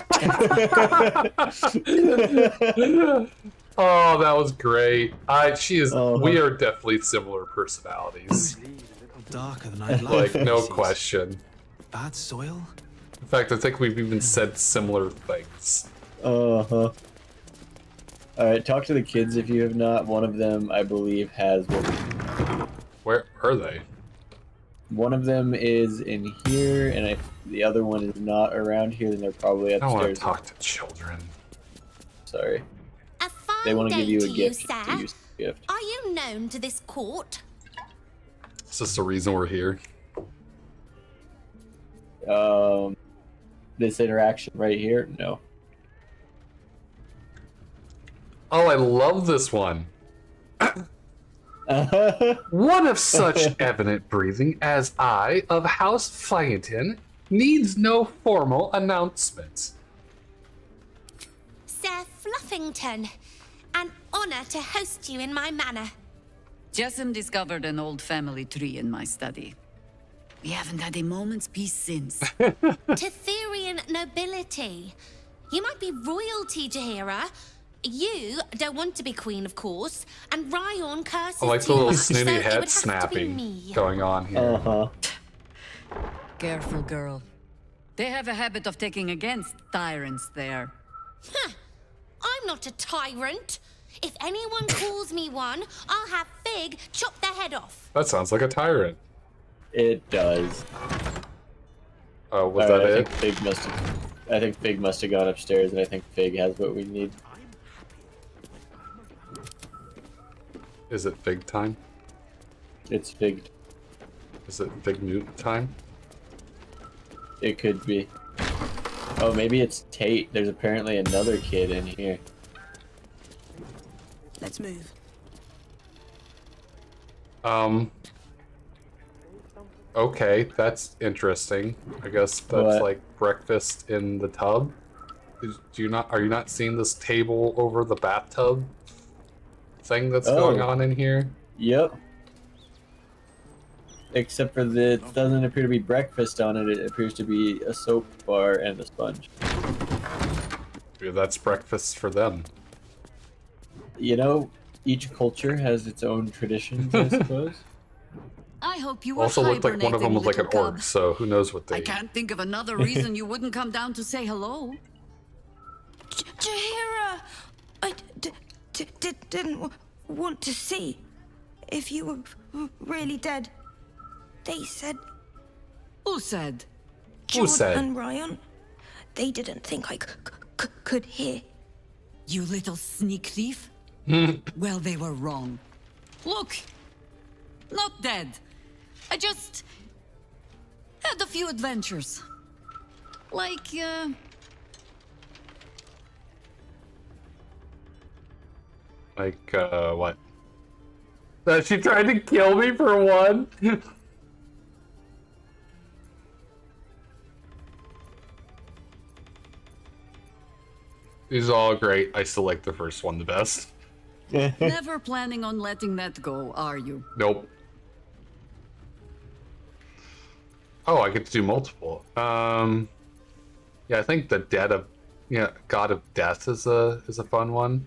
A: Oh, that was great. She is. We are definitely similar personalities.
J: Darker than I'd like.
A: Like no question.
J: Bad soil?
A: In fact, I think we've even said similar things.
B: Uh-huh. Alright, talk to the kids if you have not. One of them, I believe, has one.
A: Where are they?
B: One of them is in here, and the other one is not around here, then they're probably
A: I don't want to
B: upstairs.
A: talk to children.
B: Sorry.
F: A fine
B: They want to
F: day
B: give you a
F: to
B: gift.
F: sir.
B: To use a gift.
F: Are you known to this court?
A: Is this the reason we're here?
B: This interaction right here? No.
A: Oh, I love this one. One of such evident breathing as I of House Phaeton needs no formal announcement.
F: Sir Fluffington, an honor to host you in my manor.
D: Jessamine discovered an old family tree in my study. We haven't had a moment's peace since.
F: Tetherian nobility. You might be royalty, Jaheira. You don't want to be queen, of course, and Ryan curses
A: I like the
F: too
A: little
F: much,
A: snooty
F: so it
A: head
F: would have to be
A: snapping
F: me.
A: going on here.
B: Uh-huh.
D: Careful, girl. They have a habit of taking against tyrants there.
F: Huh. I'm not a tyrant. If anyone calls me one, I'll have Fig chop their head off.
A: That sounds like a tyrant.
B: It does.
A: Oh, was
B: All
A: that
B: right,
A: it?
B: I think Fig must have gone upstairs, and I think Fig has what we need.
A: Is it Fig time?
B: It's Fig.
A: Is it Fig Newt time?
B: It could be. Oh, maybe it's Tate. There's apparently another kid in here.
L: Let's move.
A: Okay, that's interesting. I guess that's
B: What?
A: like breakfast in the tub. Are you not seeing this table over the bathtub thing that's going on in here?
B: Yep. Except for it doesn't appear to be breakfast on it. It appears to be a soap bar and a sponge.
A: Yeah, that's breakfast for them.
B: You know, each culture has its own traditions, I suppose.
D: I hope you were
A: Also looked like one of them was like an
D: little
A: orc,
D: cub.
A: so who knows what they
D: I can't think of another reason you wouldn't come down to say hello.
L: Jaheira! I didn't want to see if you were really dead. They said...
D: Who said?
L: Jordan and Ryan. They didn't think I could hear.
D: You little sneak thief? Well, they were wrong. Look, not dead. I just had a few adventures. Like,
A: what? That she tried to kill me for one? These are all great. I still like the first one the best.
D: never planning on letting that go, are you?
A: Nope. Oh, I get to do multiple. Yeah, I think the God of Death is a fun one.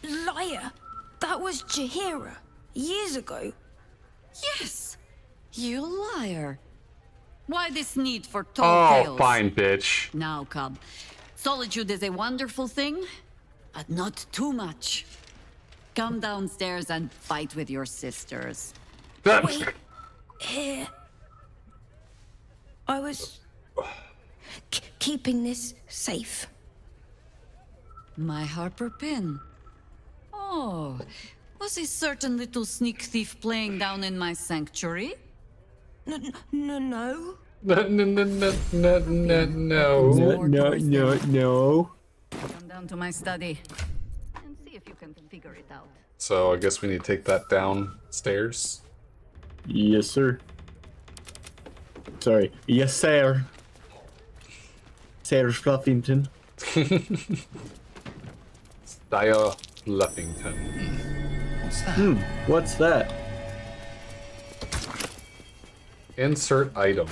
L: Liar! That was Jaheira. Years ago.
D: Yes! You liar. Why this need for tall tales?
A: Oh, fine, bitch.
D: Now, cub. Solitude is a wonderful thing, but not too much. Come downstairs and fight with your sisters.
L: Wait. Here. I was... keeping this safe.
D: My Harper pin. Oh, was a certain little sneak thief playing down in my sanctuary?
L: No.
A: No.
D: Come down to my study and see if you can figure it out.
A: So I guess we need to take that downstairs.
B: Yes, sir. Sorry. Yes, sir. Sarah Fluffington.
A: Dia Fluffington.
K: What's that?
B: What's that?
A: Insert item.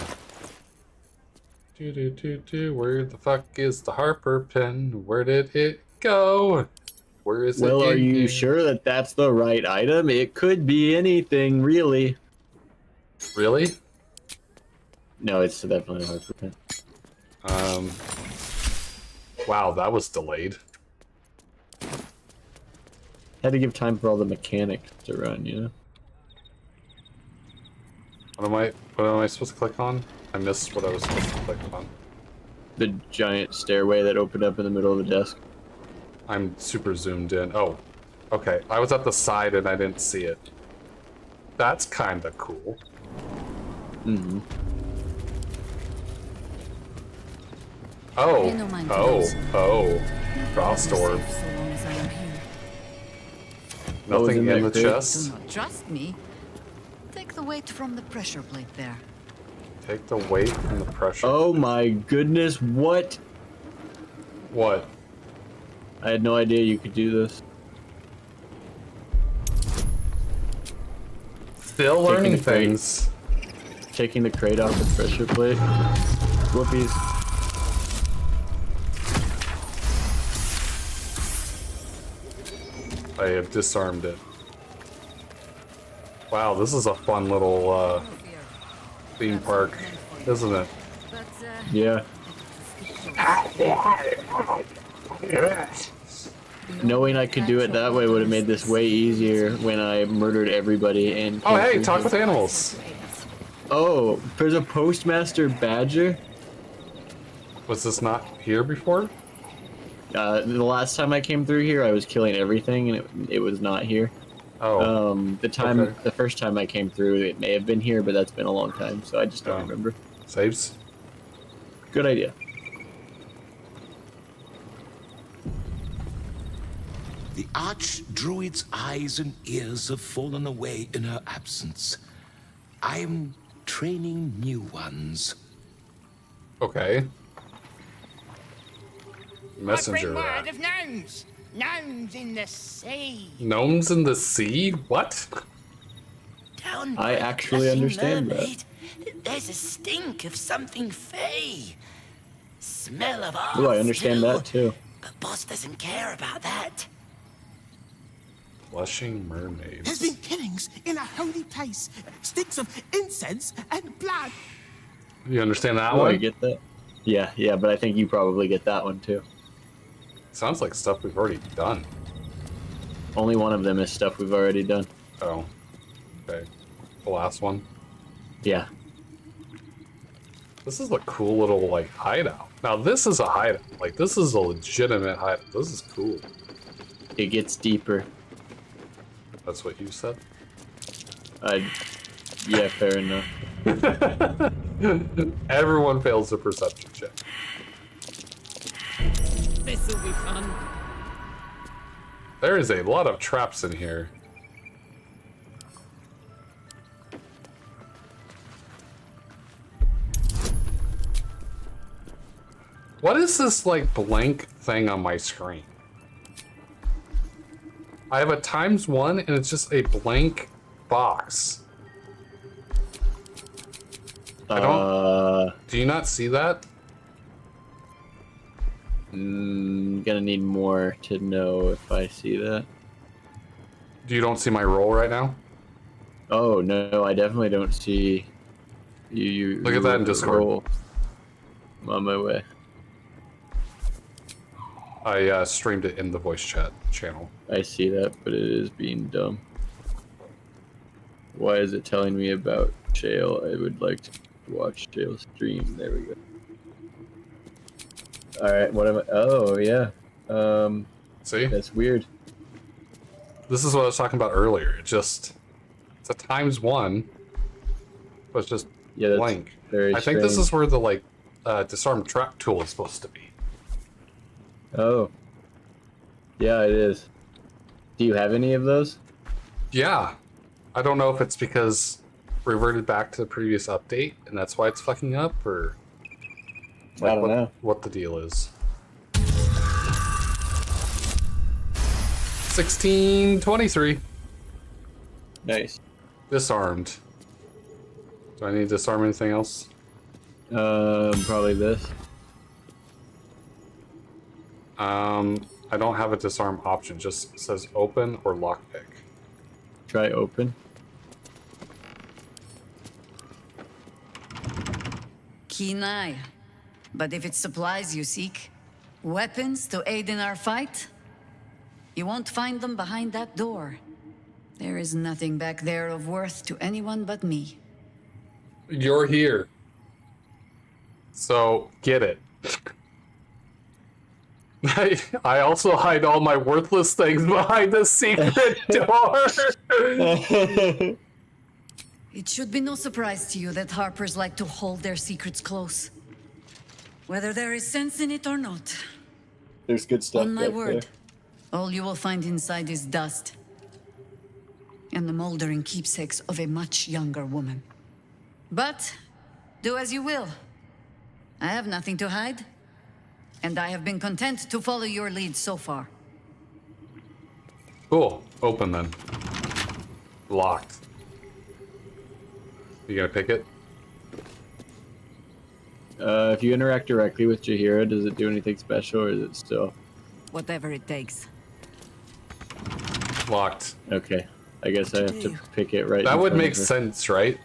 A: Where the fuck is the Harper pen? Where did it go? Where is it?
B: Well, are you
A: here?
B: sure that that's the right item? It could be anything, really.
A: Really?
B: No, it's definitely a Harper pen.
A: Wow, that was delayed.
B: Had to give time for all the mechanics to run, you know?
A: What am I supposed to click on? I missed what I was supposed to click on.
B: The giant stairway that opened up in the middle of the desk.
A: I'm super zoomed in. Oh, okay. I was at the side and I didn't see it. That's kind of cool.
B: Mm-hmm.
A: Oh. Frost orb.
D: So long as I am here.
A: Nothing in the
D: Do
A: chest.
D: not trust me. Take the weight from the pressure plate there.
A: Take the weight and the pressure.
B: Oh my goodness, what?
A: What?
B: I had no idea you could do this.
A: Still learning things.
B: Taking the crate off the pressure plate. Whoopies.
A: I have disarmed it. Wow, this is a fun little theme park, isn't it?
B: Yeah. Knowing I could do it that way would have made this way easier when I murdered everybody and...
A: Oh, hey, talk with animals.
B: Oh, there's a postmaster badger?
A: Was this not here before?
B: The last time I came through here, I was killing everything, and it was not here.
A: Oh.
B: The first time I came through, it may have been here, but that's been a long time, so I just don't remember.
A: Saves?
B: Good idea.
C: The Archdruid's eyes and ears have fallen away in her absence. I'm training new ones.
A: Okay. Messenger.
V: I bring word of gnomes. Gnomes in the sea.
A: Gnomes in the sea? What?
V: Down
B: I
V: by the
B: actually
V: blushing
B: understand
V: mermaid, there's a stink of something fey. Smell of arse.
B: Oh, I understand that too.
V: But boss doesn't care about that.
A: Blushing mermaids.
V: There's been killings in a holy place. Stinks of incense and blood.
A: You understand that
B: Oh,
A: one?
B: I get that. Yeah, but I think you probably get that one too.
A: Sounds like stuff we've already done.
B: Only one of them is stuff we've already done.
A: Oh. Okay. The last one?
B: Yeah.
A: This is a cool little, like, hideout. Now, this is a hideout. Like, this is a legitimate hideout. This is cool.
B: It gets deeper.
A: That's what you said?
B: Yeah, fair enough.
A: Everyone fails the perception check.
G: This'll be fun.
A: There is a lot of traps in here. What is this, like, blank thing on my screen? I have a ×1 and it's just a blank box. I don't... Do you not see that?
B: Gonna need more to know if I see that.
A: You don't see my roll right now?
B: Oh, no, I definitely don't see you.
A: Look at that in Discord.
B: Roll. I'm on my way.
A: I streamed it in the voice chat channel.
B: I see that, but it is being dumb. Why is it telling me about Shale? I would like to watch Shale stream. There we go. Alright, what am I? Oh, yeah.
A: See?
B: That's weird.
A: This is what I was talking about earlier. It's a ×1, but it's just blank.
B: Very
A: I think this
B: strange.
A: is where the, like, disarm trap tool is supposed to be.
B: Oh. Yeah, it is. Do you have any of those?
A: Yeah. I don't know if it's because reverted back to the previous update, and that's why it's fucking up, or... Like,
B: I don't know.
A: What the deal is. 1623.
B: Nice.
A: Disarmed. Do I need to disarm anything else?
B: Probably this.
A: I don't have a disarm option. Just says open or lockpick.
B: Try open.
D: Keen eye. But if it's supplies you seek, weapons to aid in our fight, you won't find them behind that door. There is nothing back there of worth to anyone but me.
A: You're here. So, get it. I also hide all my worthless things behind the secret door.
D: It should be no surprise to you that Harpers like to hold their secrets close. Whether there is sense in it or not.
B: There's good stuff
D: On my
B: back
D: word,
B: there.
D: all you will find inside is dust. And the moldering keepsakes of a much younger woman. But Do as you will. I have nothing to hide, and I have been content to follow your lead so far.
A: Cool. Open then. Locked. You gonna pick it?
B: If you interact directly with Jaheira, does it do anything special, or is it still...
D: Whatever it takes.
A: Locked.
B: Okay. I guess I have to pick it right.
A: That
B: in
A: would
B: front
A: make
B: of her.
A: sense, right?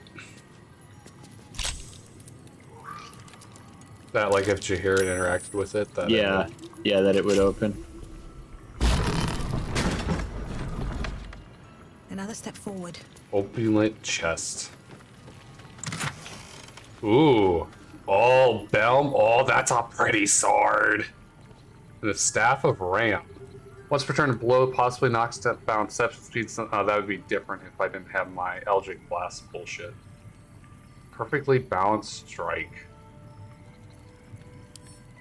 A: That, like, if Jaheira interacted with it, that
B: Yeah. Yeah, that it would open.
L: Another step forward.
A: Opulent chest. Ooh. Oh, Belm. Oh, that's a pretty sword. The Staff of Ram. Once per turn, a blow possibly knocks down steps with speed. Oh, that would be different if I didn't have my Eldritch Blast bullshit. Perfectly balanced strike.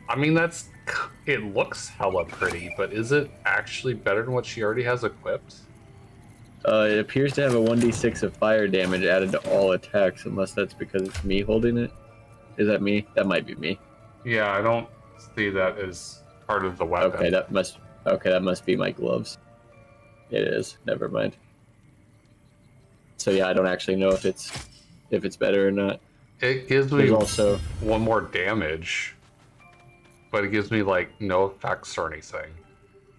A: I mean, that's... It looks hella pretty, but is it actually better than what she already has equipped?
B: It appears to have a 1d6 of fire damage added to all attacks, unless that's because it's me holding it. Is that me? That might be me.
A: Yeah, I don't see that as part of the weapon.
B: Okay, that must be my gloves. It is. Never mind. So yeah, I don't actually know if it's better or not.
A: It gives me
B: There's also
A: one more damage, but it gives me like no effects or anything.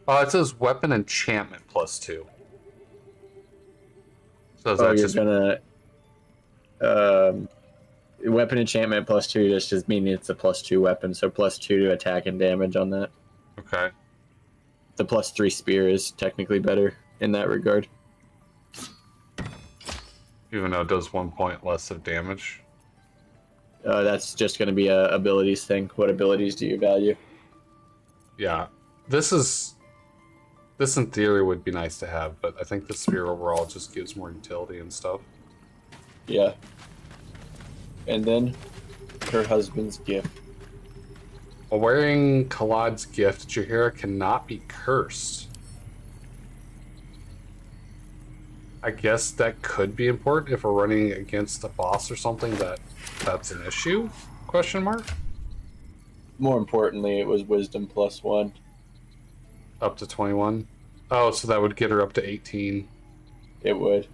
A: Oh, it says weapon enchantment +2. So
B: you're gonna weapon enchantment +2 just meaning it's a +2 weapon, so +2 to attack and damage on that.
A: Okay.
B: The +3 spear is technically better in that regard.
A: Even though it does 1 point less of damage.
B: That's just going to be a abilities thing. What abilities do you value?
A: Yeah, this in theory would be nice to have, but I think the spear overall just gives more utility and stuff.
B: Yeah. And then her husband's gift.
A: While wearing Kalad's gift, Jaheira cannot be cursed. I guess that could be important if we're running against a boss or something that's an issue? Question mark?
B: More importantly, it was wisdom +1.
A: Up to 21? Oh, so that would get her up to 18.
B: It would.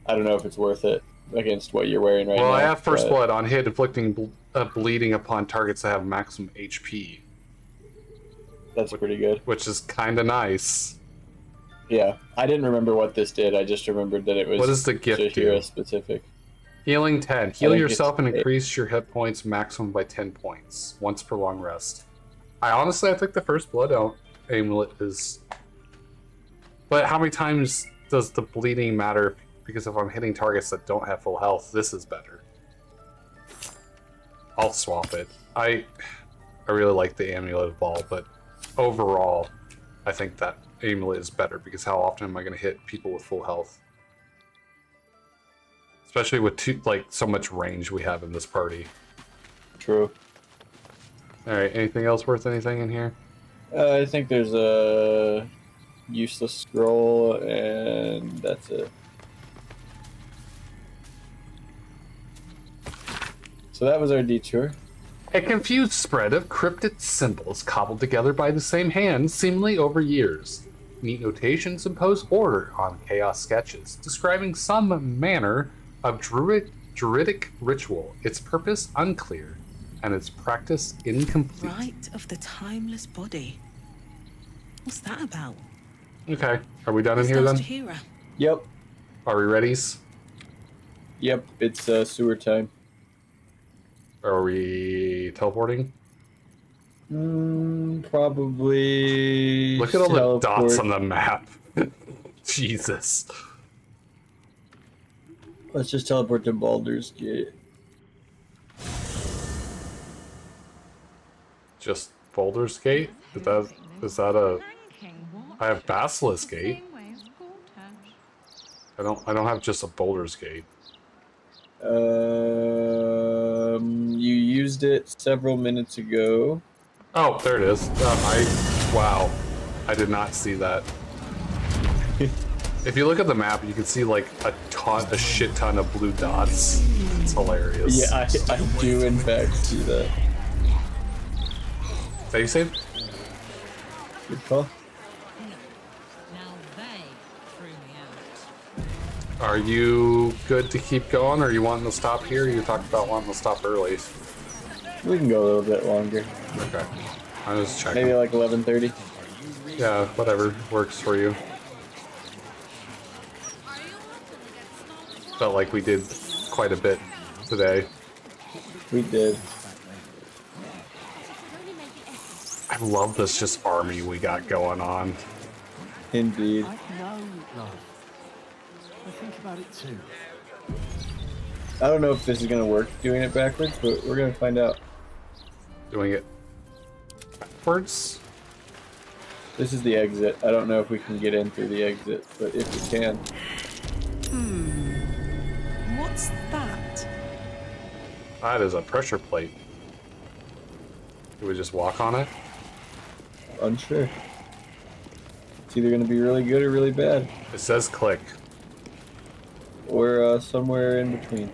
B: I don't know if it's worth it against what you're wearing right now.
A: Well, I have First Blood on hit, inflicting bleeding upon targets that have maximum HP.
B: That's pretty good.
A: Which is kind of nice.
B: Yeah, I didn't remember what this did. I just remembered that it was.
A: What does the gift
B: Jaheira
A: do?
B: specific.
A: Healing 10. Heal
B: think
A: yourself and
B: it's-
A: increase your hit points maximum by 10 points once per long rest. I think the First Blood amulet is... But how many times does the bleeding matter? Because if I'm hitting targets that don't have full health, this is better. I'll swap it. I really like the amulet of Ball, but overall, I think that amulet is better because how often am I going to hit people with full health? Especially with so much range we have in this party.
B: True.
A: Alright, anything else worth anything in here?
B: I think there's a useless scroll, and that's it. So that was our detour.
A: A confused spread of cryptic symbols cobbled together by the same hand, seemingly over years. Neat notations impose order on chaos sketches, describing some manner of druidic ritual, its purpose unclear, and its practice incomplete.
E: Rite of the timeless body. What's that about?
A: Okay, are we done in here then?
E: Jaheira.
B: Yep.
A: Are we readies?
B: Yep, it's sewer time.
A: Are we teleporting?
B: Probably.
A: Look at all the
B: teleport.
A: dots on the map. Jesus.
B: Let's just teleport to Baldur's Gate.
A: Just Baldur's Gate? Is that a... I have Basilisk Gate. I don't have just a Baldur's Gate.
B: You used it several minutes ago.
A: Oh, there it is. Wow. I did not see that. If you look at the map, you can see like a shit ton of blue dots. It's hilarious.
B: Yeah, I do in fact see that.
A: Is that you saved?
B: Good call.
A: Are you good to keep going, or are you wanting to stop here? You talked about wanting to stop early.
B: We can go a little bit longer.
A: Okay. I was checking.
B: Maybe like 11:30.
A: Yeah, whatever works for you. Felt like we did quite a bit today.
B: We did.
A: I love this just army we got going on.
B: Indeed.
K: I know, love. I think about it too.
B: I don't know if this is gonna work doing it backwards, but we're gonna find out.
A: Doing it backwards?
B: This is the exit. I don't know if we can get in through the exit, but if we can.
E: What's that?
A: That is a pressure plate. Do we just walk on it?
B: Unsure. It's either gonna be really good or really bad.
A: It says click.
B: Or somewhere in between.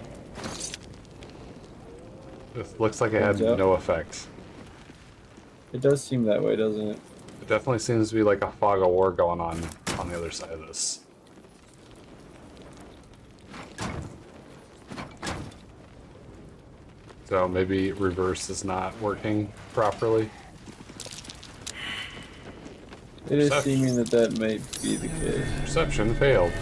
A: It looks like it had
B: Turns out.
A: no effect.
B: It does seem that way, doesn't it?
A: It definitely seems to be like a fog of war going on the other side of this. So maybe reverse is not working properly.
B: It is seeming that might be the case.
A: Perception failed.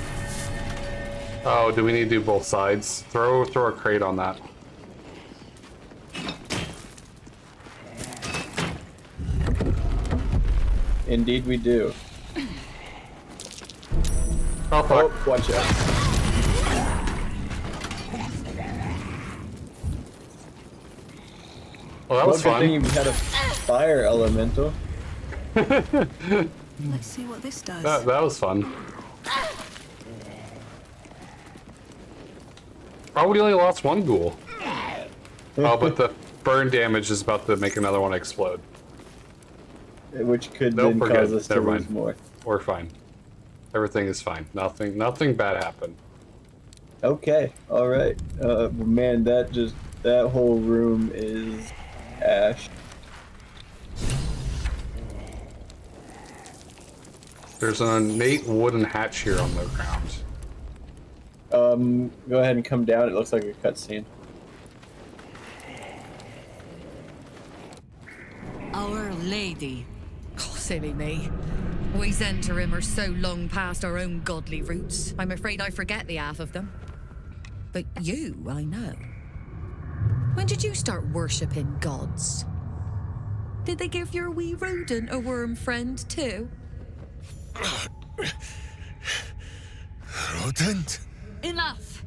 A: Oh, do we need to do both sides? Throw a crate on that.
B: Indeed we do.
A: Oh, fuck.
B: Oh, watch out.
A: Well, that was
B: good
A: fun.
B: thing you had a fire elemental.
E: Let's see what this does.
A: That was fun. Oh, we only lost one ghoul. Oh, but the burn damage is about to make another one explode.
B: Which could
A: Nope,
B: then
A: we're
B: cause
A: good.
B: us to
A: Never
B: lose
A: mind.
B: more.
A: We're fine. Everything is fine. Nothing bad happened.
B: Okay, alright. Man, that whole room is ash.
A: There's an innate wooden hatch here on the ground.
B: Go ahead and come down. It looks like a cutscene.
D: Our Lady.
H: Oh, silly me. We Zentarim are so long past our own godly roots, I'm afraid I forget the half of them. But you, I know. When did you start worshipping gods? Did they give your wee rodent a worm friend too?
S: Rodent?
D: Enough!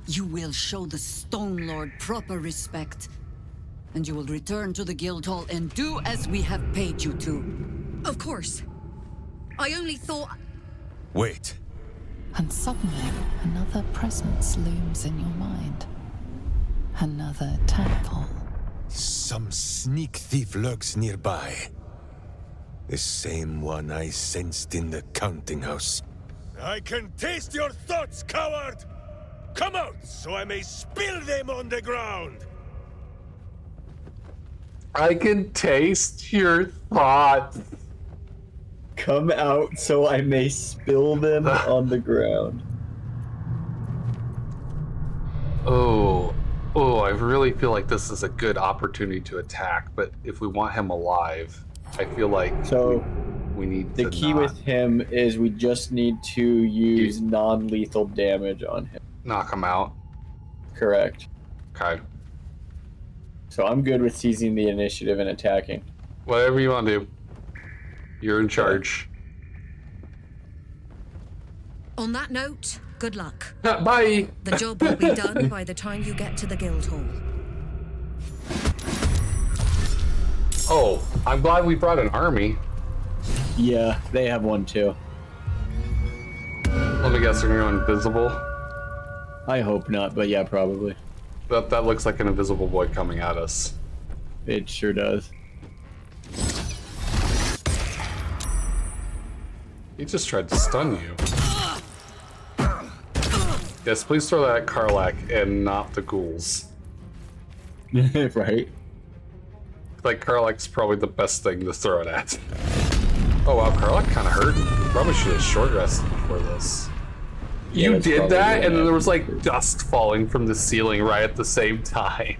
D: You will show the Stone Lord proper respect, and you will return to the Guildhall and do as we have paid you to.
H: Of course. I only thought...
S: Wait.
N: And suddenly, another presence looms in your mind. Another temple.
S: Some sneak thief lurks nearby. The same one I sensed in the counting house. I can taste your thoughts, coward! Come out, so I may spill them on the ground!
A: I can taste your thoughts.
B: Come out so I may spill them on the ground.
A: Oh, I really feel like this is a good opportunity to attack, but if we want him alive, I feel like we need
B: the
A: to
B: key with him is we just need to use non-lethal damage on him.
A: knock him out.
B: Correct.
A: Okay.
B: So I'm good with seizing the initiative and attacking.
A: Whatever you want to do. You're in charge.
H: On that note, good luck.
A: Bye!
H: The job will be done by the time you get to the Guildhall.
A: Oh, I'm glad we brought an army.
B: Yeah, they have one too.
A: Let me guess, they're going invisible?
B: I hope not, but yeah, probably.
A: That looks like an invisible boy coming at us.
B: It sure does.
A: He just tried to stun you. Yes, please throw that at Karlak and not the ghouls.
B: Right?
A: Like, Karlak's probably the best thing to throw it at. Oh wow, Karlak kind of hurt. Probably should have short rested before this.
B: Yeah,
A: You did that,
B: what
A: and then there was like
B: happened.
A: dust falling from the ceiling right at the same time.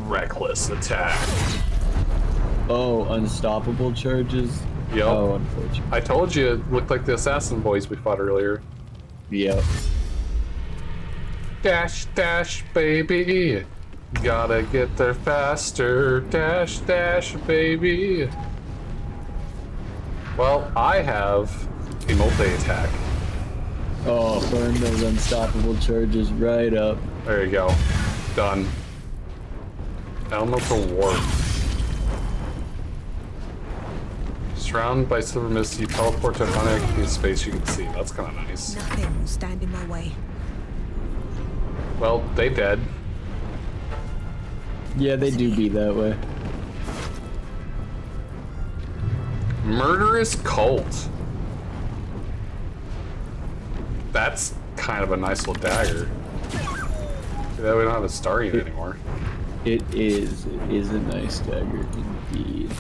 A: Reckless attack.
B: Oh, unstoppable charges?
A: Yep.
B: Oh, unfortunate.
A: I told you it looked like the assassin boys we fought earlier.
B: Yep.
A: Dash, dash, baby. Gotta get there faster. Dash, dash, baby. Well, I have a multi-attack.
B: Oh, burn those unstoppable charges right up.
A: There you go. Done. Elemental Warp. Surrounded by silver mist, you teleport to a finite space you can see. That's kind of nice.
L: Nothing will stand in my way.
A: Well, they dead.
B: Yeah, they do be that way.
A: Murderous Cult. That's kind of a nice little dagger. Too bad we don't have a Starian anymore.
B: It is a nice dagger indeed.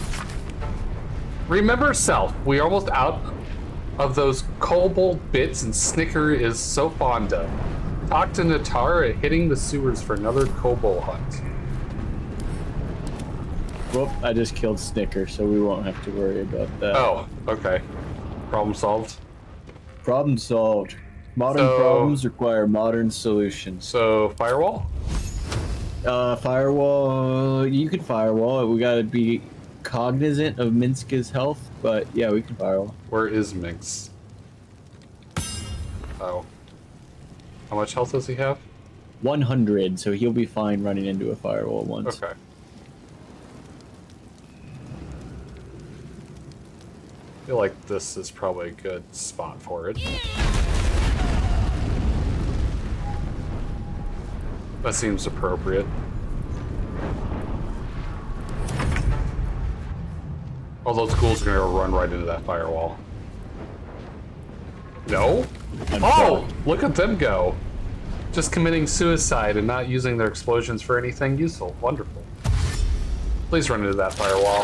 A: Remember self, we're almost out of those kobold bits and Snicker is so fond of. Talk to Natara hitting the sewers for another kobold hunt.
B: Well, I just killed Snicker, so we won't have to worry about that.
A: Oh, okay. Problem solved.
B: Problem solved. Modern problems require modern solutions.
A: So, firewall?
B: Firewall, you can firewall. We gotta be cognizant of Minska's health, but yeah, we can firewall.
A: Where is Minx? Oh. How much health does he have?
B: 100, so he'll be fine running into a firewall once.
A: Okay. I feel like this is probably a good spot for it. That seems appropriate. All those ghouls are gonna run right into that firewall. No? Oh! Look at them go! Just committing suicide and not using their explosions for anything useful. Wonderful. Please run into that firewall.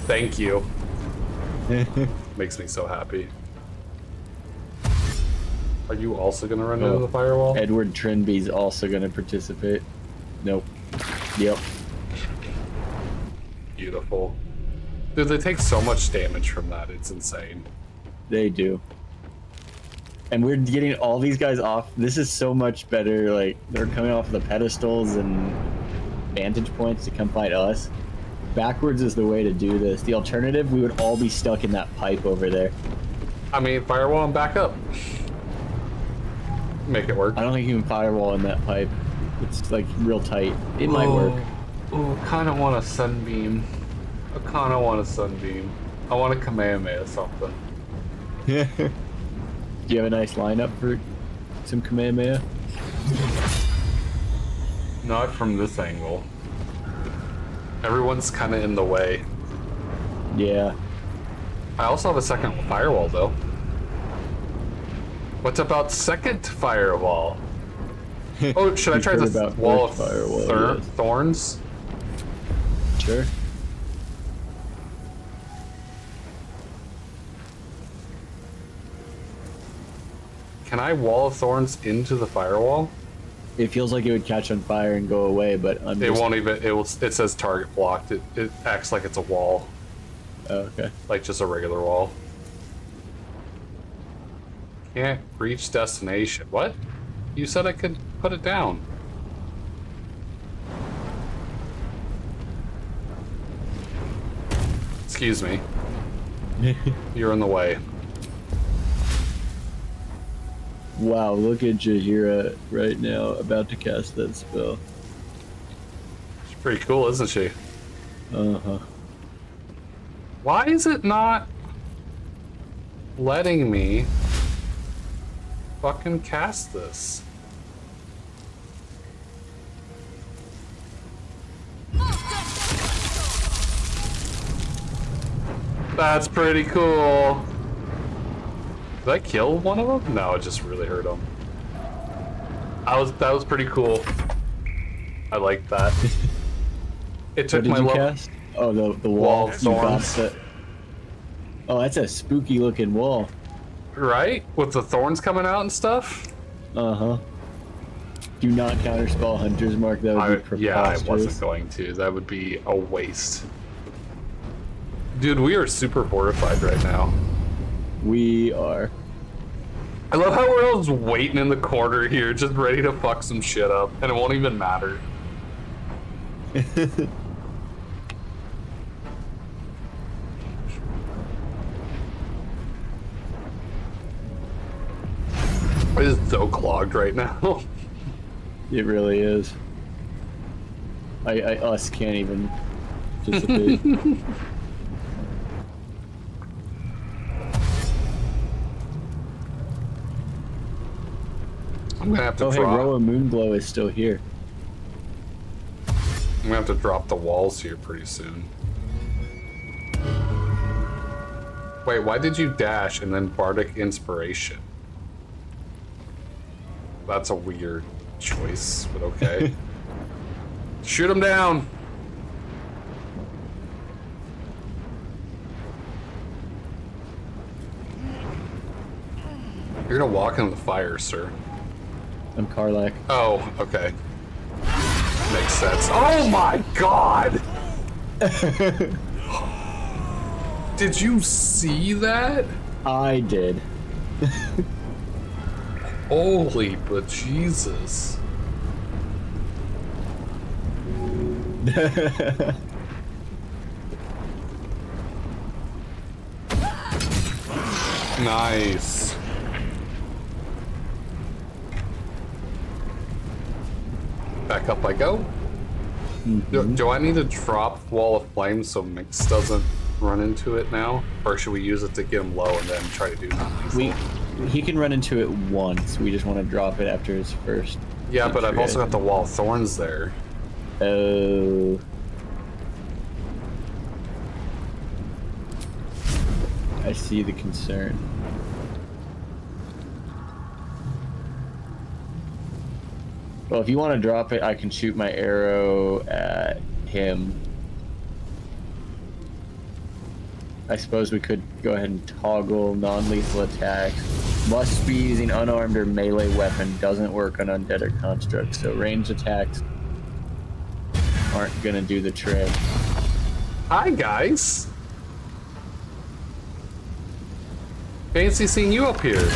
A: Thank you. Makes me so happy. Are you also gonna run into the firewall?
B: Edward Trinby's also gonna participate. Nope. Yep.
A: Beautiful. Dude, they take so much damage from that, it's insane.
B: They do. And we're getting all these guys off. This is so much better. Like, they're coming off the pedestals and vantage points to come fight us. Backwards is the way to do this. The alternative, we would all be stuck in that pipe over there.
A: I mean, firewall and back up. Make it work.
B: I don't think you can firewall in that pipe. It's like real tight. It might work.
A: Oh, kind of want a sunbeam. I kind of want a sunbeam. I want a Kamehameha something.
B: Yeah. Do you have a nice lineup for some Kamehameha?
A: Not from this angle. Everyone's kind of in the way.
B: Yeah.
A: I also have a second firewall, though. What about second firewall? Oh, should I try this wall of thorns?
B: Sure.
A: Can I wall of thorns into the firewall?
B: It feels like it would catch on fire and go away, but
A: it won't even. It says target blocked. It acts like it's a wall.
B: Oh, okay.
A: Like just a regular wall. Can't reach destination. What? You said I could put it down. Excuse me. You're in the way.
B: Wow, look at Jaheira right now, about to cast that spell.
A: She's pretty cool, isn't she?
B: Uh-huh.
A: Why is it not letting me fucking cast this? That's pretty cool. Did I kill one of them? No, it just really hurt him. That was pretty cool. I like that. It took
B: what did
A: my
B: you cast? Oh, the wall.
A: of thorns.
B: Oh, that's a spooky looking wall.
A: Right? With the thorns coming out and stuff?
B: Uh-huh. Do not counterspell Hunter's Mark. That would be preposterous.
A: Yeah, I wasn't going to. That would be a waste. Dude, we are super fortified right now.
B: We are.
A: I love how we're all just waiting in the corner here, just ready to fuck some shit up, and it won't even matter. It is so clogged right now.
B: It really is. Us can't even participate.
A: I'm gonna have to
B: Hey, Roa Moonglow is still here.
A: I'm gonna have to drop the walls here pretty soon. Wait, why did you dash and then Bardic Inspiration? That's a weird choice, but okay. Shoot him down! You're gonna walk into the fire, sir.
B: I'm Karlak.
A: Oh, okay. Makes sense. Oh my god! Did you see that?
B: I did.
A: Holy but Jesus. Nice. Back up I go. Do I need to drop Wall of Flame so Mix doesn't run into it now? Or should we use it to get him low and then try to do non-lethal?
B: He can run into it once. We just want to drop it after his first.
A: Yeah, but I've also got the Wall of Thorns there.
B: Oh. I see the concern. Well, if you want to drop it, I can shoot my arrow at him. I suppose we could go ahead and toggle non-lethal attacks. Must be using unarmed or melee weapon. Doesn't work on undead or constructs. So ranged attacks aren't gonna do the trick.
A: Hi, guys. Fancy seeing you up here.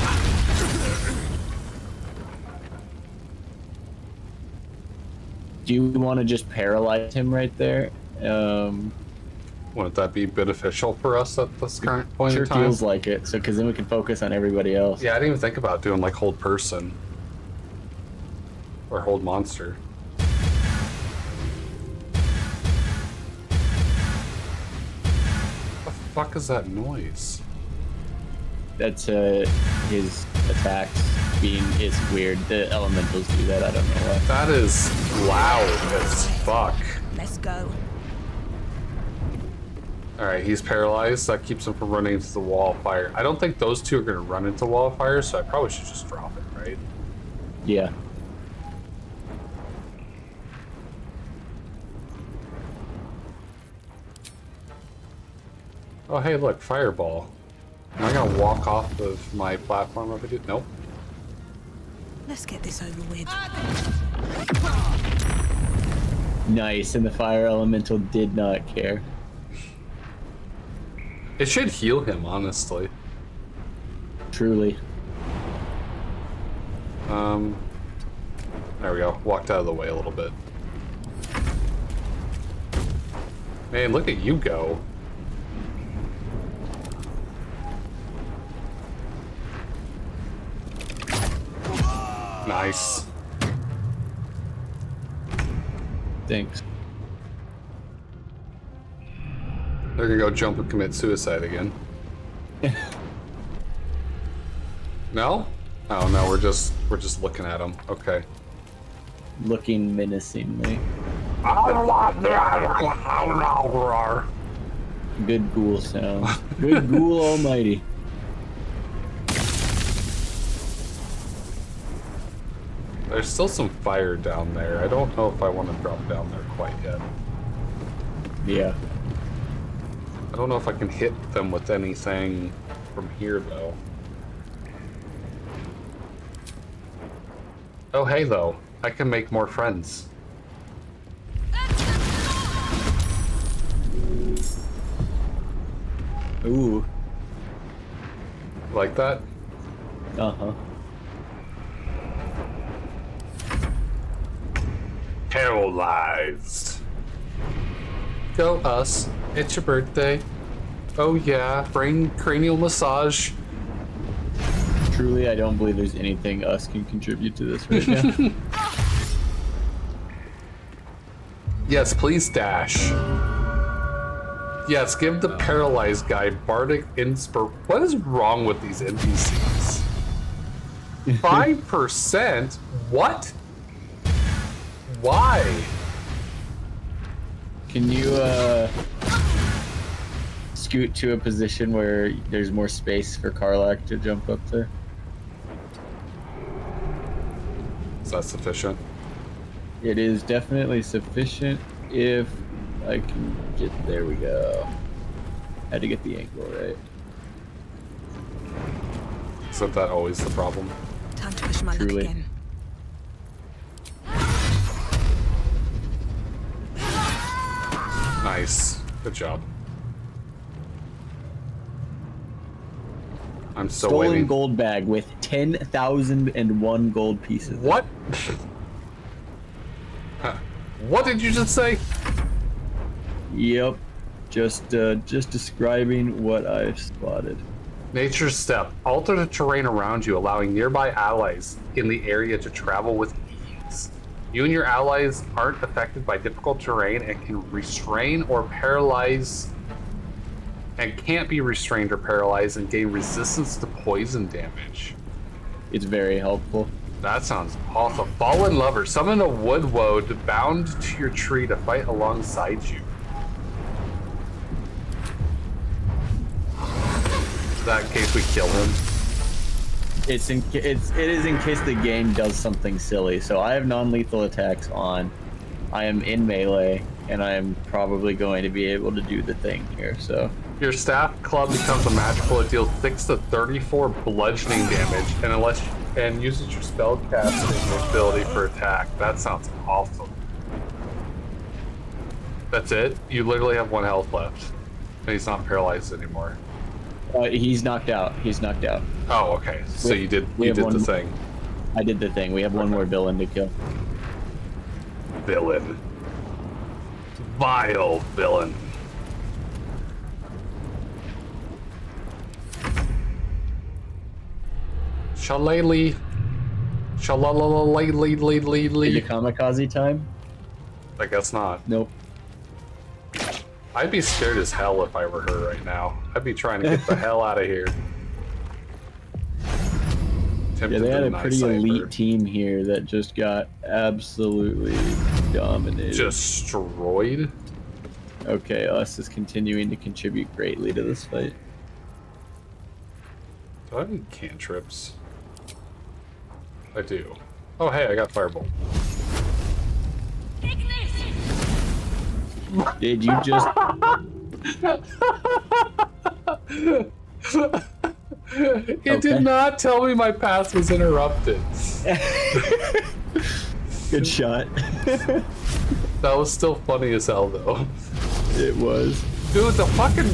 B: Do you want to just paralyze him right there?
A: Wouldn't that be beneficial for us at this current point
B: Sure
A: in time?
B: feels like it. So, because then we can focus on everybody else.
A: Yeah, I didn't even think about doing like hold person. Or hold monster. What the fuck is that noise?
B: That's his attacks being is weird. The elementals do that. I don't know why.
A: That is loud as fuck.
L: Let's go.
A: Alright, he's paralyzed. That keeps him from running into the wall of fire. I don't think those two are going to run into the wall of fire, so I probably should just drop it, right?
B: Yeah.
A: Oh, hey, look, fireball. Am I going to walk off of my platform if I do? Nope.
L: Let's get this over with.
B: Nice, and the fire elemental did not care.
A: It should heal him, honestly.
B: Truly.
A: There we go. Walked out of the way a little bit. Man, look at you go. Nice.
B: Thanks.
A: They're gonna go jump and commit suicide again. No? Oh no, we're just looking at them. Okay.
B: Looking menacingly. Good ghoul sounds. Good ghoul almighty.
A: There's still some fire down there. I don't know if I want to drop down there quite yet.
B: Yeah.
A: I don't know if I can hit them with anything from here, though. Oh, hey, though. I can make more friends.
B: Ooh.
A: Like that?
B: Uh-huh.
A: Paralyzed. Go us. It's your birthday. Oh yeah, brain cranial massage.
B: Truly, I don't believe there's anything us can contribute to this right now.
A: Yes, please dash. Yes, give the paralyzed guy bardic inspir. What is wrong with these NPCs? 5%? What? Why?
B: Can you scoot to a position where there's more space for Karlak to jump up there?
A: Is that sufficient?
B: It is definitely sufficient if I can get... There we go. Had to get the angle right.
A: Isn't that always the problem?
L: Time to push my luck
B: Truly.
L: again.
A: Nice. Good job. I'm still
B: Stolen
A: waiting.
B: gold bag with 10,001 gold pieces.
A: What? Huh. What did you just say?
B: Yep. Just describing what I've spotted.
A: Nature's step. Alter the terrain around you, allowing nearby allies in the area to travel with ease. You and your allies aren't affected by difficult terrain and can restrain or paralyze and can't be restrained or paralyzed and gain resistance to poison damage.
B: It's very helpful.
A: That sounds awesome. Fallen lover. Summon a wood woad bound to your tree to fight alongside you. Is that in case we kill him?
B: It is in case the game does something silly. So I have non-lethal attacks on. I am in melee, and I am probably going to be able to do the thing here. So
A: your staff club becomes a magical. It deals 6 to 34 bludgeoning damage, and uses your spellcasting ability for attack. That sounds awesome. That's it. You literally have 1 health left, and he's not paralyzed anymore.
B: He's knocked out. He's knocked out.
A: Oh, okay. So you did the thing.
B: I did the thing. We have one more villain to kill.
A: Villain. Vile villain. Shillelagh. Shillelagh.
B: Is it kamikaze time?
A: I guess not.
B: Nope.
A: I'd be scared as hell if I were her right now. I'd be trying to get the hell out of here.
B: Yeah, they had a pretty elite team here that just got absolutely dominated.
A: Destroyed?
B: Okay, us is continuing to contribute greatly to this fight.
A: Do I have any cantrips? I do. Oh, hey, I got Firebolt.
B: Did you just...
A: It did not tell me my path was interrupted.
B: Good shot.
A: That was still funny as hell, though.
B: It was.
A: Dude, the fucking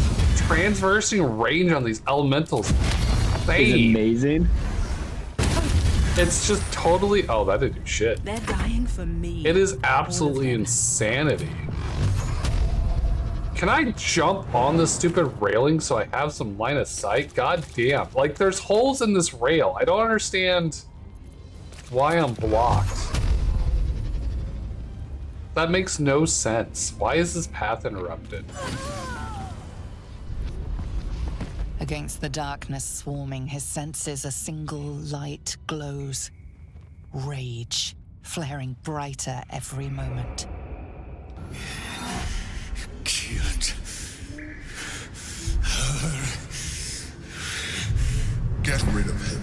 A: transversing range on these elementals
B: is amazing.
A: It's just totally... Oh, that didn't do shit.
E: They're dying for me.
A: It is absolutely insanity. Can I jump on the stupid railing so I have some line of sight? God damn. Like, there's holes in this rail. I don't understand why I'm blocked. That makes no sense. Why is this path interrupted?
N: Against the darkness swarming his senses, a single light glows. Rage, flaring brighter every moment.
S: Killed
M: Get rid of him.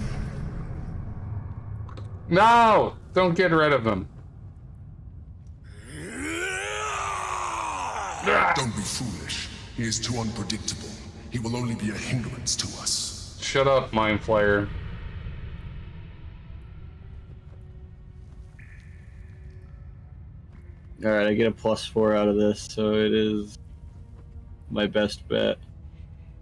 A: No! Don't get rid of him.
M: Don't be foolish. He is too unpredictable. He will only be a hindrance to us.
A: Shut up, Mind Flayer.
B: Alright, I get a +4 out of this, so it is my best bet.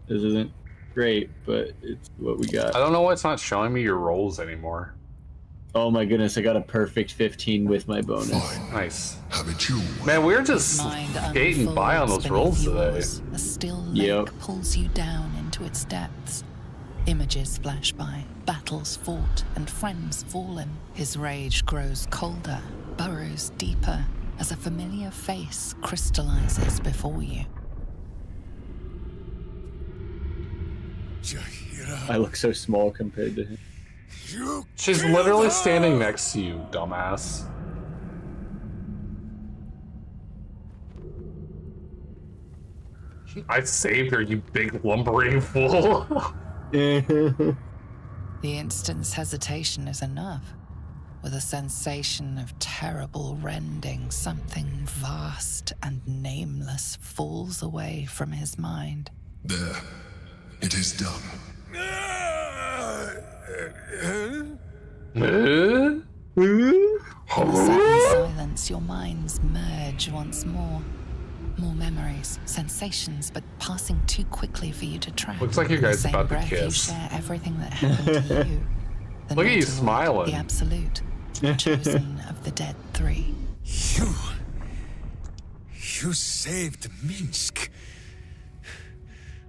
B: This isn't great, but it's what we got.
A: I don't know why it's not showing me your rolls anymore.
B: Oh my goodness, I got a perfect 15 with my bonus.
A: Nice.
M: Have it you.
A: Man, we're just skating by on those rolls today.
N: A still lake pulls you down into its depths. Images flash by, battles fought, and friends fallen. His rage grows colder, burrows deeper, as a familiar face crystallizes before you.
B: I look so small compared to him.
A: She's literally standing next to you, dumbass. I saved her, you big lumbering fool.
N: The instant's hesitation is enough. With a sensation of terrible rending, something vast and nameless falls away from his mind.
M: There. It is done.
N: In the sudden silence, your minds merge once more. More memories, sensations, but passing too quickly for you to track.
A: Looks like you guys
N: In the same
A: about to
N: breath,
A: kiss.
N: You share everything that happened to you. The
A: Look at you
N: Nautilus,
A: smiling.
N: The Absolute, the chosen of the dead three.
S: You saved Minsk.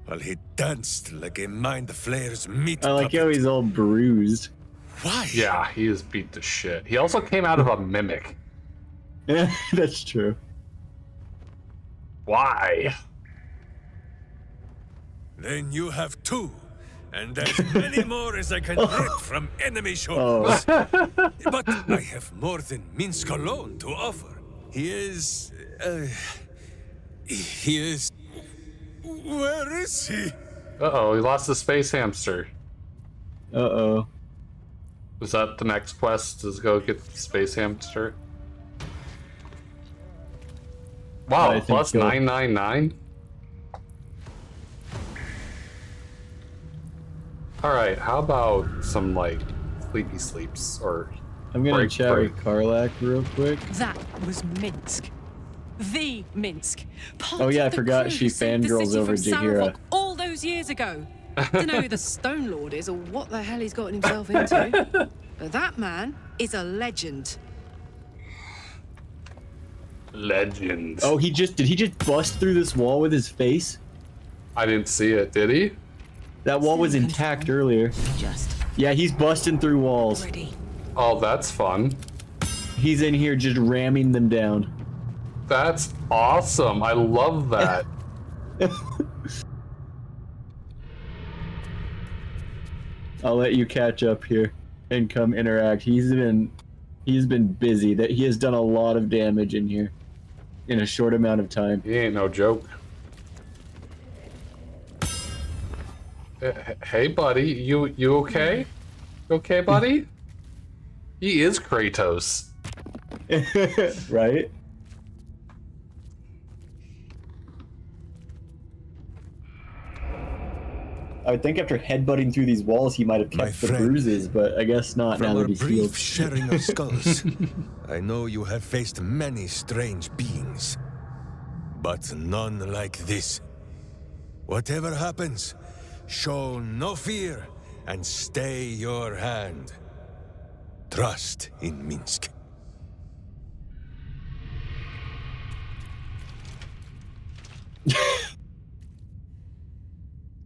S: While he danced like a mind flayer's meat
B: I like how he's all bruised.
S: Why?
A: Yeah, he is beat to shit. He also came out of a mimic.
B: That's true.
A: Why?
S: Then you have two, and as many more as I can rip from enemy shoulders. But I have more than Minsk alone to offer. He is... Where is he?
A: Uh-oh, he lost the space hamster.
B: Uh-oh.
A: Is that the next quest, is go get the space hamster? Wow, plus 999? Alright, how about some, like, sleepy sleeps, or...
B: I'm gonna chat with Karlak real quick.
G: That was Minsk. The Minsk.
B: Oh yeah, I forgot she fangirls over Jaheira.
G: All those years ago. Don't know who the Stone Lord is or what the hell he's gotten himself into. But that man is a legend.
A: Legend.
B: Oh, did he just bust through this wall with his face?
A: I didn't see it, did he?
B: That wall was intact earlier. Yeah, he's busting through walls.
A: Oh, that's fun.
B: He's in here just ramming them down.
A: That's awesome. I love that.
B: I'll let you catch up here and come interact. He's been busy. That he has done a lot of damage in here in a short amount of time.
A: He ain't no joke. Hey, buddy, you okay? You okay, buddy? He is Kratos.
B: Right? I think after headbutting through these walls, he might have kept the bruises, but I guess not now that he's healed.
S: Brief sharing of skulls, I know you have faced many strange beings, but none like this. Whatever happens, show no fear and stay your hand. Trust in Minsk.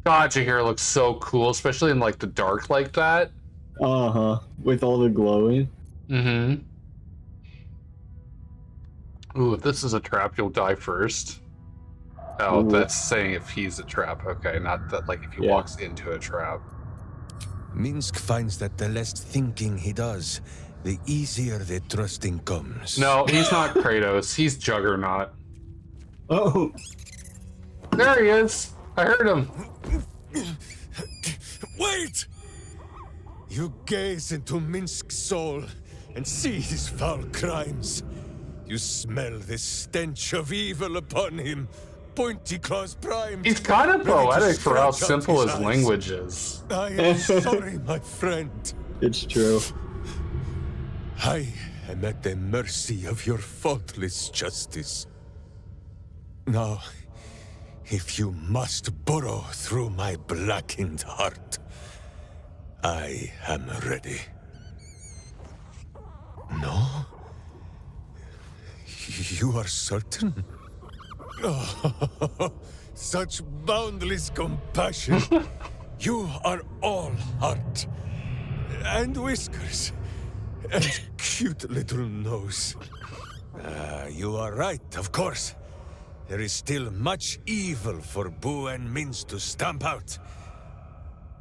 A: God, Jaheira looks so cool, especially in like the dark like that.
B: Uh-huh. With all the glowing.
A: Mm-hmm. Ooh, if this is a trap, you'll die first. Oh,
S: Ooh.
A: That's saying if he's a trap. Okay, not that like if he walks into a trap.
S: Minsk finds that the less thinking he does, the easier the trusting comes.
A: No, he's not Kratos. He's Juggernaut.
B: Oh.
A: There he is. I heard him.
S: Wait! You gaze into Minsk's soul and see his foul crimes. You smell the stench of evil upon him. Pointy claws primed.
A: He's kind of poetic for how
S: scratch out
A: simple
S: his
A: his
S: eyes.
A: language is.
S: I am sorry, my friend.
B: It's true.
S: I am at the mercy of your faultless justice. Now, if you must burrow through my blackened heart, I am ready. No? You are certain? Oh, such boundless compassion. You are all heart. And whiskers. And cute little nose. You are right, of course. There is still much evil for Boo and Minz to stamp out.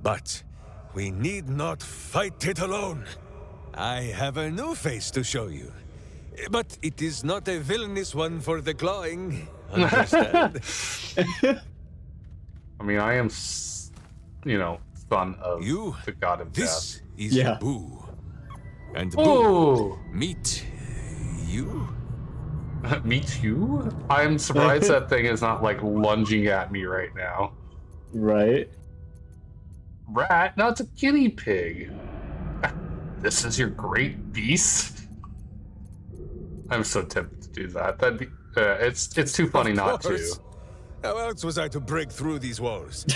S: But we need not fight it alone. I have a new face to show you. But it is not a villainous one for the clawing. Understand?
A: I mean, I am, you know, son of the god of
S: This
A: death.
S: is Boo. And Boo,
A: Ooh.
S: meet you?
A: Meet you? I'm surprised that thing is not like lunging at me right now.
B: Right.
A: Rat? No, it's a guinea pig. This is your great beast? I'm so tempted to do that. That'd be, it's too funny not to.
S: How else was I to break through these walls?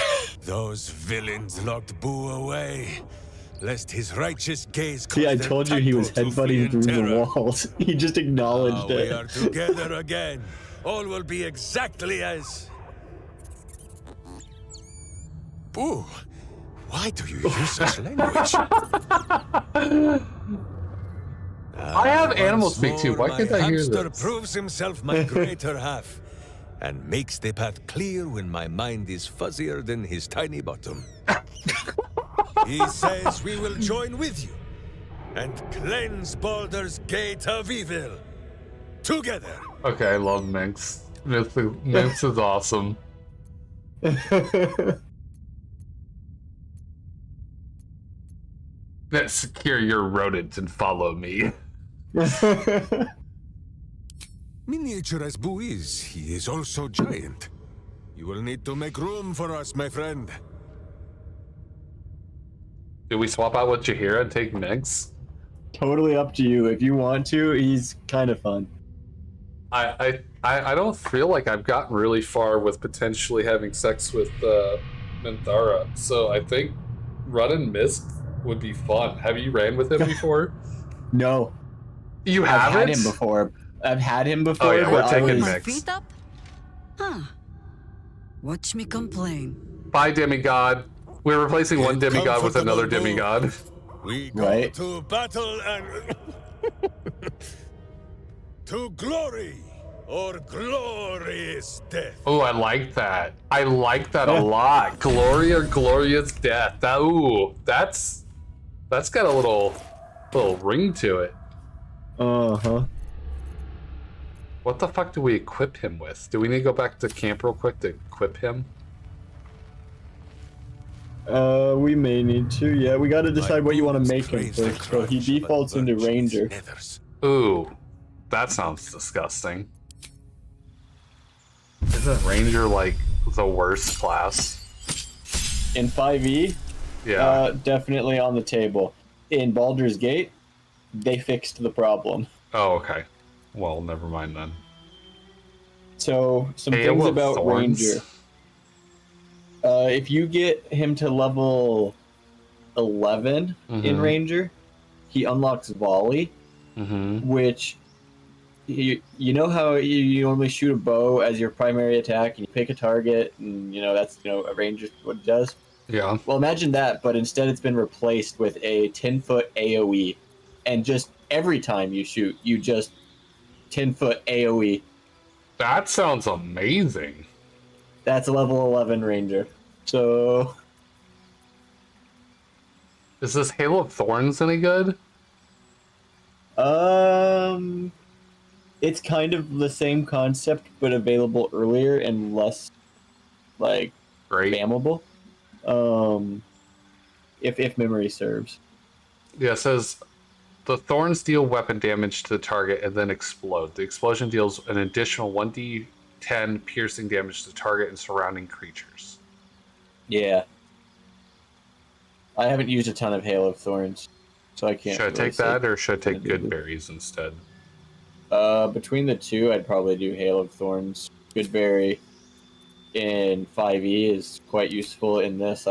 S: Those villains locked Boo away, lest his righteous gaze cause
B: See, I
S: their
B: told you he was
S: temple to flee
B: headbutting
S: in
B: through the
S: terror.
B: walls. He just acknowledged
S: Now
B: it.
S: we are together again. All will be exactly as... Boo, why do you use such language?
A: I have animal speak too. Why can't I hear
S: hamster
A: this?
S: proves himself my greater half, and makes the path clear when my mind is fuzzier than his tiny bottom. He says we will join with you, and cleanse Baldur's gate of evil. Together.
A: Okay, I love Minx. Minx is awesome. Let's secure your rodent and follow me.
S: Miniature as Boo is, he is also giant. You will need to make room for us, my friend.
A: Do we swap out with Jaheira and take Minx?
B: Totally up to you. If you want to, he's kind of fun.
A: I don't feel like I've gotten really far with potentially having sex with Minthara, so I think Run and Mist would be fun. Have you ran with him before?
B: No.
A: You
B: I've
A: haven't?
B: had him before. I've had him before.
A: Oh yeah, we're
B: but
A: taking
D: My
A: Mix.
D: feet up? Huh. Watch me complain.
A: Bye, demigod. We're replacing one demigod with another demigod.
S: We go to battle and... to glory or glorious death.
A: Oh, I like that. I like that a lot. Glory or glorious death. That, ooh, that's got a little ring to it.
B: Uh-huh.
A: What the fuck do we equip him with? Do we need to go back to camp real quick to equip him?
B: We may need to. Yeah, we got to decide what you want to make him first. So he defaults into Ranger.
A: Ooh, that sounds disgusting. Isn't Ranger like the worst class?
B: In 5e,
A: Yeah.
B: definitely on the table. In Baldur's Gate, they fixed the problem.
A: Oh, okay. Well, never mind then.
B: So, some
A: Hail
B: things
A: of
B: about
A: Thorns?
B: Ranger. If you get him to level 11 in
A: Mhm.
B: Ranger, he unlocks Volley, which you know how you normally shoot a bow as your primary attack and you pick a target and that's a Ranger what it does.
A: Yeah.
B: Well, imagine that, but instead it's been replaced with a 10-foot AoE, and just every time you shoot, you just 10-foot AoE.
A: That sounds amazing.
B: That's a level 11 Ranger. So,
A: is this Hail of Thorns any good?
B: it's kind of the same concept, but available earlier and less, like,
A: spammable.
B: If memory serves.
A: Yeah, it says the thorns deal weapon damage to the target and then explode. The explosion deals an additional 1d10 piercing damage to the target and surrounding creatures.
B: Yeah. I haven't used a ton of Hail of Thorns, so I can't.
A: Should I
B: really
A: take
B: say
A: that, or should I take good berries instead?
B: Between the two, I'd probably do Hail of Thorns. Good berry in 5e is quite useful. In this,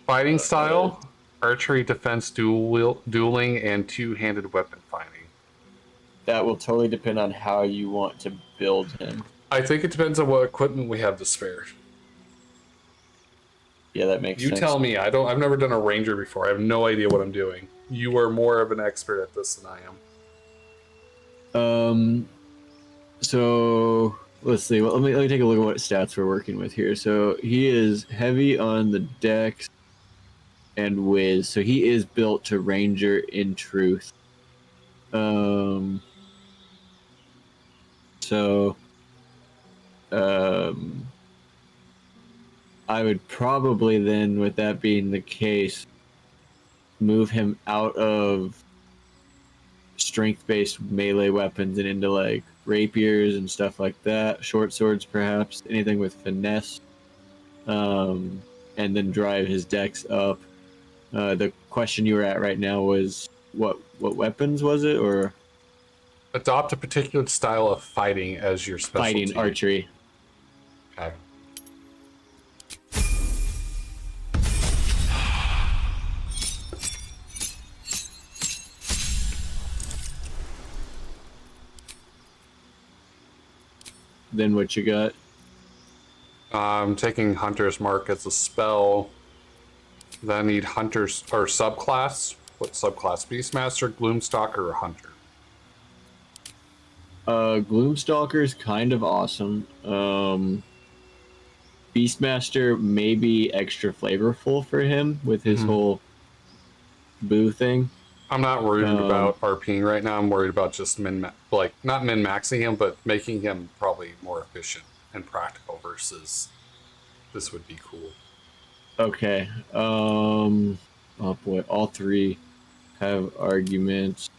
A: Fighting style, archery, defense, dueling, and two-handed weapon fighting.
B: That will totally depend on how you want to build him.
A: I think it depends on what equipment we have to spare.
B: Yeah, that makes sense.
A: You tell me. I've never done a ranger before. I have no idea what I'm doing. You are more of an expert at this than I am.
B: So let's see. Well, let me take a look at what stats we're working with here. So he is heavy on the dex and whiz. So he is built to ranger in truth. I would probably then, with that being the case, move him out of strength-based melee weapons and into like rapiers and stuff like that, short swords perhaps, anything with finesse, and then drive his dex up. The question you were at right now was what weapons was it, or
A: adopt a particular style of fighting as your specialty?
B: Fighting, archery.
A: Okay.
B: Then what you got?
A: I'm taking Hunter's Mark as a spell. Then I need Hunter's or subclass. What subclass? Beastmaster, Gloomstalker, or Hunter?
B: Gloomstalker is kind of awesome. Beastmaster may be extra flavorful for him with his whole boo thing.
A: I'm not worried about RPing right now. I'm worried about just not min-maxing him, but making him probably more efficient and practical versus this would be cool.
B: Okay. Oh boy, all three have arguments.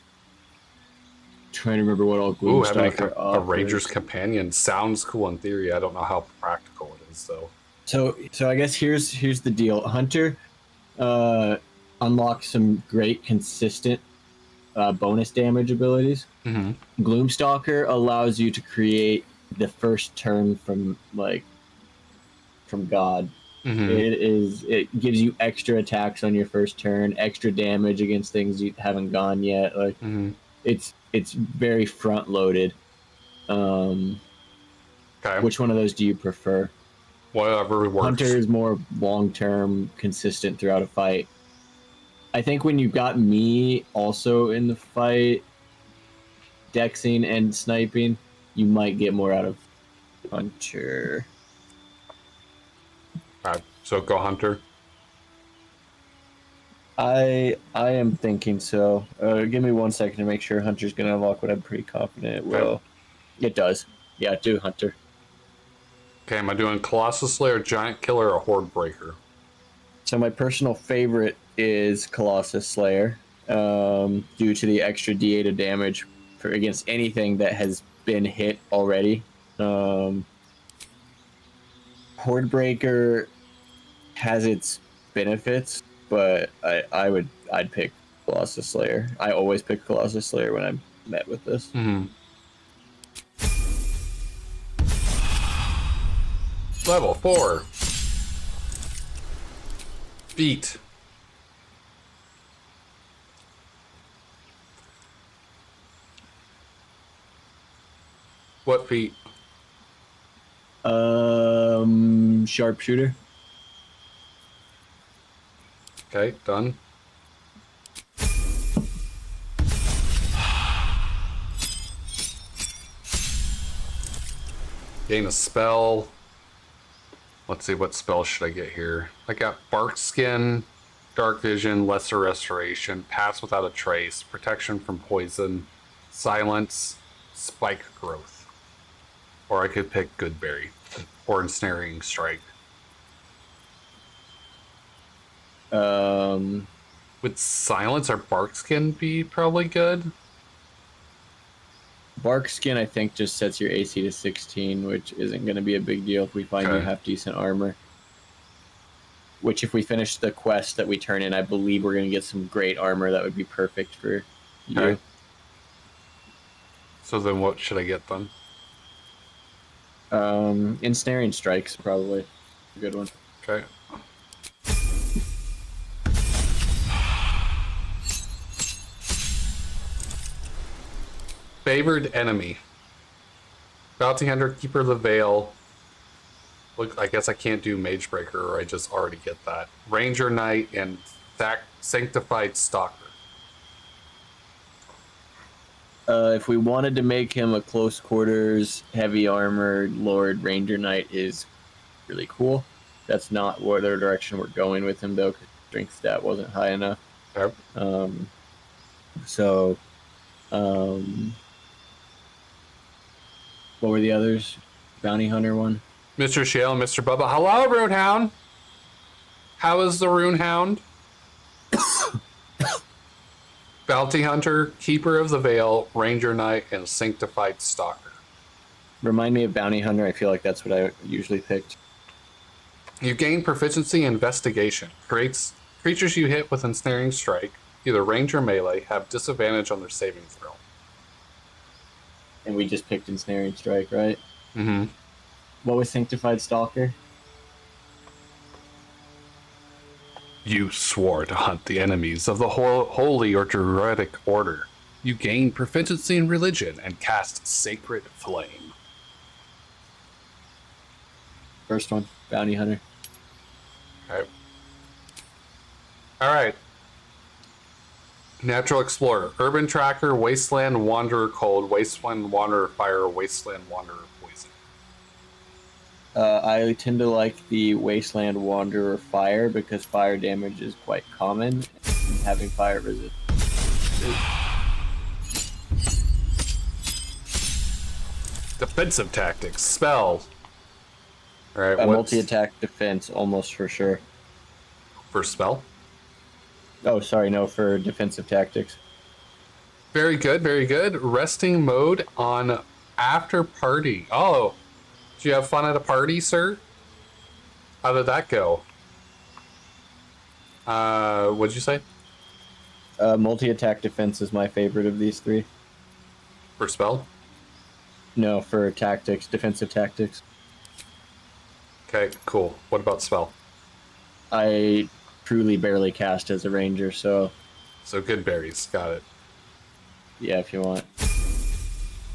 B: Trying to remember what all Gloomstalker
A: a Ranger's Companion sounds cool in theory. I don't know how practical it is though.
B: So I guess here's the deal. Hunter unlocks some great consistent bonus damage abilities. Gloomstalker allows you to create the first turn from God. It gives you extra attacks on your first turn, extra damage against things you haven't gone yet. It's very front loaded.
A: Okay.
B: Which one of those do you prefer?
A: Whatever works.
B: Hunter is more long term, consistent throughout a fight. I think when you've got me also in the fight, dexing and sniping, you might get more out of Hunter.
A: Alright, so go Hunter.
B: I am thinking so. Give me 1 second to make sure Hunter's gonna unlock what I'm pretty confident it will. It does. Yeah, do Hunter.
A: Okay, am I doing Colossus Slayer, Giant Killer, or Horde Breaker?
B: So my personal favorite is Colossus Slayer, due to the extra D8 of damage against anything that has been hit already. Horde Breaker has its benefits, but I'd pick Colossus Slayer. I always pick Colossus Slayer when I'm met with this.
A: Level 4. Feet. What feet?
B: Sharpshooter.
A: Okay, done. Gain a spell. Let's see, what spell should I get here? I got Bark Skin, Dark Vision, Lesser Restoration, Pass Without a Trace, Protection from Poison, Silence, Spike Growth. Or I could pick Goodberry, or Ensnaring Strike. With silence, our bark skin be probably good?
B: Bark skin, I think, just sets your AC to 16, which isn't going to be a big deal if we find you have decent armor. Which, if we finish the quest that we turn in, I believe we're going to get some great armor that would be perfect for you.
A: Okay. So then what should I get then?
B: Ensnaring Strike's probably a good one.
A: Okay. Favored enemy. Bounty Hunter, Keeper of the Veil. Look, I guess I can't do Magebreaker, or I just already get that. Ranger Knight and Sanctified Stalker.
B: If we wanted to make him a close quarters, heavy armored Lord, Ranger Knight is really cool. That's not where the direction we're going with him, though, because strength stat wasn't high enough.
A: Yep.
B: What were the others? Bounty Hunter one?
A: Mr. Shale and Mr. Bubba. Hello, Runehound. How is the Runehound? Bounty Hunter, Keeper of the Veil, Ranger Knight, and Sanctified Stalker.
B: Remind me of Bounty Hunter. I feel like that's what I usually picked.
A: You gain proficiency in Investigation. Creatures you hit with Ensnaring Strike, either range or melee, have disadvantage on their saving throw.
B: And we just picked Ensnaring Strike, right?
A: Mm-hmm.
B: What was Sanctified Stalker?
A: You swore to hunt the enemies of the holy or druidic order. You gain proficiency in religion and cast Sacred Flame.
B: First one, Bounty Hunter.
A: Okay. Alright. Natural Explorer. Urban Tracker, Wasteland Wanderer Cold, Wasteland Wanderer Fire, Wasteland Wanderer Poison.
B: I tend to like the Wasteland Wanderer Fire because fire damage is quite common, and having fire resist.
A: Defensive Tactics. Spell. Alright,
B: multi-attack defense, almost for sure.
A: For spell?
B: Oh, sorry, no, for defensive tactics.
A: Very good, very good. Resting mode on after party. Oh, did you have fun at a party, sir? How did that go? What'd you say?
B: Multi-attack defense is my favorite of these three.
A: For spell?
B: No, for tactics, defensive tactics.
A: Okay, cool. What about spell?
B: I truly barely cast as a ranger, so...
A: So good berries, got it.
B: Yeah, if you want.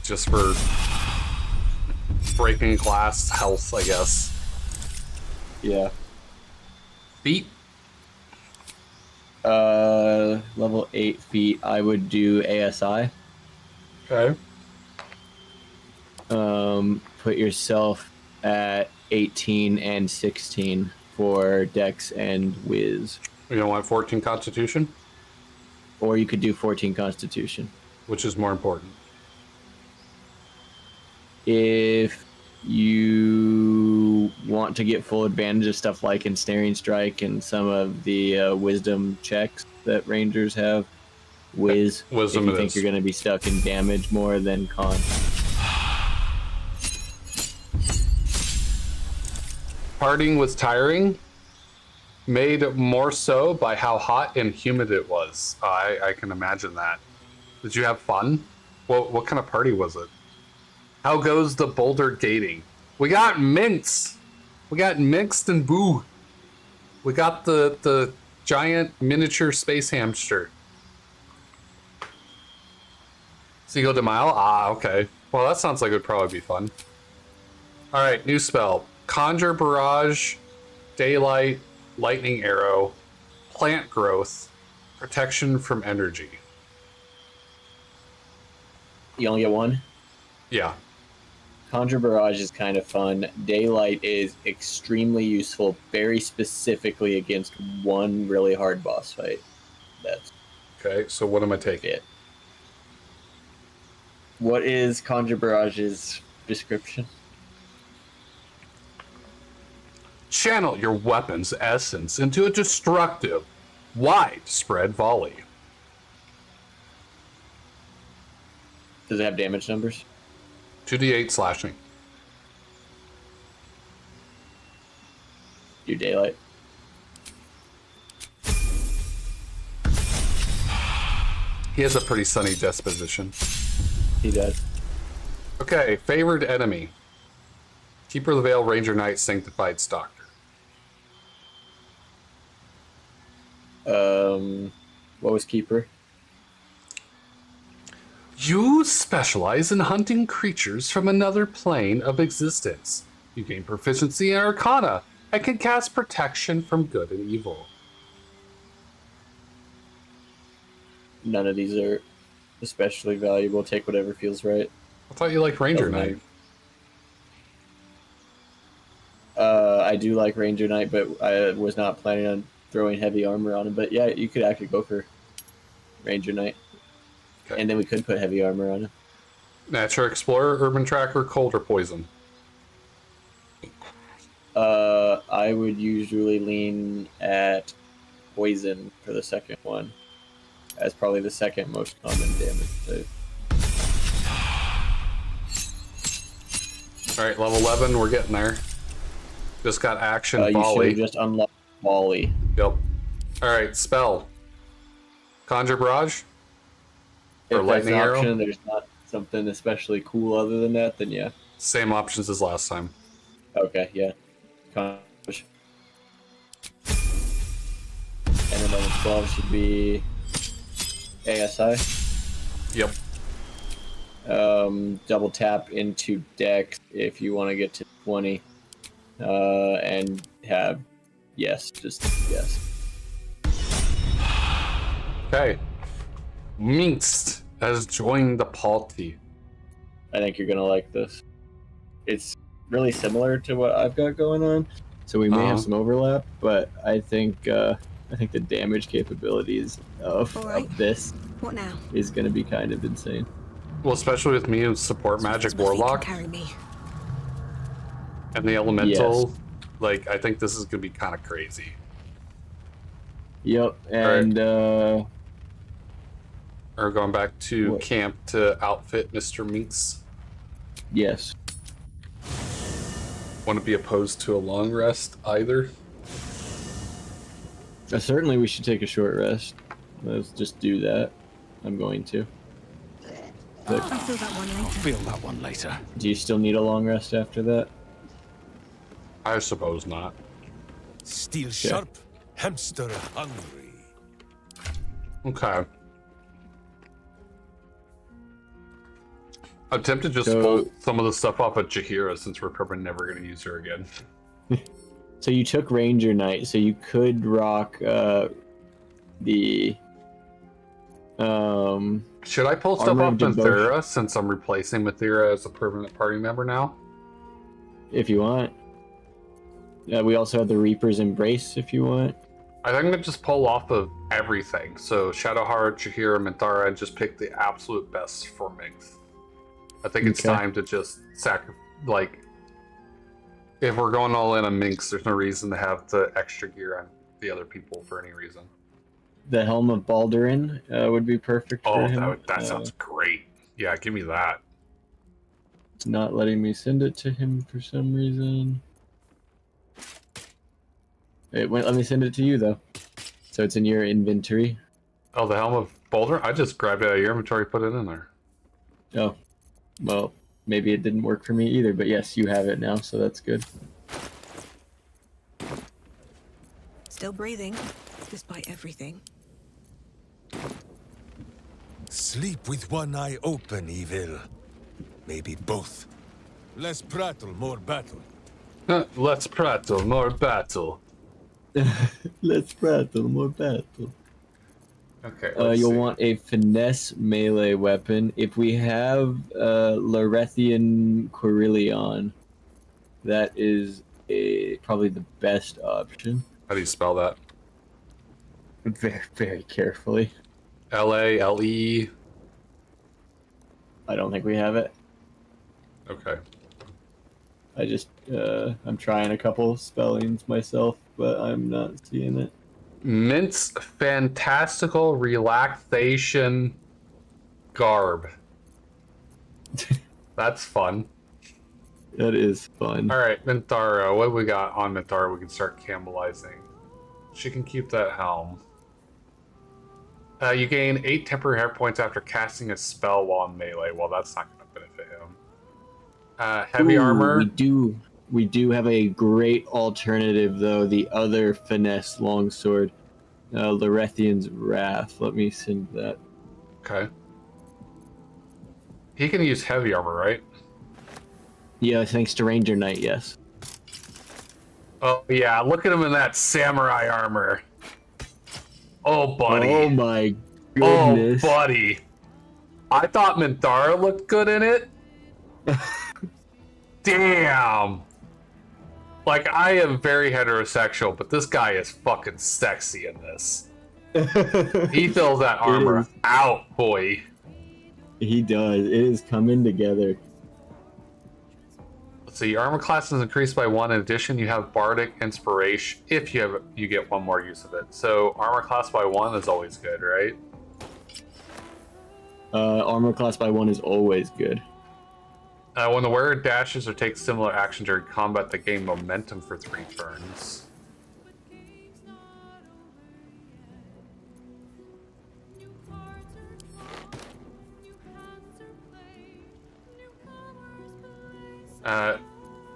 A: Just for breaking glass health, I guess.
B: Yeah.
A: Feet?
B: Level 8 feet, I would do ASI.
A: Okay.
B: Put yourself at 18 and 16 for Dex and Wiz.
A: You don't want 14 Constitution?
B: Or you could do 14 Constitution.
A: Which is more important?
B: If you want to get full advantage of stuff like Ensnaring Strike and some of the wisdom checks that Rangers have, Wiz.
A: Wisdom
B: if you think you're going to be stuck in damage more than Con.
A: Partying was tiring, made more so by how hot and humid it was. I can imagine that. Did you have fun? What kind of party was it? How goes the Baldur gating? We got Minx. We got Mixed and Boo. We got the giant miniature space hamster. Seagull de Mile? Ah, okay. Well, that sounds like it would probably be fun. Alright, new spell. Conjure Barrage, Daylight, Lightning Arrow, Plant Growth, Protection from Energy.
B: You only get one?
A: Yeah.
B: Conjure Barrage is kind of fun. Daylight is extremely useful, very specifically against one really hard boss fight. That's
A: okay, so what am I taking?
B: It. What is Conjure Barrage's description?
A: Channel your weapon's essence into a destructive, widespread volley.
B: Does it have damage numbers?
A: 2d8 slashing.
B: Do daylight.
A: He has a pretty sunny disposition.
B: He does.
A: Okay, favored enemy. Keeper of the Veil, Ranger Knight, Sanctified Stalker.
B: What was Keeper?
A: You specialize in hunting creatures from another plane of existence. You gain proficiency in Arcana and can cast protection from good and evil.
B: None of these are especially valuable. Take whatever feels right.
A: I thought you liked Ranger Knight.
B: I do like Ranger Knight, but I was not planning on throwing heavy armor on him. But yeah, you could actually go for Ranger Knight. Okay. And then we could put heavy armor on him.
A: Nature Explorer, Urban Tracker, Cold or Poison?
B: I would usually lean at Poison for the second one. As probably the second most common damage save.
A: Alright, level 11, we're getting there. Just got action,
B: you
A: volley.
B: should have just unlocked volley.
A: Yep. Alright, spell. Conjure Barrage? Or
B: If that's
A: Lightning
B: an
A: Arrow?
B: option, there's not something especially cool other than that, then yeah.
A: Same options as last time.
B: Okay, yeah. Conjure. And then level 12 should be ASI.
A: Yep.
B: Double tap into Dex if you want to get to 20. And have yes, just yes.
A: Okay. Minx has joined the party.
B: I think you're gonna like this. It's really similar to what I've got going on, so we may have some overlap, but I think the damage capabilities of this
L: What now?
B: is gonna be kind of insane.
A: Well, especially with me and support magic warlock
L: Carry me.
A: and the elemental, like I think this is gonna be kind of crazy.
B: Yep, and
A: We're going back to camp to outfit Mr. Minx.
B: Yes.
A: Wouldn't be opposed to a long rest either.
B: Certainly we should take a short rest. Let's just do that. I'm going to.
L: I'll feel that one later.
I: I'll feel that one later.
B: Do you still need a long rest after that?
A: I suppose not.
S: Steel sharp, hamster hungry.
A: Okay. I'm tempted to just pull some of the stuff off of Jaheira since we're probably never going to use her again.
B: So you took Ranger Knight, so you could rock the
A: Should I pull stuff off Mathura since I'm replacing Mathura as a permanent party member now?
B: If you want. We also have the Reaper's Embrace if you want.
A: I think I'm gonna just pull off of everything. So Shadowheart, Jaheira, Minthara, and just pick the absolute best for Minx. I think it's time to just like, if we're going all in on Minx, there's no reason to have the extra gear on the other people for any reason.
B: The Helm of Baldurin would be perfect for him.
A: That sounds great. Yeah, give me that.
B: It's not letting me send it to him for some reason. It went. Let me send it to you though. So it's in your inventory.
A: Oh, the Helm of Baldur? I just grabbed it out of your inventory, put it in there.
B: Oh, well, maybe it didn't work for me either. But yes, you have it now, so that's good.
L: Still breathing, despite everything.
S: Sleep with one eye open, evil. Maybe both. Less prattle, more battle.
A: Let's prattle, more battle.
B: Let's prattle, more battle.
A: Okay.
B: You'll want a finesse melee weapon. If we have Lorethian Quirilion, that is probably the best option.
A: How do you spell that?
B: Very, very carefully.
A: L-A-L-E.
B: I don't think we have it.
A: Okay.
B: I just I'm trying a couple spellings myself, but I'm not seeing it.
A: Mint's fantastical relaxation garb. That's fun.
B: That is fun.
A: All right, Minthara. What we got on Minthara? We can start cannibalizing. She can keep that helm. You gain 8 temporary hit points after casting a spell while in melee. Well, that's not going to benefit him. Heavy armor.
B: We do have a great alternative though. The other finesse longsword, Lorethian's Wrath. Let me send that.
A: Okay. He can use heavy armor, right?
B: Yeah, thanks to Ranger Knight, yes.
A: Oh yeah, look at him in that samurai armor. Oh buddy.
B: Oh my goodness.
A: Oh buddy. I thought Minthara looked good in it. Damn. Like, I am very heterosexual, but this guy is fucking sexy in this. He fills that armor out, boy.
B: He does. It is coming together.
A: Let's see, your armor class is increased by 1. In addition, you have Bardic Inspiration if you get 1 more use of it. So armor class by 1 is always good, right?
B: Armor class by 1 is always good.
A: When the wearer dashes or takes similar action during combat, they gain momentum for 3 turns.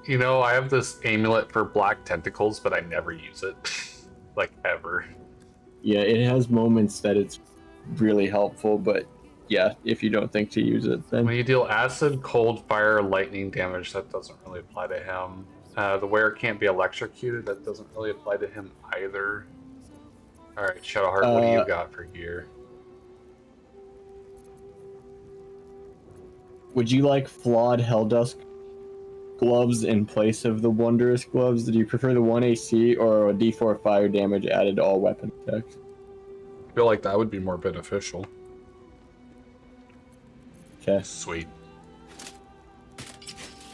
A: You know, I have this amulet for black tentacles, but I never use it. Like, ever.
B: Yeah, it has moments that it's really helpful, but yeah, if you don't think to use it, then...
A: When you deal acid, cold, fire, lightning damage, that doesn't really apply to him. The wearer can't be electrocuted, that doesn't really apply to him either. Alright, Shadowheart, what do you got for gear?
B: Would you like flawed Helldusk gloves in place of the Wondrous gloves? Do you prefer the 1 AC or a D4 fire damage added to all weapon attacks?
A: I feel like that would be more beneficial.
B: Okay.
A: Sweet.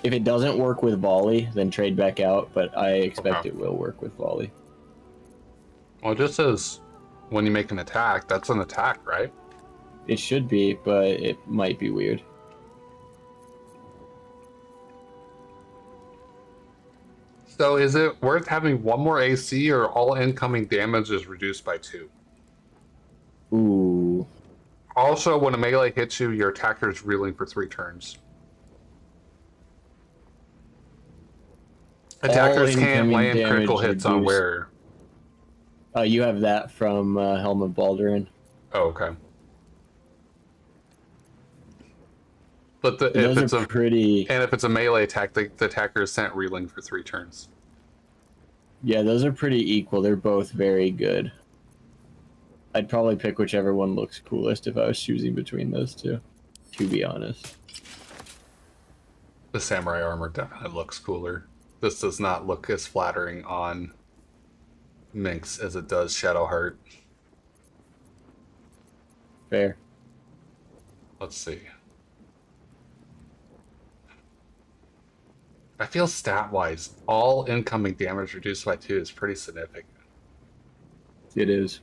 B: If it doesn't work with volley, then trade back out, but I expect it will work with volley.
A: Well, it just says when you make an attack, that's an attack, right?
B: It should be, but it might be weird.
A: So is it worth having 1 more AC, or all incoming damage is reduced by 2?
B: Ooh.
A: Also, when a melee hits you, your attacker is reeling for 3 turns. Attackers can't land critical hits on wearer.
B: You have that from Helm of Baldur.
A: Oh, okay. But if it's a melee attack, the attacker is sent reeling for 3 turns.
B: Yeah, those are pretty equal. They're both very good. I'd probably pick whichever one looks coolest if I was choosing between those two, to be honest.
A: The samurai armor definitely looks cooler. This does not look as flattering on Minx as it does Shadowheart.
B: Fair.
A: Let's see. I feel stat-wise, all incoming damage reduced by 2 is pretty significant.
B: It is.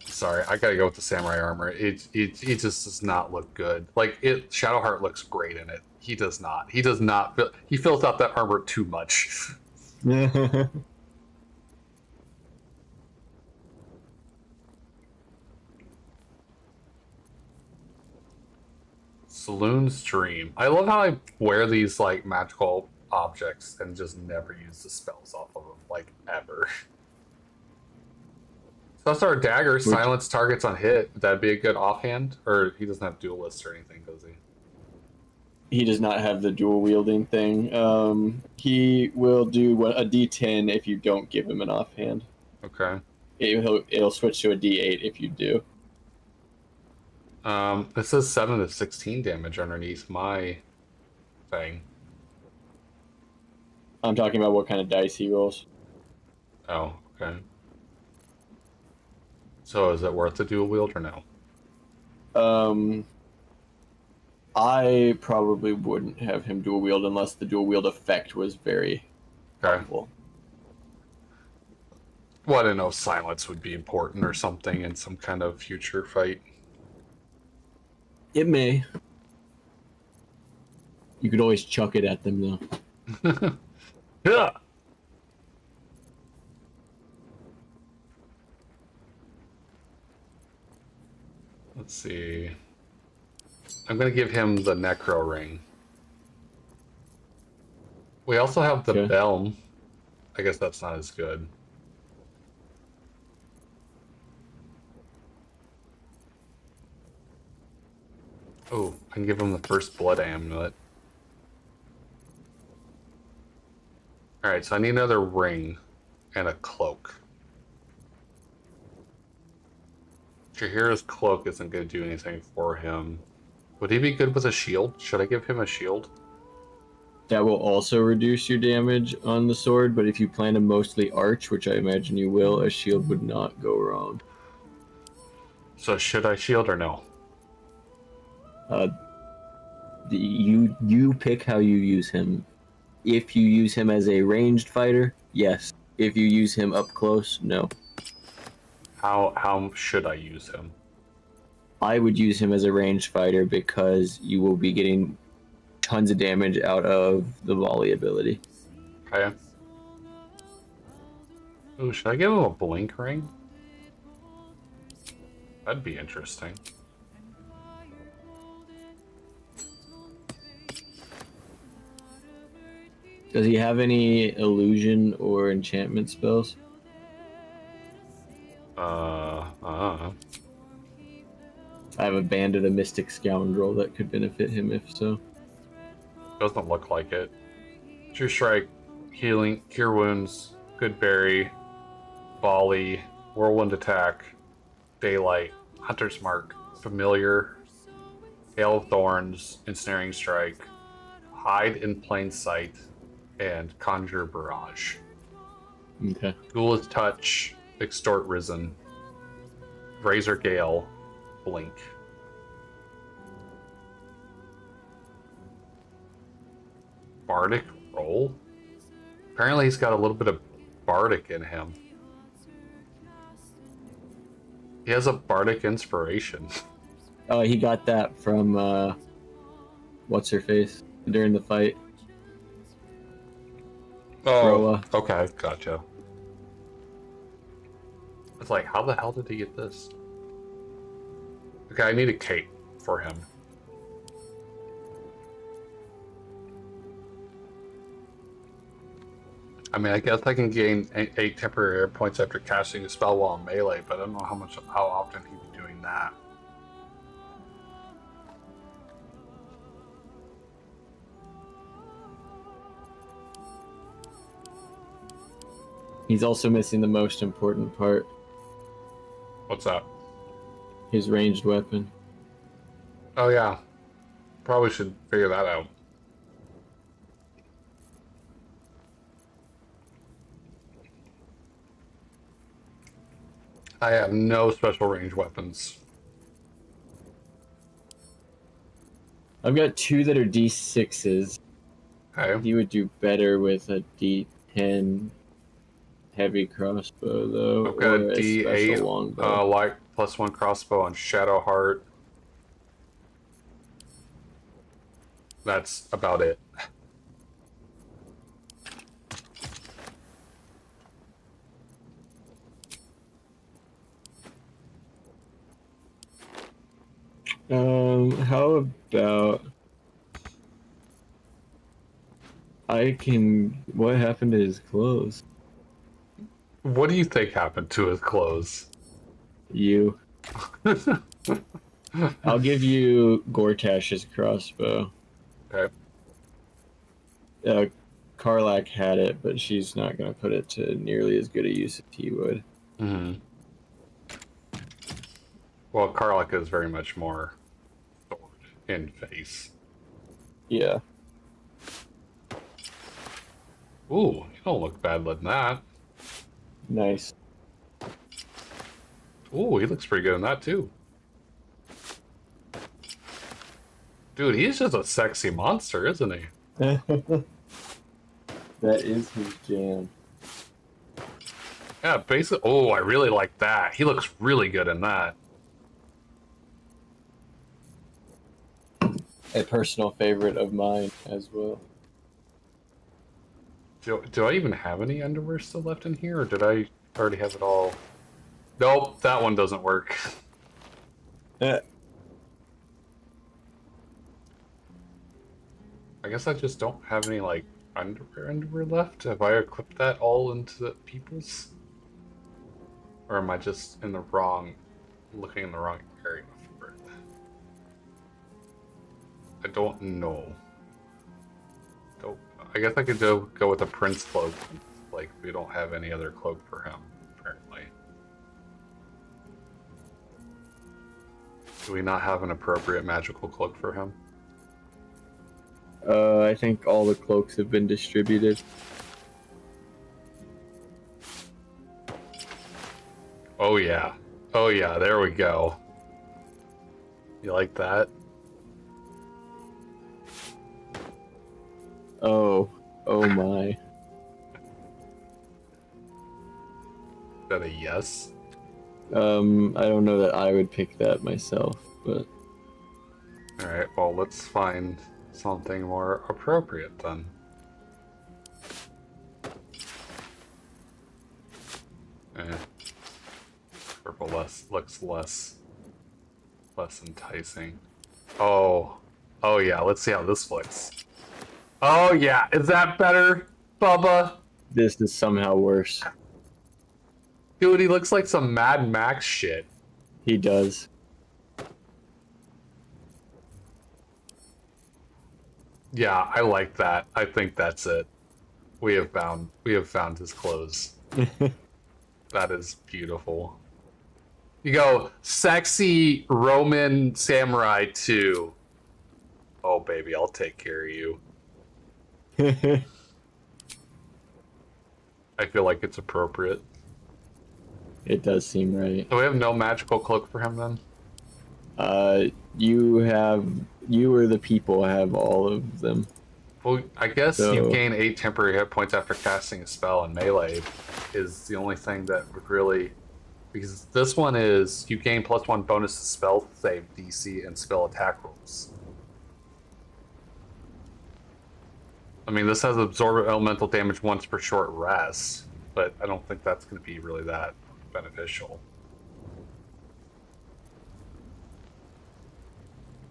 A: Sorry, I gotta go with the samurai armor. It just does not look good. Like, Shadowheart looks great in it. He does not. He does not. He fills out that armor too much. Saloon Stream. I love how I wear these, like, magical objects and just never use the spells off of them, like, ever. So that's our dagger. Silence targets on hit. Would that be a good offhand? Or he doesn't have duelists or anything, does he?
B: He does not have the dual wielding thing. He will do a D10 if you don't give him an offhand.
A: Okay.
B: It'll switch to a D8 if you do.
A: It says 7 to 16 damage underneath my thing.
B: I'm talking about what kind of dice he rolls.
A: Oh, okay. So is it worth the dual wield or no?
B: I probably wouldn't have him dual wield unless the dual wield effect was very powerful.
A: Well, I didn't know silence would be important or something in some kind of future fight.
B: It may. You could always chuck it at them, though.
A: Yeah. Let's see. I'm going to give him the Necro Ring. We also have the Belm. I guess that's not as good. Oh, I can give him the First Blood Amulet. Alright, so I need another ring and a cloak. Jaheira's cloak isn't going to do anything for him. Would he be good with a shield? Should I give him a shield?
B: That will also reduce your damage on the sword, but if you plan to mostly arch, which I imagine you will, a shield would not go wrong.
A: So should I shield or no?
B: You pick how you use him. If you use him as a ranged fighter, yes. If you use him up close, no.
A: How should I use him?
B: I would use him as a ranged fighter because you will be getting tons of damage out of the volley ability.
A: Okay. Ooh, should I give him a blink ring? That'd be interesting.
B: Does he have any illusion or enchantment spells? I have a Band of the Mystic Scoundrel that could benefit him if so.
A: Doesn't look like it. True Strike, Healing, Cure Wounds, Good Berry, Volley, Whirlwind Attack, Daylight, Hunter's Mark, Familiar, Hail of Thorns, Ensnaring Strike, Hide in Plain Sight, and Conjure Barrage.
B: Okay.
A: Ghoulish Touch, Extort Risen, Razor Gale, Blink. Bardic Roll? Apparently he's got a little bit of Bardic in him. He has a Bardic Inspiration.
B: Oh, he got that from, what's-her-face during the fight.
A: Oh, okay, gotcha. It's like, how the hell did he get this? Okay, I need a cape for him. I mean, I guess I can gain 8 temporary air points after casting a spell while in melee, but I don't know how often he'd be doing that.
B: He's also missing the most important part.
A: What's that?
B: His ranged weapon.
A: Oh yeah. Probably should figure that out. I have no special range weapons.
B: I've got 2 that are D6s.
A: Okay.
B: He would do better with a D10 heavy crossbow, though.
A: I've got
B: or
A: a D8
B: special longbow.
A: light +1 crossbow on Shadowheart. That's about it.
B: How about what happened to his clothes?
A: What do you think happened to his clothes?
B: You. I'll give you Gortash's crossbow.
A: Okay.
B: Karlak had it, but she's not going to put it to nearly as good a use as he would.
A: Mm-hmm. Well, Karlak is very much more sword in face.
B: Yeah.
A: Ooh, you don't look bad letting that.
B: Nice.
A: Ooh, he looks pretty good in that too. Dude, he's just a sexy monster, isn't he?
B: That is his jam.
A: Yeah, basically. Oh, I really like that. He looks really good in that.
B: A personal favorite of mine as well.
A: Do I even have any underwear still left in here, or did I already have it all? Nope, that one doesn't work.
B: Yeah.
A: I guess I just don't have any, like, underwear left. Have I equipped that all into the people's? Or am I just in the wrong, looking in the wrong area for it? I don't know. I guess I could go with the prince cloak. Like, we don't have any other cloak for him, apparently. Do we not have an appropriate magical cloak for him?
B: I think all the cloaks have been distributed.
A: Oh yeah. Oh yeah, there we go. You like that?
B: Oh my.
A: Is that a yes?
B: I don't know that I would pick that myself, but...
A: Alright, well, let's find something more appropriate then. Purple looks less enticing. Oh yeah, let's see how this looks. Oh yeah, is that better, Bubba?
B: This is somehow worse.
A: Dude, he looks like some Mad Max shit.
B: He does.
A: Yeah, I like that. I think that's it. We have found his clothes. That is beautiful. You go, sexy Roman samurai 2. Oh baby, I'll take care of you. I feel like it's appropriate.
B: It does seem right.
A: Do we have no magical cloak for him then?
B: You or the people have all of them.
A: Well, I guess
B: So-
A: you gain 8 temporary hit points after casting a spell, and melee is the only thing that would really... Because this one is, you gain +1 bonus to spell save DC and spell attack rolls. I mean, this has absorb elemental damage once per short rest, but I don't think that's going to be really that beneficial.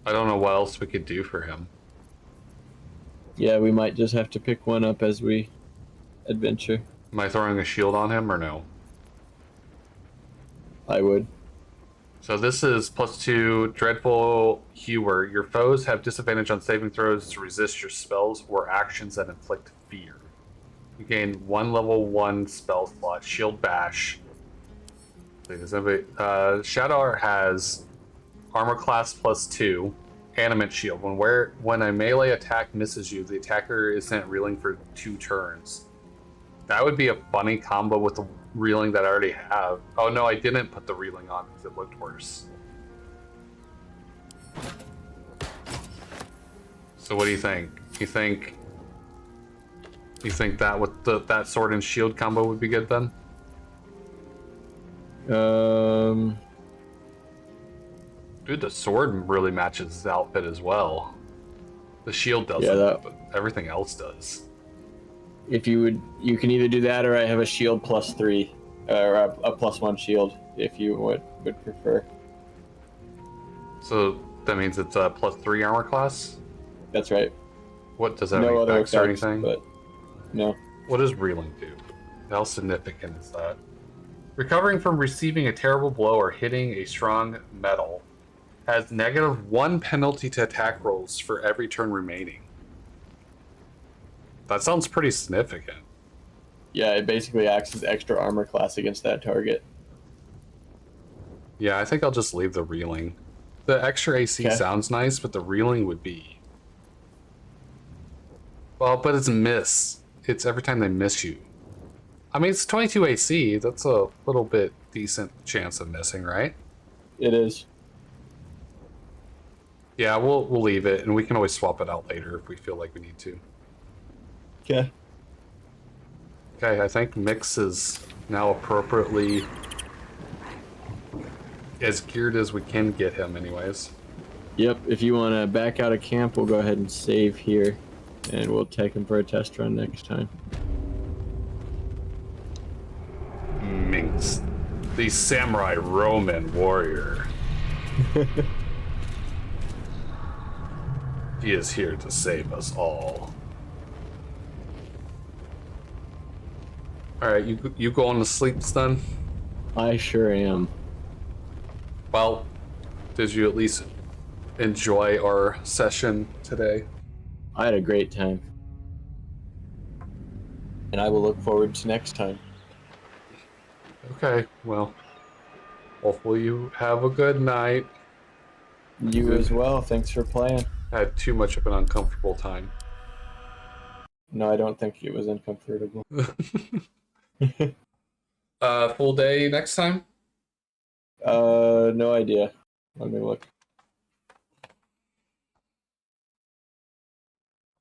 A: I don't know what else we could do for him.
B: Yeah, we might just have to pick one up as we adventure.
A: Am I throwing a shield on him or no?
B: I would.
A: So this is +2 Dreadful Hewer. Your foes have disadvantage on saving throws to resist your spells or actions that inflict fear. You gain 1 level 1 spell slot, Shield Bash. Shadow has Armor Class +2, Animate Shield. When a melee attack misses you, the attacker is sent reeling for 2 turns. That would be a funny combo with the reeling that I already have. Oh no, I didn't put the reeling on because it looked worse. So what do you think? You think that with that sword and shield combo would be good then? Dude, the sword really matches his outfit as well. The shield doesn't, but everything else does.
B: If you can either do that or I have a shield +3, or a +1 shield if you would prefer.
A: So that means it's a +3 armor class?
B: That's right.
A: What does that
B: No
A: make
B: other
A: effects or
B: effects,
A: anything?
B: but no.
A: What does reeling do? How significant is that? Recovering from receiving a terrible blow or hitting a strong metal has -1 penalty to attack rolls for every turn remaining. That sounds pretty significant.
B: Yeah, it basically acts as extra armor class against that target.
A: Yeah, I think I'll just leave the reeling. The extra AC sounds nice, but the reeling would be... Well, but it's miss. It's every time they miss you. I mean, it's 22 AC. That's a little bit decent chance of missing, right?
B: It is.
A: Yeah, we'll leave it, and we can always swap it out later if we feel like we need to.
B: Okay.
A: Okay, I think Mix is now appropriately as geared as we can get him anyways.
B: Yep, if you want to back out of camp, we'll go ahead and save here, and we'll take him for a test run next time.
A: Minx, the samurai Roman warrior. He is here to save us all. Alright, you going to sleep, Stun?
B: I sure am.
A: Well, did you at least enjoy our session today?
B: I had a great time. And I will look forward to next time.
A: Okay, well, hopefully you have a good night.
B: You as well. Thanks for playing.
A: I had too much of an uncomfortable time.
B: No, I don't think it was uncomfortable.
A: Full day next time?
B: No idea. Let me look.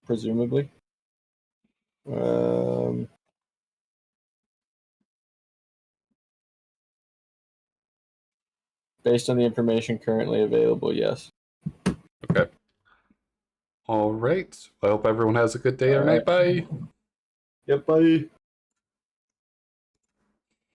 B: Presumably. Based on the information currently available, yes.
A: Okay. All right. I hope everyone has a good day or night. Bye.
B: Yep, bye.